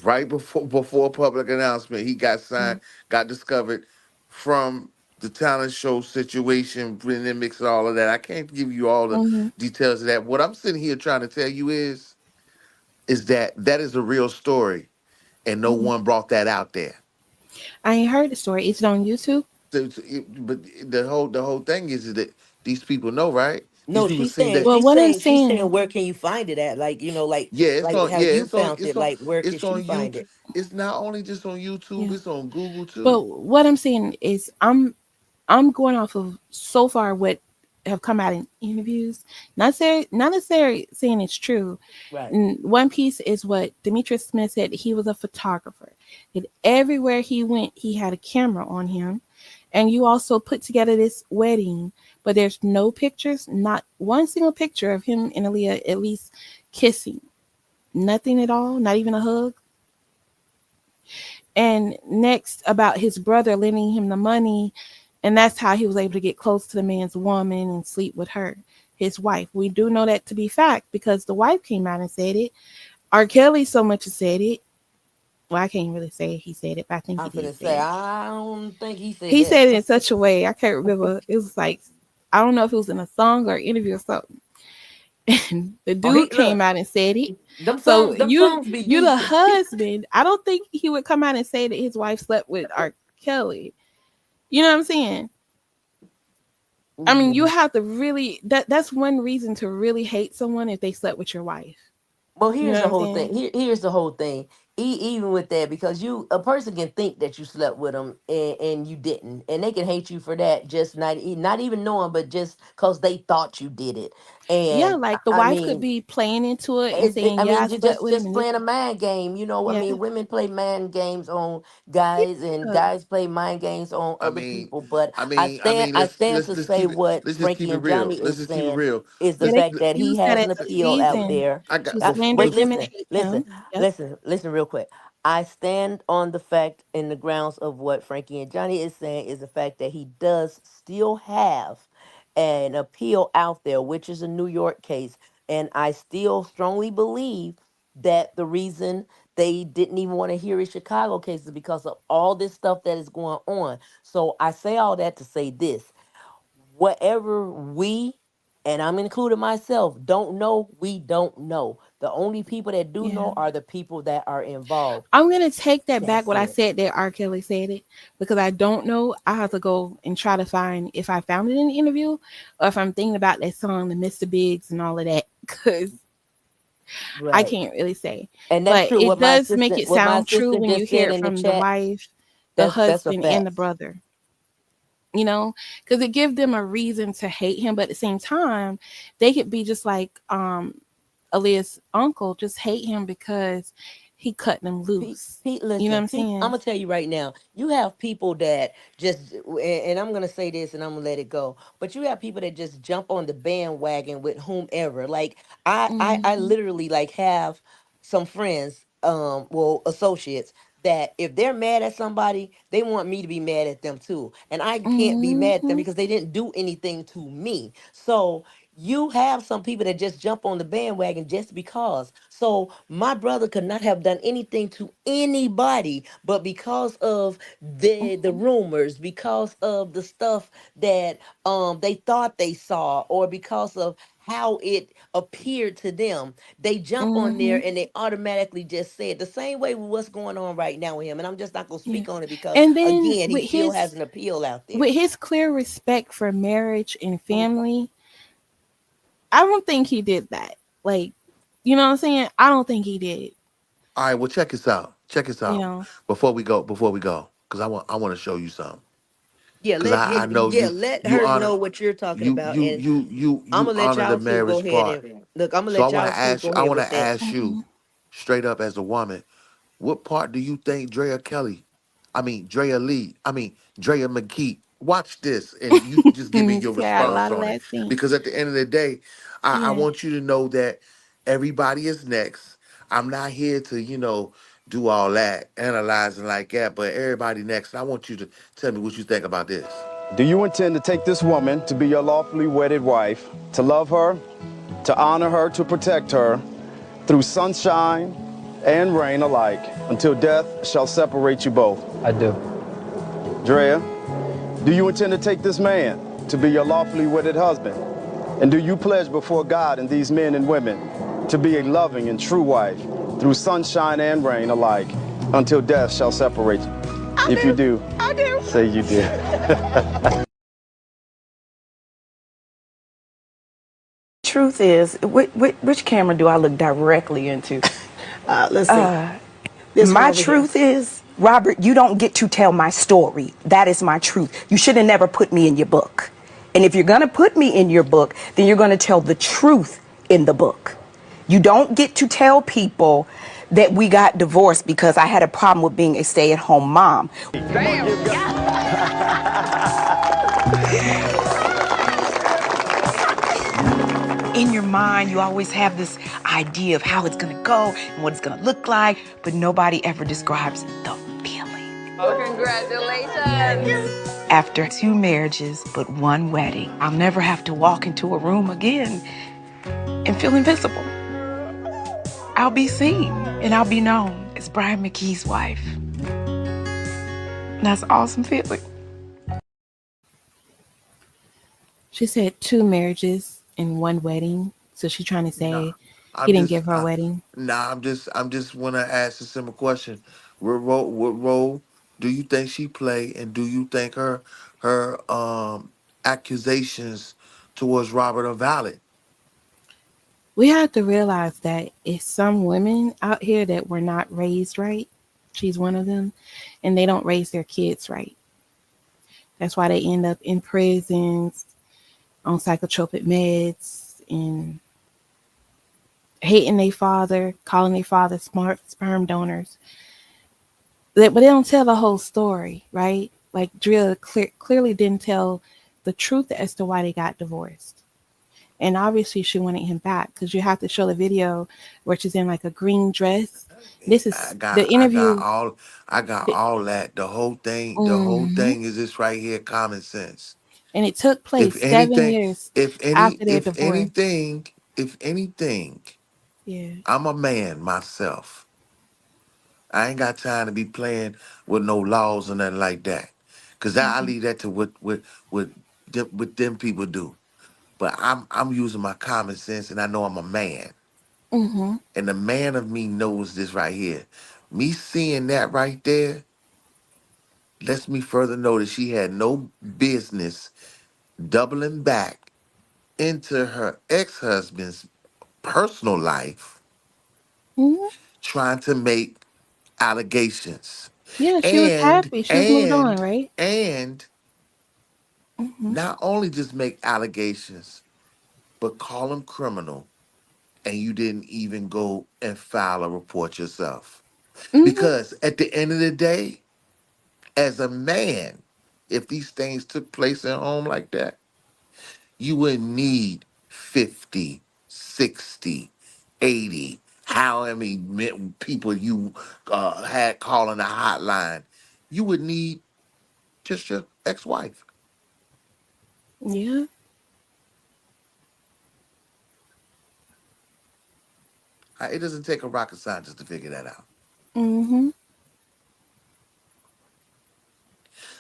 right before public announcement. He got signed, got discovered from the talent show situation, bringing in mix and all of that. I can't give you all the Mm-hmm. details of that. What I'm sitting here trying to tell you is that that is a real story, and no Mm-hmm. one brought that out there. I ain't heard the story. Is it on YouTube? But the whole thing is that these people know, right? These No, people she's seen saying that. Well, she's what I'm saying she's saying saying, where can you find it at? Like, Yeah, it's like on. how Yeah, you found it. Like where can it's she on find YouTube. it? It's not only just on YouTube. yeah. It's on Google But too. what I'm saying is, I'm going off of so far what have come out in interviews. Not necessarily saying it's true. Right. One piece is what Demetrius Smith said. He was a photographer. That everywhere he went, he had a camera on him. And you also put together this wedding, but there's no pictures, not one single picture of him and Aaliyah at least kissing. Nothing at all, not even a hug. And next, about his brother lending him the money, and that's how he was able to get close to the man's woman and sleep with her, his wife. We do know that to be fact because the wife came out and said it. R. Kelly so much as said it. Well, I can't really say he said it, but I think he I'm did finna say say it. I don't think he said He that. said it in such a way, I can't remember. It was like, I don't know if it was in a song or interview or something. And the Oh, he dude look came out and said it. them So songs be you the decent. husband. I don't think he would come out and say that his wife slept with R. Kelly. You know what I'm saying? I mean, you Mhm. have to really that's one reason to really hate someone if they slept with your wife. Well, You know here's what the I'm whole saying? thing. Here's the whole thing. Even with that, because a person can think that you slept with them and you didn't, and they can hate you for that, just not even knowing, but just because they thought you did it. Yeah, And like the I wife could mean, be playing into it and saying, I "Yeah, mean, I you slept with him," just and this, playing a mind game. I yeah, mean, women play mind games on guys, and yeah, guys play mind games on I other mean, people. But I mean, I mean, I let's stand let's to let's say keep it. what Let's just Frankie keep it and real. Johnny Let's is just keep it saying real. is the yeah. They fact could that he use that has as an a appeal out reason there. I got to slander him and Listen, hate listen, him. Yep. listen real quick. I stand on the fact and the grounds of what Frankie and Johnny is saying is the fact that he does still have an appeal out there, which is a New York case. And I still strongly believe that the reason they didn't even want to hear his Chicago case is because of all this stuff that is going on. So I say all that to say this: whatever we, and I'm including myself, don't know, we don't know. The only people that do Yeah. know are the people that are involved. I'm gonna take that back. That's What I it. said that R. Kelly said it because I don't know. I have to go and try to find if I found it in the interview or if I'm thinking about that song, the Mr. Biggs and all of that, because I Right. can't really say. And that's But true. it does make it What my sound true sister when you just hear said it in the from the chat, wife, the that's a husband, and the fact. brother. Because it gives them a reason to hate him, but at the same time, they could be just like Aaliyah's uncle, just hate him because he cut them loose. You know what Listen, I'm I'm saying? gonna tell you right now. You have people that just, and I'm gonna say this, and I'm gonna let it go. But you have people that just jump on the bandwagon with whomever. Like I Hmm. literally like have some friends, well, associates that if they're mad at somebody, they want me to be mad at them too, and I can't be mad at them Hmm. because they didn't do anything to me. So you have some people that just jump on the bandwagon just because. So my brother could not have done anything to anybody, but because of the rumors, because of the stuff that they thought they saw, or because of how it appeared to them, they jump on there Hmm. and they automatically just say it the same way with what's going on right now with him. And I'm just not gonna Yeah. speak on it because And then again, he still has an appeal out there. with his clear respect for marriage and family, I don't think he did that. Like, you know what I'm saying? I don't think he did. All right. Well, check this out. Check this You out. know. Before we go, because I want to show you something. Yeah, Because I know let you her honor know what you're talking you about, you and you you I'm you gonna let honor the y'all two go marriage ahead part. and look. I'm gonna So I let want y'all to two ask you. go I ahead want with to that. ask you straight up as a woman, what part do you think Drea Kelly? Drea Lee. Drea McKee. Watch this, and you just give me your She had a response lot of on it. last names. Because at the end of the day, I Yeah. want you to know that everybody is next. I'm not here to, do all that, analyzing like that, but everybody next. I want you to tell me what you think about this. Do you intend to take this woman to be your lawfully wedded wife, to love her, to honor her, to protect her through sunshine and rain alike, until death shall separate you both? I do. Drea, do you intend to take this man to be your lawfully wedded husband? And do you pledge before God and these men and women to be a loving and true wife through sunshine and rain alike, until death shall separate you? If you do, I do. say you did. Truth is, which camera do I look directly into? Let's see. My truth is, Robert, you don't get to tell my story. That is my truth. You should have never put me in your book. And if you're going to put me in your book, then you're going to tell the truth in the book. You don't get to tell people that we got divorced because I had a problem with being a stay-at-home mom. In your mind, you always have this idea of how it's going to go and what it's going to look like, but nobody ever describes the feeling. Oh, congratulations. After 2 marriages, but 1 wedding, I'll never have to walk into a room again and feel invisible. I'll be seen and I'll be known as Brian McKee's wife. And that's an awesome feeling. She said 2 marriages and 1 wedding. So she's trying to say I'm he didn't just, give her a wedding. I'm just want to ask a simple question. What role do you think she played, and do you think her accusations towards Robert are valid? We have to realize that it's some women out here that were not raised right. She's one of them. And they don't raise their kids right. That's why they end up in prisons, on psychotropic meds, and hating their father, calling their father smart sperm donors. But they don't tell the whole story, right? Like Drea clearly didn't tell the truth as to why they got divorced. And obviously she wanted him back because you have to show the video where she's in like a green dress. This is the I interview. got all that. The whole Mhm. thing is this right here, common sense. And it took place If 7 anything, years after their divorce. if anything, Yeah. I'm a man myself. I ain't got time to be playing with no laws or nothing like that. Cause I Mhm. leave that to what them people do. But I'm using my common sense, and I know I'm a man. Mhm. And the man of me knows this right here. Me seeing that right there lets me further know that she had no business doubling back into her ex-husband's personal life, Mhm. trying to make allegations. Yeah, she was And happy. She was moved on, and right? and Mhm. not only just make allegations, but call him criminal, and you didn't even go and file a report yourself. Mhm. Because at the end of the day, as a man, if these things took place at home like that, you would need 50, 60, 80, however many people you had calling a hotline. You would need just your ex-wife. Yeah. It doesn't take a rocket scientist to figure that out. Mhm.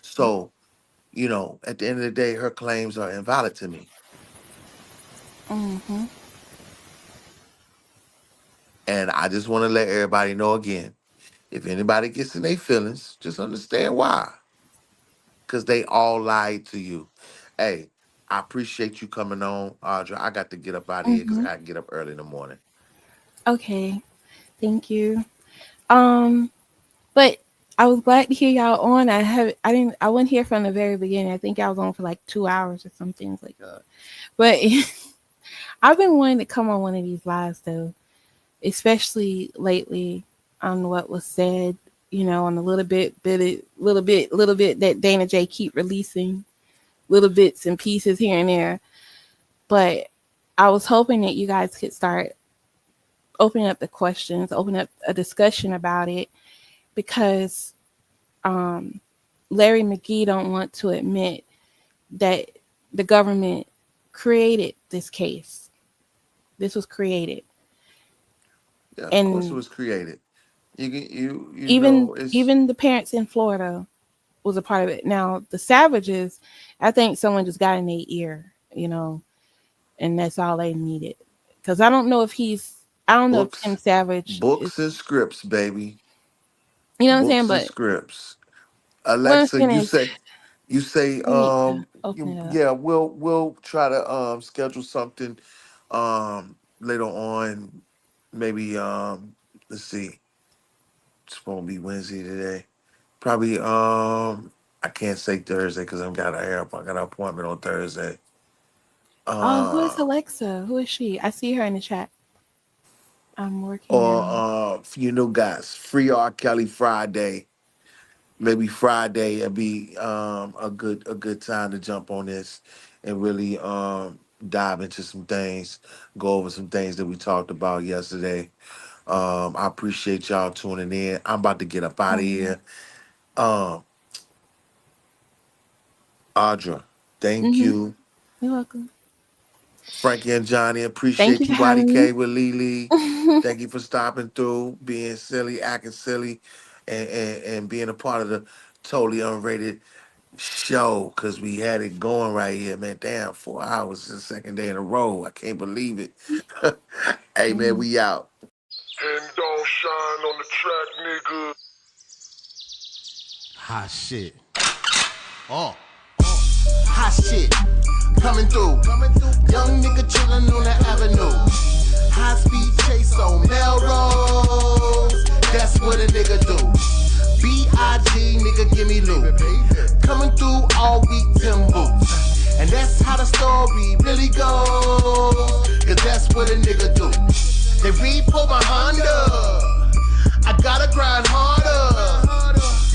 So, at the end of the day, her claims are invalid to me. Mhm. And I just want to let everybody know again, if anybody gets in their feelings, just understand why. Because they all lied to you. Hey, I appreciate you coming on, Audra. I got to get up out of here because I Mhm. got to get up early in the morning. Okay. Thank you. But I was glad to hear y'all on. I wasn't here from the very beginning. I think I was on for like 2 hours or something like that. But I've been wanting to come on one of these lives though, especially lately on what was said, on the little bit that Dana J keep releasing, little bits and pieces here and there. But I was hoping that you guys could start opening up the questions, open up a discussion about it, because Larry McGee don't want to admit that the government created this case. This was created. Yeah, and of course it was created. Even the parents in Florida was a part of it. Now the Savages, I think someone just got in their ear, and that's all they needed. Because I don't know if Tim Savage Books and scripts, baby. You know what I'm saying? Books and But scripts. what I'm Alexa, saying you is, say we need to open it up. yeah, we'll try to schedule something later on. Maybe let's see. It's gonna be Wednesday today. Probably I can't say Thursday because I got an appointment on Thursday. Who is Alexa? Who is she? I see her in the chat. I'm working Or guys, free R.KELLY Friday. Maybe Friday it'd be a good time to jump on this and really dive into some things, go over some things that we talked about yesterday. I appreciate y'all tuning in. I'm about to get up out of here. Audra, thank you. You're welcome. Frankie and Johnny, Thank appreciate you you. for having me. YDK with Lily. Thank you for stopping through, being silly, acting silly, and being a part of the totally unrated show, because we had it going right here, man. Damn, 4 hours the second day in a row. I can't believe it. Hey, man, we out. And don't shine on the track, nigga. Hot shit. Hot shit. Coming through. Young nigga chillin' on the avenue. High speed chase on Melrose. That's what a nigga do. B.I.G. nigga give me loot. Coming through all week Tim boots. And that's how the story really goes. Cause that's what a nigga do. They repo my Honda. I gotta grind harder.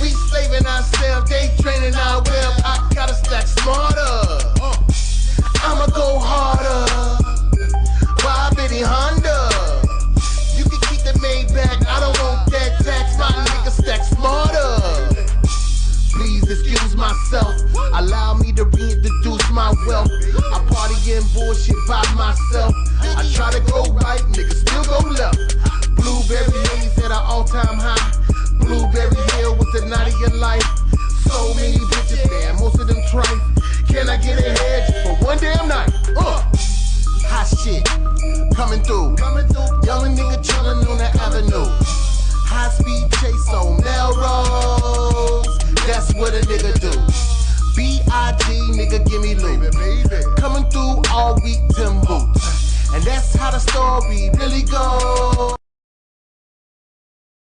We slaving ourselves, they training our web. I gotta stack smarter. I'ma go harder. Why Biddy Honda? You can keep the Maybach. I don't want that tax. My nigga stack smarter. Please excuse myself. Allow me to reintroduce my wealth. I party in bullshit by myself. I try to go right, niggas still go left. Blueberry haze at an all-time high. Blueberry Hill was the night of your life. So many bitches there, most of them trife. Can I get a head just for one damn night? Hot shit, coming through. Young nigga chillin' on the avenue. High speed chase on Melrose. That's what a nigga do. B.I.G. nigga give me loot. Coming through all week Tim boots. And that's how the story really goes.